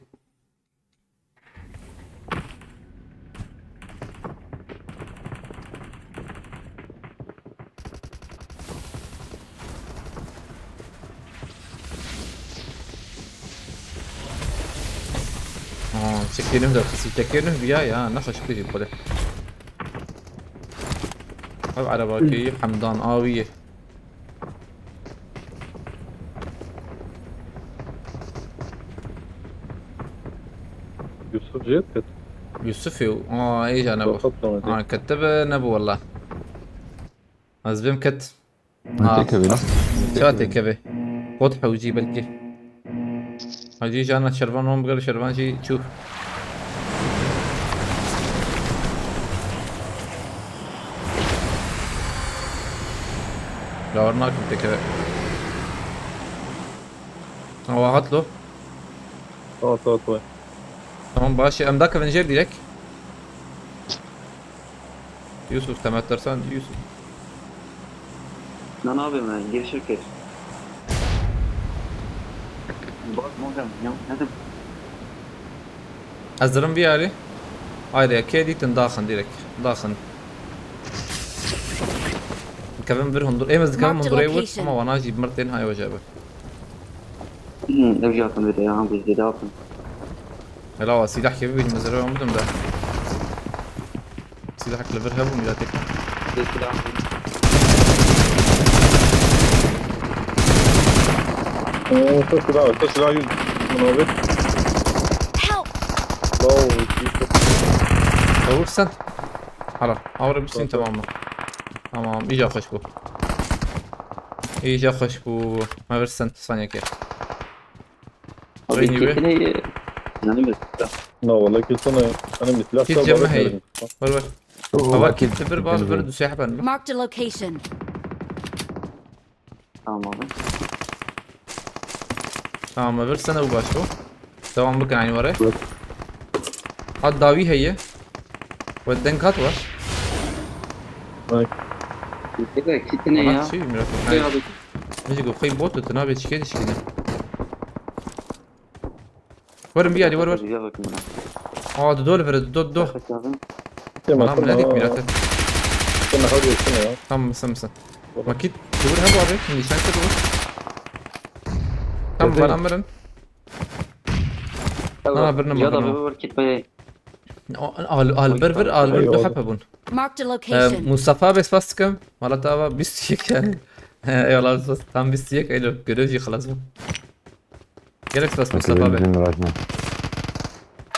çekelim de kızı çekelim ya ne hoş bir böyle. Abi araba ki Hamdan abiye. يوسف جيت كت يوسف ايش انا خط انا كتب نبو والله ازبم كت تكبي شاتي كبي واضحة وجيب الكي هجي جانا شربان هم بقول شربان شي شوف دورناكم تكبي هو هاتلو طوي Tamam başı emdak Avenger direkt. Yusuf temettersen Yusuf. لا نوبة ما نجيب شركة بوت مهم هذا Hazırım bir yeri. Haydi keditin dağın direkt. Dağın. كمان برهم دول ايه بس كمان من Marked دول ايه location. اما وانا اجيب مرتين هاي وجابه لو جاكم بدي عم بيزيداكم لا سلاح كيف بالمزرعة عمودهم ده سلاحك لفرها وميلاتك تسلا منوبة Help! دور سنت حلا اورا بسين تماما تمام ايجا خشبو ايجا خشبو ما برسنت ثانية كيف وين يبي لا والله كل سنة أنا مثل كيف جمع هي ور بابا كيف تبر بابا برد وسيحبا Marked a location. تمام ما برسنة وباشو تمام بكن عين ورا هاد داوي هي ودن كاتوا كتني شيء مرافق نجي جو خي بوت تنابي تشكي تشكي ورم بيادي ور دول فرد دو تمام ملاتك ميراتك كنا حاجة سنة تمام سمسة ما كيد تقول هبو عليك من نشان كده تمام بان أمرن أنا برنامج البربر دو حببون Marked a location. مصطفى بس كم مالتها بيستيك يعني اي والله بس tam بيستيك ايلو جريجي خلاص بو جالك بس مصطفى بس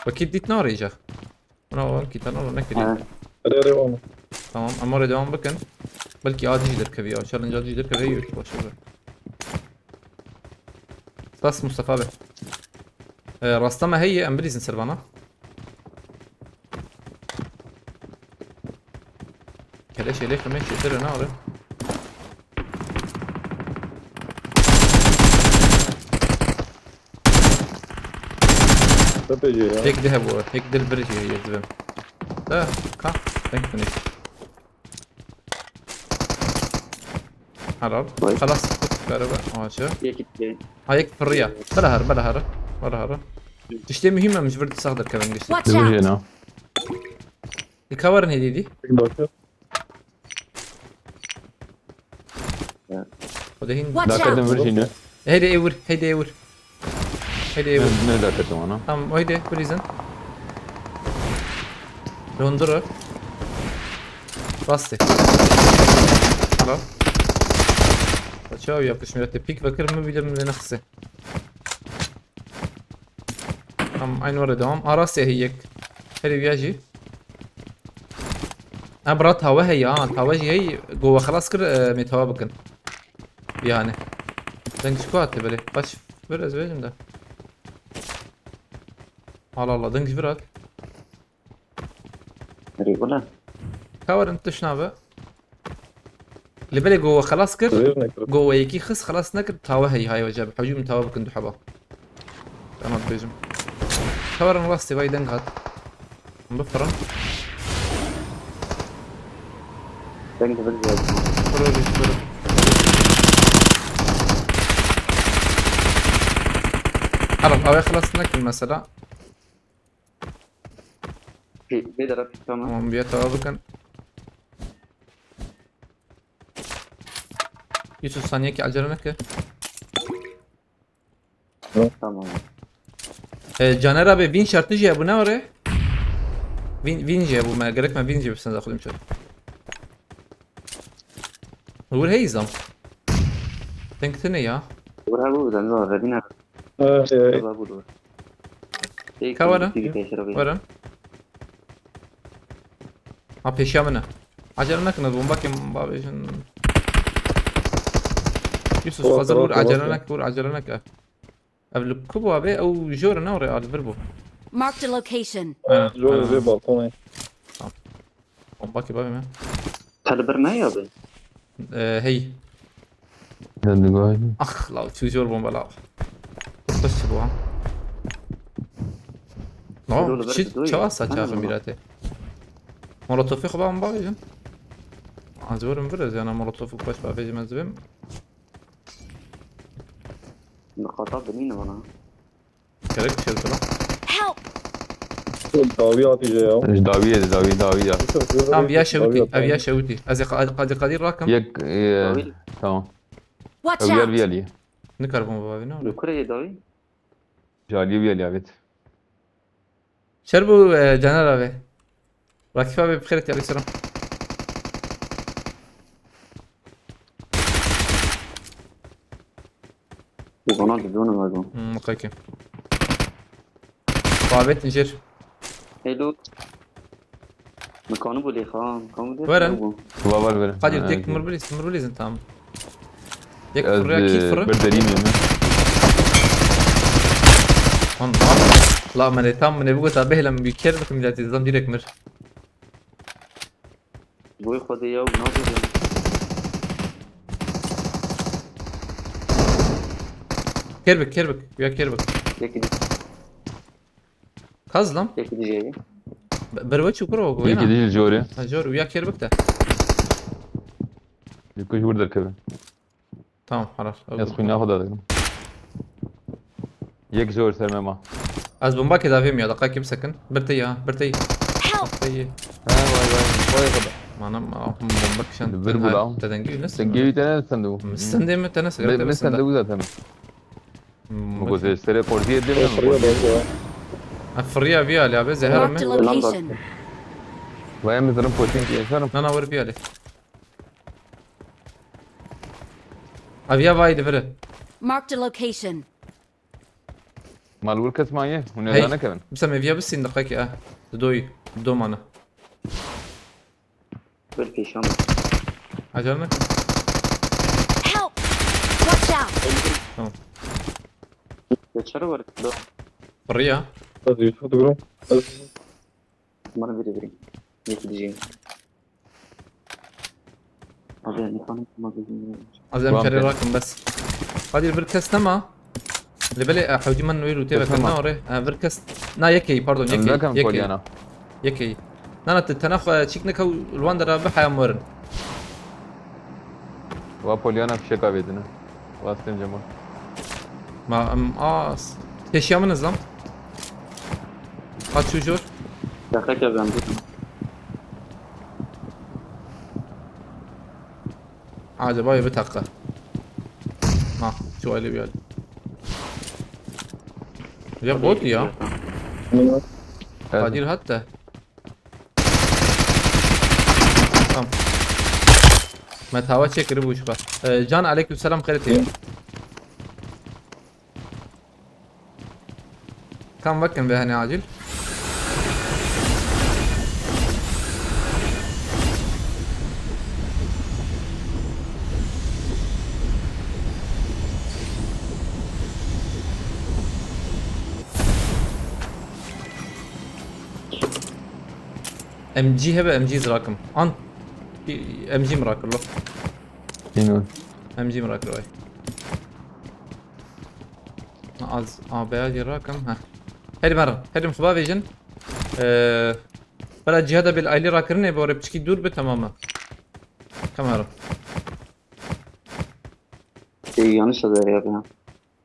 واكيد ديت نار يجا انا كنت انا نكري ريري تمام امر دوام بكن بلكي عادي يقدر كبي او شلنج عادي يقدر كبي باش بس مصطفى بس راستما هي امبليزن سربانا ليش ليش كمان شيء نار هيك ذهب هيك دل برجي هي زبم لا كا ثانك خلاص كهرباء ماشي هيك في الرياح بلا هر تشتي مهمة مش برد تستخدم كمان قشطة Watch out! هنا الكفر هدي ودهين Watch لا كده out! برجينا هيدي ايور نقدر كده أنا تمام وهيدي بريزن لهندرة باستي خلاص شو يابكش ملاتي بيك بكر ما بيدم من نفسه تمام عين ورا دوام راسي هيك هيدي بيجي ابرتها وهي تواجي هي جوا خلاص كر ميتها بكن يعني دنك شكوات بلي باش برز بيجم ده الله الله دنك برات ريق ولا كاور انت شنابه اللي بالي جوا خلاص كر غير نكرة جوا يكي خس خلاص نكر تاوه هاي وجاب حجوم تاوه بكندو حبا انا بيجم كاور نواستي باي دنك هات مبفرن دنك بالزيادة فرولي فرولي عرف او خلاص نكر مثلا في بيدرب تمام ومن بيتاوه بكن يوسف ثانية كي عجلة نكر تمام جانر abi win şartı cevabı ne oraya? Win cevabı ما gerek ما win cevabı sen de şöyle. نقول هي زم تنكتني يا ورا بو ده نور ردينا ايه بابو دور كوانا ورن ما peşyamına acele nakına bomba kim babişin Yusuf fazla vur acele nak قبل كوبو ابي او جور نوري على الفيربو Marked a location. جوه زي بالكون bomba ki babim ya تلبرنا يا بي هي هذا قاعد اخ لا شو جور بومبا لا بس بوا نو شو اسا شاف ميراته مولوتوف خو بام باجن ازورم برز انا مولوتوف باش باجي مزبم نقاطات بنينة وانا gerek şey لا Help! داوي عطي جاي ايش داوية تمام يا شوتي ابي يا شوتي ازي قادر راكم يك تمام Watch اوير out! بيالي نكر بومبا بابي نو الكرة داوي جالي بيالي عبيت شربو جنرال ابي راكب ابي بخير عليك السلام يبغون يدونا ما يبغون مقايكم بابت نجر هيلو مكانه بولي خان مكانه بولي وين؟ بابا البر قادر ديك مربليز انت عم ديك فريا كيف فرا بردريم يا من لا من تام من بقول تابه لما بيكير لكم جات الزام ديريك مر بوي خدي يا ونادي كيربك ويا كيربك يكدي كازلم يكدي جاي بروتش وكرو يك وين دي الجوري جور ويا كيربك ده يكوش برد الكبر تمام خلاص يسخن ناخذ هذا يك جور سلمى از بومبا كده فيهم يا دقائق مسكن برتي Help! برتي واي خذ ما انا ما بومبا كشان الفيربو لا. تدنجي نس تنجيبي تاني صندوق مستندم تنس بس صندوق ذاته مقول اشتري كورتي دي افريا فيها اللي ابي زهر Marked a من location. وين مثلا بوتين كي شرم انا ور فيها لي ابيا وايد فره Marked a location. مال وركس معي هنا هي. انا كمان مسمي فيها بس دقائق دو مانا بالكي شام عجلنا Help! Watch out! يتشرب ورك دو فريا هذه شو تقولون مرة بري يكدي جاي هذا نحن ما بيجي عزم وام كاري كان. راكم بس هذه الفركست نما اللي بالي حوجي من ويلو تيبا تسمع. كنا وري فركست نا يكي باردون لا كان يكي كولي انا يكي نانا تتناخ تشيكنك الواندر بحيا مورن وابوليانا في شكا بيتنا واسلم جمال ما تشيا من الزلم هات شو جور دخلت يا بيان عادي باي بتحقه ما شو اللي بيالي يا بوت يا قادر حتى تمام ما تهاوتش يقربوا شباب جان عليكم السلام خيرتي كم مكن بهني عاجل ام جي هبه ام جي زراكم ان ام جي مراكل له اینو ام جي مراكل واي از بياجي راكم ها هدي مره هدي مخبا فيجن بلا جهاد بالايلي راكرني بوري بتشكي دور بتماما كاميرا yanlış da ya.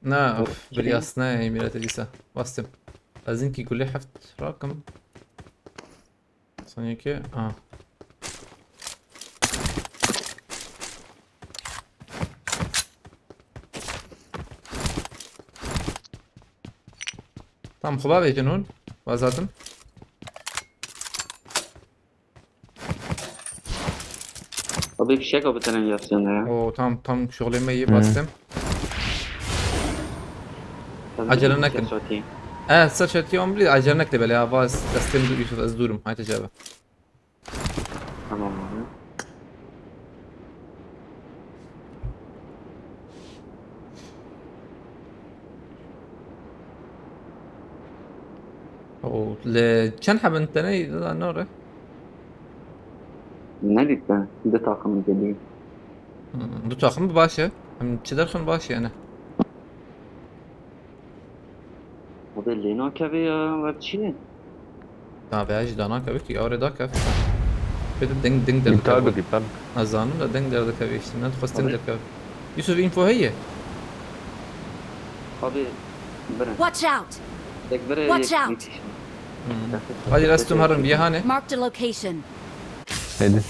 نا اوف بالياس ناي ميلات ديسا واستم لازم كي يقول لي حفت راكم ثانية كي tamam خبا بيجنون وازاتم Abi bir şey kapatın yapacaksın ya. او tam شغلي مي باستم Acele nakın. سر يوم بلي اجل نكتب عليها فاس تستلم يوسف ازدورم هاي تجابه Tamam abi. او كان حب انت نوره Ne diyeyim ben? De takımı geliyor. دو تاخم باشا هم تشدرخن باشا انا Abi Leno kavi ya var çi. تابعش دانا كبك اوري دا كف بده دنگ دنگ در iptal كف bak iptal. ازانو لا دنگ در كف اشتنا تخستن در كف يوسف انفو هي Abi bırak. Watch out! Tek bırak. Watch out. هذه راستم هرن بيا هاني Marked a location. Hadi.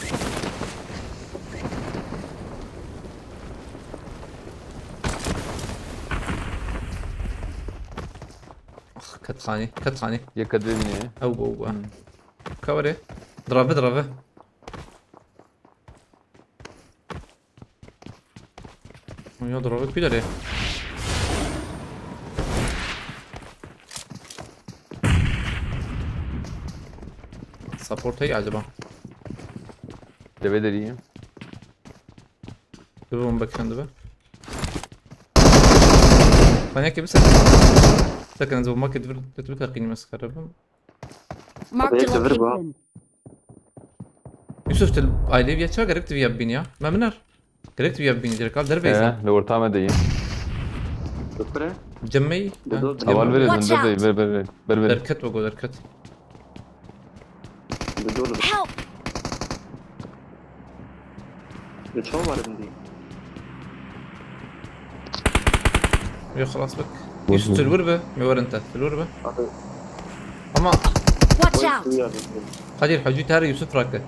كتخاني كتخاني Ye kadri bine. او كوري ضربه ضربه يا ضربت بيدري سبورت هي acaba Deve deriyim. دبهم باك دبه ثانية كيف سكن زو ما كنت تقيني مسخرة Marked a Abi, location. يوسف تل aile bir çağa gerekti bir bin ya. Memner. Gerekti bir bin direkt al derbeyse. Lo ortama deyim. Bırak. Cemmeyi. Aval verin Watch ver out. ver ver ver ver. Derket ve go derket. Bedolu. Help! Bir çoğu var şimdi. Yok خلاص bak. Yusuf tülvür be. Mi var ente? Tülvür be. Abi. Ama Watch out! Duyuyor. Kadir Hacı Tarih Yusuf rakı.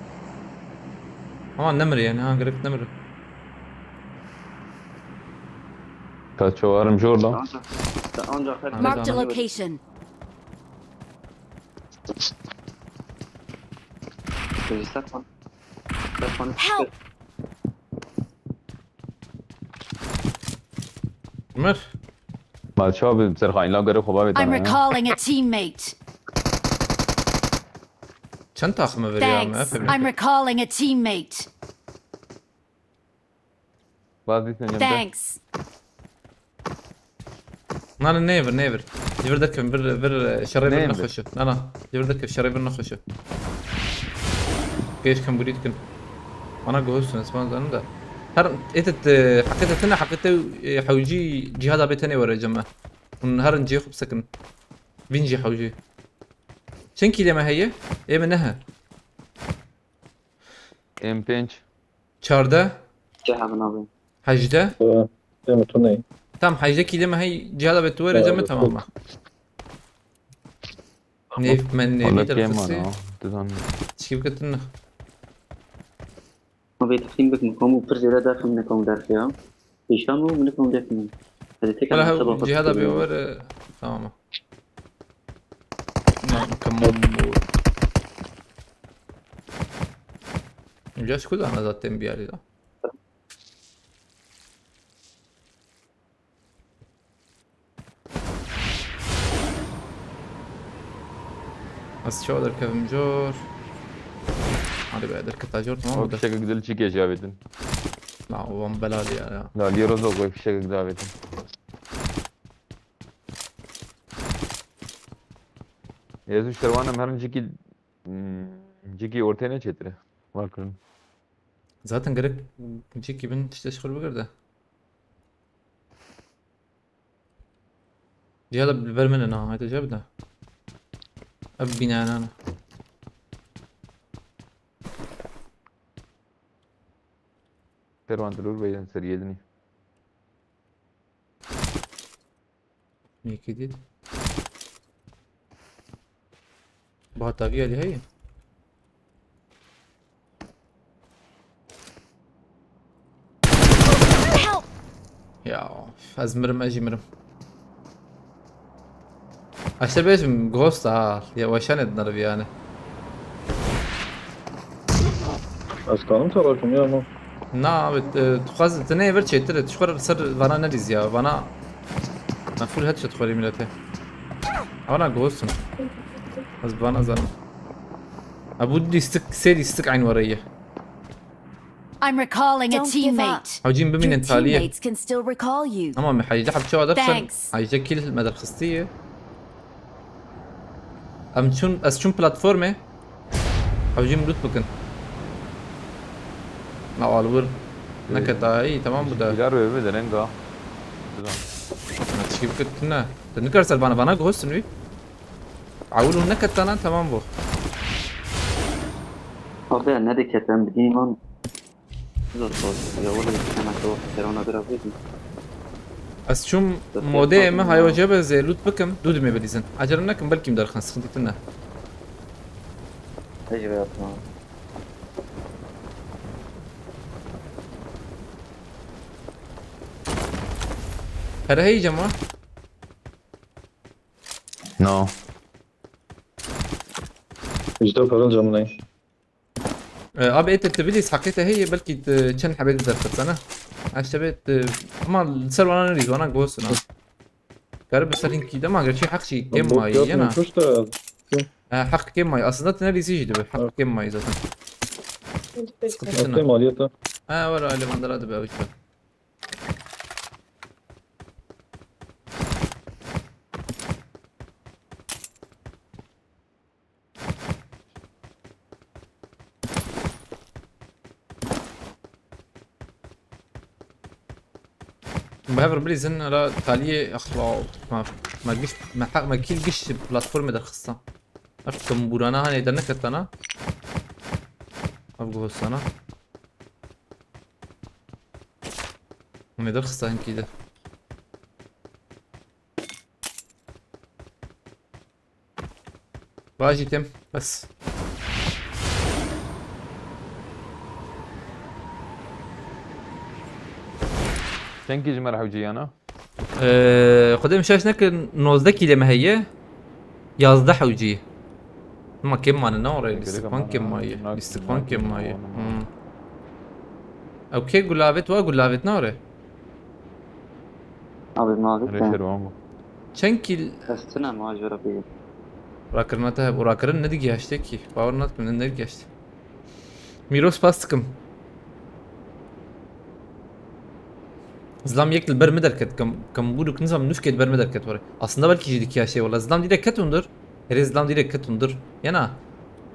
Ama nemir yani ha gerek nemir. Kaçıvarım jorla. Ancak her Marked a location. Stefan. Help! Ömer. Malçı abi serhainla göre koba I'm vedan ya. recalling a teammate. Çan takımı veriyor ama Thanks. efendim. I'm recalling a teammate. Bazı ismen Thanks. Nana never. Civir derken bir şarayı bir Never. nخشو. Nana. Civir derken şarayı bir nخشو. Geç kan burayı dikن. Ana gohsun اسمه زانو da. Her etet حقيقة حقيقة حوجي جهاد بيتني ورا جماعة. هر نجي خب سكن. بينجي حوجي. چند کیلومه هیه؟ ای منها M5 14 Cehabın abi. 18 تمام tam 18 كيلومه هي جهاد بتوره جمع تماما نيف من Valla نيف kem ترفسي ana. Düzen. كيف كتنه Abi تقييم بك مقام برزيلا داخل منكم داخل يا. إيشامو منكم داخل. هذا تكلم ولا هو جهاد بيور تماما نعم كمبور جاش كله انا zaten bir yerde بس شو اقدر كيف مجور هذا بقدر كتاجور تمام O وده fişek güzel çike javedin. لا هو بلالي يعني La liroz o koy fişek javedin. Yezu şervanım her önceki جيكي اورتين چتره واكرن Zaten gerek cik gibi işte şükür bu kadar. Cihala بالبرمنة أنا هاي تجربة أبي بناء أنا تروان تلور بيجن سريدني ميك جديد بهالطريقة اللي هي يا أزمرم أجي مرم أشتري بيش من غوستا يا وشان الضرب يعني Aslanım tarafım ya ama. نا تخاز تنين برشة ترى تشكر سر فانا نريز يا فانا مفول هاتش تخوري ملته أنا غوستم بس فانا زان أبو دي استك سيدي استك عين وريه I'm recalling a Don't give up. teammate. حوجين بمين Your انتالية teammates can still recall you. أما حيجي حب شو أدرسن Thanks. حيجي كل مدى الخصية أم شون أس شون بلاتفورمة حوجين ملوت بكن لا والور نكتا أي تمام بدا Bilar ve de renga. تشكيب كتنا تنكر سلبانا فانا غوست نوي عولو نكتا أنا تمام بو Abi ne dikkatten bileyim on. Zor zor. Ya oğlum hemen doğru. Serona biraz dedim. أس شون مودي ما هاي وجبة زي لوت بكم دود ما بديزن عجرنا كم بلكي مدرخن سخنتنا Tecrübe yapma. هذا هي جماعة No. İşte falan camına. أبي أنت تبليس حكيتها هي بلكي كان حبيت درخت أنا عشت بيت أما سر وأنا نريد وأنا جوس أنا قرب سرين كده ما قال شيء حق شيء كم ماي أنا Yapmış da. حق كم ماي أصلا تنريز يجي دبي حق كم ماي زاتن Atlayayım maliyete. ورا اللي ما دراد بقى وش بهافر بليز إن لا تالية أخلاق ما جيش ما كيل جيش بلاتفورم ده خصنا عرفت كم برانا هني درنا كتنا أبغى السنة هني ده خصنا هن كده باجي تم بس Sen ki cimar havcı ana. قدام شاش نك نوزدكي لما هي يازده حوجي ما كم ما نور الاستقبان كم ماي الاستقبان كم ماي او كي قلابت وقلابت نوره Abi mavi. Reşer var mı? شنكي Estine macera bir. راكرناتها وراكرن ندقي هاشتكي باورنات من ندقي هاشتكي ميروس باستكم Zlam yekli berme derket kam buduk nizam nuşket berme derket var. Aslında belki jidik ya şey valla zlam direkt ketundur. Her zlam direkt ketundur. Yana.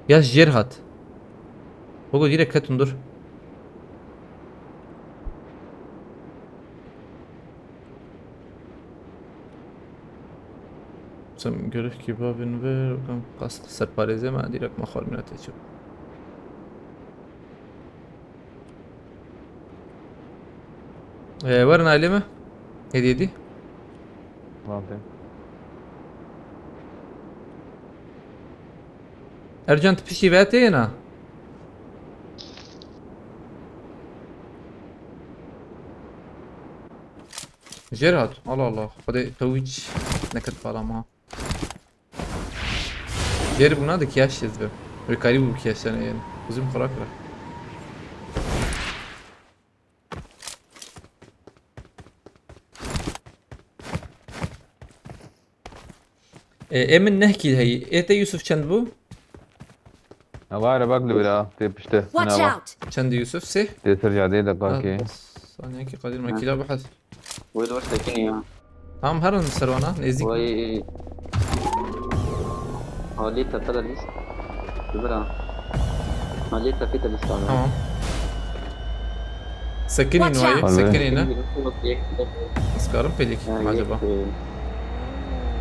Ya jerhat. Bogo direkt ketundur. Sen görüş ki babin ver kam kask serpareze ma direkt ma خارمنات çu. ورنا علمه هدي دي Vallahi. ارجنت بشي فاتينا جرهد الله الله خدي تويج نكت فالما جرب نادك ياش يزبه ريكاري بو كياش يعني وزم خراكره emin nehki هي ete Yusuf çend bu Avare baklı bir ha. Tepişte. Watch out! çend Yusuf se Tesir jade de kalki. ثانية كي قدير ما كيلا بحث وين وش ساكن يا تمام هرن سروانا نزيك وي حوالي تطلع ليس كبرى خليت تفيت الاستعمال. tamam. سكني Watch نوايا out. سكني هنا اسكارم بيديك عجبا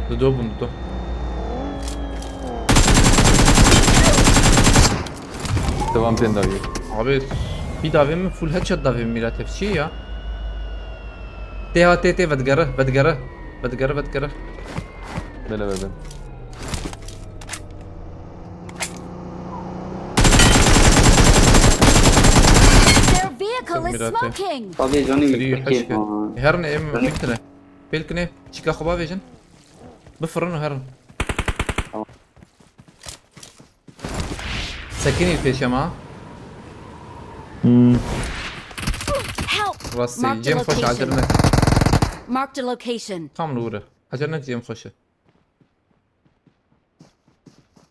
دودو بندو devam sen Davi. abi bir davim full headshot davim mirat FC ya THTT بدقره Bele bebe. Their vehicle is Mirate. smoking. طبيعي جوني سريع كيف حشكة هرن ام بيكتنا بيلكني شيكا خبا فيجن بفرنو هرن سكني الفيش يا معاه Help. راسي Marked a جيم خوش location. عجرنك Marked a location. كام نوره عجرنك جيم خوشه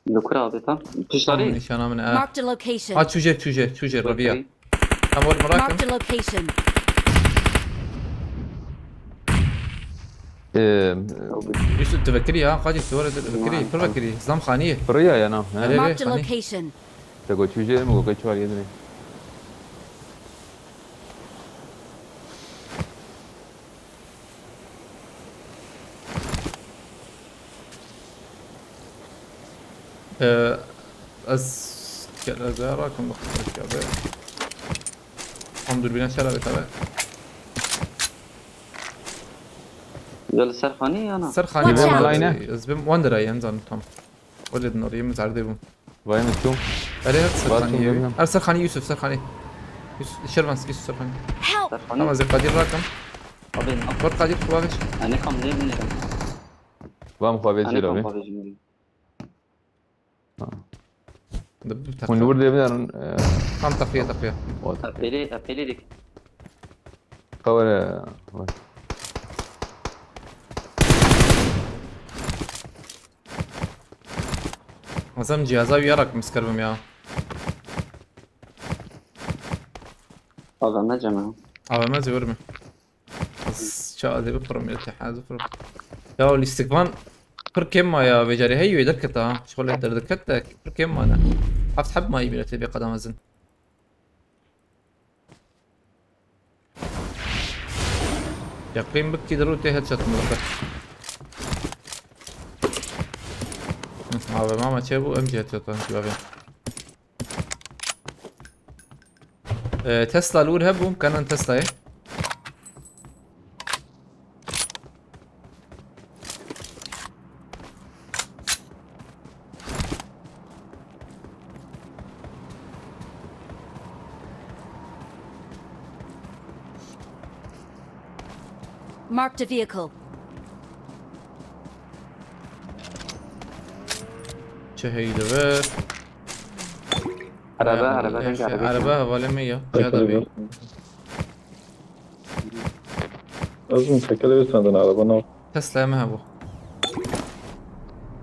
ذكرى عبيطة كام تشتري نشانه من Marked a location. تشوجه ربيع أول مراكم Marked a location. يوسف تفكري ها قاعد تورد تفكري تفكري زام خانية Buraya ya na. ألي Marked a خاني location. Tego çuje mu go çvar yedine. أس كذا زارا كم بختار كذا هم دوربينا شرا بتابع يلا سرخاني أنا سر خاني Watch out. Malayne. زبم وندرا ينزل تام ولد نور يمز عرضي بوم Vay metum. ألي هاد سر Watch خاني out. أر سر خاني يوسف سر خاني شرفانس يوسف سر خاني Help. تمام سرخاني زي قادر راكم أبين ورد قادر خوابش أنا كم ليه من Vam khavet أنا jira كم be. بابي دب Hun تقفية nur devler هم تقفية أبيلي لك kavara. مثلا جهازا وياك مسكربم يا هذا نجمة أبا ما زورمه بس شاء ذي بفرم الاتحاد بفرم يا الاستقبال فر كم يا بجاري هيو يدركتا شغل يقدر دكتك فر كم أنا عرفت حب ما يبي تبي قدم أزن يقين بك يدرو تهد شات ملقت أبا ما تشابو أم جهة شات شبابين تسلا الأول هبهم كان تسلا إيه Marked a vehicle. شهيد بس عربة ولا مية جهada بي لازم تتكلم بس عندنا على بنا تسلا ما هبو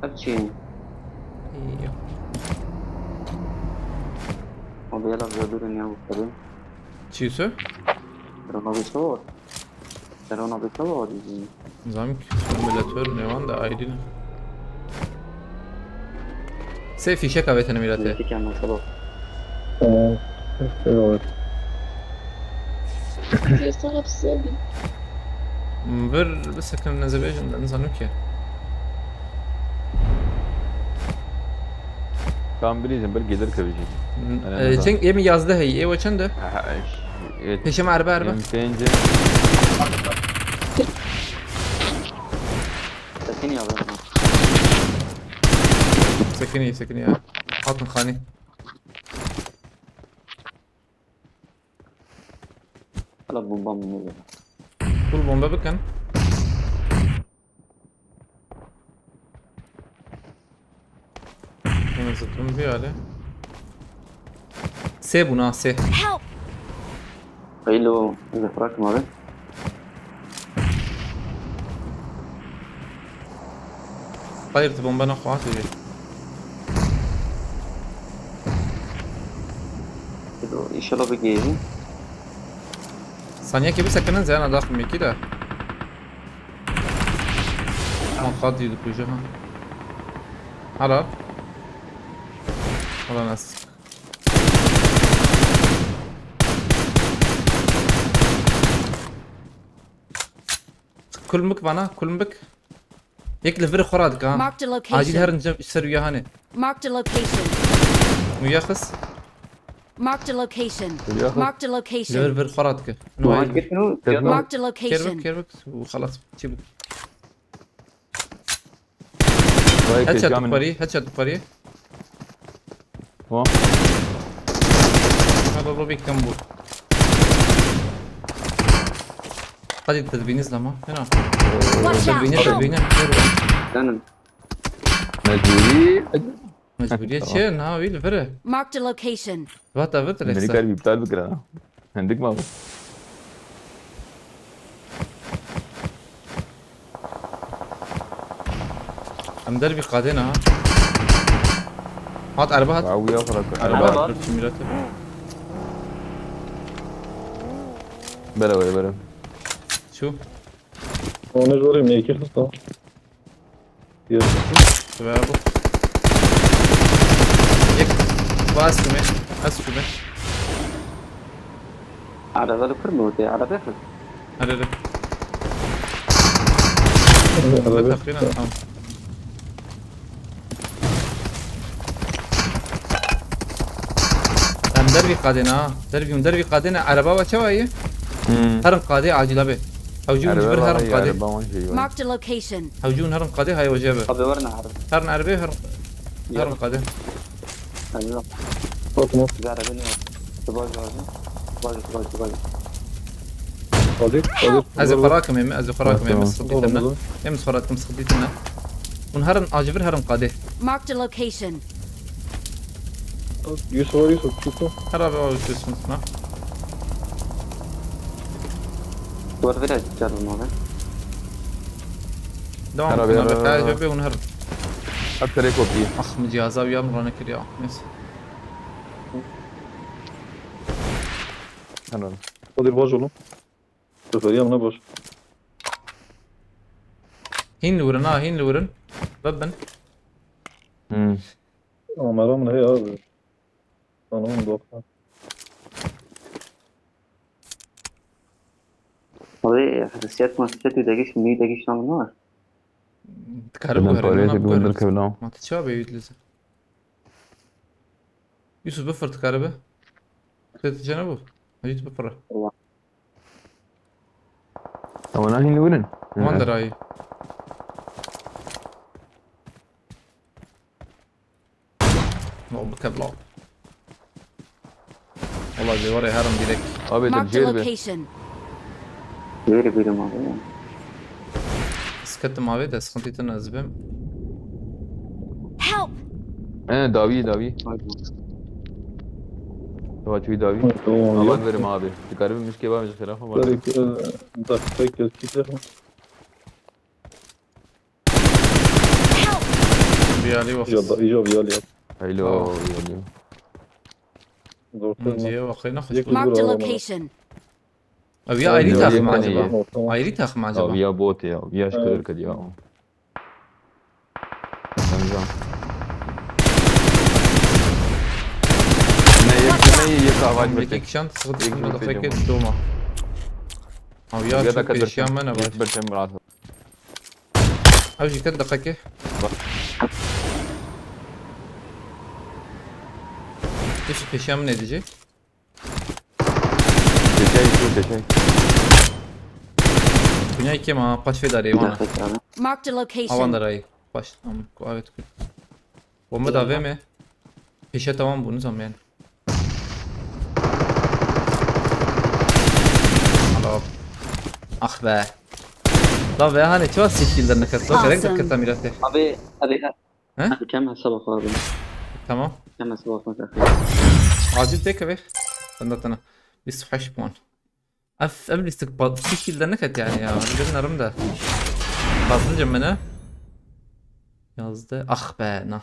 أبشي ايوه وبيلا بيدورني أبو كريم تشيسو ترونا بيصور ترونا بيصور زامك ميلاتور نيوان da ayrı سيفي شكا بيتنا ميلاتي تيجي عنا صلاة مبر بس كان نزبيجن نزانوك ya Tam bileceğim bir gelir kabici. Cenk yemi yazdı hey ev açandı peşime araba Bence سكيني يا بابا سكني ya altın khani هلا بومبا من kul bomba bakın Bunu zıttım bir hale Se buna se Help. قيلو إذا فراك ما بين طيرت bomba نخوات وجي إن شاء الله بيجي ثانية كيف سكنن زي أنا داخل من كده ما قاضي يدكوجها عرب والله ناس كل مك bana كل مك يك لفر خرادك ها Marked a عاجل location. هرن يسر ويا هاني Marked a location. ويا خس Marked a location. وياخذ. Marked a location. لفر خرادك ما كيفنو Marked a كيربك location. كيربك وخلاص تجيبه وهيك هاتشات جامن. تقبري هاتشات تقبري هو هذا بيك كمبو قد التدبين لما هنا Watch تدبين out. تدبين انا مجبوري مجبورية شين ها ويل فرق Marked a location. باتا فرت ماني لسه كاربي بتاع الفكرة عندك ما هو ام دربي قادنا ها هات أربعة هات وعوية فرق أربعة شميلات بلا ولا بلا شو Onu göreyim ne iki kız da. شبابه يك واسكمه اسكمه على ذلك كرموتي على بيخل هذا ده تقريبا تمام هم دربي قادنا دربي قادنا على بابا شوية هرم قادي عاجل به هوجون جبر هرم قادي Marked a location. هوجون هرم قادي هاي وجبه طب ورنا عرب هرم عربي هرم قادي ايوه Fatma. زعل بني تبغى تبغى Hadi. از فراكم يم از فراكم يم تمام. صديتنا يم فراكم صديتنا ونهرم عاجبر هرم قادي Marked a location. Yusuf var Yusuf. Yusuf. هرب او شو اسمه ور فيلا جاب الموضوع دوام هرب كنا يا- بحاجة به ونهرب أكثر هيك وقتي اخ مجازا ويا مرانا كريا نس أنا Hadi baş oğlum. Sefer yanına baş. هين لورن هين لورن ببن Ama meramın hey abi. Anamın doktor. هذه حساسيات مؤسسات ودقيش مي دقيش نعمل نار تكهربوا بدنا هربنا بقولي تقول بقرب الكبلة ما تتشابه يتلزم يوسف بفر تكهربه تتجنبه هجيت بفره طب أنا هين وين ما عندي رأي مو بكبلة والله اللي وري هرم ديلك أبي Marked a تجيب location. غير بيلو الموضوع سكت ما بيد اسخنتي تنزبم Help. داوي هو شوي داوي Tamam أمان yok. verim abi تقريبا مش كبار مش خلافه var Dakika keskiler. Help. بيالي وخص İcab yal yap. هيلو يلو Doktor. مجيه وخينا خش Yek- Marked a Bravo. location. أبي أيري تاخ مع يعني- جبا Tamam. أيري تاخ مع جبا أبيا بوت يا أبيا شكر كده يا नहीं ये आवाज में يكيك شانت صغت يك من بيت دفاك جمع. دوما أو يا كده شو كده بيشيا منا بعد برشم راسه أوجي كده دقيقة إيش بيشيا من إديجي شيء دنيا كي ما باش في داري وانا Marked a هوان location. داري باش أم كوارت كل وما دافع بيشيا تمام بونزام يعني الله أخ بقى طب يا هاني شو السكيل ده انك تسوي كده Awesome. ابي كده ميراته ابي ها؟ كم سبق هذا تمام كم سبق مثلا عاجب تيك بيخ انا بس حش بون قبل استقبال السكيل ده نكت يعني يا رجلنا رمده fazla cemmene yazdı ah be na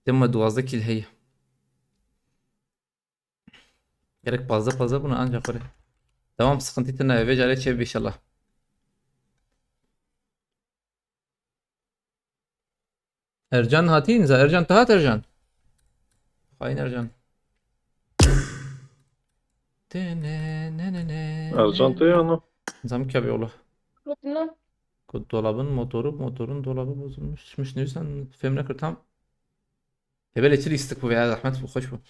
demedi duazda kill hey gerek fazla bunu ancak oraya tamam sıkıntı tane eve cale çev inşallah Ercan hatin za Ercan tahat Ercan Hain Ercan Ercan te yana. Zam ki abi yola Dolabın motorun dolabı bozulmuş. Mش nüzden filmine kırtam. Hebele çili istek bu veya zahmet bu hoş bu.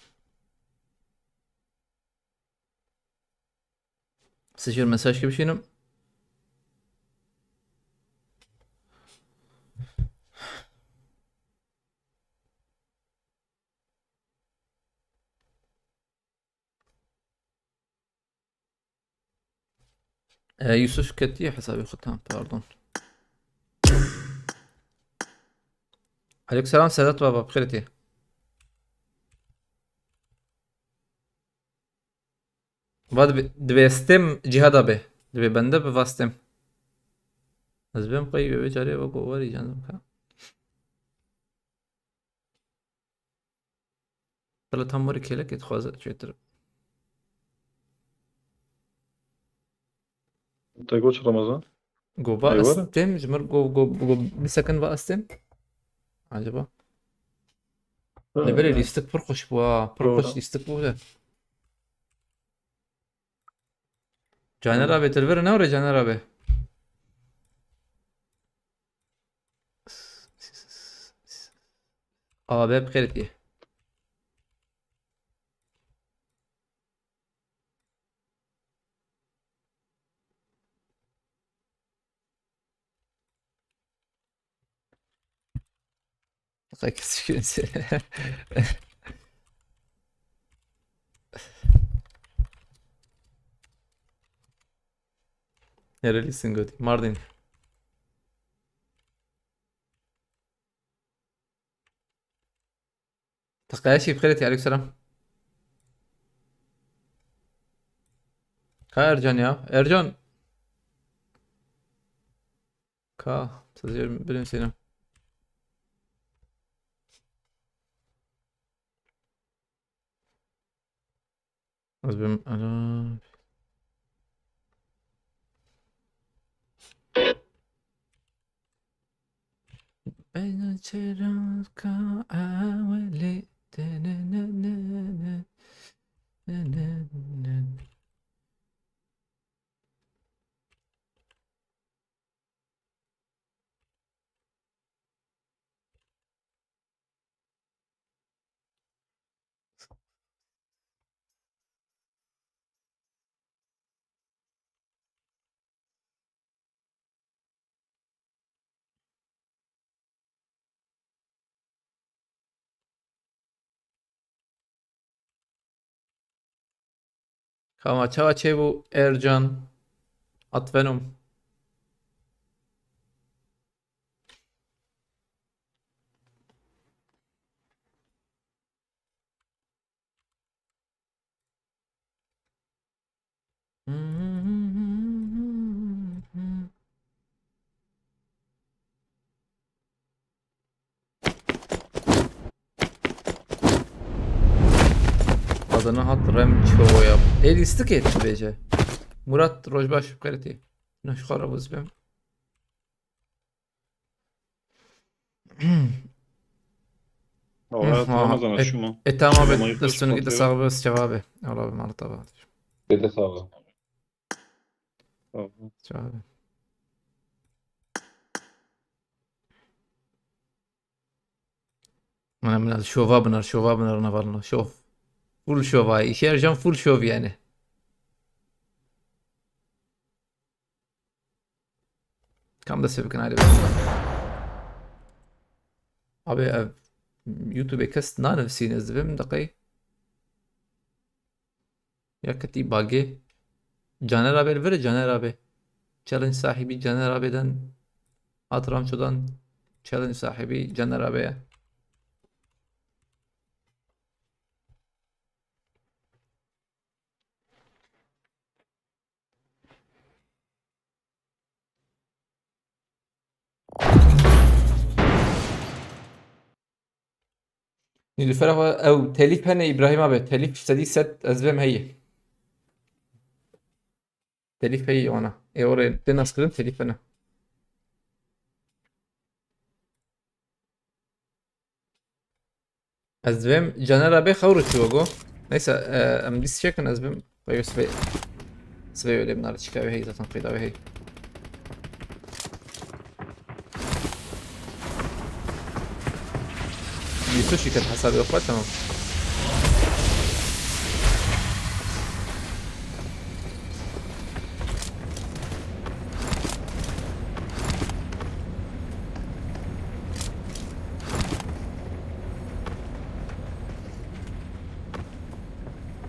Sıcır mesaj gibi şeyim. Yusuf Kettiye hesabı tamam pardon. Aleykümselam Sedat baba bخيرتي. Vad dve stem Cihad abi. Dve bende be vastem. Az ben koyu ve çare ve kovar canım ka. Bela tam var kelek et xaza çetir. تقولش رمضان Goba أيوة. astem jmar go bir sakın va astem. Acaba. Ne böyle listek pır hoş bu ha. Pır hoş listek bu da. Caner abi telver ne oraya Caner abi? Abi bخيرتي. Kesin. Nerelisin Godi? Mardin. تقاشي بخيرتي عليك السلام. Ka Ercan ya. Ercan. Ka. Sözlerim benim senin. Az benim. Ana. Ben açarım ka aveli. Kama çava çevu Ercan. Atvenum. Adını hatırlam çoğuya. El istik etti bece. Murat Rojbaş bخيرتي. Naşkara buzbem. أوقات رمضان شو ما Tamam Ama abi. yıkılış Destunu gidi kontrolü. sağ cevabı. Allah bir martaba. كده صعبة. Cevabı. أنا من شوفا بنر نفرنا شوف فول شوف هاي إيش يرجع فول شوف يعني كم da sebebi hadi abi YouTube kast نعرف سينز بهم دقي ya kati bagi Caner abi ver Caner abi challenge sahibi Caner abiden Atramço'dan challenge sahibi Caner abiye. نيلوفر او تليف هنا ابراهيم ابي تليف سدي ست ازبم هي تليف هي وانا اي اوري تناس كلم تليف انا ازبم جنرا بي خورتي وجو neyse ام ديس شكن ازبم بس سبي öyle bunlar çıkıyor hey zaten kıyda hey يسوشي كان حسابي اخوات تمام.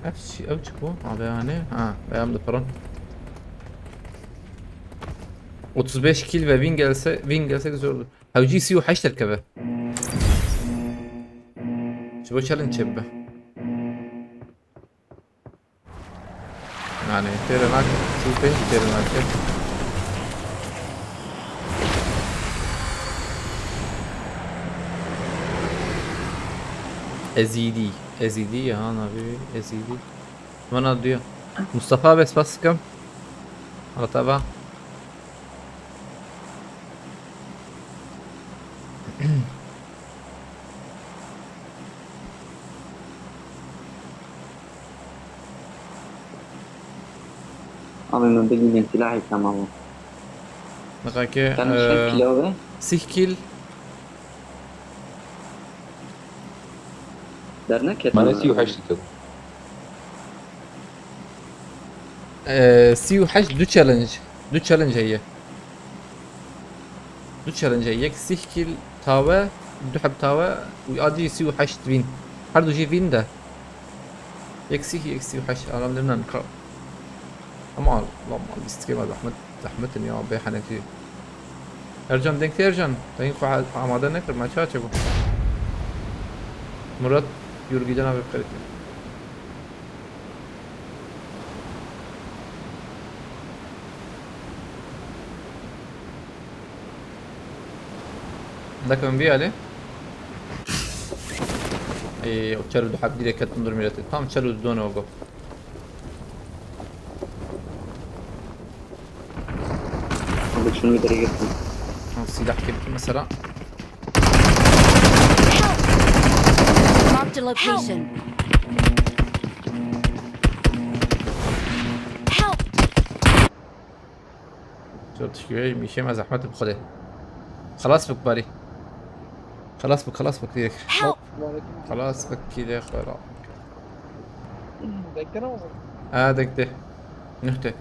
نفسي او تشكو يعني beğendim paran. 35 kill ve win gelse güzel olur. Havci سي وحش تركبه. شو challenge be. يعني تيرا معك شوف ايش تيرا معك. Ezidi ya abi Ezidi. Bana diyor. Mustafa bes baskım. على تابع. Abi من بقي سلاحي تماما. Nakake كان شكل كيلو 6 kill. درنا ما نسي وحشت كده. سي وحش دو challenge هي. دو challenge هي 6 kill تاوه دو حب تاوه ويادي سي وحش وين. هر دو جي وين ده. يكسي وحش انا بدنا نقرا. اما اللهم الاستقامة زحمتني يا ابي حنكي. ارجان دنك ارجان تاين خو آماده نکر ما چه بو. مراد یورگی جناب بخیر. عندك من بي عليه؟ اي وتشالو دو حب ديريكت تنظر ميلاتي تمام تشالو دون وقف. شنو طريقتهم؟ سلاح كيف مثلا Marked a location. Help! شفت شوي مشي مع زحمته بخده. خلاص بك باري. خلاص بك ديك. Help! خلاص بك كده خلاص. دكتور دك نحته.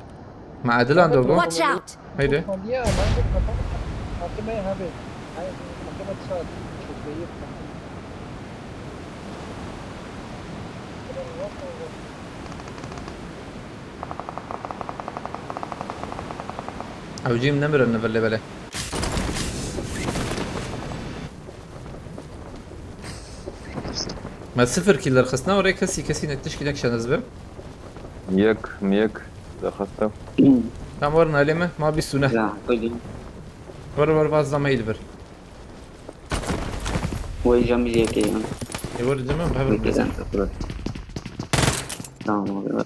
مع عدل عنده جو. Watch out! هيدا. dia masuk apa may habe ay magkamat sa shugayip او جيم نمر النفل بله. ما صفر كيلر خصنا وريك كسي نتشكي لك شان زبم. ميك دخلت. Tam varın aleme ma bir sune. لا قولي Var fazla mail ver. ويجمع زيك يعني Var canım كذا haber. انت خلاص تمام abi.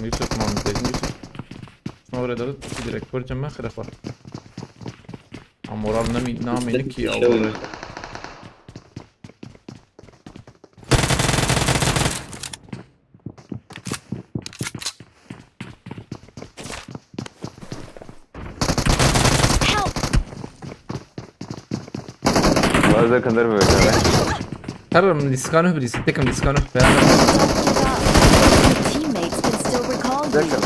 Yusuf montaj Yusuf. Orada da direkt korcam ma khira var. Amoral nami ki Allah. ماذا كان دربه كده؟ ترى من ديسكانو بريس تكم ديسكانو. Your teammates can still recall you.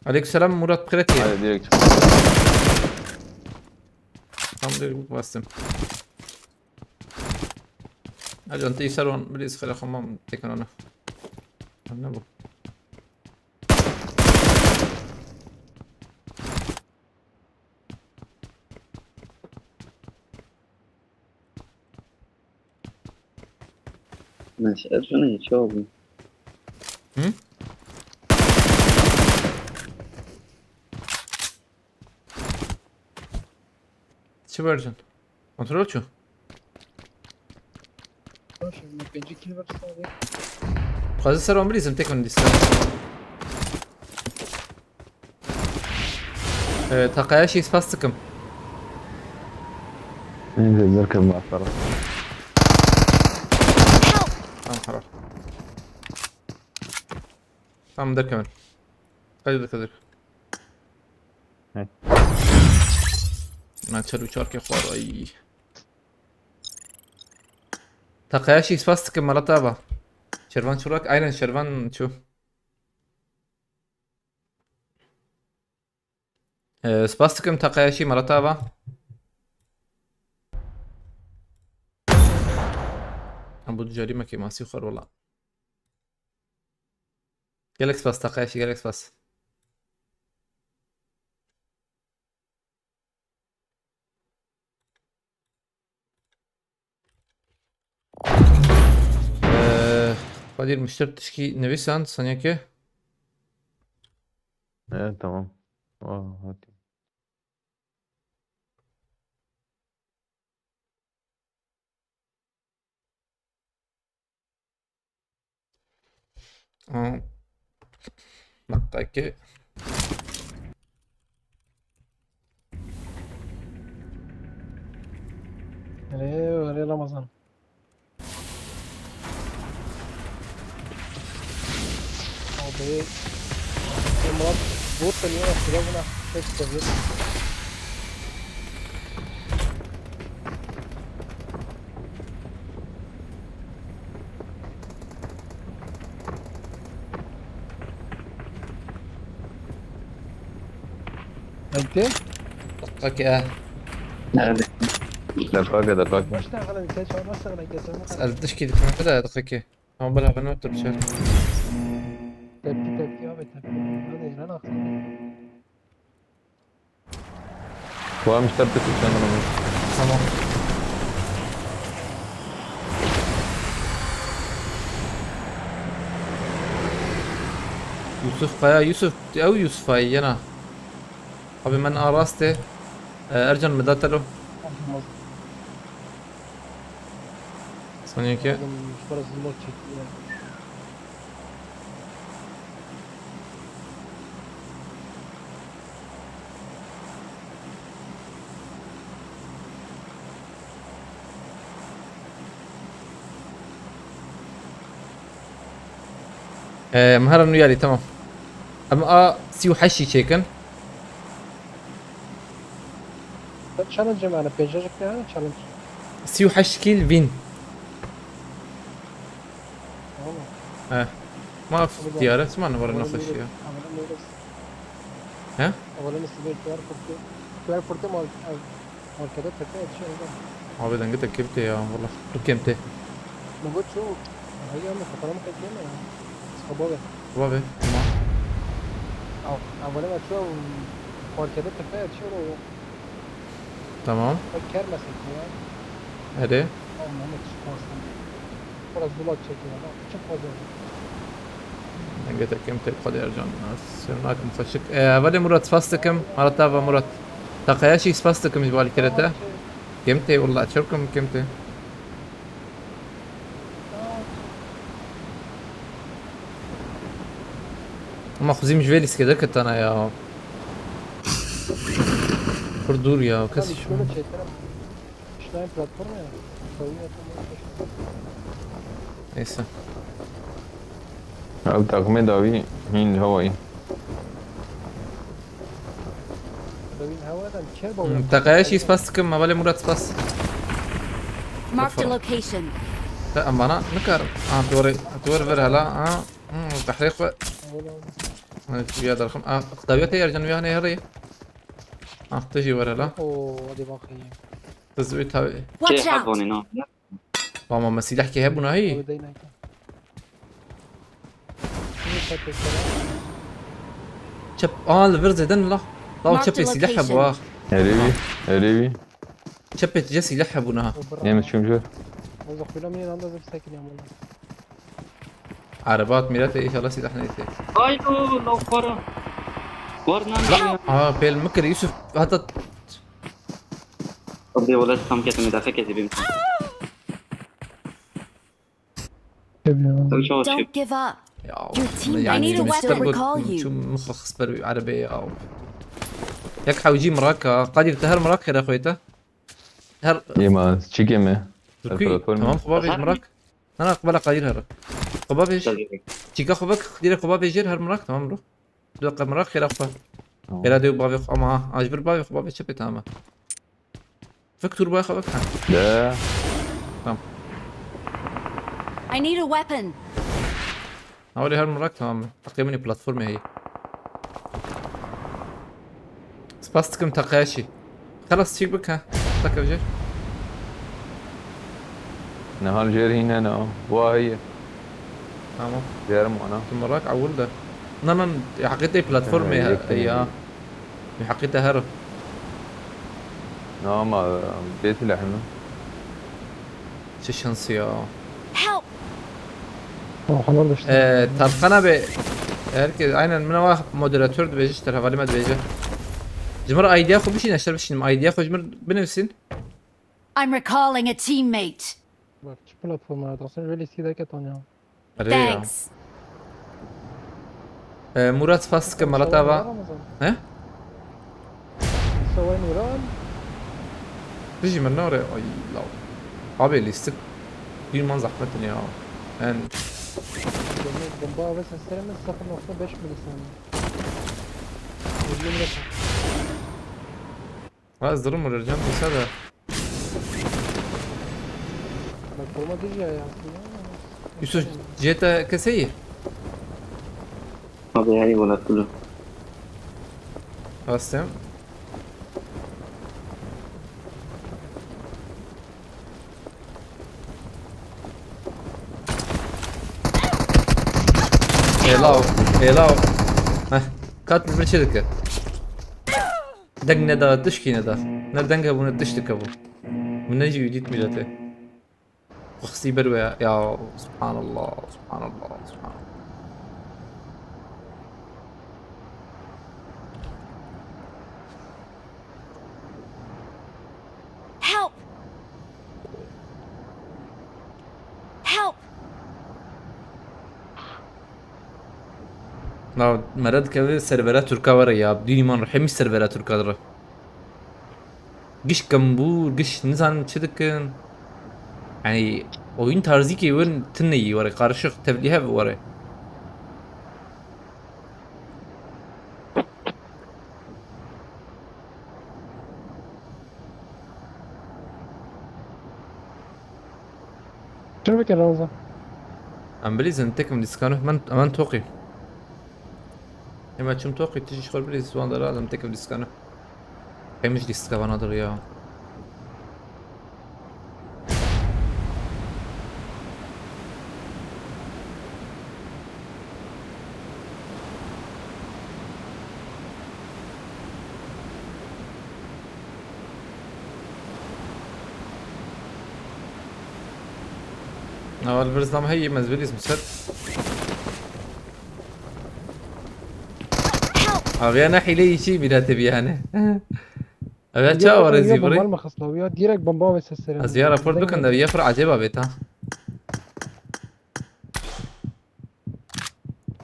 عليك السلام مراد بخيرتي. هذا ديريكت. الحمد لله باسم. اجل انت يسالون بريس خلي خمام تكن انا. انا بو. ماشي ارجعني شوفي. چه version? Kontrol çu. باشه من پنجی کیلو برساده خازي سر عمري زم تكن ديسكانو. تقاياشي سباستكم. ننزل نركب مع الطرف. Tamam خلاص. Tamam der Kemal. Kadir. Evet. ما تشلو شاركي خوار اي تقياشي سباستك مرتبة شرفان شو راك ايرن شرفان شو سباستكم تقياشي مرتبة ابو جريمة كي ماسي خور والله جالكس باس تقياشي جالكس باس قدير مشترك تشكي نبي ساند ثانية كي ايه تمام. هاتي. نقاكي عليه رمضان. Abi Murat bot da niye yaptı ya buna? Tek seviye. انت اوكي دقاقة. ما اشتغل انت شو ما اشتغل انت سألت تشكي كده دقيقة هم بلعب بالنوتر بشار تبكي abi tepki. Hadi lan aksın. هو مشترك عشان انا تمام يوسف قيا يوسف او يوسف انا ابي من اراسته ارجع مدات له ثانية كي Mش برز الموت çekiyor. مهرا ويالي تمام اما سيو حشي تشيكن Challenge معنا بيجاجك يعني challenge. سيو حش كيل فين والله. ما في اختيارات ما نبغى ناخذ شيء ها اولا استدعي كوار فورتي مال كده تكاد شيء ده. عبيد انقطع كبتي يا والله ركمتي ما قلت شو هي من فترة ما كانت جينا صبابة بابي او اولا ما شو مال كده تكاد شو تمام فكر مثلا يعني هدي او ما مش خاصة فرص بلاك شكل لا شوف هذا انقطع كمتي قد يرجع الناس هناك مفشك ولي مرات سباستكم مرات تابا مرات تقياشي سباستكم جبالي كرتا كمتي والله اتشركم كمتي ما خزيم جويليس كده كنت انا يا فردور يا كسي شو شنو شيء ترى شنو بلاتفورم يعني قوية ايسا او تقميد اوي مين هو ايه دوين هوا ده كيربو تقياشي سباستكم ما بالي مرات سباس Marked a location. لا اما انا نكر توري فير هلا تحريق في هذا الرقم اقداميتي يرجع وياها هري تجي ورا لا اوه دي باقي تزويت هاي Watch شيء out! حقوني نو ماما مسيح يحكي هبنا هي ودينا شب الفيرزي دن لا طاو شبي يلحب واخ قريبي شبي جسي يلحب ونها يمس شو مشور وزخ بلا مين عنده زي ساكن يا مولا عربات ميلاتي ايش الله سيد احنا ايتي ايوه لو فرا ورنا لا بيل مكر يوسف هذا قضي ولا سام كده مدافع كده بيمكن شو شو Don't give up. Your team يعني I need a weapon to recall مستقبل you. شو مخ خسبر عربية او يك حوجي مراكا قادر تهر مراك يا اخويته هر يما تشيكي ما تمام خبابي مراك انا قبل قادر هر خبابي چیکا خو بک دیره خو بابی جیر هر مراک تمام رو دو دقیقه مراک خیلی خوب خیلی دیو بابی خو اما اجبر بابی خو بابی چه تمام فکتور بای خو بک لا I need a weapon. اولي هر مراك تمام تقريبا بلاتفورم هي سباستكم تقاشي خلاص تشيك بك ها تك وجر نهال جير هنا انا وهي تمام جير معنا مراك عول ده نانا حقيقة بلاتفورم هي حقيقة هرو نعم بيت لحنا شو شانسيا Help! حنون داشته تلقنا به herkes aynen من واحد مودراتور ده بيجي ترى حوالي ما بيجي جمر ايديا خو بشين اشتر بشين ايديا خو جمر بنفسين I'm recalling a teammate. بر چه پلتفرم هست اصلا ولی سیده که تانیا Thanks. مراد فاست كمالتا با ها سوای نوران تجي من نور اي لا ابي اللي استك في من زحمتني يا ان بمبا بس السلام الصفر نقطة باش ملسان وجيم رفع خلاص ضرب الرجال بس هذا مكرمة تيجي يا يوسف جيتا كسيه ما بيهاي ولا كله خلاص تمام Hello. Katil bir çelik. Deng ne da tışki ne da. Nereden gel bunu tıştık bu. Bu ne jiyo git millete. Khsi berwe ya subhanallah subhanallah subhanallah. Help! Help! لا مرد كذا سيرفرات تركا ورا يا بديني ما نروح مش سيرفرات تركا درا قش كمبور قش نزان شدكن يعني oyun tarzı ki oyun tınneyi var karışık tevlihe var. شنو فكر روزة؟ ام بليز نتكم ديسكانو من توقي اما تشم توقي تيجي شغل بليز وان درا لم تكم ديسكانو مش ديسكا نادر يا اول برزنامه هي مزبلي اسمه سد ابي انا حيلي شيء بلا تبي انا ابي اتشاور زيبري بمبا خصلويات ديرك بمبا بس السلام الزياره فورد بكن ده يفرع عجيبه بيتها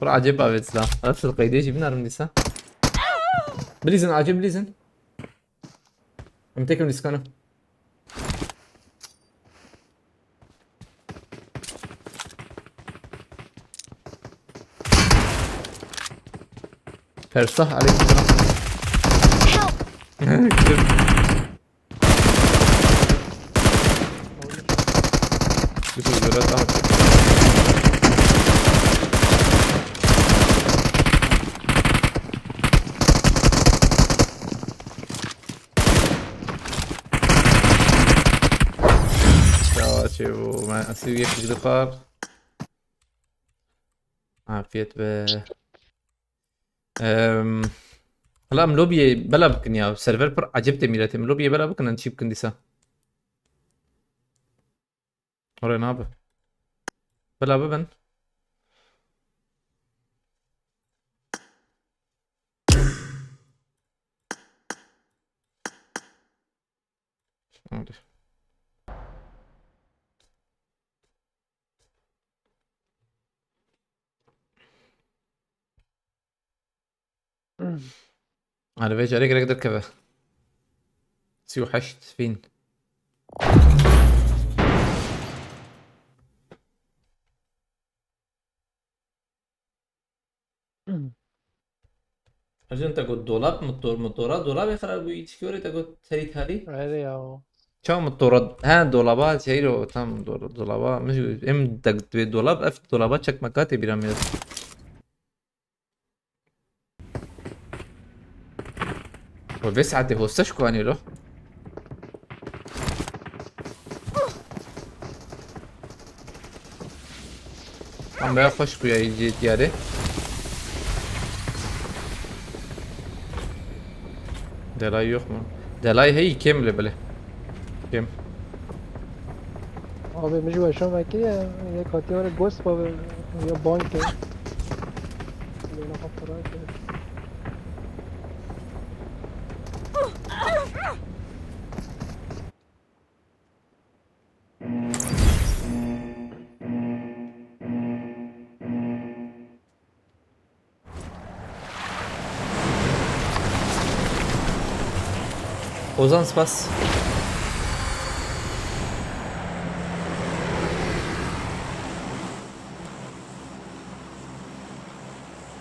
فرع عجيبه بيت لا نفس القيديش بنار نسا بليزن عجيب بليزن امتكم ديسكانو فرصة عليك السلام يوسف زرات أحد شو ما أسوي يكتب دقار عافية به هلا ملوبي بلا بكن يا سيرفر بر عجبت ميلاتي ملوبي بلا بكن نشيب كنديسا ورا نابه بلا ببن انا بيجي عليك اقدر كذا سيو حشت فين ارجون تقول دولاب مطورات دولاب يخرب يشكوري تقول تريت هذه अरे यार شو مطورات ها دولابات شيء تام دولابات مش ام تقت دولاب اف دولابات شك مكاتب بيراميد وبيسعد هو استشكو اني له عم بيخش بيا يجي تياري دلاي يخمر دلاي هي كم بله كم अबे मुझे वैसा मैं कि ये खाते वाले गोश्त पर ये बॉन्ड के लेना पड़ता है Ozan spas.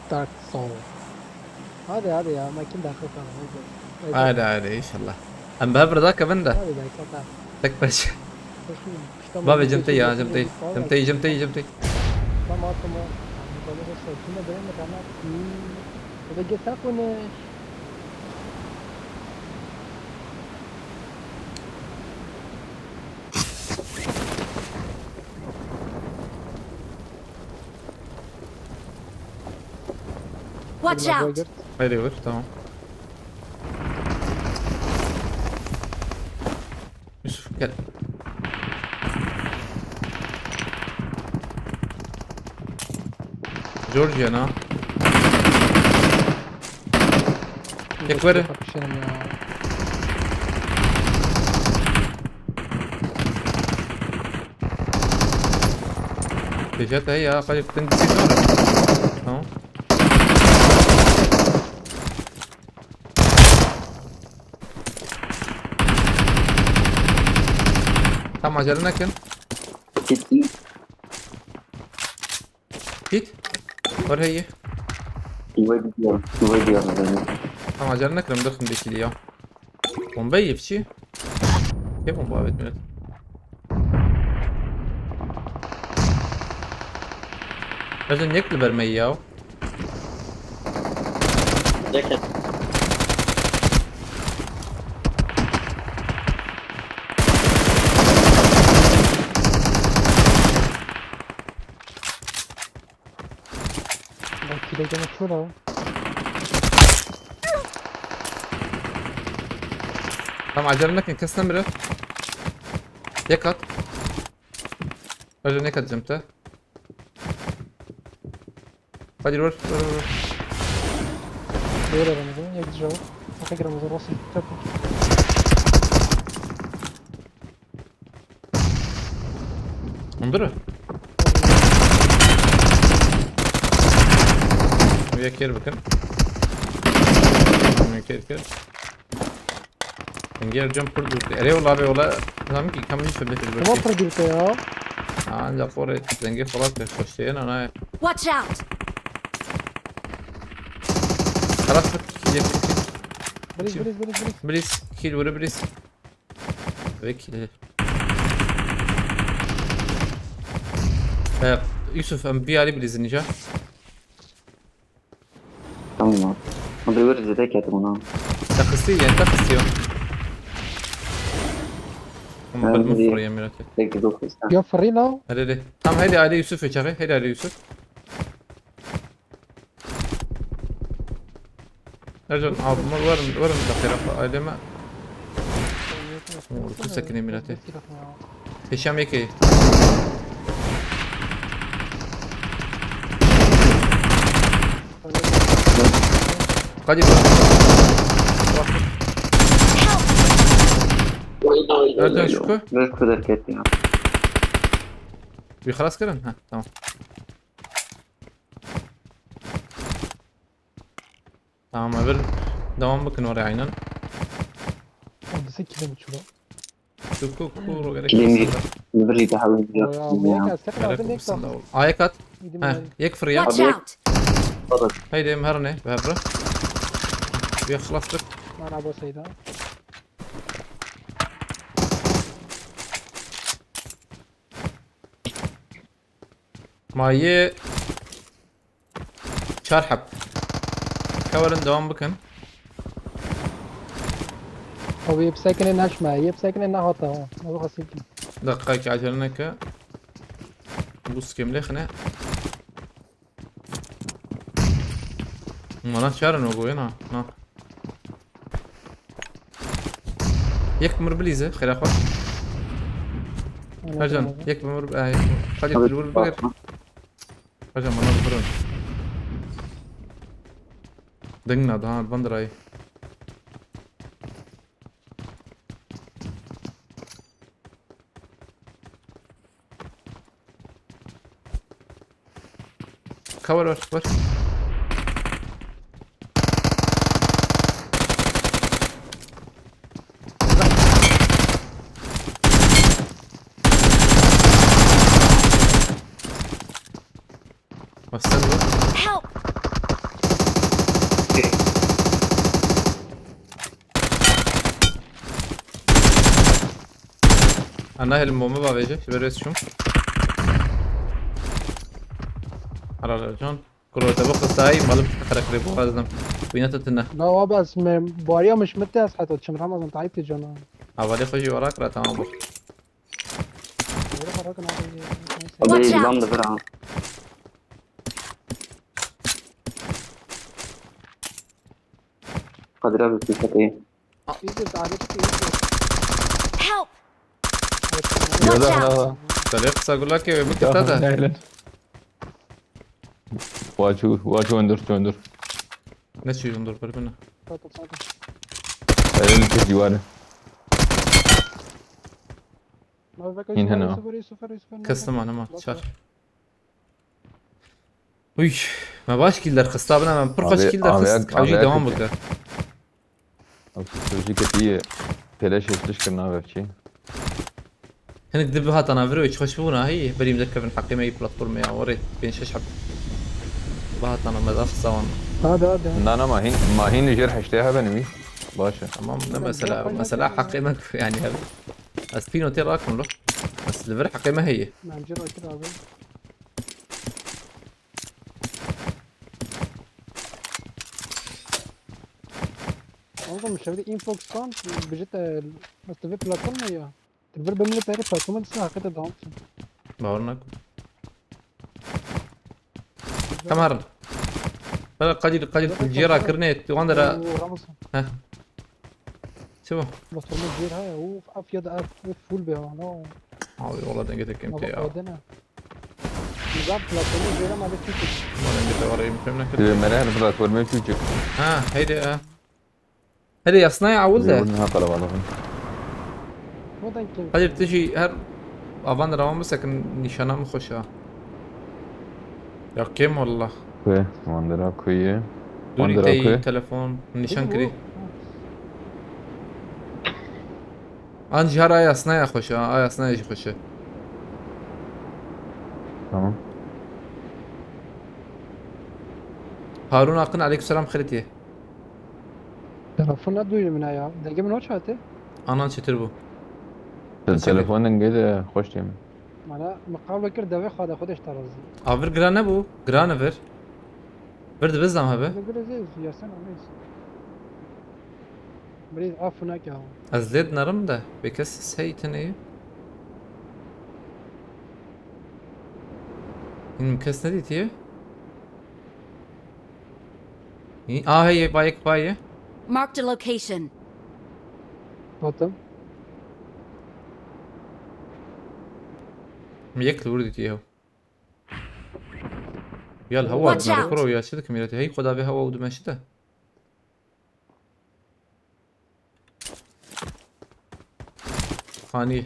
Dark Soul هذا يا ما كنت داخل كان عادي ان شاء الله ام بهبر ذاك بنده هذا كذا تكبرش بابي جمتي يا جمتي ما بقول لك كنا بينا كنا إذا جيت أكون Watch out! هيدي ور تمام يوسف gel جورجيا انا يكبر جت هي قد تنتهي تمام Tam acelene kim? Git. Var هي. يودي Tam acelene kim دخل ديك اليوم. ومبيف شي. كيف مبابت منك؟ لازم ياكل برمية. كده كده شو Tam acelene kim? Kes biri. Yakat. Önce ne katacağım ta? Hadi vur. غير رمضان يجوا فاكر رمضان وصل تبقى انظروا. ويا كير بكن. كير. نجير جنب برضو. اري والله ابي والله زعما كم في البيت ما البركي. فرقت يا عندي فورة زنجي خلاص خشينا انا Watch out! خلاص بريز بريس كيل ولا بريس بكيل يوسف ام بي علي بريز نجاح تمام ما بيورد ذاك يا تمام تخصي هم بالمفر يا ميراتي ذاك دوك يا فرينا هذي تمام هيدي علي يوسف يا شيخي هيدي علي يوسف رجل عظمر ورم دقيقة هيدي ما كل سكني ميراتي هشام يكي قادي ارجع شكو بس كده كده خلاص كده ها تمام تمام قبل دوام بكن ورا عينن بس كده بتشوف شكو كورو قالك كلمة نبري تحاول يا استقبل آيكات ها يكفر يا Watch out! هيدي مهرني بهبره بيخلص لك. انا ابو سيدا مایه 4 حب كورن دوام بكن هو يبسكن الناش ما يبسكن النا هطا ما بخسيك دقيقة عجلنك بص كم لخنا ما شارن وقوي نا يك مر بليزة خير اخوات رجل يك مر خلي تلور بقر رجل ما نظبرون دقنا ده البندراي كور ور واستنى Help! انا هي المومبا بيجي بريس شو على الجون كل تبقى ساي مالم تخرج ريبو هذا بيناتنا لا هو بس باريا مش متاس حتى تشم رمضان انت عيبت جانا اولي خجي وراك لا تمام بخ أبي لام دفرها قدرها بكيفة إيه Help! يا Watch ده out! طريق اقول لك مكتتها واجو اندر نشي ينظر بربنا اللي تجي ورا مين هنا؟ كستم انا ما شار وي ما باش كيلر خستابنا ما برخش كيلر خست حوجي دوام بك او سوجي كتي تلاش تشكرنا بفشي هنك دبها تنافرو يخشبونا هي بري مذكر من حقي ما بلاتفورم يا وريت بين شحب بها تنا مداخ سوان هذا انا ما هي جرح اشتيها بنمي باشا تمام مسألة حقي ما يعني هذا بس في نوتي راكم له بس الفر حقي ما هي نعم جرى كده عبد والله مش عارف انفوكس كان بجت بس تبي بلاتفورم يا تبي بالملي تعرف بلاتفورم تسمع كده دعم باورنك كمارن قدر الجيرة كرنيت واندرا ها شوف بلاتفورم كبير هاي هو افيد فول بها انا والله دقيتك امتى يا نظام بلاتفورم كبير ما بتشوف والله دقيت ورا يمكن تبي مراهن بلاتفورم ما تشوف ها هيدي هيدي صنايع ولده يقولها قلب على قدر تجي هر افان روان بس لكن نشانه مخشها يا كم والله كوي واندرا كوي دوري تي تلفون نشان كري ان جهر اي صنايع خوشها اي صنايع يجي خوشه تمام هارون اقن عليك السلام خلتي تلفون ندوي من ايام دقيقه من وش هاتي انا شتربو التليفون انجد خوش تيم معناها مقابله كده دافع خد خدش ترزي افر جرانا بو جرانا فر برد بزدم هبه بقول زي يا سنه ليش بريد عفوا هناك اهو ازلد نرم ده بكسس هي تنيه ان مكس نديت هي هي بايك بايه Marked a location. بطل ميك الورد تيهو يلا هو Watch out. نركرو يا شده كميرتي هي خدا بها هو ودما شده خاني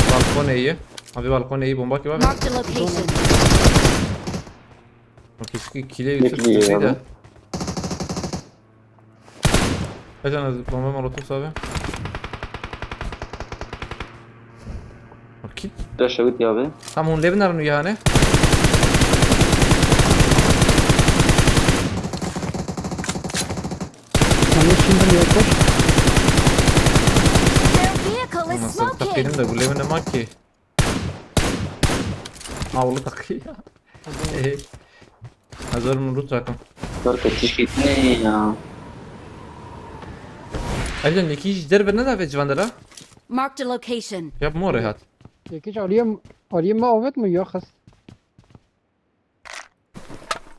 بالكون هي ابي بالكون هي بومبا كي بابا Marked a location. كيسكي كيلي يوسف ده اجانا بومبا مرتو صابع اوكي ده شويت يا أبي هم هون لبنان ويانا şimdi yakış. Their vehicle is Nasıl smoking. takayım da gülümün ne mak ki. Avlu takıyor. Hazır mı loot rakam? Dorka تشكيتني يا Ercan ikinci derbe ne davet civandara? Marked a location. Yap mı oraya hat? Yakış aliye ma avet mi ya khas?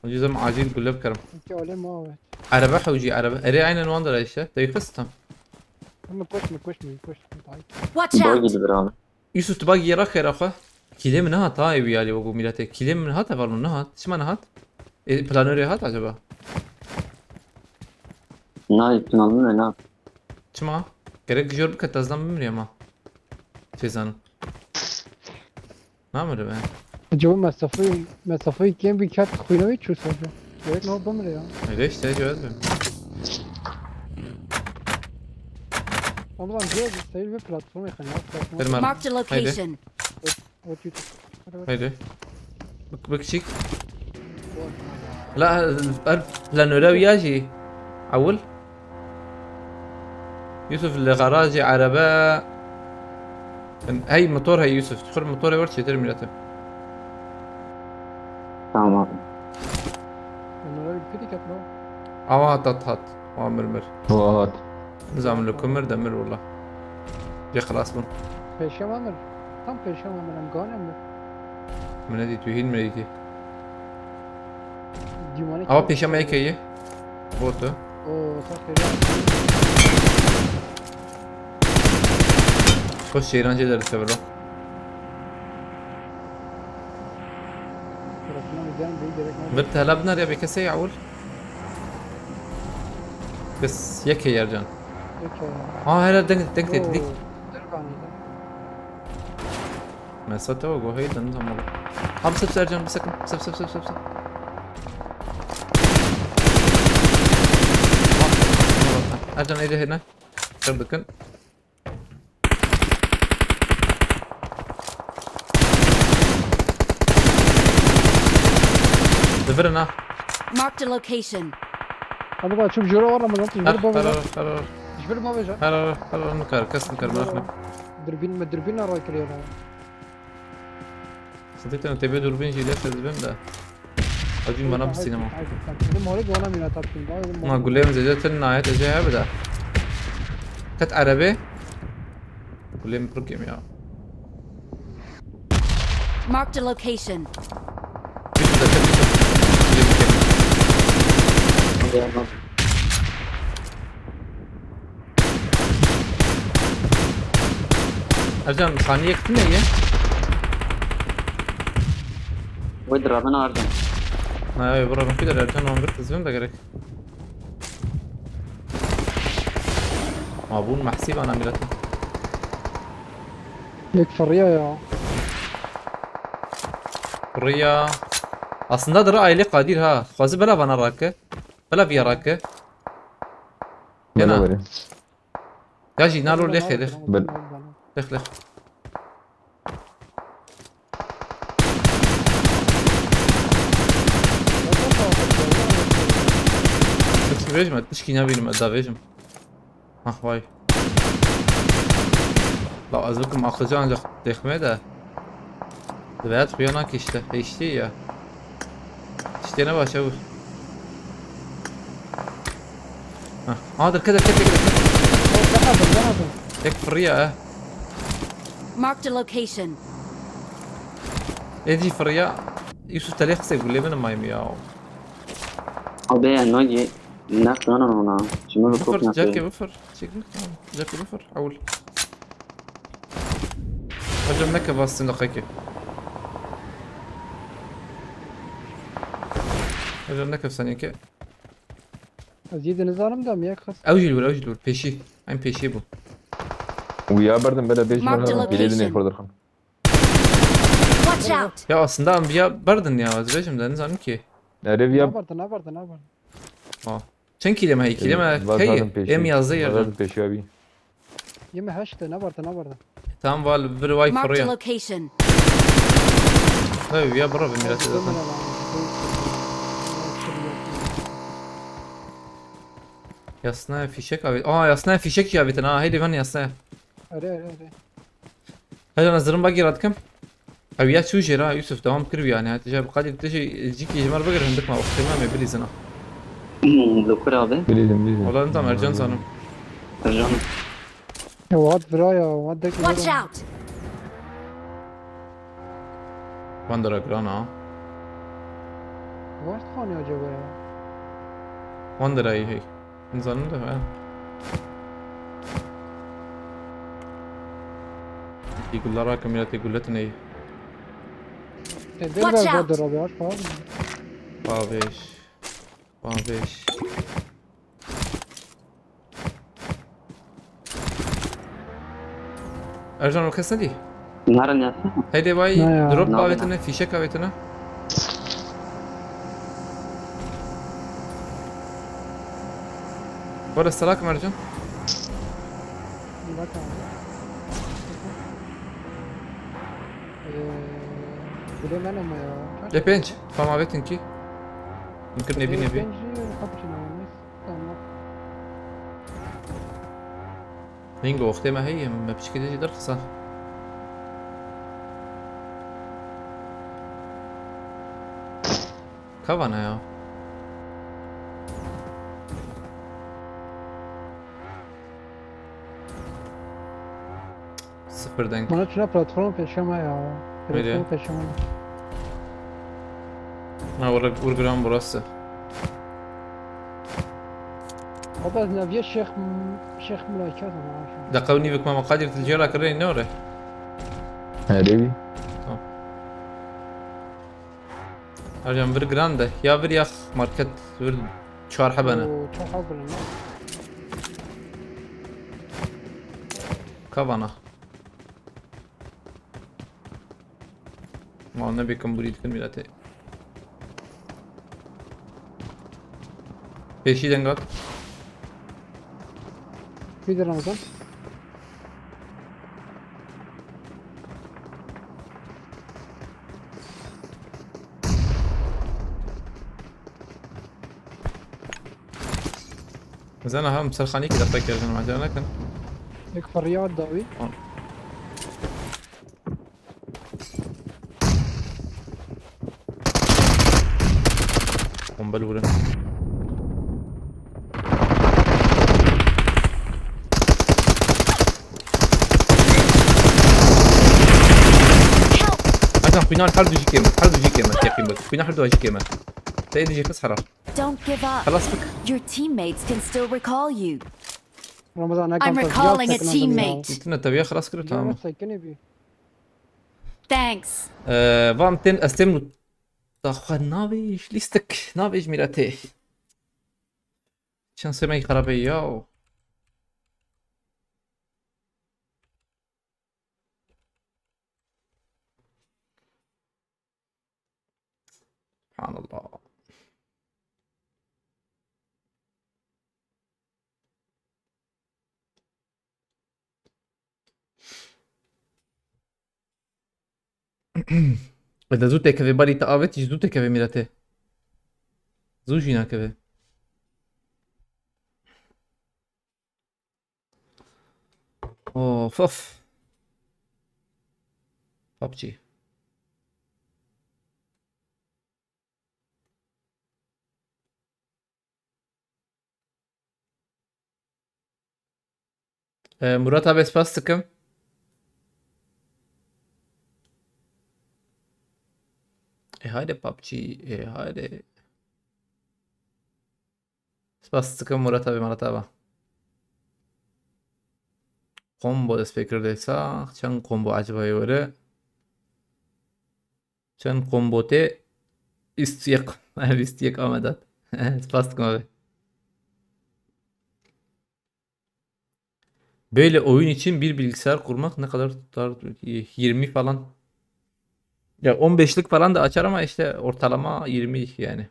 Yüzüm acil gülle bkarım. Ki aliye ma avet. Araba حوجي araba. Eri aynen vandara işte. Dayı kıstım. Ama koş. Watch باقي out. اللي برا Yusuf تباقي يرا خير اخوه. Kile mi ne hat ha evi yani bu millete. Kile mi ne hat var mı ne hat? Şima ne hat? Planör hat acaba? ناي تنظمنا لا Şima? Gerek jor bir katazdan mı mi ama? Cezanı. Ne yapıyor ben? جو مسافه کم بی کات خوینوی چو ساجه یک نو بمره ya. Öyle işte cevap ver. Ama lan diyor sayı bir platform yakın ya. Platform. Vermem. Marked a location. What you Haydi. Bak çık. لا planöre وياجي أول يوسف الغراجي عربة هاي موتور هاي يوسف تدخل الموتور ورشة ترمي راتب تمام Onlara bir fidik atma. أما هات وامر هو هات نزعم لكم مر دمر والله جي خلاص Peşem amir. Tam peşem amir. Am gane mi? من هذه توهين من هذه Dimane. أما بيشا ما يكيه بوتو Oo sakın. خش شيران جدر تبرو Tarafına giden bir gerek yok. مرت هلا بنار يا بكسي أول بس يكي يا رجال Peki. هلا دنك ديك Derkanıydı. ما صوته وجو هيدا نظام والله هم سب سرجان بسكن سب أرجان إيده هنا شردكن دفرنا Marked a location. Abi bak çok jora var ama lan. Jora baba. هلا Jora baba ya. هلا نكر كاس نكر مرخنا Dürbün ara kırıyor. صدقت أنا تبي دوربين جي ليش الزبون ده أجي منا بالسينما Bu malik bana mı atarsın? ما أقول لهم زيادة النهاية أجيها بدا كت عربي أقول لهم بركم يا Marked a location. أرجع ثانية كتير هي ودرا انا ارجع ما يبرر من كده أرجع ما عمرت الزبون ده جرك مابون محسيب أنا عملتها Yek ya. حرية aslında da aile kadir ha خازي بلا bana rakı بلا بيا rakı بلا يلا بري يا جي نالو ليخ ليخ بل ليخ ليخ بس بيجمع تشكي نبي لما دا بيجم واي لا azıcık akıcı ancak dekme de Dveya tuyanak işte HD ya İşte ne başa vur Dur كده Tek fırya Marked a location. Edi fırya Yusuf تاريخ يقول لي من ما يميا ابي نوجي ناس انا شنو بفر الكوب جاكي بفر جاكي بفر حول رجل نكب باستن دقيقة رجل نكب ثانية كي Aziz nizarım da mı ya kız? أوجل بيشي عين بيشي بو ويا بردن بلا بيش Marked مرة location. بيليدن يفردر خان Watch out. Ya aslında Anbiya bardın ya Azrejim de nizam ki عرف Ne يا vardı? Çen kilime hey kilime hey em yazdı yerden بردن بيشي أبي Yeme haşta ne vardı? Tamam val bir vay Marked a fırya location. Hayır ya bro bir millet zaten Yasnaya fişek abi. Yasnaya fişek ya bitin ha. Haydi ben yasnaya. اره. Haydi nazırım bak yaratkem. Abi ya şu jera Yusuf devam kırıyor yani. Hadi cevap kadir tişi jiki jemar bakır hındık ma okutma mı bilizina. ذكر abi. Bildim. Ola انت Ercan sanım. Ercan. واد برايا واد دك Watch out! Vandara grana. واد خاني عجبه يا Vandara iyi hey. İnsanın da ha. يقول راكم يا تقولتنا ايه تدير Watch out. بدر ابي عارف هذا بابيش بابيش ارجع القصة دي نهار الناس. هيدي باي لا يا- دروب لا بابتنا في شك بابتنا ولا السلاكم ارجع لا كان بدون انا ما يا بنش فما بيتنكي يمكن نبي نبي رينجو اختي ما هي ما بش كده يقدر صح كفانا يا صفر دنك ما نتشنا بلاتفورم peşeme ya. Öyle. Platform peşeme. Ha vurgulan burası. Abi naviye şeyh mülakات ما عارف. دقوني بك ما قادر الجيرة كرين نوره Hadi. ارجع فير جرانده يا فير ياخ ماركت فير شهر حبنا Çok az bilin lan. كفانا ما النبي كم بريد كلمة بيشي دنقات Bir de Ramazan. بس انا هم مسرخاني كده فكر انا مع لكن يكفر رياض داوي. قنبل ولا انا فينا حرد يجي كيما حرد يجي كيما يا قيمة فينا حرد يجي كيما تايد يجي خلاص حرام Don't give up. خلاص بك Your teammates can still recall you. Ramazan ne I'm recalling a teammate. انت تبيها خلاص كده تمام Sakın bir. Thanks. Vamten astem Dakhwa navish listek navish mirate Şansı mey kharabe ya Subhanallah Da zute keve bari ta avet zute keve mirate Zujina keve Of of PUBG Murat abi espas sıkım haydi PUBG haydi espas sıkım Murat abi combo dest fikirdeysa çan combo acaba göre çan combote isteyek amadat espas sıkım abi böyle oyun için bir bilgisayar kurmak ne kadar tutar 20 falan ya 15'lik falan da açar ama işte ortalama 20 yani.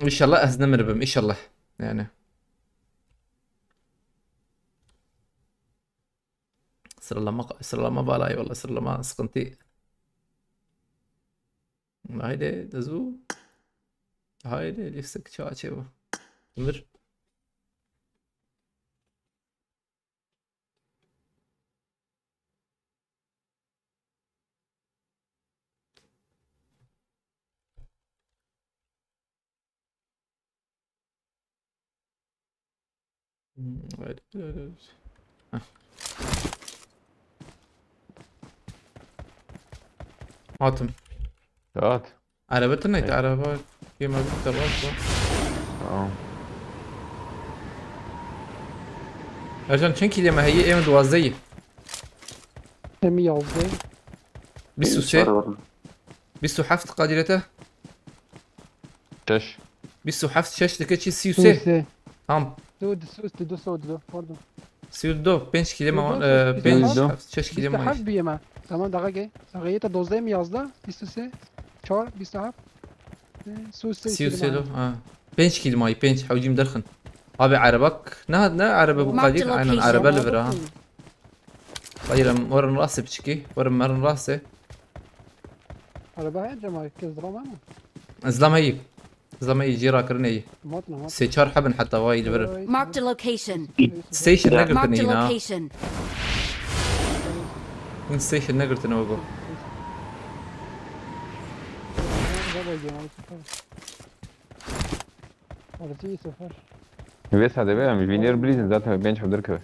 İnşallah aznemir inşallah yani. Sıralama balay valla sıralama sıkıntı. Haydi dazu. Haydi listek çağçı bu. Ömür. Haydi. Heh. Hatım. Rahat. Arabatın neydi? Araba yeme bir de varsa. Tamam. Ercan çen kilime heyi em 12 Emi yazdı. 23 27 قادرته Şaş. 27 شش دكتشي 33 Susi. tamam دود سوس دو سود دو pardon. 32 5 kilime var Dört, 5 dört. 6 kilime var. 27 بیه من تمام دقیقه دقیقه تا 12 mi yazdı 23 4 27 سوسي 33 اه 5 kilime ay 5 حوجي مدرخن abi arabak ne araba bu Marked kadir aynen location. araba livra ha طيب ورن راسي بتشكي ورن مرن راسي araba her cama kez drama mı? زلام هي جيرا كرني Matna سيشار حبن حتى واي لبر Marked a location. ستيشن نقرت Marked a هنا location. ستيشن نقرت نوغو Orası 0. بس هذا بقى مش بينير بريزن ذاتها بينش حضرتك. انا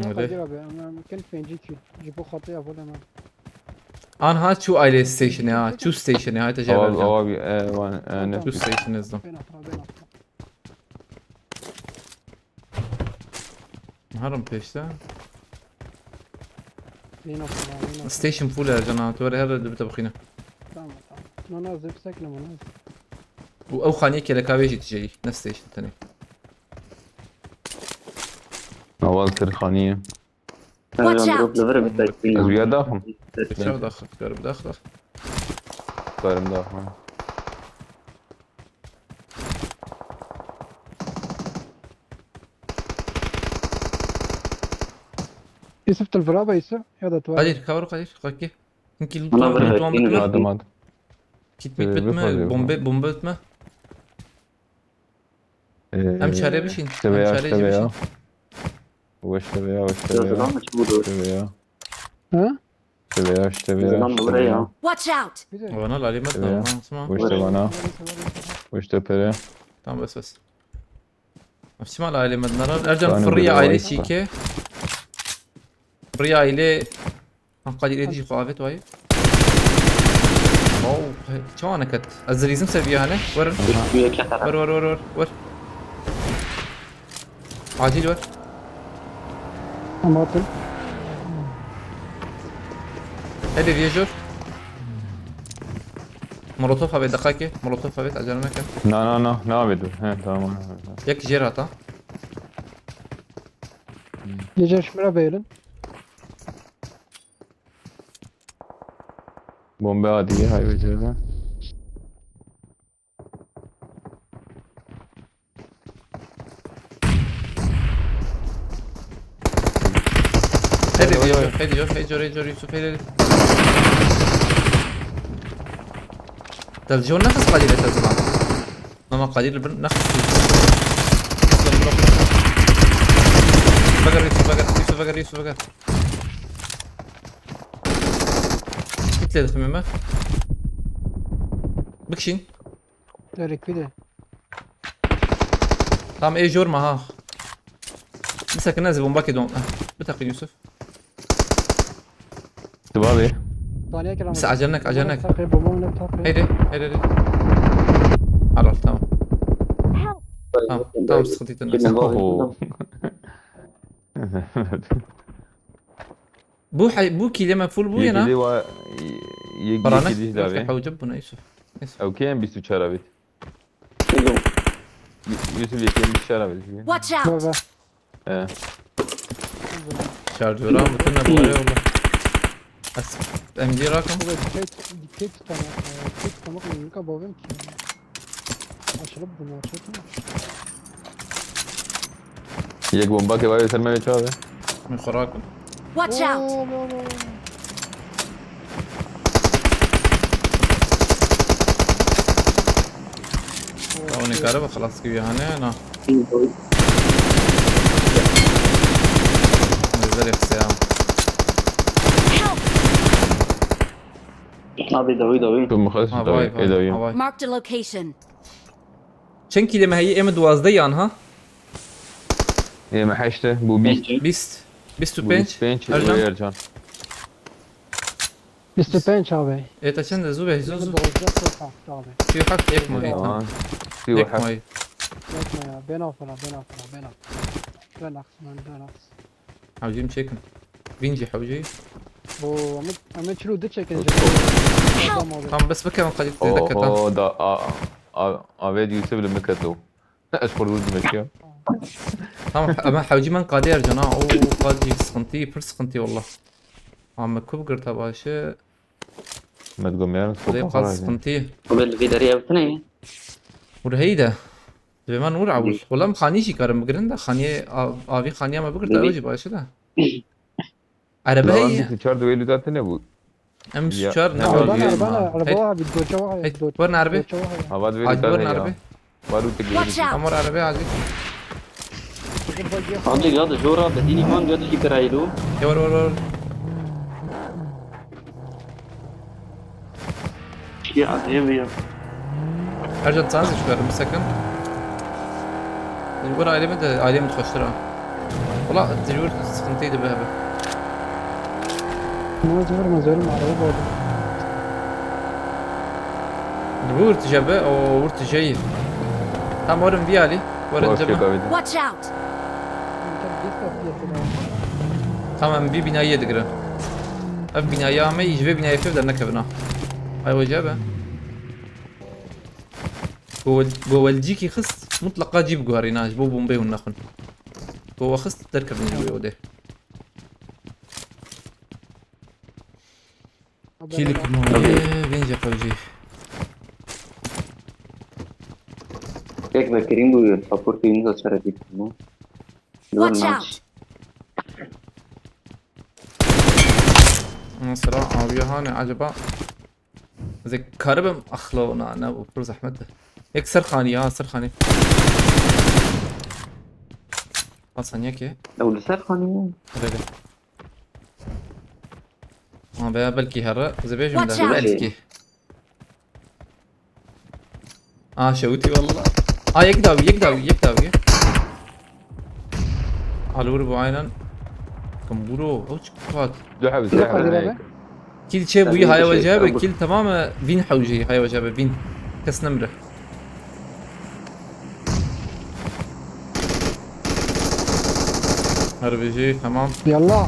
مولي. قادر ابي انا كنت فين جيتي جيبوا خطيه ولا ما انا ها شو ايلي ستيشن يا شو ستيشن يا هاي أو تجربة أو أنا شو ستيشن نزلم بين اطراف هرم بيشتا بين اطراف ستيشن فول يا جماعة توري هذا اللي بتبخينا تمام تمام منازل بسكنه منازل او خانية كلا كابيجي تجي نفس ستيشن تاني أول ترخانية. Watch out. أزويا داخل. شو داخل قرب داخل صارم داخل. يوسف الفرابة يوسف هذا توالي قدير كاور قدير قاكي يمكن أنا برا لوتوان هكين بتمه هذا ما. كيت ميت بتمه بومبي بتمه ام شاري بشين ام شاري بشين وش تبيها ها Watch out. وانا لا لي مدنا اسمع وش تبيها تمام بس نفس ما لا لي مدنا ارجع فريا عائلة شيكه فريا عائلة قادر يجي قافت واي اوه شو انا كت الزريزم سبيها هنا ور ور ور ور ور ور عاجل ور ماطل هدي فيجور مولوتوف ابي دقايقه مولوتوف ابي اجل مكان لا بدو تمام يك جيراتا يجي شمرا بيرن bombe عادية هاي وجهها هدي فيجور هدي يوسف هدي الجو نفس قليل يا زلمه ما قليل نفس بقر يوسف قلت لي خميمه بكشين تارك كده tamam اي جور ما ها مسك نازل بومباكي دون بتاقي يوسف تبغى طالع كلام بس عجلنك هيدي هيدي عرفت تمام تمام خطيت الناس بو كلمة فول بو ينا برانا يفتح وجبنا يوسف او كان بيسو شربت يوسف يكين بالشربت Watch out. شارجورا متنا بوالي والله بس ام جي رقم كيف تمام يمكن بابين اشرب بنا یک bomba que va a serme echado من خراكم Watch out. كهرباء خلاص كيف يعني انا نزل في السيارة. Abi داوي ثم خلص دوي ايه دوي Marked a location. چنکی لما هي ام 12 ها ايه ما حشته بو بيست 20 بو 25 بينش ارجع ويرجع 25 abi. ايه تشند زوبه زوزو 12 abi. في حق ايك ماي تمام في ايك واحد ماي Yapma ya. Ben afra. Relax man, relax. عاوزين تشيكن بينجي حوجي Bu Ahmet şunu da çekin. طبعا بس بكى من قد يتذكر اوه ده عبيد يوسف لما كتلو لا اشكر ولد مشي طبعا اما حوجي من قادي ارجعنا او قادي سخنتي برس سخنتي والله عم كوبقر تبع شيء ما تقوم يعني قادي قاد سخنتي قبل في دريا بتني ورهيدا بما نور عبوش والله مخانيشي كارم بقرن ده خانية آبي خانية ما بقرد أوجي باش ده عربي هي تشارد ويلو داتني ابو ام يا. شار أنا Araba بالدوجة واحد. ورنا عربي عباد ويلو عاد ورنا داتني عربي بارو تقليدي Watch out. امر عربي عادي عندي قاعد جورا بديني هون قاعد يجيب رايلو يا ور يا عظيم يا ارجع تسانز شو كارم سكن الورا علي مدى علي متخشرة والله التجور سخنتي دبهبه ما زال مع araba oldu. البور تجابه او ور تجي tam ورم بيالي ورن واش جبه كابيد Watch out. tamam bir binayı دقرا اف بنايا ما يجي بنايا في بدنا كبنا هاي وجابه جوا الجيكي خص مطلقة جيب جوهريناج بو بومبي والنخن جوا خص تركب من جوا وده كيلك بينجا فوجي هيك بكريم بو سبورت ينزل شرفي مو دور Watch ماتش out. صراحة عربية هاني عجبا زي كهرباء اخلونا انا وبرز احمد هيك سرخاني سرخاني ثانية كي لو لسه خاني هذا بقى بلكي هرا زبيج من Watch ده out. بلكي شوتي والله يقداوي على وربو عينا كم برو اوش كفات زحب الزحب كيل شيء بوي هاي وجابه كيل تماما فين حوجي هاي وجابه فين كاس نمره هربجي تمام Yallah.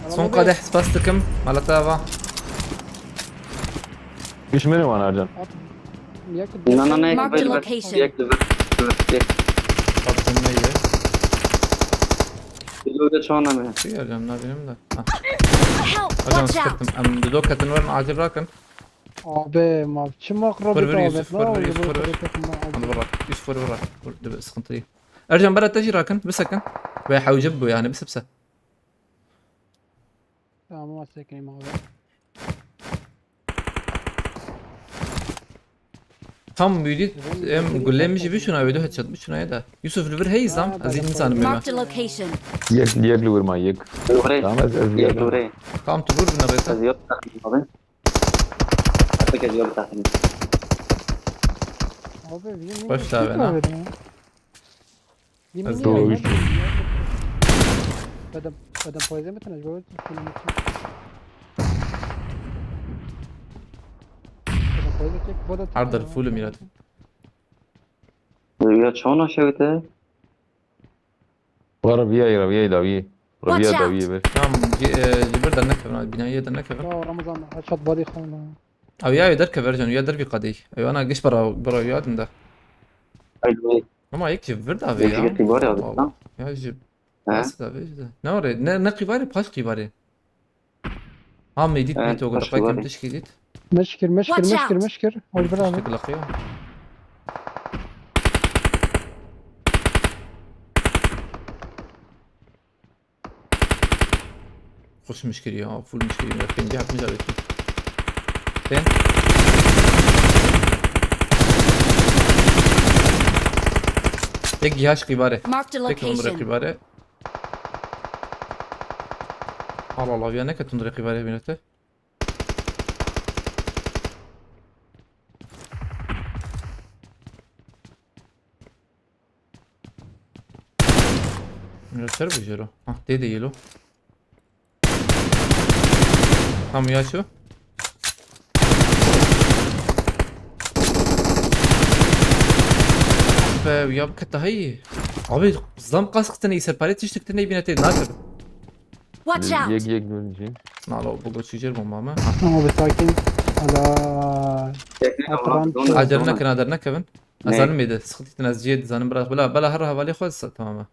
صون قادح سباستكم على تابع ايش منو وانا ارجع انا هيك Marked a بس location. هيك طب النية لو شلون انا في ارجع نابي ده Help. ارجع Watch out. مسكتم ام دلوك كتنور عاجل راكن Abi ma kim akrabı Fırvır abi. Yusuf, fırvır Yusuf, fırvır. عند برا يوسف ورا دب سخنتي ارجع برا تجي راكن بسكن بيحاول جبه يعني بس Tamam ama sekeyim abi. tam büyüdü em güllemiş bir şuna video headshot bir şuna da Yusuf River Hayes lan aziz insan mı Marked a location. ياك لور ما ياك دوري تمام از يا دوري tam tubur buna beta زياد تاخذ حتى كزياد تاخذ Abi bizim Boş ver beni, ha. Doğru. Badam poezya mı tanış böyle? عرض الفول ميلاد يا شلون شويته ربيع داويه Watch out. داويه بس tam جبر دنك بنايه دنك Ramazan haşat body khana. او يا دركب ارجع يا دربي قدي ايوه انا قش برا ياد ده ايوه ما يكتب فردا يجي في تباري هذا يا جيب ها بس ده بيج ده نوري نقي باري باش قيباري هم يديت Evet, بيتو قد baş قايتم قيباري. تشكيليت Watch out. Meşkir. Ol bir abi. شكل اخيو خوش مشكلة يا فول مشكلة لكن جاب مجالتي فين یک گیاش قیباره Marked a یک تندر location. قیباره الله الله بیا نکه تندر قیباره بینته چرا بجرو دیده یلو هم ya şu. Ya bu daha iyi. Abi zam kaskıtını iyi separet işlikten iyi binete ne yapıyor? Watch out! يجي دول Nalo bu göçücür bomba mı? Ama bir sakin. Ala. Atran. Acarına kanadarına Kevin. Azanım mıydı? Sıkıntı az cid zanım bırak bela her havali خالص tamam.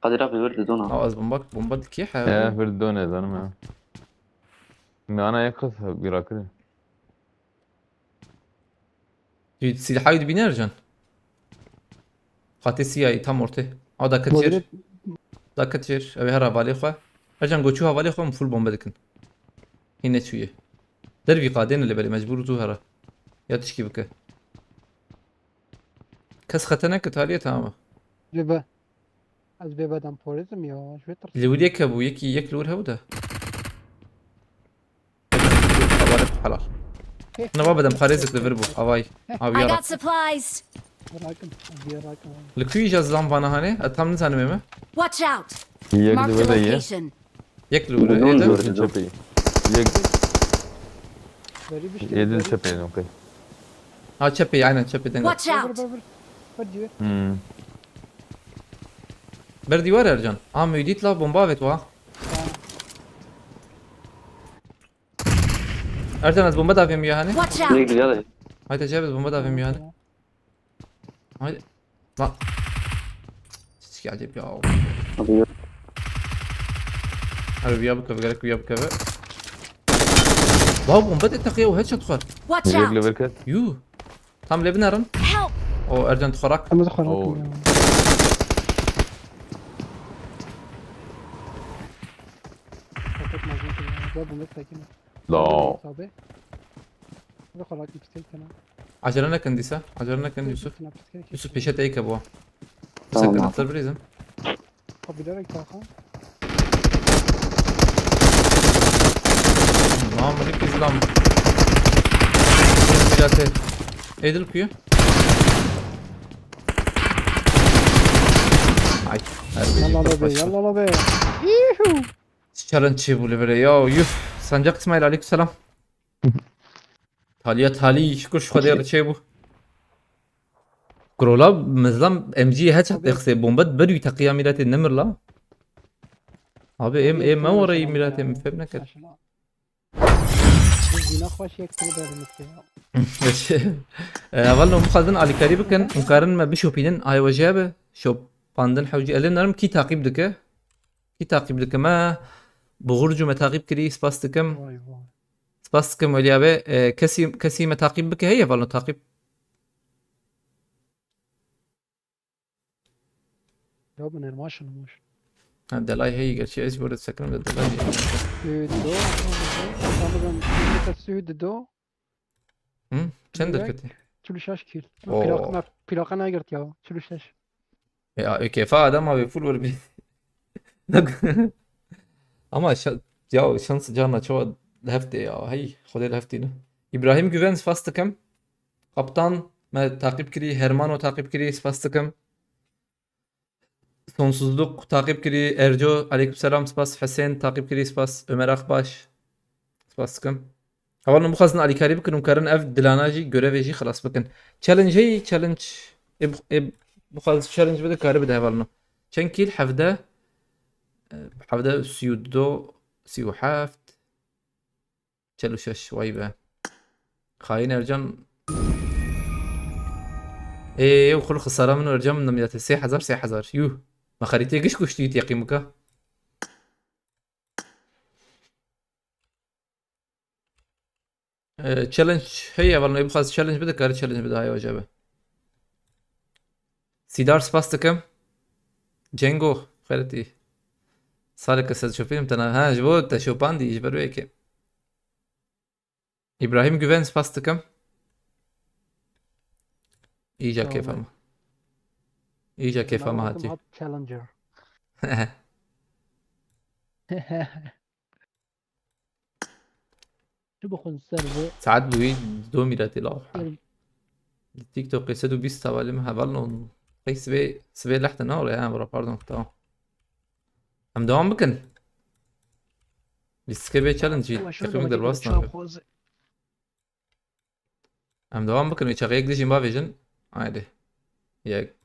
Kadir abi verdi dona. Az bomba dikiye يا ha. في الدنيا يا زلمه ما انا يقص بيراكل Silahı biner can. Fatih siyahı tam orta. O da kaçır. Moderate. Da kaçır. Abi her havali خو. Ercan göçü havali خو full bomba dikin. Yine çüye. Dervi قادين اللي بالي مجبور زهرة. Ya tişki bike. Kes خطنك تالية تمام. Bebe. Az bebeden porizm ya. Şöyle tır. اللي وديك ابو يك لورها وده. حلال. انا ما بدي مخارزك لفيربو هواي abi I yara. got supplies! Bırakın. Bir bırakın. لكوي جاز زام bana hani tam ne sanım mı? Watch out! يجي Marked a ولا يه location. Yek lura. Bunun Eder. gördü. شبي يجي Böyle bir şey. يدل شبي اوكي Ha çepe aynen çepe dengar. Watch out! Hadi ver. Berdi var Ercan. Ama yudit la bomba vet va. Ercan az bomba davim ya hani. Watch Nereye out! gidiyor ya? Haydi cebez bomba davim ya hani. Haydi. Lan. Hiç gelecek ya. Abi Harbi ya bu kafe gerek ya bu kafe. Wow bomba de takiye o headshot var. Watch يجي out! بركات Yuh. Tam lebin aran. Help! O Ercan tıkarak. Ama da Oo. karanlık ya. Kapatmaz mı? Ya bunu sakin. لا Tabii. Bu karanlık iksel sana. Acelene kendisi. Acelene kendi Yusuf. Yusuf peşet eyke bu. Tamam. Sakın atlar birizim. Kabilerek kalkan. Lan bu ne lan. Milate. Edil kuyu. Ay. Yallah be, yallah be. Challenge bu böyle ya yuf. Sancak İsmail aleykümselam. Taliye tali şükür şu kadar şey bu. Krola mesela MG headshot ekse bomba بدو تقيا ميلات النمر لا. Abi ما ورا ميلات فهم نكر. Yine hoş yektiri vermiş ya. أول ما مخالدن على كاريب كان مقارن ما بشوبينن هاي وجابه شو باندن حوجي قال لنا كي تعقيب دك كي تعقيب دك ما بغرجو ما تعقيب كري سباستكم Vay vay. سباستكم وليابه كسي ما تعقيب بك هي والله تعقيب Ya bu ne maşallah maşallah. دلاي هي قال شيء اصبر تسكن دلاي Süddo. Sanırım bir süddo. چند كتي Çülüşaş kil. Oo. Plakana girt ya. Çülüşaş. يا كيف ادم ما بيفول ولا بي ama ya şans canına çoğu hefte ya hay خدي الهفتي İbrahim Güven spastıkım kaptan me takip kiri Hermano takip kiri spastıkım sonsuzluk takip kiri Erco aleykümselam spas Hüseyin takip kiri spas Ömer Akbaş spastıkım havanın bu kazın Ali Karib kınım karın ev dilanaji göreveji خلاص bakın challenge hey challenge bu kaz challenge bede karib de havalno çenkil hafda حفظة سيودو سيو حافت تشلو شش ويبه خاين ارجم ايه وخل خسارة منو ارجم من ميلات 6000 يو ما خريتي قش كشتيت يقيمك تشالنج هي والله يبغى تشالنج بدك كار تشالنج بدا هاي وجبه سيدار سباستكم جينجو خيرتي صارك استاذ شوفيهم تنا ها جبوت شوباندي يجبروا هيك ابراهيم Güven spastıkım İyice Tamam. keyif alma. İyice keyif alma Hacı. Hot Challenger. شو بخون السربة ساعات بوي دو ميراتي لاح سرب تيك توك يسدو بيس تبالي هبالنا قي سبي لحت نار يعني برا باردون تمام ام دوام بكن بيسكبي تشالنج تقريبا نقدر واسنا ام دوام بكن ويشغيك ديجي ما فيجن عادي ياك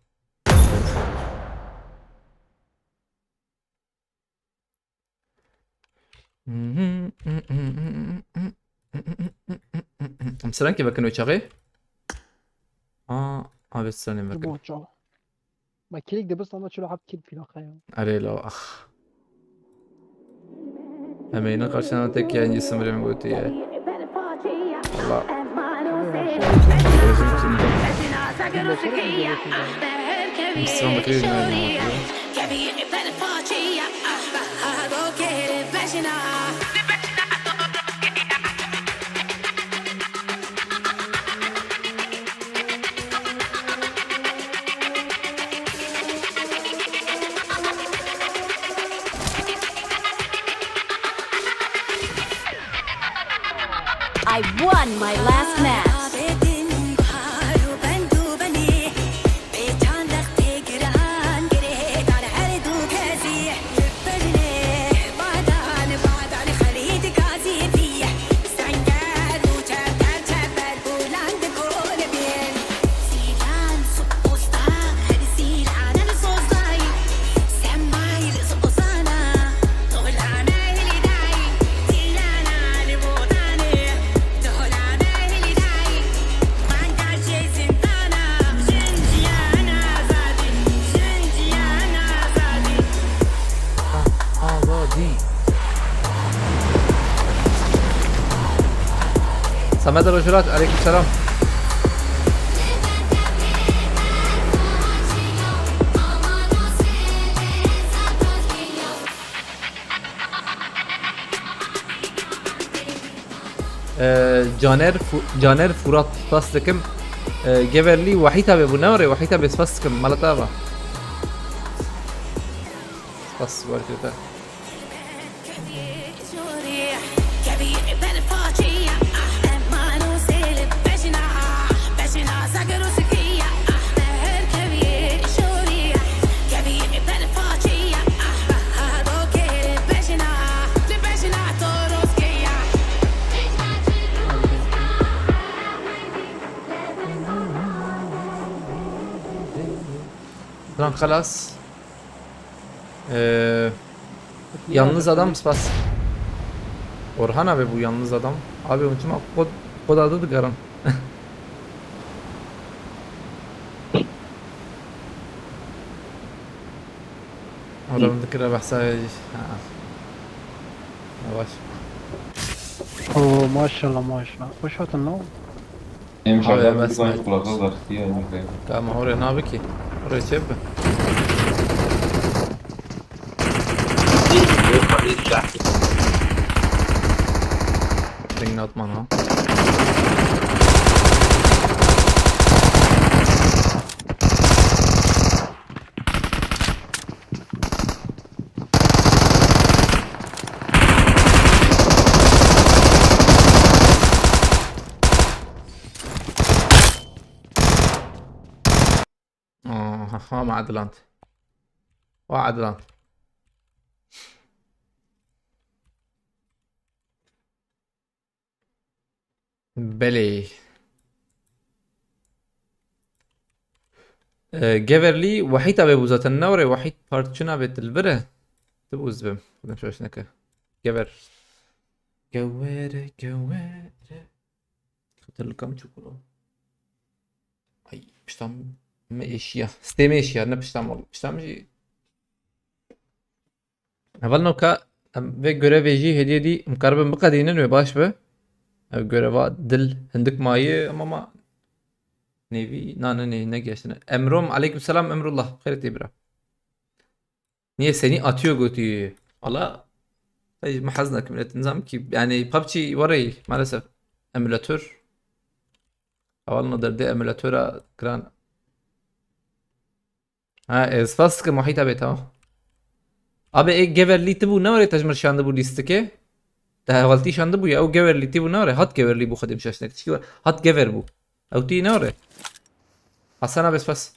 ام سلانكي بكن ويشغي بس ثانية بكن موتشو ما كيلك ده بس أنا شو لعب كيل في الأخير علي لو اخ امين قرشنا تك يعني جسم اللي قلت يا والله مسلم بكري I won my last match. سماد الرجلات عليكم السلام جانر فرات فاستكم جبرلي وحيتها ببنوري وحيتها بسفاستكم مالتابا بس بركته Lan خلاص yalnız adam spas Orhan abi bu yalnız adam abi unutma kod adı da garan Adam ذكر بحسها yavaş أوه ما شاء الله ما شاء الله وش هات النوم مش Abi عارف بس بس kulaklar da yani. كما هو ne abi ki oraya çep Ring atman ha مع عدلانت وعدلانت بلي جيفرلي وحيد ابي بوزات النوري وحيد بارتشنا بيت البره تبوز بم خدنا شو شنكه جبر جوار خدت لكم شوكولا اي مش tam اشياء ستيم اشياء انا مش tam اولنا كا ve göreveci hediye di mkarben baqadinen ve baş be ev göreva dil hindik mayı ama nevi nane ne geçti Emrom aleykümselam Emrullah hayret ibra niye seni atıyor götü valla محزنك من النظام ki yani PUBG وري maalesef emülatör اولنا درد emülatöre kran ها سپاس که محیطه بیت ها ابي ایک گورلی تبو نوره تجمر شانده بو لیست که ده غلطی شانده بو یا او گورلی تبو نوره هات گورلی بو خدیم شاشنک چی هات گور بو او تی نوره حسنا بس بس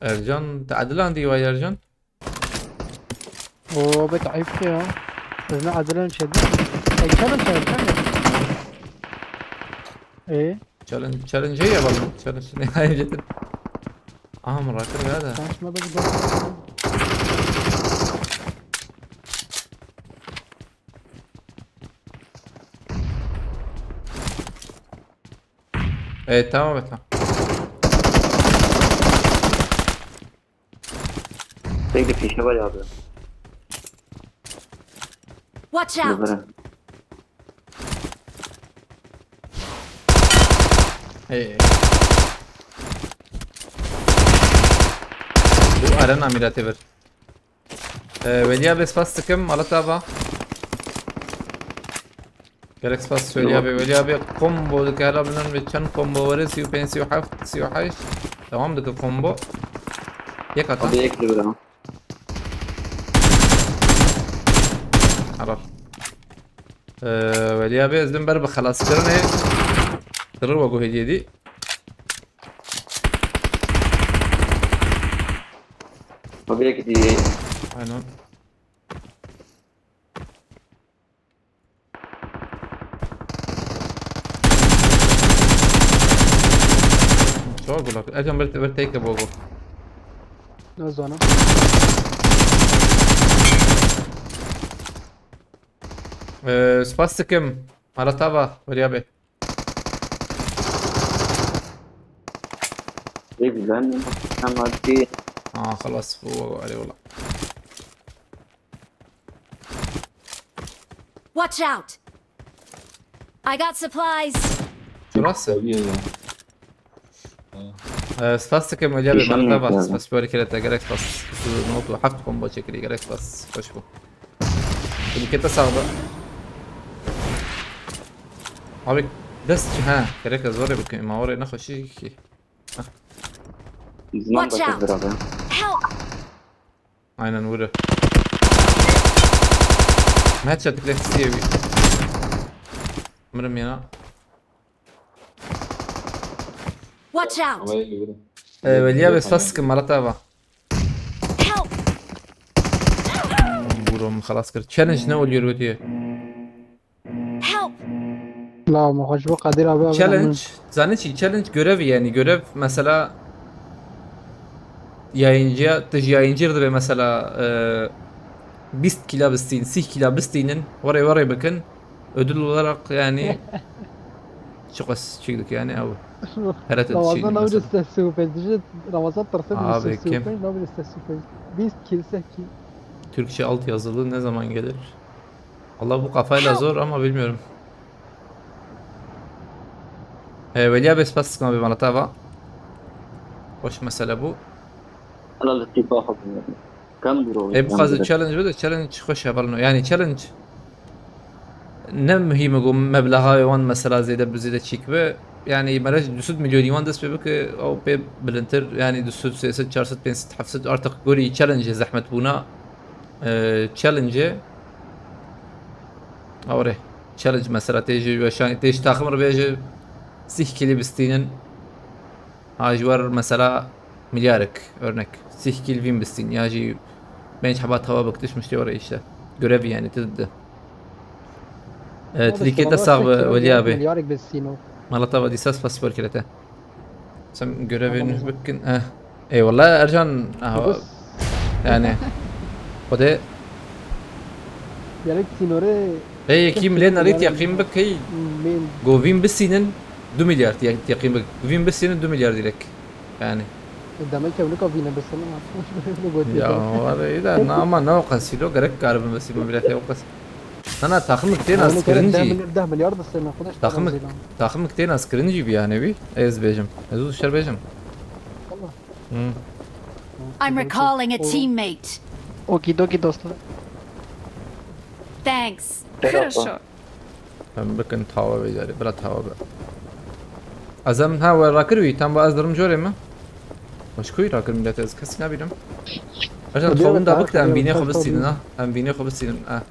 ارجان تعدل عندي ويا ارجان وبتعب فيها بس ما عدلان شديد اي challenge ايه تشالنج هي والله تشالنج نهاية جدا مرة كده هذا مش ما بقدر ايه تمام بتنا تقدر في شباب يا ابو Watch out! ايه bu arena mirate ver Velia bez fastıkım alataba Gerek spas Velia abi combo كهرباء ve çan combo var siyo pensiyo haft siyo haş tamam da combo yek ata ابي يكتب له عرف Velia abi ezdim berbe خلاص كرني ترى وجو هدية دي ابي يكتب aynen شو اقول لك اجم برتيك بوجو نزونا سباستكم على طابة وريابي ايه لان انا دي خلاص هو عليه والله Watch out! I got supplies. شو راسه طبيعي سباستكم وريابي في على شنو طابة يعني؟ سباس بوري كده تجرك بس نقطة حفت كومبو شكلي جرك بس خشبه اللي كده صعبة عبيك بس ها جرك زوري بكي ما وري ناخد شيء زمان Watch out. بكتب Help! aynen vurdu. Headshot direkt istiyor. Umarım ya. Watch out! Velia bez fastıkım maratava. Help! Vurum خلاص كرت challenge ne oluyor ötüyor. Help! لا ما خوش بقى قادر ابي Challenge zannediyorum challenge görev yani görev mesela yayıncıya yayıncıdır ve mesela 20 kilo bisteyim 6 kilo bisteyinin oraya bakın ödül olarak yani çok az çıktık yani abi. Her adet رمضان şey ناوي mesela. السوبر تجي رمضان ترتب Abi, kim? السوبر ناوي السوبر 20 kilse ki Türkçe alt yazılı ne zaman gelir? Allah bu kafayla zor ama bilmiyorum. Velia bez fastıkım abi maratava. Hoş mesele bu. على الاتفاق كم برو Bu kazı challenge bu challenge hoş yapalım. Yani challenge ne mühim o meblağa yuvan mesela zede bizde çekme yani مرج 200 milyon yuvan dest bebek o be bilintir yani 200 سياسة 400 500 حفصت artık gori challenge zahmet buna challenge أوره challenge mesela تيجي وشان تيجي تاخمر بيجي سih kili bistinin هاجور mesela milyarık örnek sih kil vin bistin yaji ben حبات hava bakışmıştı oraya işte görev yani tedde تريكيتا صعب ولي abi مليارك بالسينو مالطا بدي ساس باسبور كده سم görevin بكن اي والله ارجان بص يعني وده يالك سينوري هي كيم لين ريت يقيم بك هي مين جوفين بسينن 2 milyar يقيم بك جوفين بسينن 2 milyar direkt yani قدامك يملكوا فينا بس انا ما اعرفش ya var اذا ama ne okası lo gerek karabın besi mobilete okası sana takım kten askerinci ده مليار بس ما ناخدش takım kten askerinci gibi yani bir ezbejim ezu şerbejim I'm recalling a teammate. اوكي دوكي دوست Thanks. Хорошо. هم بكن تاوا بيجاري بلا تاوا بقى ازم ها وراكروي تام باز درم جوري ما مش كوي راكر ملت از كسي نبينم عشان تخون دا بكت ام بيني خو بسينا ام بيني خو بسينا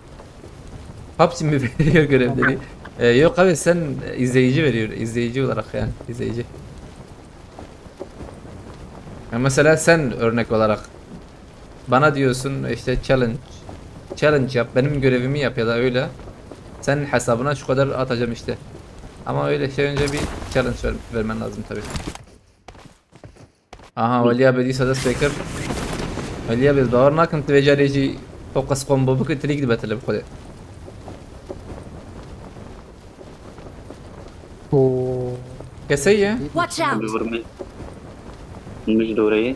hapsi mi veriyor görevleri? Yok abi sen izleyici veriyor. İzleyici olarak yani. İzleyici. Yani mesela sen örnek olarak bana diyorsun işte challenge yap. Benim görevimi yap ya da öyle. Senin hesabına şu kadar atacağım işte. Ama öyle şey önce bir challenge vermen lazım tabii. Aha Vali abi diyse de speaker. Vali abi دورنا كنت بجاريجي فوقس كومبو بكنت ليك دبت bu kadar. اوه कैसे ही है Watch out! مش دورية.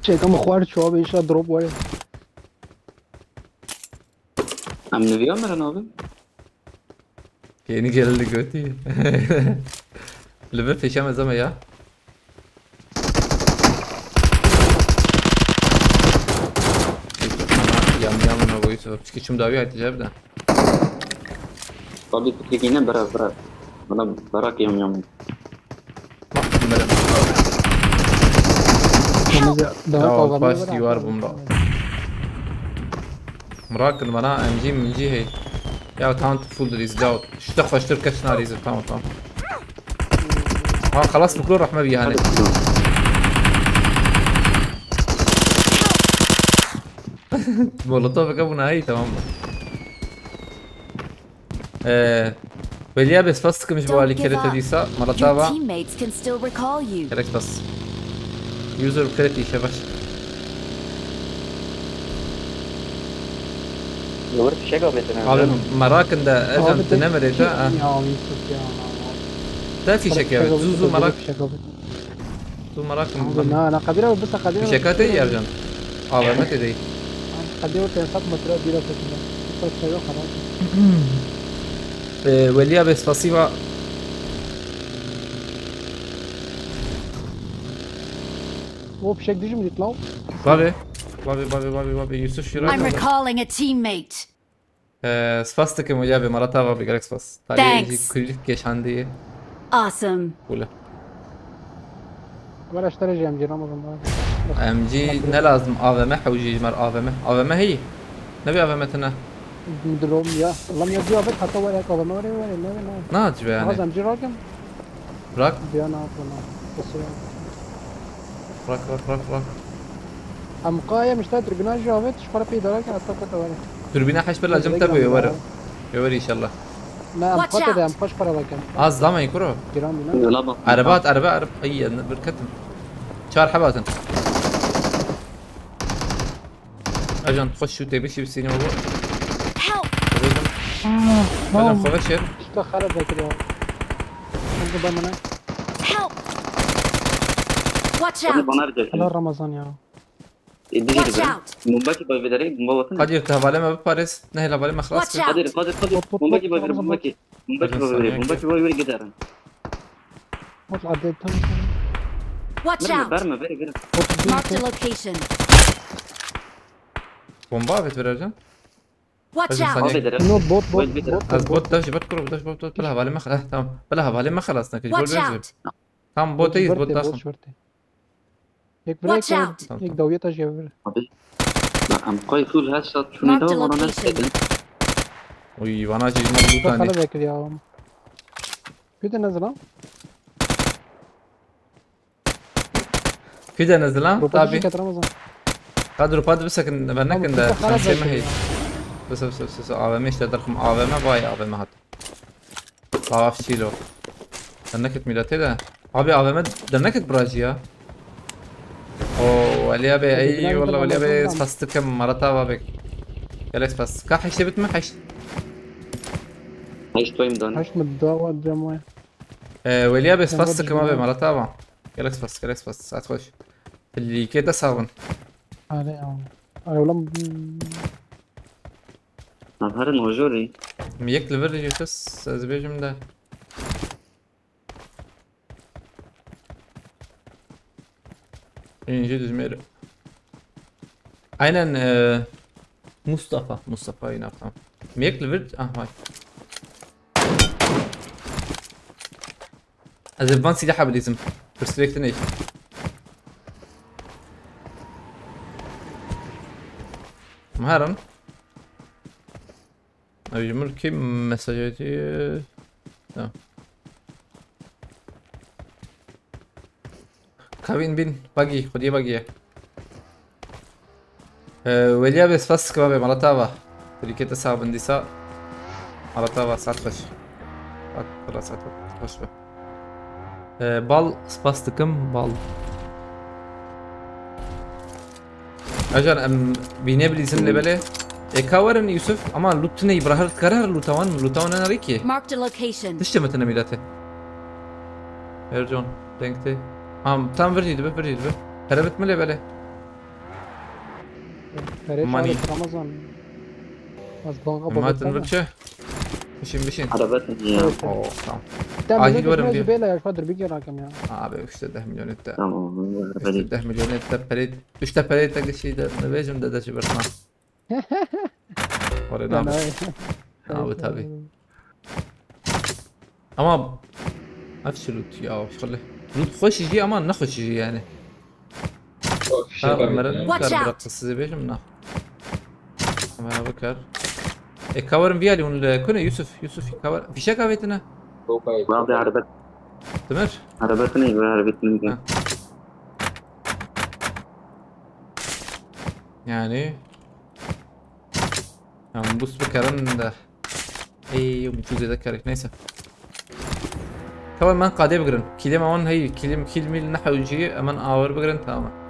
شيء كم خوار شو ابي ايش دروب ولا عم نبي عمر انا ابي. Yeni geldi götü. Lübe peşemez ama ya. Yam koyuyor. Çıkışım davi atacağım da. طبي تكينا برا. انا براك يوم. Ya baş diyor bunda. مراكن منا امجي من جهه يا تاونت فول ريز جاوت اشتغل اشترك كشنا ريز تمام ها خلاص بكره راح ما بيها هاني مولوتوف ابو نهائي تمام بليا بس فاستك مش بوالي كريتا ديسا مرة Your تابع teammates can still recall you. كريت بس يوزر كريتي شبش دورت شقة بيتنا abi مراكن ده اجم تنمر ده يا يوسف يا ده في شكاوي زوزو مراك زو مراكن انا قادر بس قادر في شكاتي يا رجال اه ما تدري قادر تنسق متر دي كده بس شيء خلاص وليا بس спасибо هو بشكل ديجي من يطلعوا بابي يوسف I'm شيران recalling a teammate. سباستك مجابي مرة بابي جالكس باس Thanks. كل كيش عندي Awesome. ولا ولا اشتري جي ام جي رمضان ام جي نلازم افم حوجي مر افم هي نبي افمتنا دلوم يا والله ما يجي ابد حتى ولا كذا ما ولا ناجب هذا يعني ام جي راكم راك بيانا اصلا بس راك ام قايم مش تدري بنا جابت ايش فرق في دراك حتى كذا ولا تربينا حش بلا جمتا يوري ان شاء الله لا ام Watch قتل ام out. قش فرق لكن az zaman يكرو جيران بنا لابا. عربات اي بركتهم شهر حباتن اجن تخشوا تبي شي بالسينما هو Help! اجن خبشر اشتغل ذاك اليوم انت بمنا Help! Watch طبي out! بنا رجع. على رمضان يا يدي Watch جدي. out! مومباكي باي بدري مومباكي. قد يرتهب عليه ما بباريس نهي بالي ما خلاص Watch out! قادر مومباكي باي مومباكي باي وري قدرن. اطلع عديت Watch out! برمى بري. Marked a location. bomba بيت برجع Watch لازم out! ثانية. بدري. نوت بوت از بوت داش بتكرو بداش بوت بلها بالي ما خلاص تمام بلها بالي ما خلاص نكج بول Watch بيرجع out! تمام بوت يز بوت داخل هيك بريك Watch out! هيك دويتها جاب لا ام قوي فول هاد شوت شنو Marked a ده وانا location. نسيت. وي وانا جي مضبوط دخل ثاني ذاك اليوم كده نزله كده نزلها طابي كانت رمضان قدروا باد بس بنك ان خمسة ما هي بس AVM işte دركم AVM vay AVM hatta Savaş Çilo Dernek milleti de Abi AVM dernek براجي ya اوه وليا بي اي والله وليا بي فاست كم مرة بابك جالكس بس كاح حشت بتم حشت هاي شوي مدان. هاش متداوى الجموع وليا بس فاست كم ابي مرة تابع جالكس بس هتخش اللي كده ساون عليه ولم هذا الموجوري. ميك ليفل يوسس زبيجم ده İnce düzmeli. Aynen Mustafa yine tamam. Miyekli bir vay. Az ben silahı bilizim. Perspektifte ne? مهرا أجمل كم مساجاتي كابين بين باقي خدي باقي وليا بس فاس كبابي مرتابة تريكي تسعة بندساء مرتابة ساعة خش أكثر ساعة خش بال سباستكم بال Acar em bine bilizin lebele. Ekavarın Yusuf ama lutune ibrahar karar lutawan anari ki. Marked a location. Dişte metene milate. Ercan denkte. Tam verdiydi be. Harabet mi lebele? فريش ماني. على رمضان بس بنقبض Matın vurça. Bişin. عربتني يا Oo tamam. عاجل ورم بيه. بيلا يا شادر بيجي راكم يا Abi 3 milyon etti. تمام 3 milyon etti. Pelit. 3 pelit de şeyde ne bejim de cibertma. Oraya ne abi tabi. Ama نفس لوت يا خلي لوت خوش يجي اما نخش يجي يعني Watch out. برقص زي بيش مناخ اما بكر كاورن فيالي كنا يوسف كاور في شكا بيتنا واضح تمر عربتني يعني بص بكرن ده اي بجوز ذكرك نيسا كمان قاعدة بقرن كلمة وان هي كلمة نحو يجي امان اور بقرن تماما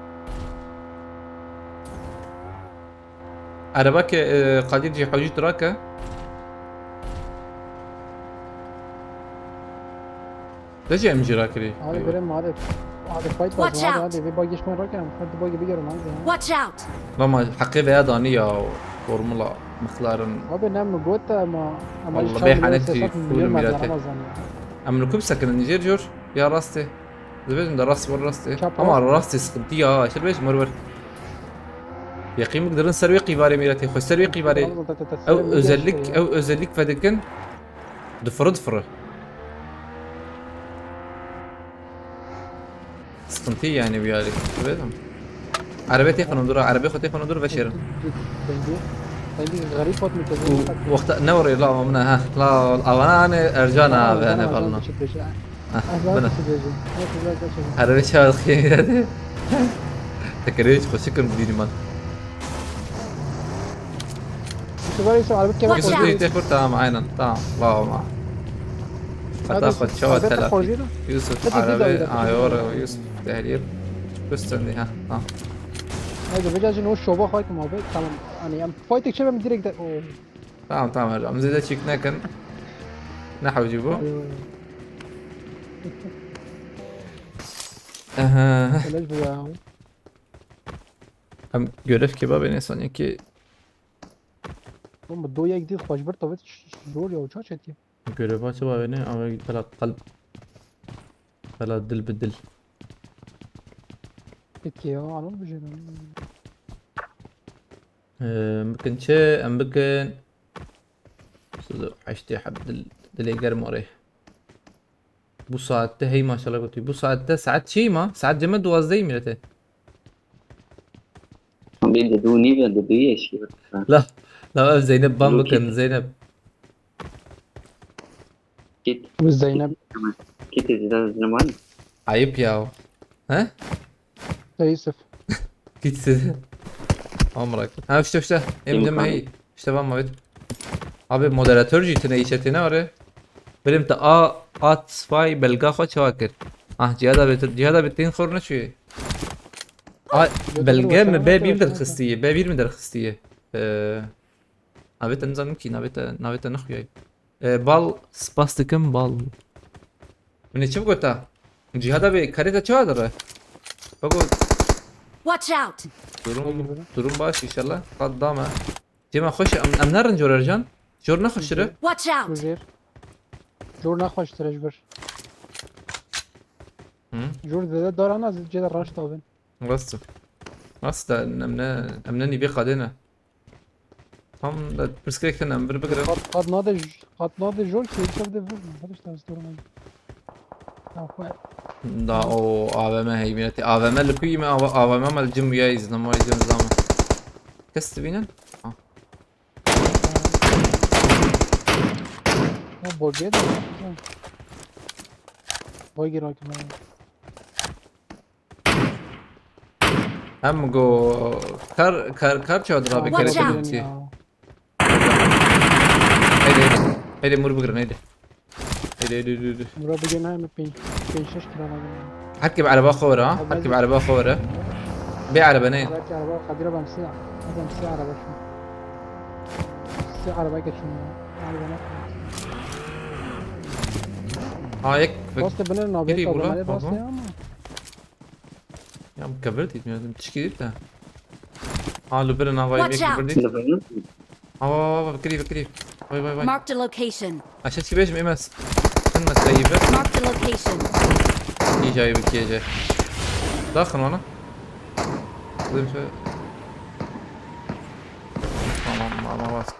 عربك قاعدة يجي حوجي تراكا ليش ام جي راكري هذا بريم هذا فايت Watch بس هذا out. في باقي شمال راكم حد باقي بيجر معي Watch out. لما حقيقة يا دانية فورمولا مخلارن هذا نعم جوتا ما والله بيح عنتي فول ميلاتي املكم سكن النيجير جور يا راستي زبيش ده راستي ورا راستي شاب اما راسي. راستي سقطية شو بيش مرور يقيم قدرن سرويقي باري ميلاتي خو سرويقي باري او özellik فدكن ضفر سقنتي يعني بيالي زبيتهم عربيتي خنودر عربي خوتي خنودر بشير غريب فوت من وقت نوري لا منا ها لا انا ارجانا بهنا بالنا بنا عربي شاد خير تكريش خوشكن بديني مان Watch يوسف out. دي تاخد تمام عينا تمام الله ما هتاخد شوى ثلاثة يوسف عربي ايور يوسف تهرير بستني ها هذا بجاج انه الشوبه خايك ما بيت تمام يعني فايتك شبه من ديريكت تمام ارجع مزيد شيكنا كان نحو جيبو بلاش بقى هم görev kebabı ne sanki هم الدوية جديد خوش برطة بيت شرور يا وشاش هتي görev acaba ne ama بلا قلب بلا دل بدل هتي يا على بجي ممكن شيء ام ممكن عشتي حب دل موري bu saatte hey maşallah götü bu saatte saat şey mi saat cema 12'deyim millete بيدوني بدي شيء لا زينب بام بكن زينب كيت والزينب كيت زمان ayıp ya ha يوسف gitsin amrak ha işte emdim hey işte ben mavet abi moderatör jitine işetine var benim de at fay belga خو çavakır cihada bittiğin korna şu belge mi B1 der خستيه B1 mi der خستيه نابت نظام ki نابت نخوي bal spastikim bal من çabuk ota cihada bir karita çavadır bak Watch out. durum baş inşallah قدامه جماعة خوش ام نرن جور ارجان جور نخشره Watch out. جور جور نخوش ترجبر جور ده دار انا جد راش طابن بس Rasta emneni bir kadına. Tam da perspektiften ember bigre. قد نادي جول كي يكتب ده فيلم هذا اشتغل ستوري Da o AVM heybineti. AVM li kuyi mi AVM mal cim ya izin ama izin zaman. Kesti binen? वो बोल गया था वही गिरा के मैं Hem go kar çadır abi kere Watch out. bitti. Haydi. Haydi mur bigre haydi. Haydi. मेरा बजन है मैं पेशश करा रहा हूँ حركب على باخورة ها حركب على باخورة بيع على بنين ذاك عربة خضيرة بمسي هذا مسي عربة شو مسي عربة كشو عربة ها يك بس تبني نابي كيري طبعا بولا، ما بس أها. يا ما يا مكبرتي لازم تشكي ده ها لو برنا واي Watch بيك out. كبرتي ها بكري واي Marked a location. عشان كيفاش ميمس كان مسيفة Marked a location. كي جاي بكي جاي داخل وانا زين شوي ما واثق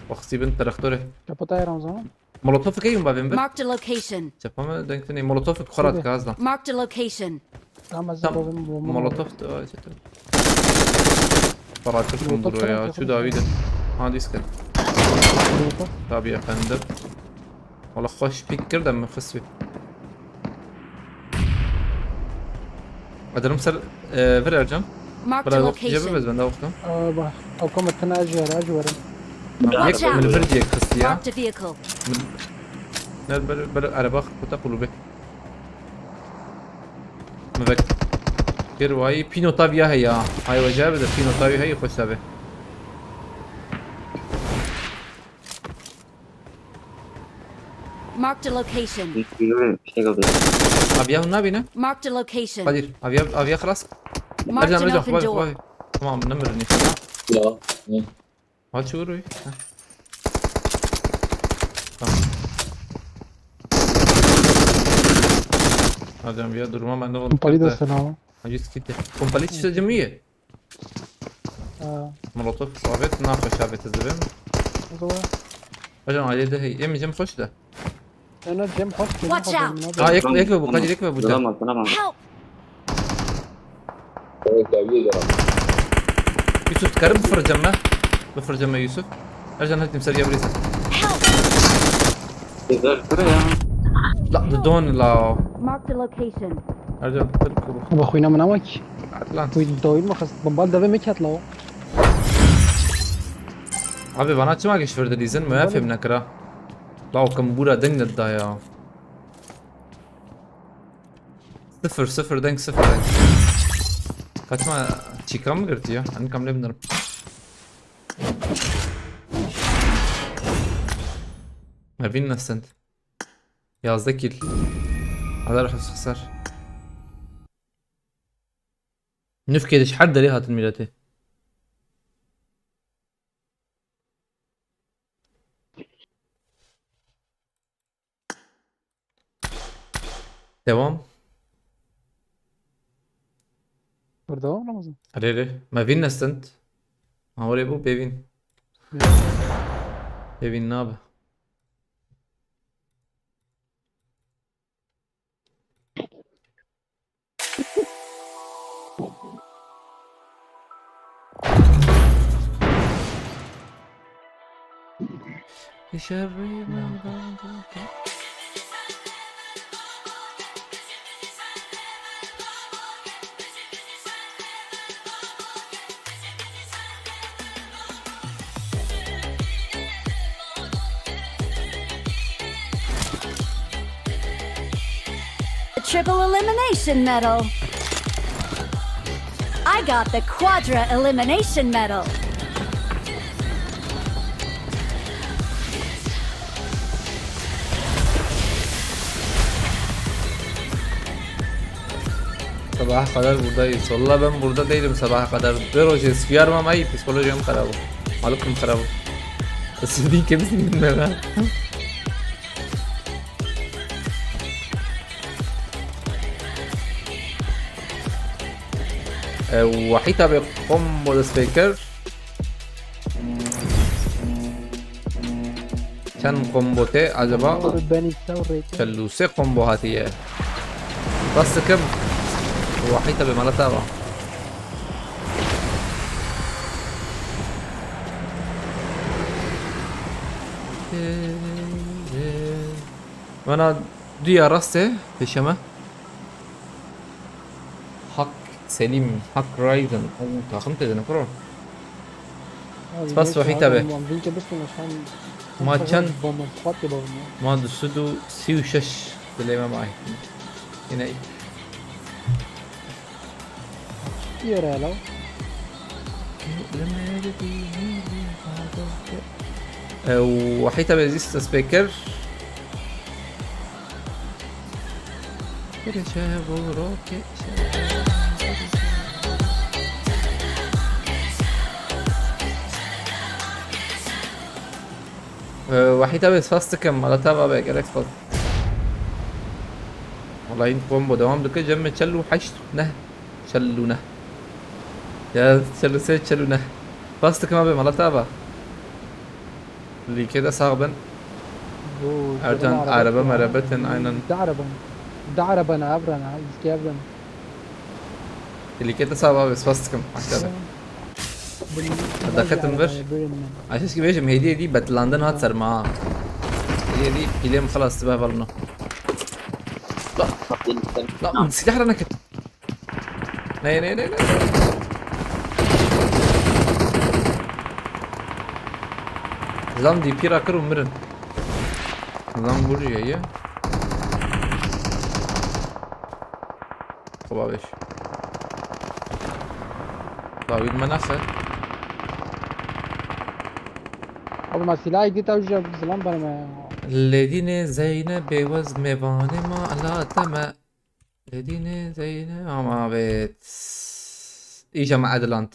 واختي بنت رختوري क्या पता है रमजान مولوتوف كيوم بابين بر Marked a location. شفما دنكتني مولوتوف كخرات كازدا Marked a location. हम ऐसे Tam مولوتوف فراتكم برو يا شو داويدا ها ديسكت طب يا فندم والله خوش بيك كردم من خسوي قدر نمسر فر ارجم Marked a برا وقت جابه location. بس بندا وقتهم او كم اتنا اجي ورا Watch من out. الفرجي خستيا Marked a vehicle. بل على باخ وتقولوا به مذك كير واي بينو طابيا هيا هاي وجاب ده بينو طابيا هي خوش به Marked a location. ابيا نابينا Marked a location. قدير ابيا خلاص Marked ارجع an نرجع open door. خباي تمام نمرني لا هات شو روي هذا بيا درما ما نقول مبالي سلام عجيز كده كومبليت شو جمية ملطف صابت ناقش شابت الزبم اجل عليه ده هي يم جم خوش ده انا جيم حط Watch out. يكبر ابو قادر يكبر ابو سلام سلام Help. يوسف تكرم بفر جمه يوسف ارجع نهدي مسريه بريسه لا ضدون لا Marked a location. ارجع تركبوا ابو اخوينا منامك اتلانت وي دويل ما خص بمبال دبي ميكات لو abi bana açma geç verdi dizen mi yapayım nakra la o kambura dengnet da ya 0 denk 0 denk kaçma çıkan mı girdi ya hani kamle binarım ما بيننا السنت يا ذكي هذا راح يخسر نفكدش حد ليه هات الميلاتي devam برضه رمضان عليه ما بيننا السنت ما هو ابو بيفين نابه The triple elimination medal. I got the quadra elimination medal. Sabaha kadar buradayız. Vallahi ben burada değilim sabaha kadar. Göreceğiz. Yarmam ayıp. Psikolojim karabı. Malukım karabı. Sizin kimsin bilmem ha. وحيدة بقومبو سبيكر كان قومبوتي عجبا رباني ثوري شلو سي قومبوهاتية بس كم وحيدة بمالتابا وانا دي راسته في شمه حق سليم حق رايزن او تاخمت اذا نكرر بس وحيدة به ما كان ما دسدو سي وشش اللي ما معي هنا يا لو وحيدة بزيست سبيكر وحيدة بس فاستكم على تابع بقى اكسبورت والله إن كومبو دوام لك جمع شلو حشت نه شلو نه يا شلو سيد شلو نه فاستكم ما على تابع اللي كده صعبا أرجان عربة مربة عينا دعربا عبرا كابرا اللي كده صعبة بس فاستكم حتى دخلت منبر عشان كده بيجي هي دي بتلاندن هات سر معاه هي دي كلام خلاص تبقى بالنا لا من سلاح انا كده ناي ناي ناي زام دي بيرا كرو مرن زام بوري هي خب باش داوود منافع ابو ما سلاحي دي توجه بسلام برما الذين زين بوز ميوان ما لا تما الذين زين ما بيت ايجا مع ادلانت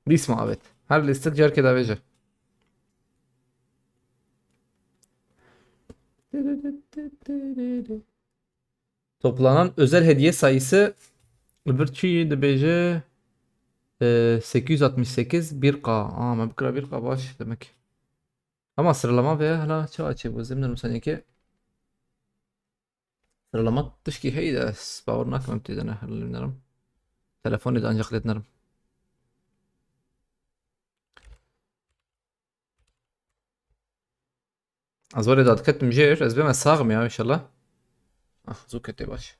ليس ما بيت هل الاستجار كده بيجا Toplanan özel hediye sayısı Birçi de beje 868 1K. Ama bir kira 1K baş demek. Ama sıralama ve hala çağ açı bu zemler مثلا ki sıralama tışki heyde باورناك ما بتدنا اللي بنرم تلفوني ده انجا خليت نرم ازوري داد كتم جير از بما ساغم يا ان شاء الله زو كتي باش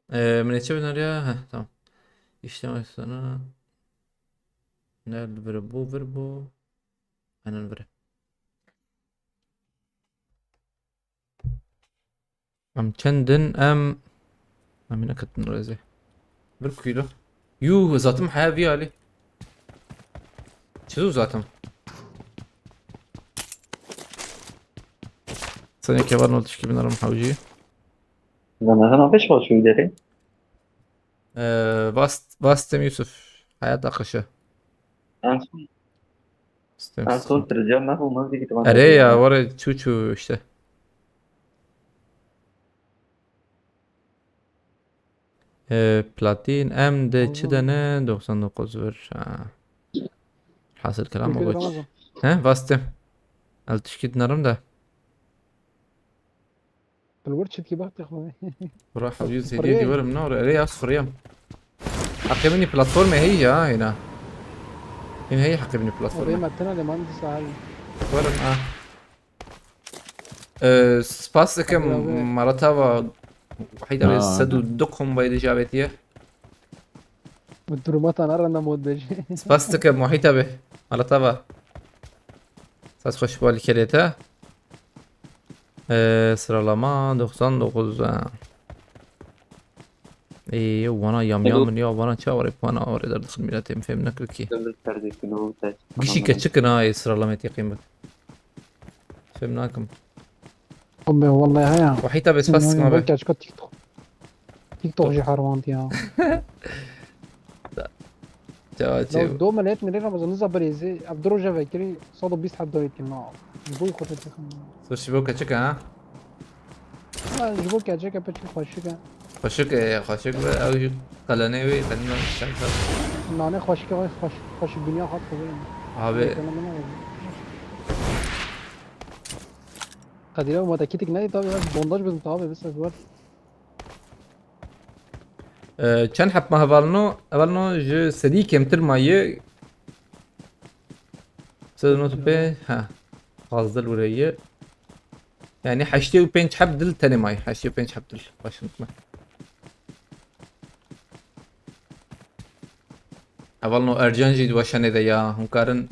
من يتشبه ناريا ها تمام يشتغل sana nerede verbo aynen böyle am kendin amine katın razı bir kilo yuh zaten havi ali çizu zaten sana kevan oldu ki binarım havcıyı انا فيش شو يدري Bastım Yusuf hayat akışı انا صوت الرجال ما هو ما بدي كمان Araya var çuçu işte بلاتين ام ده كده نه 99 ver حاصل كلام ما قلتش ها bastım التشكيد نرم ده الورشة كي بقى تاخذ وراح يوز هدية دي ورا من نور اريا اصفر يم حقي مني بلاتفورم هي هنا هنا هي حقي مني وريا بلاتفورم ما تنا لمهندس عالي ورا سباس كم مرتبة وحيدة بس سدو دقهم بايد اجابتيه والدرومات انا رانا مودج سباس كم وحيدة به مرتبة ساس خوش بالي كريته sıralama 99 ايه وانا يام يا وانا شاوري وانا اوريد ادخل ميلاتين فهمنا كلكي قشي كتشكنا هاي سرالمة يقيم بك فهمناكم امي والله هيا وحيتا بس بس ما بك تيك توك جي حروانتي ها جواد لو شو دو مليت من هنا بظن بريزي ابدرو جا فكري صادو بيس حد يمكن نوع بوي خطت سو شبوكة شكا ها جبوك يا جاكا بتشي خوشكا خشك بقى أو قلني بي خلنا شنطة نانه خوشكا خوش الدنيا خط خوين أبي قديرة متأكدك نادي طبعا بس بونداج بس متعابي بس أزوار كان حب ما هبالنو جو صديق يمتر مايه سدنو تبي ها غازل وريه يعني حشتي وبينش حب دل تاني ماي حشتي وبينش حب دل باش نتما هبالنو ارجان جيد وشاني ذا يا هنكارن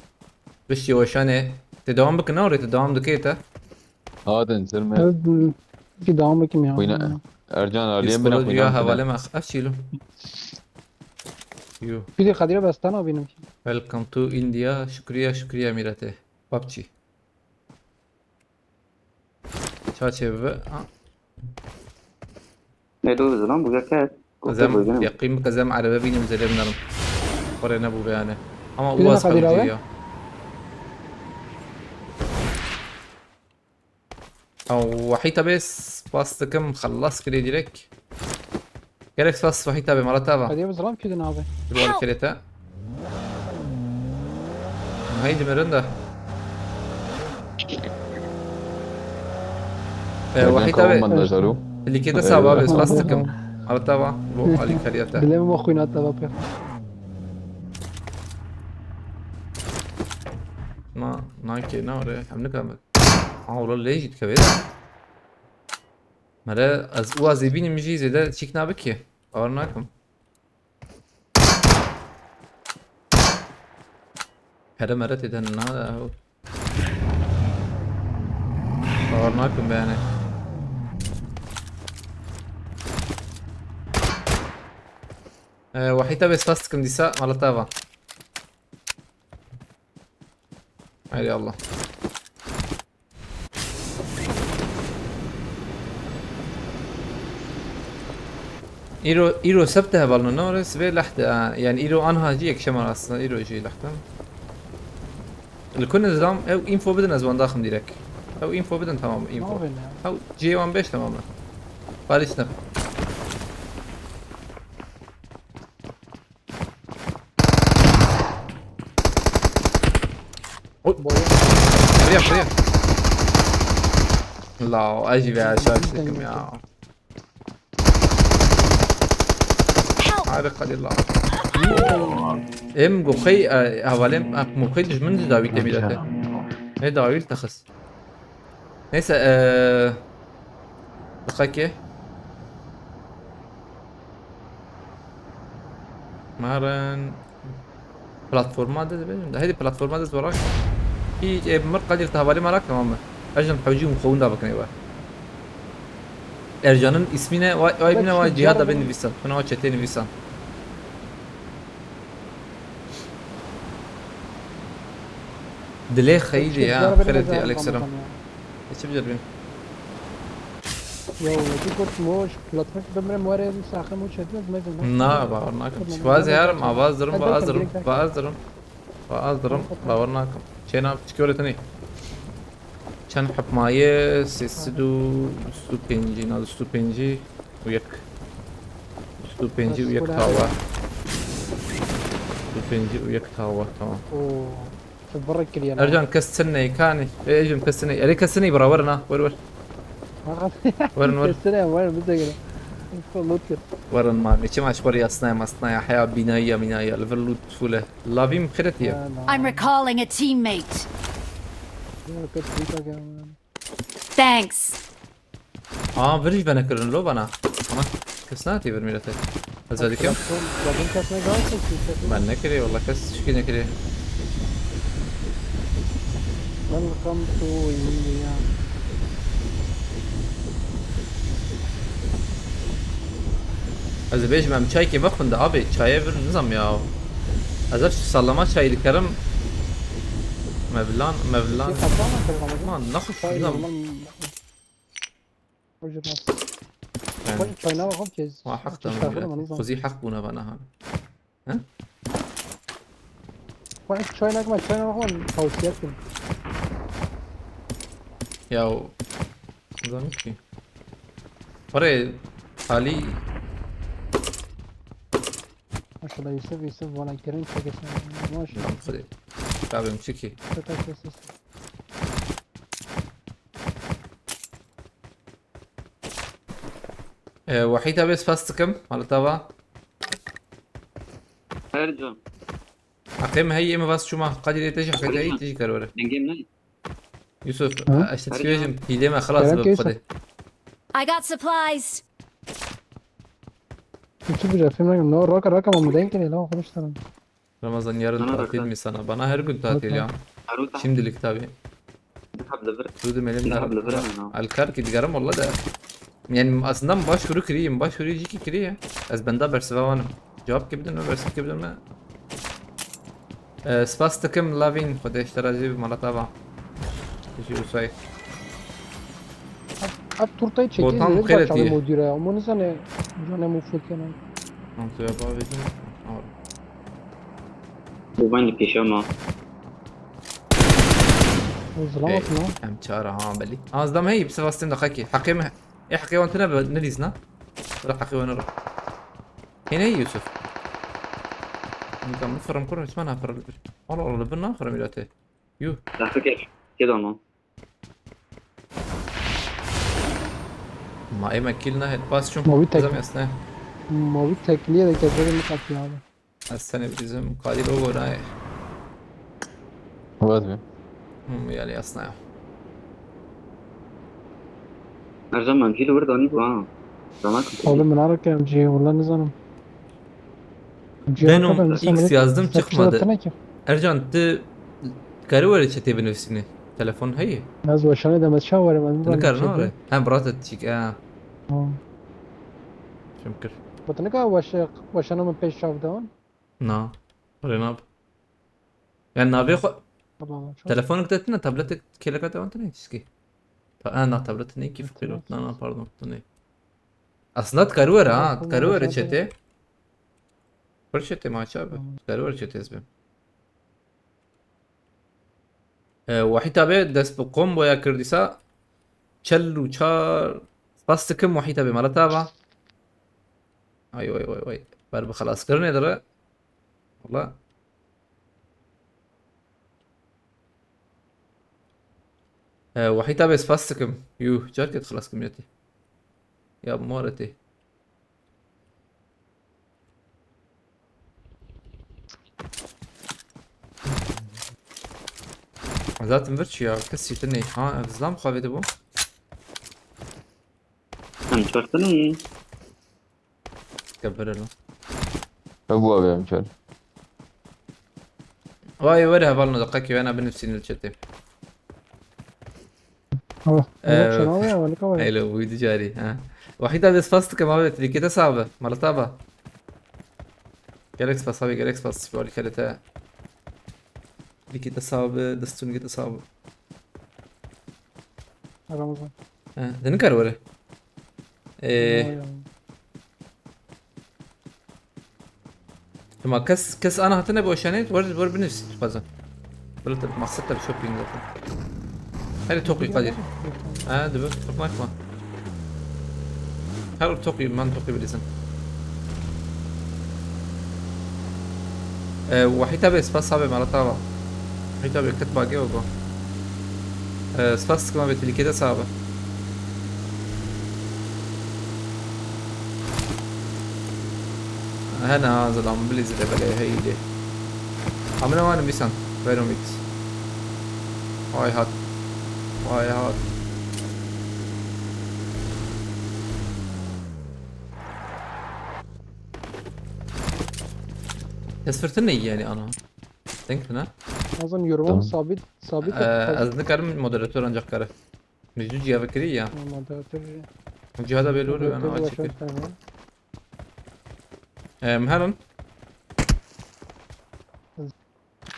بشي وشاني تداوم بك نوري تداوم دكيتا هذا نزل من في دعم كم وين يعني ارجان اليوم بنا يسبلو جيا وين هوالي ما افشيلو يو في دي قديرة بس تنا بينهم Welcome to India. शुक्रिया मिराते PUBG. Çağçe ve Ne do zaman bu kadar. kazam yakın kazam araba benim üzerimden. Korena bu yani. Ama Birine uaz Kadir abi. kalıyor. او وحيدة بس باستكم خلص كده ديريك جالك فاس وحيدة بمرتبة قديرة بس رام كده نابي الوال كريتا هيدي مرندا وحيدة بس اللي كده صعبة بس باستكم مرتبة بو علي كريتا بالله ما أخوينا تبابي ما نايكي نوري حملك أمك والله ليش كبيرة مرة از او از بینیم میشی زیاده چیک نبکیه باور نکن هره مرة تیدن نه هو باور نکن بیانه وحيدة بس فاستكم ديسا مالتافا هاي الله إيرو سبتها بالنا نورس في لحظة يعني إيرو أنها جيك شمال أصلا إيرو جي لحظة الكل نظام أو إنفو بدن أزوان داخل ديرك أو إنفو بدن تمام إنفو أو جي وان بيش تماما باريش نب ريح لا أجي بيها شاشتكم يا عارف قليل الله ام جوخي هوالم مخي من داويد دميرته ايه داويد تخص نيسا بخاكي مارن بلاتفورمات ده هذه بلاتفورمات وراك في مر قدير تهوالي مراك تماما اجن حوجي مخون دا بكني وا ارجانın ismine vay bine vay cihada ben Visan. Bana o çeteni Visan. دلي خيدي يا خيرتي عليك سلام ايش بجربين يو دي كنت موش بلاتفورم بمرة موارد ساخة موش هدنا بمجل نا باورناكم شواز يار ما بازدرم باورناكم شينا سكيورتي كان حب مايه سيسدو ستوبنجي نادو ستوبنجي ويك ستوبنجي ويك تاوا ستوبنجي ويك تاوا تمام اوه برا الكليان ارجع نكسرني كاني ايش مكسرني اري كسرني برا ورنا ور ورن السلام وين بدك ورن ما مش ماش بري اصنايا حياه بنايه ليفل فوله لافيم خيرتي I'm recalling a teammate. Thanks. بريش بنا كرن لو بنا انا كسناتي برميلته هذا كم ما نكري والله كس شكي نكري Welcome to India. از بیش من چای که بخونده آبی چای بر نظام یا ازش سلامت چای الكرم مبلان ما نخف نظام ما حق تمام خذي حق بنا بنا ها وقت شوي نقمة شوي نقمة توصياتكم. Ya zaman ki. Oraya Ali ما شاء الله يوسف ولا كريم شكل ما شاء الله. خذ tabi mçiki. تتكسس. وحيدة بس فاستكم على طبعا ارجع حقيم هي ما بس شو ما قادر تجي حقيقة هي تجي كرورة نجيم ناي يوسف ها؟ اشتتفيجن هي ما خلاص كلام كيف؟ بخده I got supplies. شوف جا فيلم نور رقم مدين كده لا خلاص ترى. Ramazan yarın Bana da tatil kal. mi sana? Bana her gün tatil ya. اروح Şimdilik tabi. ذهب لفرق Dudum elimde. ذهب لفرق Alkar ki digaram valla da. Yani aslında başvuru kiriyim. Başvuru ki kiriye. Az bende bersevanım. Cevap gibi mi? Berse gibi mi? Spastikim lavin. Kode iştirazi bir malataba. Teşekkür say. अब तुरंत ही वो चेक तो हम ये कह रहे बात थे। मौजूद है उन्होंने जाने जाने मुफ्त के ना Nasıl yapabilirim? وين البيجاما ظلمت ना Hem çağır ha belli. Azdan هي بسباستين دقيقة حقيقة ايه حقيقة وانتنا بنريزنا ولا حقيقة ونرى هنا هي يوسف انت مفرم كرة اسمها نفر اللبر والله لبرنا اخر ميلاته يو على فكرة كده انا ما اي ماكلنا هيد باس شو ما بيتك. لازم يسناه موجود تكلية ده كذا اللي كان فيها هذا السنة بلزم قادر اوغو رايح لازم هم يالي يصنعه ارجع ما نجيله ورد اني زمان كنت Oğlum ben ara كم جي والله نزلم Benim X yazdım çıkmadı. ki. Ercan te karıver çete benefsini telefon هي ناس وشانه ده متشاور من تذكر نوري هم براتت تشيك شو مكر بتنقى وشانه من بيش شاف داون نا ريناب يعني نابي خو طبعا تلفونك تتنا تابلتك كيلك انت نيكسكي انا تابلت نيكي فكرت انا باردون تني اصلا تكرور تكرور çete برشته ما شاب تكرور çete اسمه وحيتا به دست بقوم ويا كرديسا چل و چار باستكم وحيتا به مالا تابا وای بر بخلاص کرنه داره والله وحيتا به باستكم يو جاركت خلاص كميتي يا مورتي ذات مرش يا كسي تني ها افزلام خافيت بو انا شفتني كبر له ابو ابي مشان واي ورها بالنا دقيقة وانا بنفسي نلشتي شنو يا ولا كوي ايلو ويدي جاري ها وحيدا بس فاست كما بيت لي كده صعبة مرتبة جالكس باس هابي جالكس باس بقول كده لي كده صعبة دستون كده صعبة رمضان ده نكر ولا ايه ما كس انا هتنا بوشانيت ور بنفسي تفازن ولا مقصدت بشوبينج هل توقي قدير دبر ما ما هل توقي منطقي بالاسم وحيتا بس فاس صعب على طابع وحيتا بكتب باقي وبا سباس كمان بتلي كده صعبة هنا هذا العم بليز اللي بلاي هي دي عملنا وانا ميسان فيروميت واي هات واي هات يسفرتني يعني انا تنكنا اظن يورون صابت اذكر من مودريتور انجا كره مجدو جيا فكري يا جهادا بيلوري انا واجي مهلا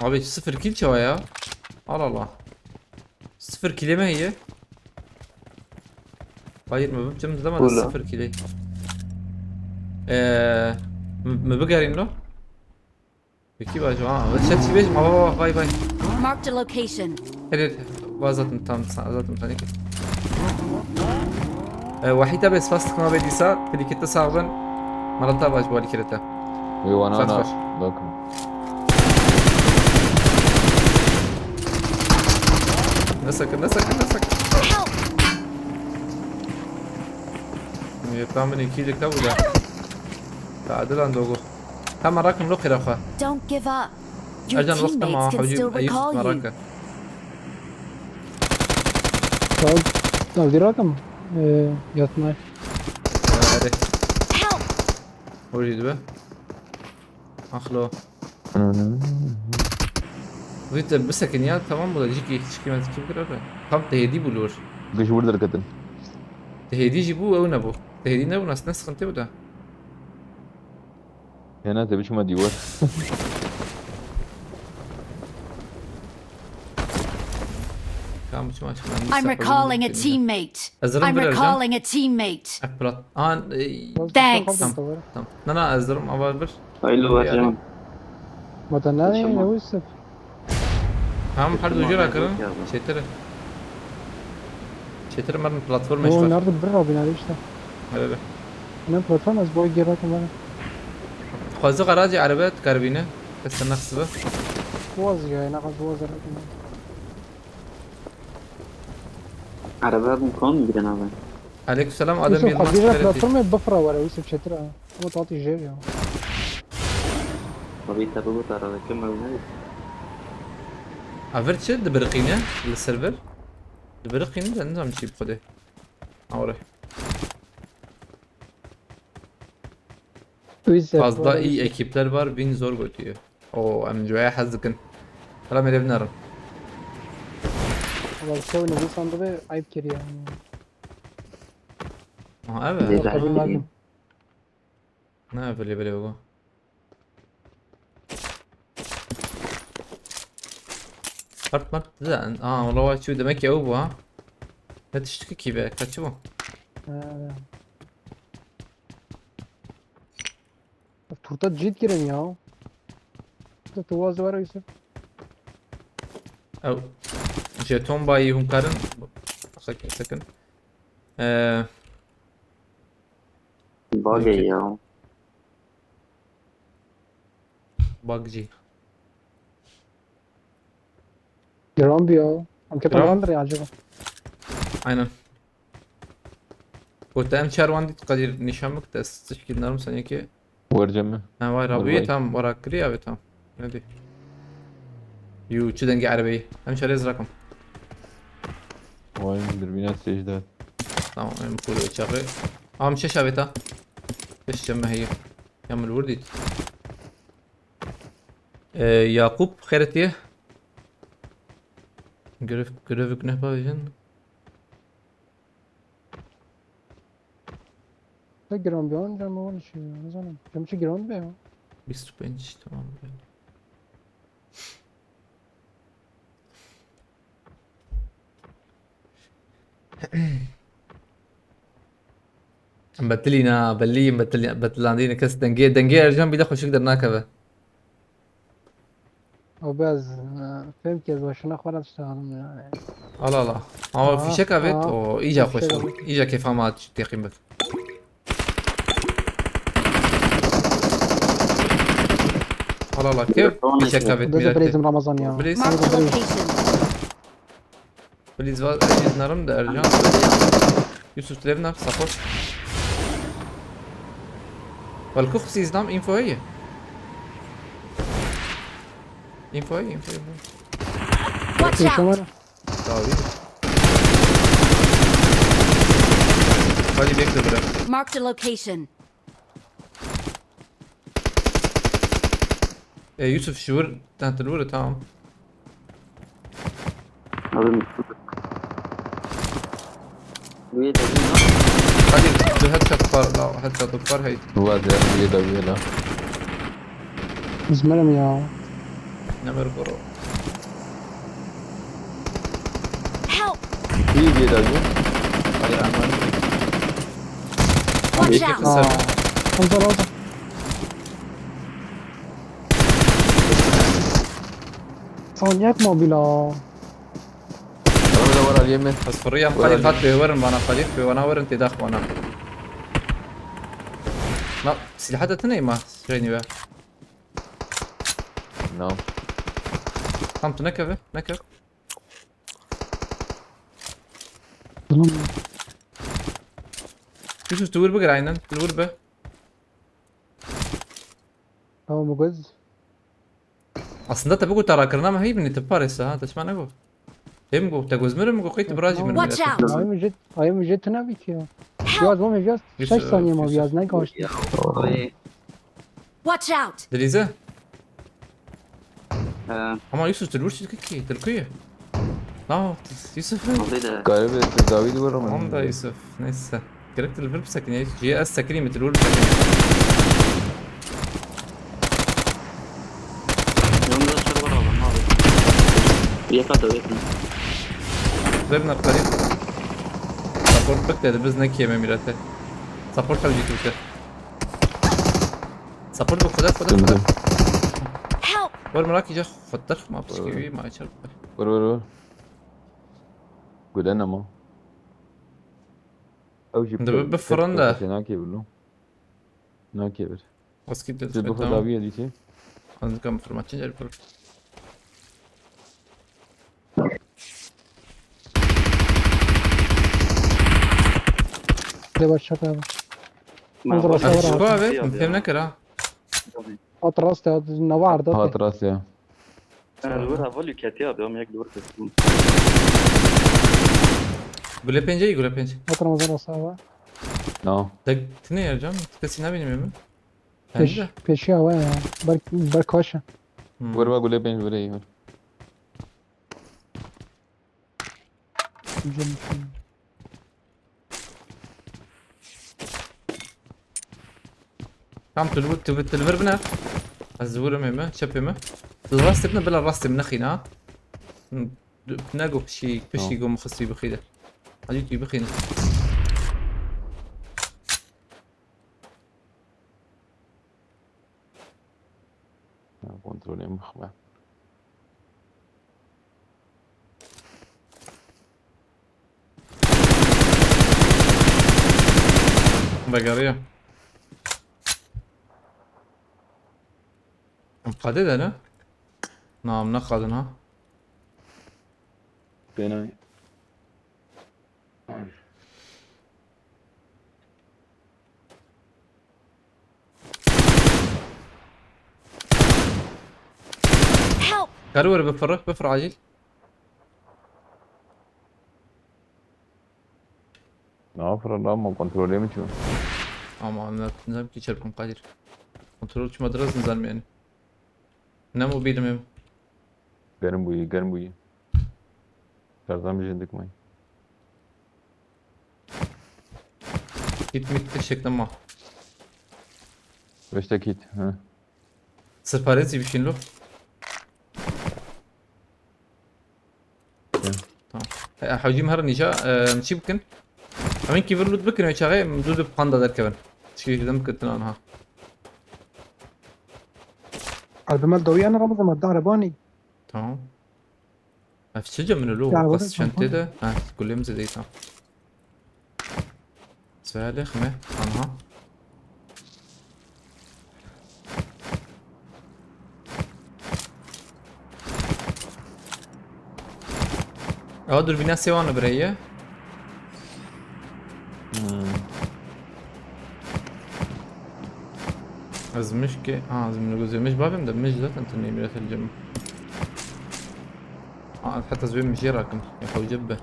abi 0 kill çava ya. Allah Allah. 0 kill mi هي؟ Hayır mı? Bıçım zaman 0 kill. ما بقارين له؟ بكي بقى جماعة بس شات بيش باي باي Marked a location. هريت وازت تام زات متاني كده وحيدة بس فاست ما بدي سا في كده صعبا مرتا باش بالي كده وانا فتفش. لكن نسك Help! يطعمني كيلو كودا تعادل عن دوغو كم مراكم لقي رخا Don't give up. Your أجل وقت ما teammates can حوجي still أي recall you. مراكا طب دي رقم يا 12. هذه Help! وريد به أخلو ويت بس كنيات تمام ولا جيكي تشكي ما تكيب كده كم تهدي بولور قش ورد كتن تهدي جيبو أو نبو تهدي نبو ناس خنتي وده هنا تبي شو ما ديور كم شو ما I'm recalling a teammate. أزرم I'm برا recalling a teammate. أكبرت Thanks. تمام لا أزرم أول بر ايلو هاتيان متناهي يا يوسف. هم حد وجرا كده شتر مرن بلاتفورم هو إيش النهارده برا وبيناديش ده. هلا انا بلاتفورم اسبوع الجاي رقم انا. خوازو غراجي عربيات كاربينة بس نخسبه بوظ جاي ناخذ بوظ الرقم. عربات مكان بدنا نعمل عليكم السلام آدم يوسف يلمع خديجة كارتي بلاتفورم بفرة ولا يوسف شترة. هو تعطي جيري. طبيعي تبغى ترى كم مبنى عفرت شد دبرقينة للسيرفر دبرقينة ده نظام شيء بخده أوري يوسف fazla iyi ekipler var win zor götüyor. O amcaya hazıkın. Hala mere binaram. والله تسوي نبي صندوق عيب كريه يعني. Ha evet. Güzel. قبل ما Ne yapıyor böyle bu? Mart güzel. والله شو demek ya bu ha? Ne tiştiki ki be? Kaçı bu? تورتات جيت كريم يا. تواز ورا يوسف. Ev. Jeton bayi hunkarın. Sakın. باقي يا Buggy. جرام بيو. هم كده جرام؟ غندر يعجبه. Aynen. Kotem Çervan dit Kadir nişanlık da teşkilatlarım sanki. ورجمه Ha var abi Vallahi. tamam var akri abi tamam. Hadi. يو تشدنجي عربية امشي على رقم وين دربينات سجدات تمام المفروض يتشغل مش شابتها ايش جنبها هي يعمل ورديت يعقوب خيرتيه Grafik ne yapacaksın? ده جرام بيون جرام ولا شيء مثلا كم شيء جرام بيو. Bir bench tamam. مبتلينا بلي بتلاندينا كاس دنجي ارجان بيدخل شو قدرنا كذا او باز فهمت كيف وشنا خلاص اشتغل يعني. لا لا هو في شكا بيت او ايجا خوش في شكا. ايجا كيف ما تقيم بك لا كيف في شكا بيت ده بريزم ميلاد رمضان يا. بريز Marked a location. بريز اجيز نرم ده ارجان يوسف تلفنا سبورت والكوخ سيزنام انفو هي انفو Watch في out. شمال. Tabii. Hadi bekle bırak. Marked a location. Yusuf şu vur. Tantını vur tamam. أظن وين تبغى Hadi dur headshot var. La headshot var hey. هو زي يدا ويلا زملم يا. Nemer koro. Help. في يدا ويلا Hayır aman. Watch Bekle out. kısar. انظر انظر. ثانيات موبيلا. انا بدور على اليمين. بس حرية قليل هات بورن وانا قليل وانا ورن تداخل وانا لا سلاحات تنين ما شيني بقى نعم. قمت نكبه نكب شو تقول بقى عينا تقول بقى هو مجوز. اصلا ده تبقوا ترى كرنا هي من تباريس ها تسمع نقول يمقو تجوز مرم قيت براجي من Watch out! هاي مجد نبيك يا بياز مو بياز 6 ثانية ما بياز نيكاش. Watch out! دليزة آه، اما يوسف تلورش كيكي تركيا لا يوسف موجودة. قريب الزاوية دي ورا هم ده من يوسف نسا كركت الفيلم ساكنين جي اس ساكنين متلول ساكنين يوم ده شر ورا ما يكاد ويكاد. زبنا قريب سبورت بكتة بزنا كي ميراته سبورت على اليوتيوب كده سبورت بخدا Help! ور مراكي جا خطر ما بسكي ما يشرب ور قول انا ما او جيب ده بفرندا. هناك يقولوا هناك يقول بس كده جيب تمام الزاوية دي شيء. عندك كم فرماتين جرب ده بشكل ما انظر هو- أصور شو على- هذا فهمنا كده أطرست النوار ده. هات راس يا أنا الورا فولي كاتيا بيوم يك الورا تسمون. قول بينجي قول بينجي أطر مزار أصور. نعم. دق تني يا جام تكسي نبي نمي پیش پیشی هوا برکاشه. ور ما قول بين وري كم تلفر بنا الزور ميمه شبيمه الراس تبنا بلا الراس من اخينا ناقو بشي قوم خصي بخيده عجيب بخينا كنترول ام خبا بقاريه مقدد انا نعم نقدنا بيناي Help! كارور بفر عجيل نافر الله ما كنترول ام شو اما انا نزام كي شربكم قادر كنترول شو مدرس نزال يعني نامو بيد ميم گرم بوی سرزم جندك ماي كيت ميت شكل ما بشتكيت ها سفاريزي بيشين له تمام حوجي مهر نيجا نشي بكن امين كيفر لود بكن شاغي مدود بقندا در كبن شي دم كنتنا ها البمال دوي أنا رمز ما الدار باني. تمام في شجع من اللو يعني بس وضع شنطة ده كل يوم زي تمام سالخ ما عنها اقدر بينا سيوانا بريه از مشكي از من جزء مش بابم ده مش ذات انت نيميرات الجيم حتى زوين مش يراكم يا اخو جبه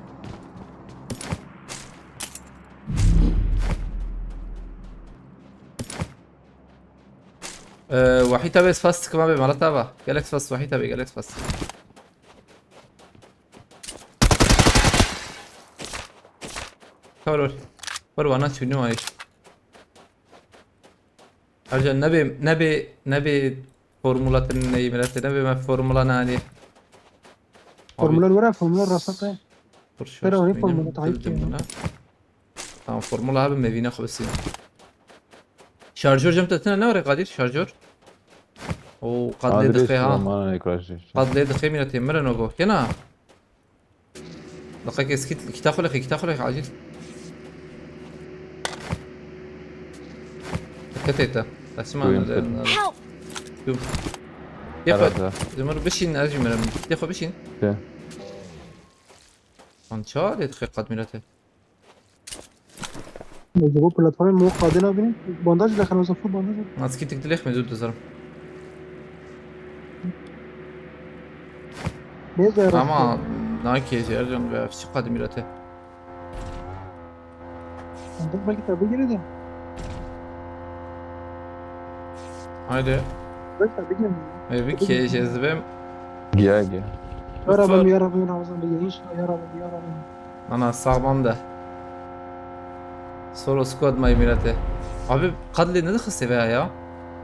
وحيدة بس فاست كمان بمرتها بقى جالكس فاست وحيدة بقى جالكس فاست كورول وروا انا شنو ايش ارجع نبي فورمولا النيميرات نبي ما فورمولا نادي فورمولا الورا فورمولا الرصاصة. pero هي فورمولا تعيد. tamam فورمولا abi mevine خبسين شارجور جمت اتنا نوري قادر شارجور وقد لي دقيقة ما نكراش قد لي دقيقة من تمر نوجو هنا دقيقة اسكت كتاخلك عاجل كتيتا اسمع Help! ياخد زمر بشين أجمل ياخد بشين انشار دقيقة قد ميلته جابوا بلاتفورم مو قادنا بني بانداج دخل وصفوا بانداج ناسكي تكتليخ مزود زرم ليش يا ama Nike Ercan ve Fişi Kadmirate. عندك بالك تبي كده Haydi. بس تبي كده Ve bir kez cezbem. جيا يا رب يا رب يا رب بيعيش يا رب يا رب Ana sağmam da. Solo squad maymirate. Abi kadli ne de kısa veya ya?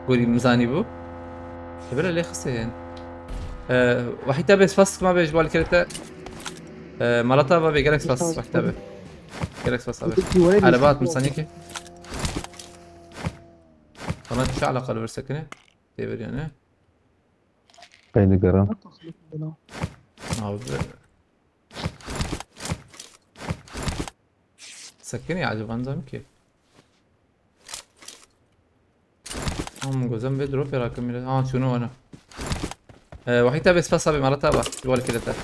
Gori mizani bu. Böyle le kısa yani. وحيد بس فاست ما بيجبال كرته مرتا با بيجركس فاست وحيد به جركس فاست به عربات مسانيكي قناة شعلة قلب السكنة تبر يعني قيد قرام سكني عجب انزم كيف هم جوزن بدرو في راكم شنو انا وحيد بس فاست به مرتا با جوال كرته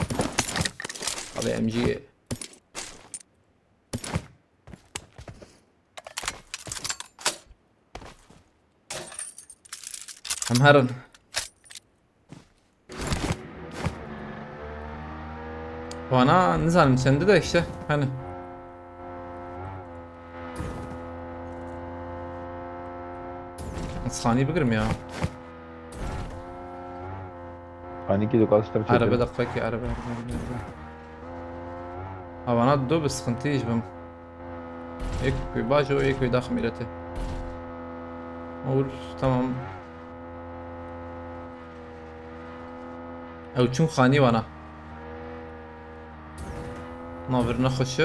ابي ام جي هم هرن وانا نزل من سند ده işte hani saniye بقرم ya خاني كي دوكاس ترى عربي دقيقة عربي وانا دو بس خنتيش بم ايك باجو ايك داخل ميلته اور tamam او چون خاني وانا ناظر نخش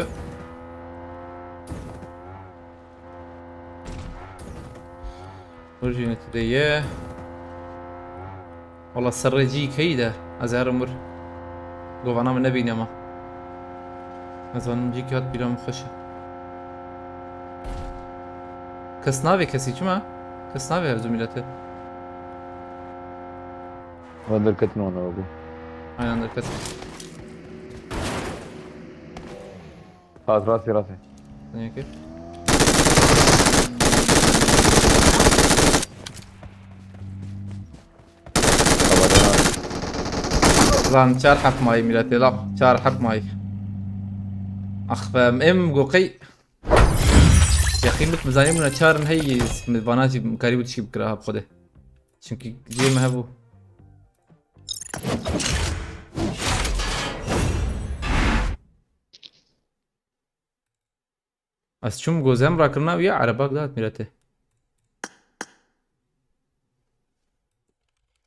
ورجينا تديه والله السرجي كيده ازهر امر قوانا من نبي نما مثلا نجيك هات بلا مخشه كسنافي كسي جمع كسنافي هرزو ميلته ودر كتنو انا بقول aynen dikkat خلاص راسي Neyse. Lan çar hak may milleti lan çar hak may. أخفى ام قوقي يا أخي مثل مزاني من أشارن هي من فاناجي قريب تشي بكراها بخده شنكي جي ما هبو بس شوم جوزهم راكرنا ويا عرباك دات ميرته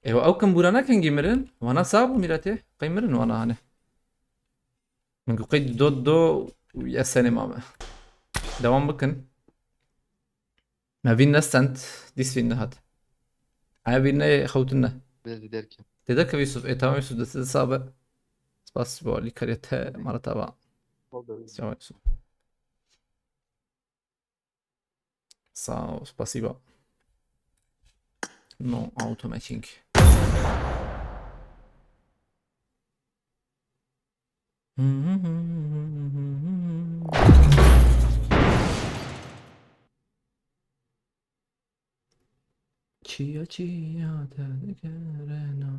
ايوه او كم برانا كان جيمرن وانا صابو ميرته قيمرن وانا هنا من قيد دو ويا سينما دوام بكن ما فينا سنت ديس فينا هات هاي فينا خوتنا تذكر يوسف ايه تمام يوسف ده صعبة بس بقولي كريتها مرة تبع يوسف спасибо no auto matching Chia chia da kerena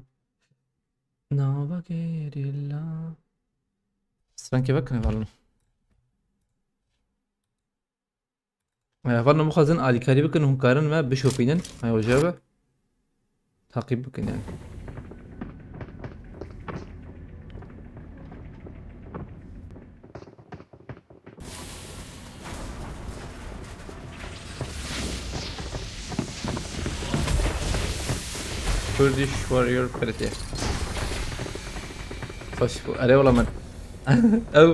Nava gerilla Stranke vakne valno valno mukhazin ali kari bakın hunkarın ve bishopinin hay ojabe takip bakın yani Kurdish warrior party. خش أري والله من أو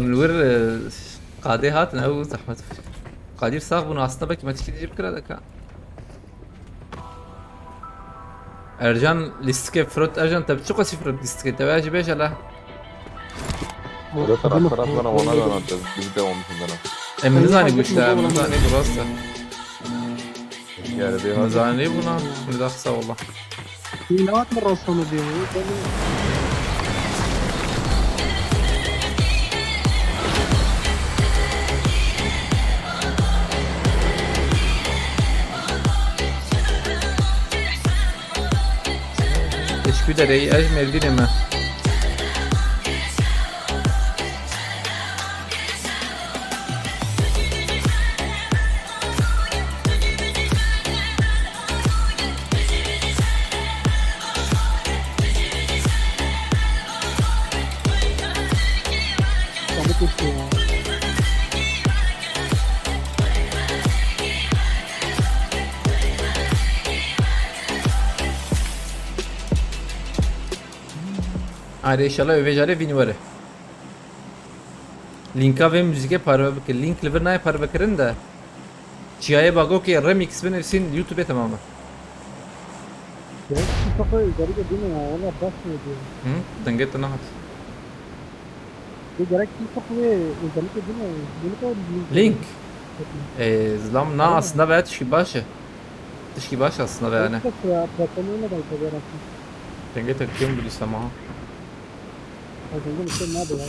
من ور قاضي هات أو زحمة قادير صاغ بنا أصلا بك ما تشكي تجيب كذا ذكاء ارجان ليستك فروت ارجان طب شو قصي فروت ليستك تبعي بيش لا ده ترى انا وانا بيبدا ومشندنا من زاني قلت من زاني براسته يعني دي من هذا زاني بنا من داخسه والله مئات مرة وصلنا بيهم. teşekkür ederim ecmel dinime Sabit geçti ya. Hadi inşallah övecare vinvare. Linka ve müzike para bakır. Link liver para bakırın da. Çiğaya bago ki remix benefsin YouTube'e tamamı. Ya şu kafayı garip değil mi ya? Valla basmıyor diyor. Hı? Denget nahat. Bu gerek ki kafayı garip değil mi? Bunu da Link. Zlam na aslında veya tişki başı. Tişki başı aslında veya ne. Platformuna da tabii aslında. Denget ekliyorum bilirsem ha. Aslında işte ne yapıyor?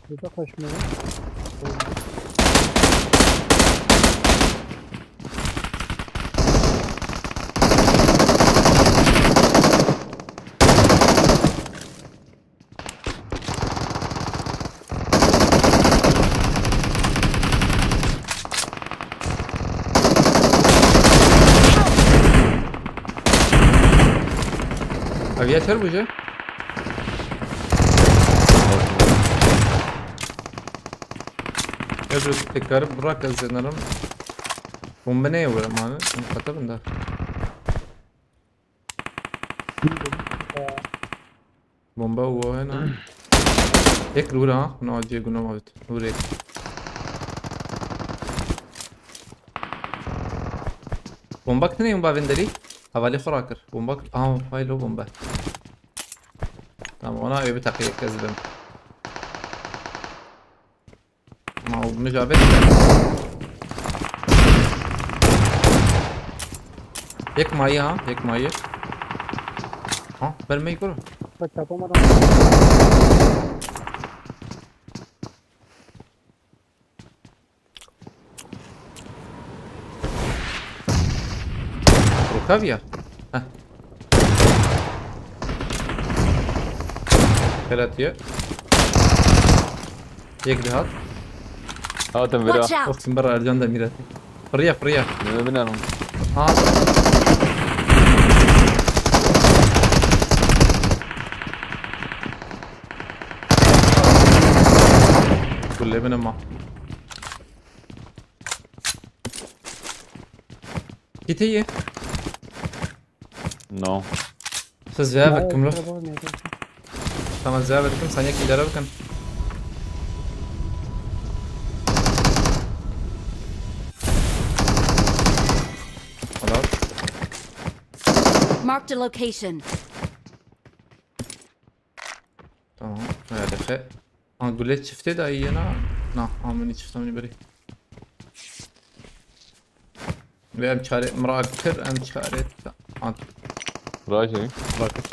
Bu da kaçmıyor. Aviatör bu je. Öbür tekrar bırak azınlarım. Bomba neye vuram abi? Katabın da. Bomba هو هنا. هيك الورا ها نقعد يقولوا موت. ورا هيك. Bomba ne bomba vendeli? Havali خوراكر. Bomba هاي لو bomba. tamam ona öyle bir takıya kazdım. ما هو بنجابت هيك ماي ها هيك ماي ها برمي كره Bak yapamadan. ركابيا ها ثلاثة هيك بهاد هاتم Watch برا out! اقسم برا ارجان دميرتي فريا فريا بنانهم ها كل ابن ما Git iyi. نو Siz ziyafet kim lo? Araba ne? Tamam ziyafet kim? Sen yak idare bakın. خلاص. Marked a location. tamam. هذا خير. أنا قلت شفتي ده أي أنا. نا أمني شفته مني بري. بأم شاري امرأة كثر أم شاري. راشي Bakın.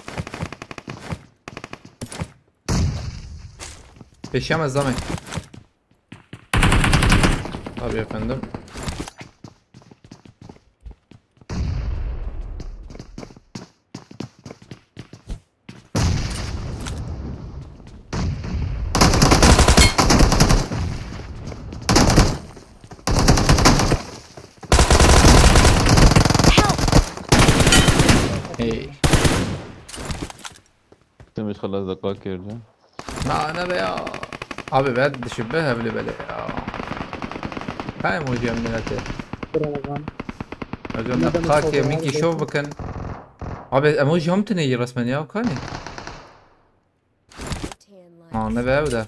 Peşemez zaman. Tabii efendim. Hey. مش خلص دقائق يرجع لا أنا بيا. Abi ben تشبهها بلي بلي. كاي موجي من الأتي. Ramazan. رجل نبقاك ميكي شوف بكن. Abi emoji هم تنيجي رسما يا وكاني. أنا بيا وده.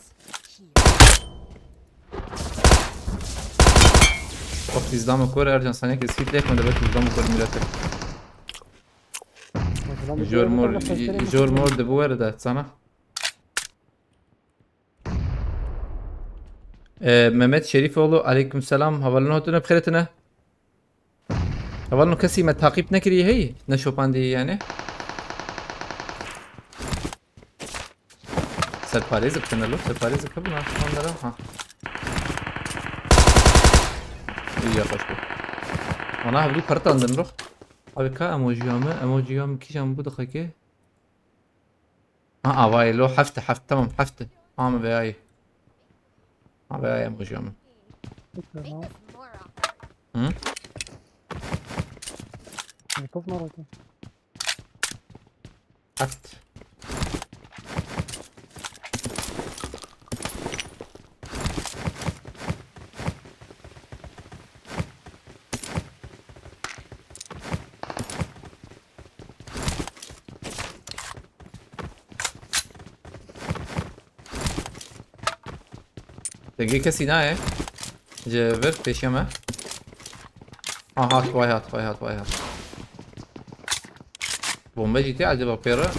وقت إزدام كورة أرجع ثانية كده سفيت ليك ما دبت إزدام كورة ميلاتك جور مور دبوير ده سنة مهمت شريفoğlu عليكم السلام هولنو هاتونا بخيرتنا هولنو كسي ما تعقيب نكري هي نشوف عندي يعني سرپرایز بکنه لو سرپرایز کبود نه خان داره ها یا خوش بود انا هبلی پرت اندن رو abi ka emojiyamı kişam bu dakika ها avay لو حفته tamam حفته عام بياي بياي emojiyamı hı نشوف مرة حفت تلقي كسي نايه جبر بيشمه هات واي هات bomba gitti acaba pera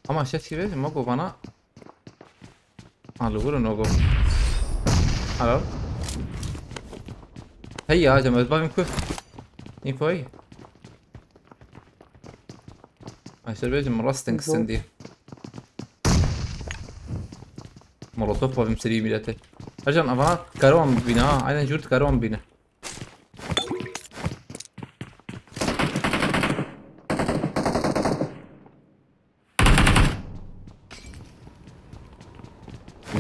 ama şey gibi mogo bana aluguru nogo alo هيا هاجم الباب كيف ينفوي عشان بيجي راستنج السندي مولوتوف بابim seri millete Ercan ama karavan bina ha aynen jurt karavan bina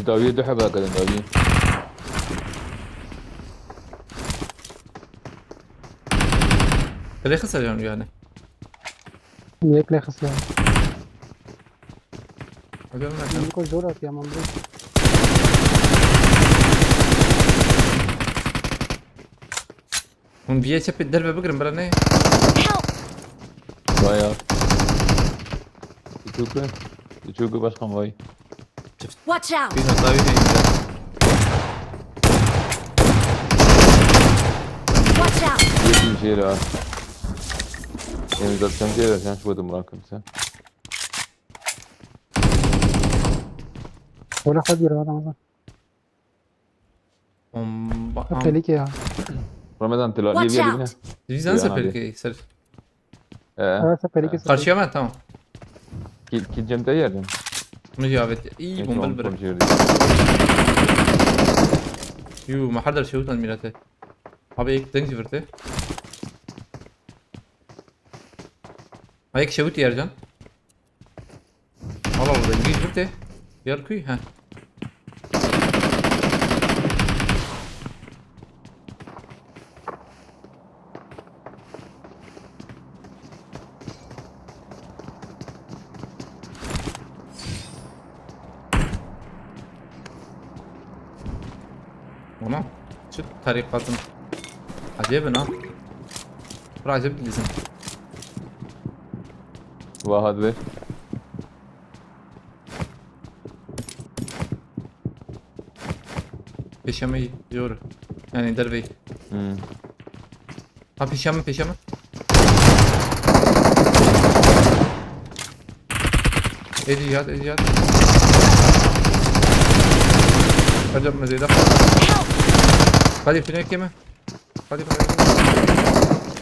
داوية دحب هكذا داوية ليه خسر يعني هيك ليه خسران أقول لك كل دورك يا ممدوح هم بيجي شاف الدرب بقرن برا بايا تشوكو başkan vay Watch out! في نطاوي Watch out! yetin şey ya yani zaten şey ya sen şu adam bırakın sen ولا خدير هذا رمضان هم خليك يا Ramazan tela Watch liye yine out! Dizden sefer sır هذا سفريك karşıya mı tamam kil cemte yerden مجاوبت اي bombalı bırak يو ما حضر شوت الميلاتي abi ilk dengi verdi هيك شوت يا رجال والله والله دنجي verdi يركي ها ona şu tarikatın acayip ha acayip değilsin Vahat Bey peşeme diyor yani derbeyi ha peşeme ediyat hocam mezeyde hadi finek yeme hadi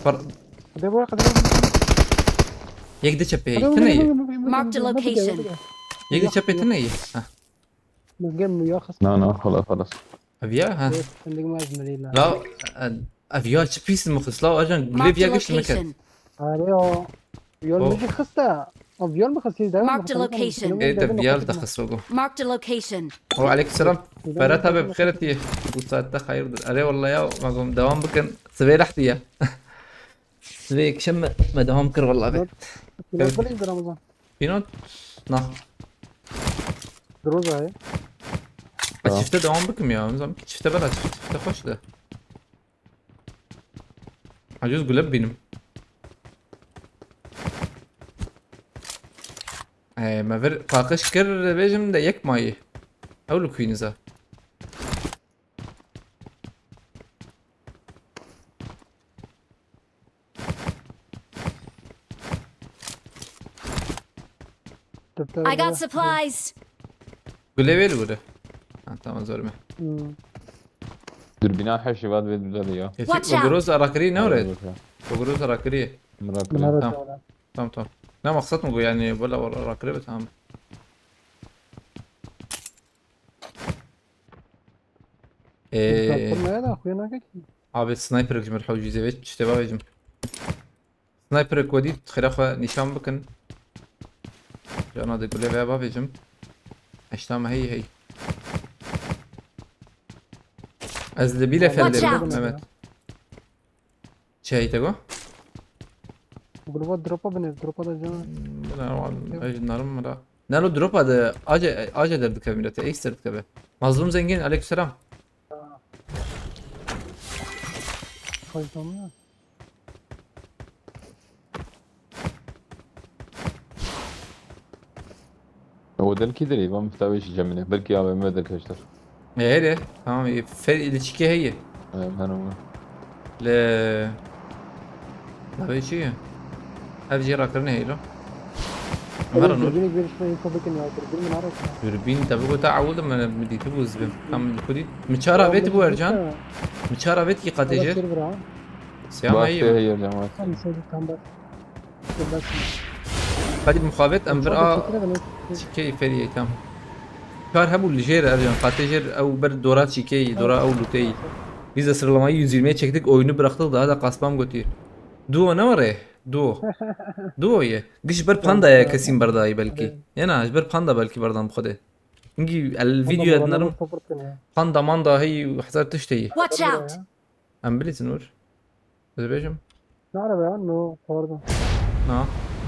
خدي بوي خدي يقدر تشبه تنيه Marked a location. يقدر تشبه تنيه ها الجيم ياخذ na خلاص افيا ها عندك ما ازمري لا لا افيا تشبيس المخلص لا اجن Marked ليفيا a قش المكان location. اريو يول مش خسته افيول بخسي ده Marked a location. ايه تفيال تخصوقه Marked a location. وعليك السلام فراتها بخيرتي وساعتها خير اري والله يا ما قوم دوام بكن سبي لحتي سبيك شم ما دوام كر والله بك بليز رمضان بينوت نا دروزه هي شفت دوام بكم يا نظام شفت بلا شفت خوش ده عجوز قلب بينم ما فر فاقش كر بيجم ده يك ماي اولو كوينزا I got supplies. Gülevel böyle. Ha tamam zorme. Dürbina her şey var ve düzeli ya. Watch O out. groz arakri ne oraya? O groz arakri. Merak Bunlar etme. da Tamam tamam. Ne maksat mı bu yani böyle arakri tamam. Platformaya da akıyana ki. abi sniper جمر حوجي زي بيت اشتباه يجم سنايبر كودي خلاص نشان بكن انا دي كلها بقى بيجم اشتام هي ازلبيله Watch فلم out. مهمت شاي تقو Gruba drop'a biner. Drop'a da canım. لا نارم لا نالو دروب هذا اجا درد كاميرته اكس درد كبه مظلوم زنجين عليك السلام Koydum ya. هو ده الكده اللي ما مفتاويش جميله بلكي ابي ما ادري كشتر ايه تمام فرق اللي تشكي هي انا ل لا شيء افجي راكرنا هي له مرة نور Dürbünü görüşme info bakın ya. Dürbün من عرف. دوربين تبغوا تعود لما بدي تبوز كم الكودي متشارة بيت بو ارجان متشارة بيت كي قاتجر Server سيام بس هي هي يا جماعه Tam sayıdı tam bak. Bak. قادي مخابط امبر شيكي فري تام كار هبو اللي جير ارجان قاتجر او بر دورات شيكي دورا او لوتي biz de sıralamayı 120'ye çektik oyunu bıraktık daha da kasmam götür. Duo ne var ya? Duo. Duo ya. Giş ber panda ya kesin bardayı belki. Yani ber panda belki bardan bu kadar. Çünkü الفيديو يدنرم panda manda هي حضرت تشتي. Watch out. ام بليز نور. إذا بيجم. Ne araba ya? No. Pardon. نا.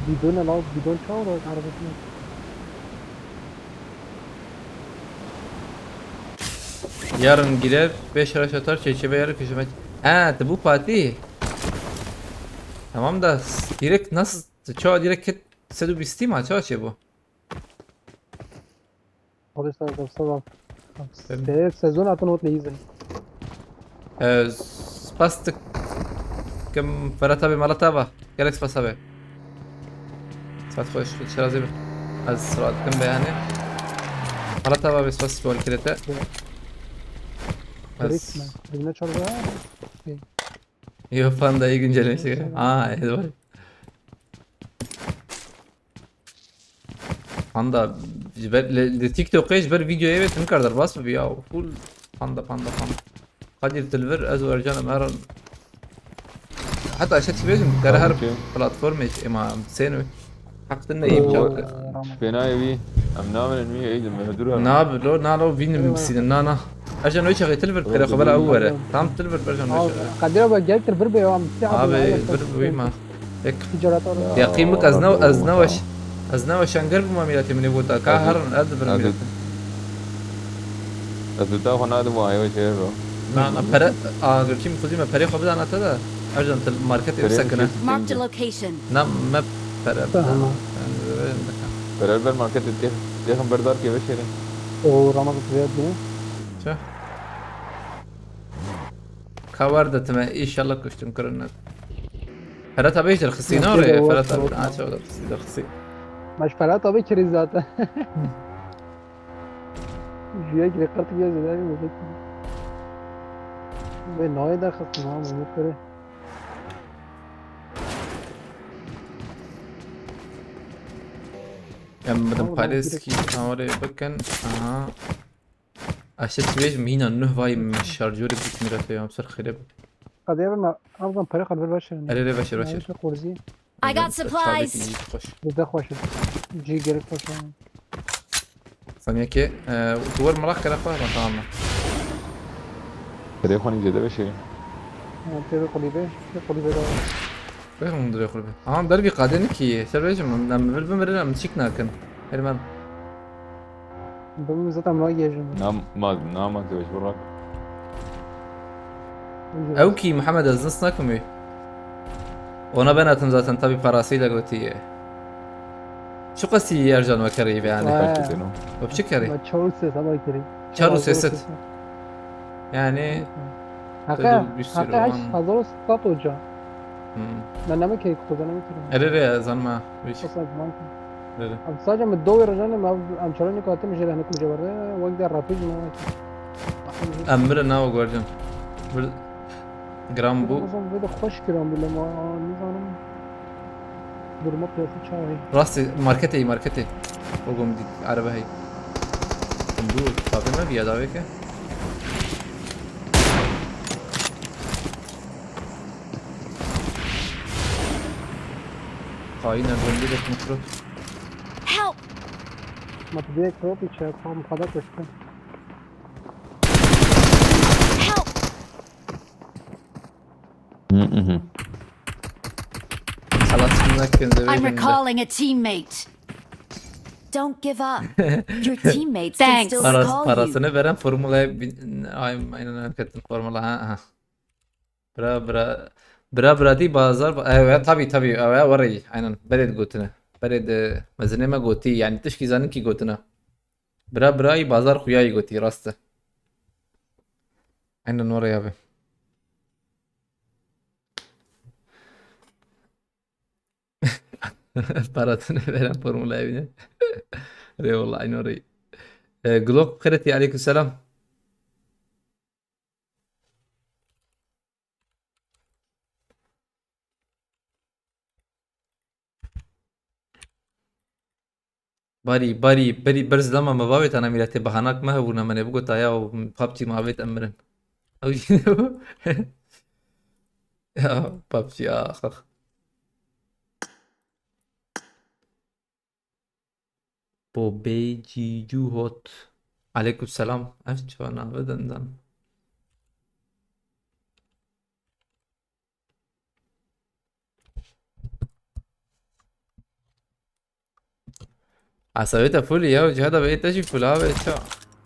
Bidon al. Bidon çağır o arabasını. Yarın gider 5 araç atar çeçeve yarı peşime. Ha bu Fatih. Tamam da direkt nasıl çoğu direkt sedu bisti mi çoğu şey bu. Polisler sabah. Sezon atın ot neyiz? Spastık كم فرتبة مرتبة جالك سباسبة سبات خوش شرازي از سرعة كم بياني مرتبة بس بس بقول كده بس Birine çağır ya. يو فان ده يجي نجلس ايه ده panda جبر تيك توك ايش بر فيديو ايه تنكر باص بيا فول panda قدر تلفر ازو ارجانا مهرن حتى اشياء بيجم كرهر بلاتفورم اما سينو حقت انه يمشي فينا يبي ام نعمل انمي عيد لما يهدرها نالو فين مسين نانا عشان وجه غير تلفر كده قبل اول تام تلفر برجن Kadir abi gel tır bir ya. abi bir ما هيك Ticaret oraya. يقيمك ازنوش انقرب ما ميلاتي من يبوتا كاهر ادبر ميلاتي resultado خنا ده ما هي شيء انا برا قلت لكم خذي ما بري خبز انا تدا ارجن الماركت مسكنه Marked a location. نعم ما برا pero el market dejan verdad que ves O Ramazan fiyat ne? شو كواردة تما ان شاء الله كشتم كرنا فرات ابيش الخسينا ولا فرات شو الخسي مش فلات abi kiriz zaten. Jüye gire kartı gezdi abi bu. Ve noy da khasna bu kare. يعني بدن باريسكي هاوري بكن اها اشت بيج مينا انه فاي من الشارجور بيت ميراتو يوم سر خرب Kadir abi Afgan para kadar başarın. اري بشر Şu kurzi. I got supplies. Bizde hoş. Ji gerek hoş. ثانية كي دور مراكز اخوة تمام تليفوني جدا بشيء Tebe kulübe. Kulübe de. بيخ من دري خرب اه دربي قادين كي سر بيج من بالبمرنا مسكنا كن هرمان Ben zaten noy gezdim. نام تبش براك او كي محمد ازنسناكم ايه وانا بناتم ذاتن تبي فراسيلا قلتي شو قصي يرجع مكريب يعني وبشكري Ben çoğu ses ama kiri. شارو سيست يعني Haka. bir sürü Haka olan- hazır stat hoca. Ben ne ki kutudan mı kiri? اري زان ما ويش Asla zaman. بله. sadece متدور رجعنا ما أمشراني كاتم جل هناك مجبرة وقت الرابيج ما امر ناو گوردم گرام بو بازم بده خوش كلام بالله ما نزانم durma piyasa çağırıyor. راستي ماركتي وقوم دي عربة هي بو طابي ما بيا داويك خاين الرندي لك مفروض Help! ما تبيك روبي شايف هم خدك وشكا. Help! خلاص نمكن I'm زي recalling a teammate. Don't give up. Your teammates can still recall you. parasını veren formulaya aynen hareketin formula ha. برا دي بازار ايوه طبي ايوه وري عينا بريد قوتنا بريد مزنه ما قوتي يعني تشكي زانن كي قوتنا براي بازار خوياي قوتي راسته عينا نور يا بي parasını veren formula evine ري والله عين وري جلوك خيرتي عليكم السلام باري برز لما ما باويت انا ميلاتي بهاناك ما هبونا من يبقوا تايا وبابجي ما بيت امرن او شنو يا بابجي اخ بوبي جيجو هوت عليكم السلام عرفت شو انا ابدا عصبيتها فول يا وجه هذا بقيت اجي فول هذا شو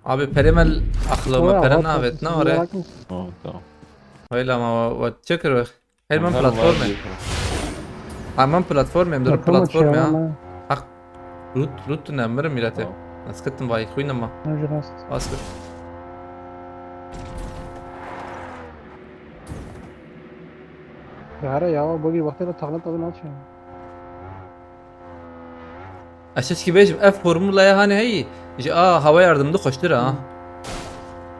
ابي بريمل اخلو ما برنا بيتنا ورا tamam. ولا ما وتشكر هي من بلاتفورم من بلاتفورم من بلاتفورم ها حق روت نمر ميلاتي اسكتم باي خوينا ما اسكت ya bugün vaktiyle taklit adını açıyor. Aşağı ki bejim F formulaya hani hey hava yardımında koştur ha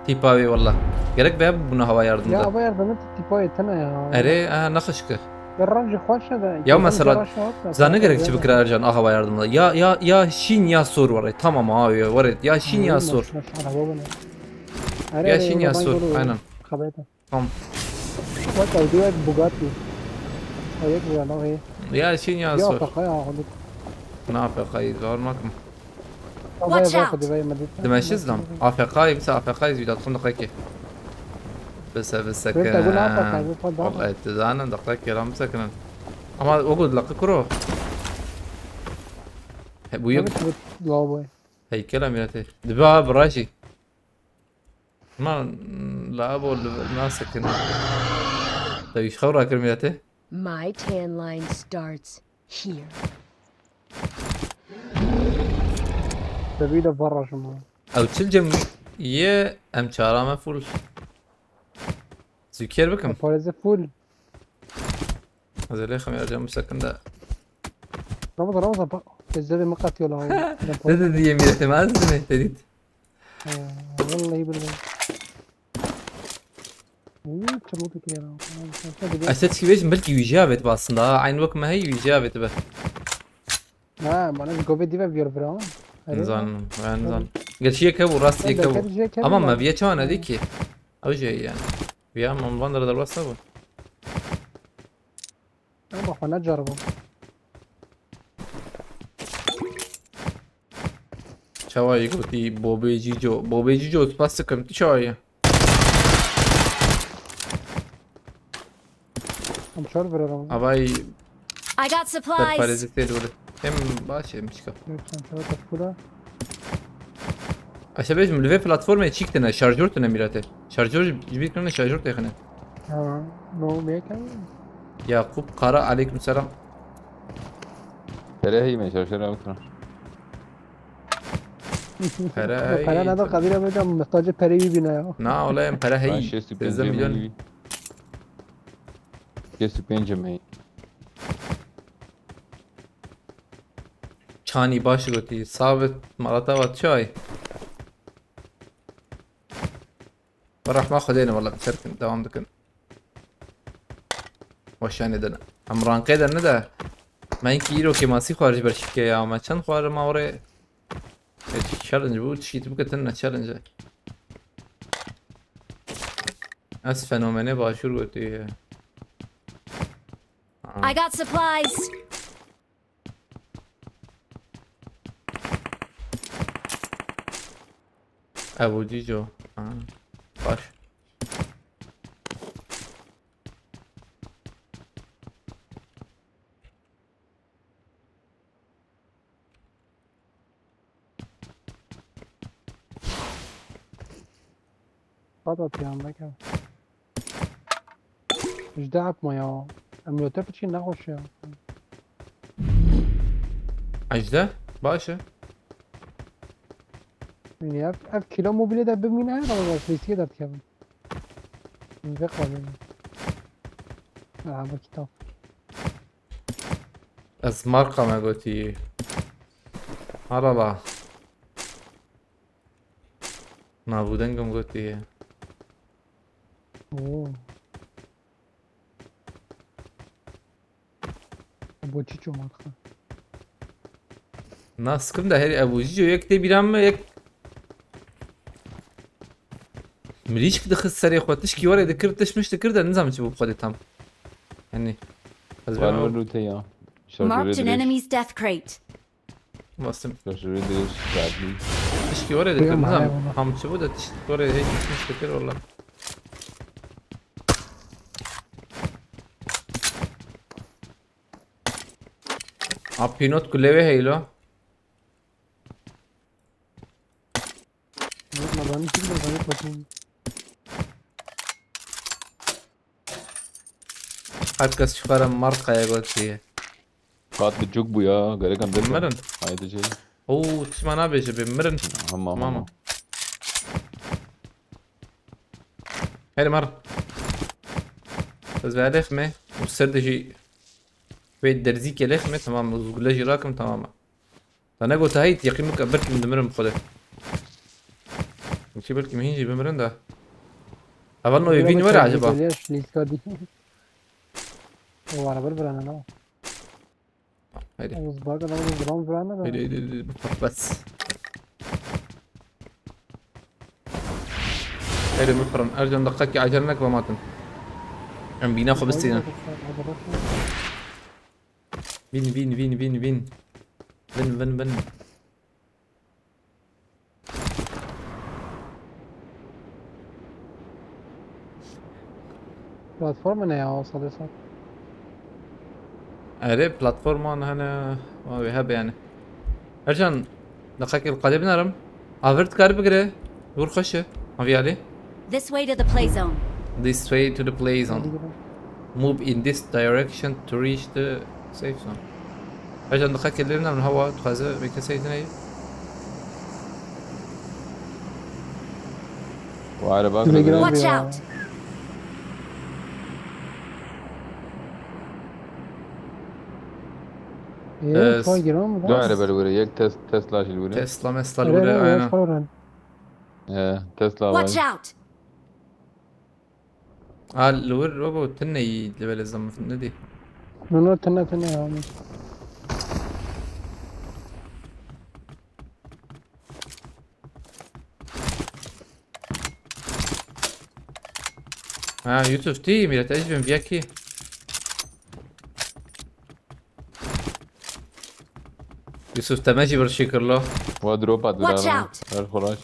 tip abi valla gerek be buna hava yardımında Ya hava yardımı tipa etene ya. ere nakışkı Garrancı hoş da. ya mesela zannı gerekçi bir karar can hava yardımında ya şin ya sor var tamam abi var ya şin ya sor ya şin ya sor aynen tamam What I do at Bugatti. Ayıp ya ne he? ya şin ya Ya sor takaya hadi. ne yapıyor kayıt var mı Watch out. دمشق اسلام افریقایی بس افریقایی زیاد خون دقیقه بس Ben de bunu yapmak والله اتزانا دقيقة كلام سكنا اما اقعد لك كرو بو يب Lavaboya. هي كلام يا تي دبا براشي ما لا ابو الناس سكن طيب ايش خبرك كلمياتي My tan line starts here. Tabii de barra şunu. او تشلجم يا ام شارامه فول زكير بكم Parası full. هذا ليه خمي ارجع مسكن ده Ramazan bak. Ezde mi katıyorlar abi? ده دي يمينتي ما ازمه تديت Vallahi billahi. Çabuk ya. اسات كي بيش بلكي ويجابت aslında aynı وقت ما هي ويجابت به Ha bana bir gobe dibe bir bra. نظن نظن قال شيء كبو راستي كبو اما ما بيا كمان هذيك او شيء يعني بيا من بندر در واتساب Ama bana jarbo. شواي قلتي بوبي جيجو بس كم شواي Am şor ver Ramazan. اباي I got در supplies. بارزيتي دول هم باشه مشكل Sen şor tafura. عشان بيش من الفي بلاتفورم تشيكتنا شارجورتنا ميراته شارجور جبيت لنا شارجور تخنا Ha. No beka. يعقوب قرأ عليكم السلام ترى هي من شرشرة بكرة. قرأ Para nada kadire bedem muhtaç periyi bina ya. نا ولا قرأ Ben هي şesti تزم مليون pencemeyi. Şesti pencemeyi. çani baş goти sabit مرتا و چای راح ما خذينا والله بسركن دوام دكن وشان دنا عمران قيد ندا ما يمكن يرو كي ماسي خارج برشكه يا ما كان خوار ما وري تشالنج بول شيت بكتنا تشالنج اس فنومنه باشور goти I got supplies. ابو جيجو باش خطط يا عم بكر مش دعك ما يا اميوتر بتشي نخوش يا اجده باشه يعني اف كيلو موبيل ده بمين هذا ولا فليسيه ده تكمل من بقى من كتاب از مرقه ما goti هلا نابودنگم goti اوه ابو تشيچو مدخل ناسكم ده هری ابو جیجو یک دی بیرم یک مریش که دخل سری خودش کی وره دکرتش مش دکرده نظام چه بخواد تام یعنی از وانا برام ولو تيا Marked an enemy's death crate. واسم شرجري دريش بعدني تش کی وره دکر معايا نظام والله. هم چه بوده تش وره هیچ مش دکر والله پینوت کله به هیلو ما باني كده باني باتين herkes çıkara markaya gotiye قات بتجوك بويا قال لك عندنا مرن هاي تجي او تسمعنا بيجي بمرن هم ماما هاي مر بس بعد لخمة والسرد شيء بيت درزيك لخمة تمام وزقلاجي راكم تماما فانا قلت هاي يقيمك بركي من دمرن بخده وشي بركي مهينجي بمرن ده أظنه يبين ورا عجبه ليش ليسكا دي هو على بالبر انا لا هيدي بس باقي انا بس درام فرانا هيدي بس هيدي مفرن أرجو أن دقاكي عجلنك وماتن عم بيناخو بالسينة بين بين بين بين بين بن بن بن بلاتفورم انا يا وصل صار أري بلاتفورمان هنا ما بيهب يعني أرجان دقاكي القادم نرم عفرت كار بقري دور خشه ما في عليه This way to the play zone. this way to the play zone move in this direction to reach the safe zone أرجان دقاكي اللي من الهواء تخازه بيك سيدنا وعلى باك تليجرام Watch يا out. ايه فاي جرام دو على بالوري يك تسلا شي الوري تسلا مسلا الأولى أنا تسلا Watch out. الور روبو تني لبل الزم في النادي نو تنا يا عمي يوسف تي ميلا تعجبن فياكي يوسف تماشي برشيكر له ودروبات Watch بلا out. الخراج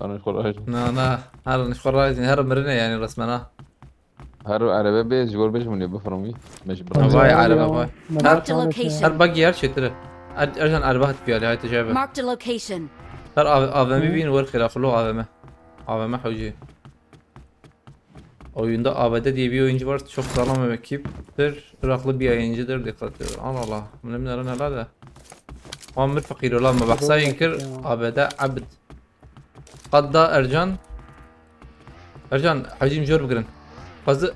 انا الخراج نا هذا نشكر راجل هرب مرنا يعني رسمنا هر عربي بيز جول بيش من بفرمي مش باي على باي Marked a location. هر باقي هر شيء ترى ارجع اربحت فيها هاي تجابه Marked a location. هر افمي بين ورخي خلوه افمي حوجي oyunda ABD diye bir oyuncu var. Çok sağlam bir ekiptir. Iraklı bir yayıncıdır. Dikkat edin. Allah Allah. من أنا لا لا. عمر فقير ولا ما بحسها ينكر ABD عبد. قد أرجان حجيم جور بقرن. قصد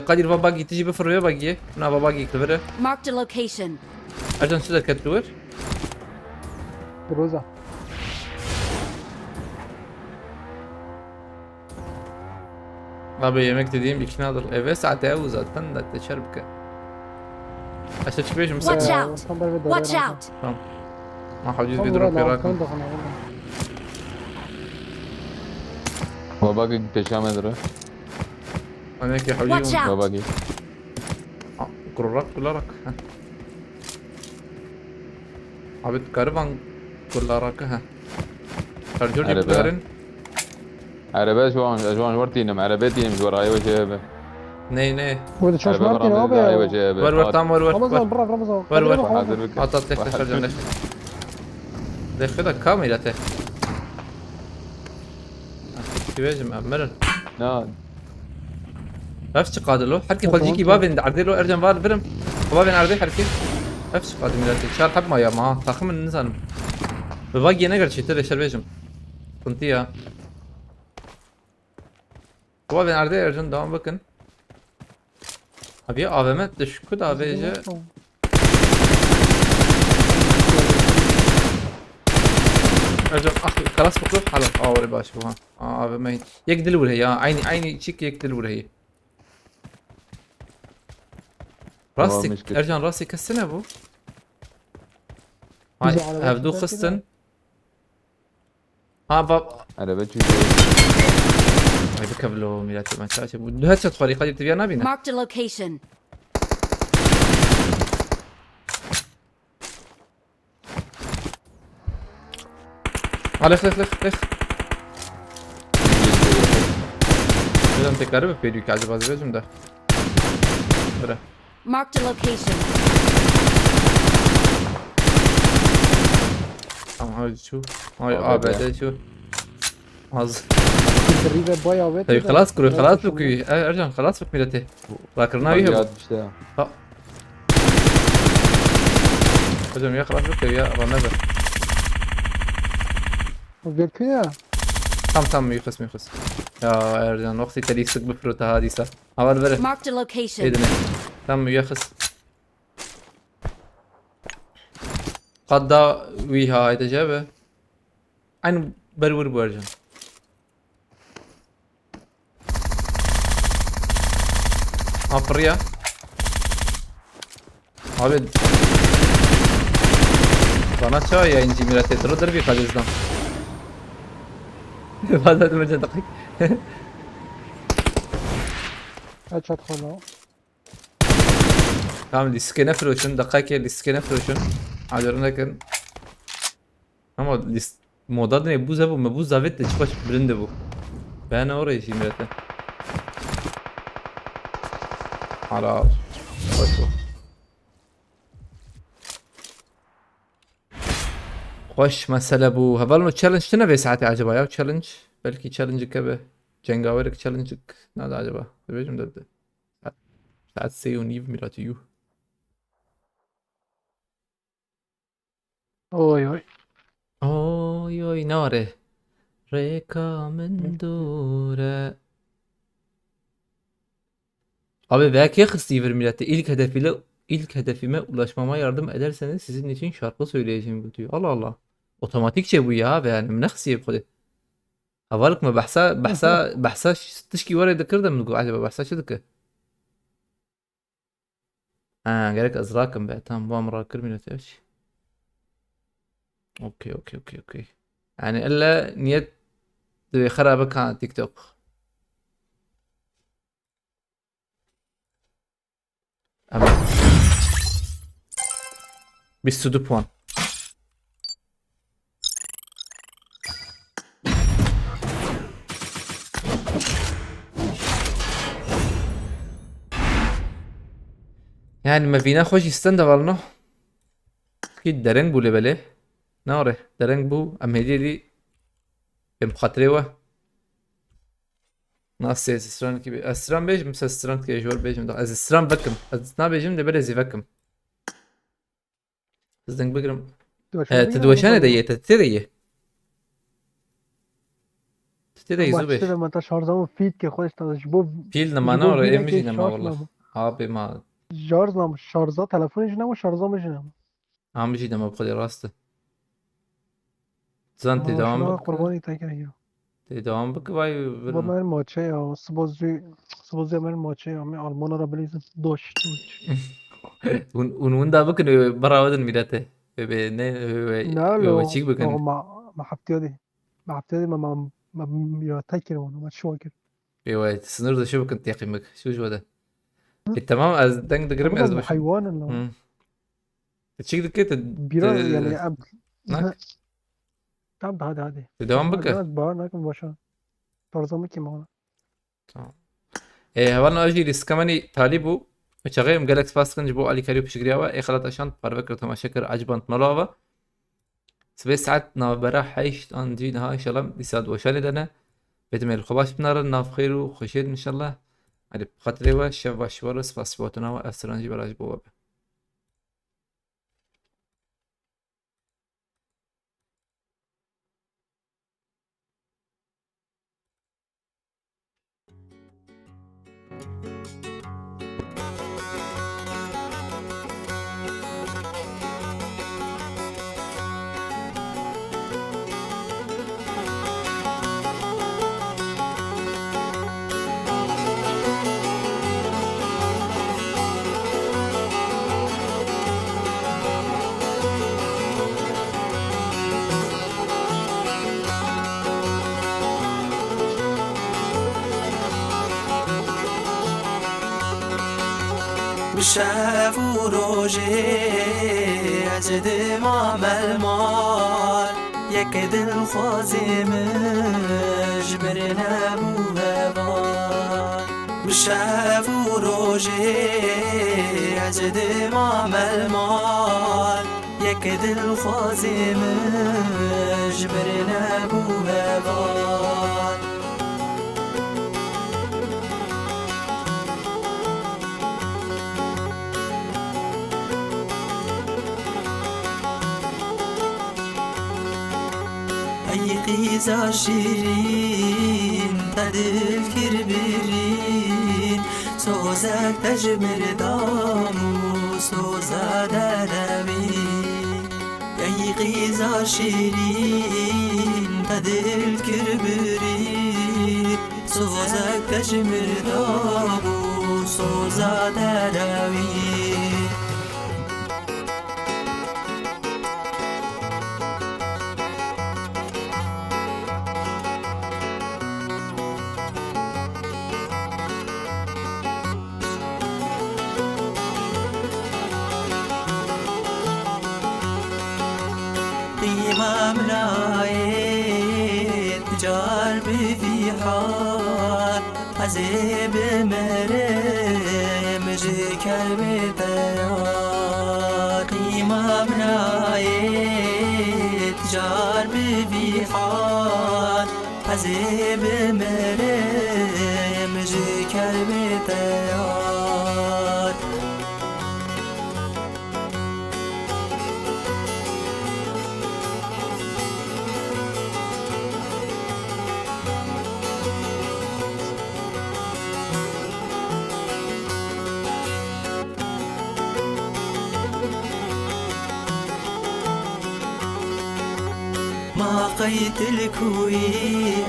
قدير باقي تجي بفرويه باقي. أنا باقي كبره. Marked a location. أرجان شو ذا كتلور؟ دروزه Abi yemek dediğim iknadır. Eve saate o zaten de teşerbike. Aşağı çıkıyorum Watch mesela. out! كم ضربه Watch دايره out! ما حوجز كم بيضرب في ضربه راكم. كم دخلنا والله وباقي تشام ادري انا هيك Watch حوجيهم. out! وباقي كررك كلارك. عبد كارفان كلارك ها. شارجور جبت عربة. هرن. عربات شوان ورتينا مع عرباتي مش وراي وجهه ني وده شو عربة مارتن برا هو وجهه ور تام ور رمضان برا رمضان ور ور. حاضر بك عطت لك شارجور ليش. دخلها كاملة ته. كيفاش مأمرن. لا نفس قادلو حركي خلجيكي بابين عرديلو ارجن فال فرم بابين عردي حركي نفس قادم ميلاتي شال حب ما يا ما تاخم من الانسان بباقي نقر شي ترى شربيجم كنتيها بابين عردي ارجن دوام بكن ابي افمت دشكو دا بيجي ارجن اخي خلاص بقول حلو وري باش بوها افمت يقدل ولا هي عيني تشيك يقدل ولا هي راسي مشكلة. ارجع راسي كسنه ابو هاي على وجهك هبدو كده. خصن باب عربات شو هاي بكبلو ميلاتي ما تشاش ابو دو هاتشت طريقه جبت بيها نابينا Marked a location. لخ اذا انت قريب فيديو كعجب هذا بيجم ده برا Marked a location. هاي شو هاي بعدين. بعدين شو عز الدريبه بايا ويت طيب خلاص كروي خلاص لوكي ارجع خلاص بك ميلاتي راكرنا بيها يا بشتا ارجع يا خلاص بك يا رنبه وبيركيا تم يخص يا ارجع وقتي تلي سق بفروتها هذه صح اول بره Marked a location. ايه ده تم يخص قد ويها هاي تجابه عين برور برجع افريا عبد bana çay yayıncı millet etrodur bir kadezdan. Fazla demeyeceğim dakik. هاتشات خلاص Tamam liskene froşun dakika liskene froşun. Alıyorum lakin. Ama moda ne bu zavu mu bu zavet de çıkış birinde bu. Ben oraya işim millete. Hala. Hoş bu. خوش مسألة بو هبالنا تشالنج تنبي ساعتي عجبا يا تشالنج بلكي تشالنج كبه جنگاورك تشالنجك نادا عجبا بيجم دد ساعت 3:09 ميلاتي يو اوي اوي اوي اوي ناره ريكا من دوره Abi belki yakıştı millete ilk hedefime ulaşmama yardım ederseniz sizin için şarkı söyleyeceğim diyor. Allah Allah. Otomatik şey bu ya yani نخسي بخده. هفالك ما بحساش تشكي ورا ذكر من جوا عجبه بحساش ذكر. قالك ازراكم بقى تمام بام راكر من ايش. اوكي. يعني الا نيت خرابك على تيك توك. Ama bir sürü puan. Yani ما فينا خوش يستنى والله اكيد درنگ بو لبله ناره درنگ بو ام هدي دي بمخاطره ناس استران كي استران بيجم بس استران كي جور بيجم ده از استران بكم از نا بيجم ده برزي بكم زدنگ بگرم تدوشانه ديه تتديه زوبه لما انت شارزامو فيد که خودش دادش بو پیل نمانا رو ام میجی نما والله abi ma شارزام شارزا تلفنش نمو شارزامش نمو هم میجی نما بخودی راسته زن تی دوام شما بک قربانی تاکیه تی دوام بک وای با من ماچه یا سبازی من ماچه یا من آلمان را بلیزم دوش اون دا بکنه برا ودن میدته به نه نه و لو چیک بکن ما حبتي ما تاكل وانا ما شو كده و سنور ده شو بكن تيقي مك شو ده تمام از دنگ دقرم از باش حيوان انه تشيك دكت بيرا يعني عبد ناك عبد هذا تدوام بك بار ناكل باشا ترزمي كي معنا هوانا اجي ريس كماني طالبو شغيم جالكس باسكن جبو علي كاريو بشجرياوا اي خلط عشان بارفكر تما شكر عجبانت ملاوا سبي ساعات نابرا حيش ان جي نهاي شلم ديساد وشالي دنا بتمر الخباش بنار ناف خير وخشير ان شاء الله على بخاطري واش باش ورس باسبوتنا واسترانجي براج بوابه شاف وروجي عجد معمل مال يكد الخازم جبرنا بوهبان شاف وروجي عجد معمل مال يكد الخازم جبرنا بوهبان قيزا شيرين تدل كربرين سوزك تجمر دامو سوزا دربين يا قيزا شيرين تدل كربرين سوزك تجمر دامو سوزا دربين جار بفي حال عزيب مريم جكر بتيار إمام رايت جار بفي حال عزيب مريم جكر بتيار ما قيت الكوي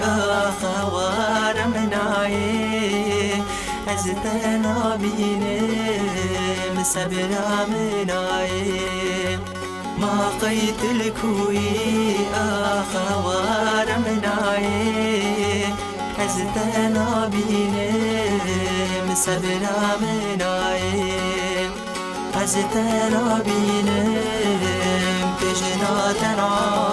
أخوار مناي عزتنا بيني مسبرا مناي ما قيت الكوي أخوار مناي عزتنا بيني مسبرا مناي عزتنا بيني بجناتنا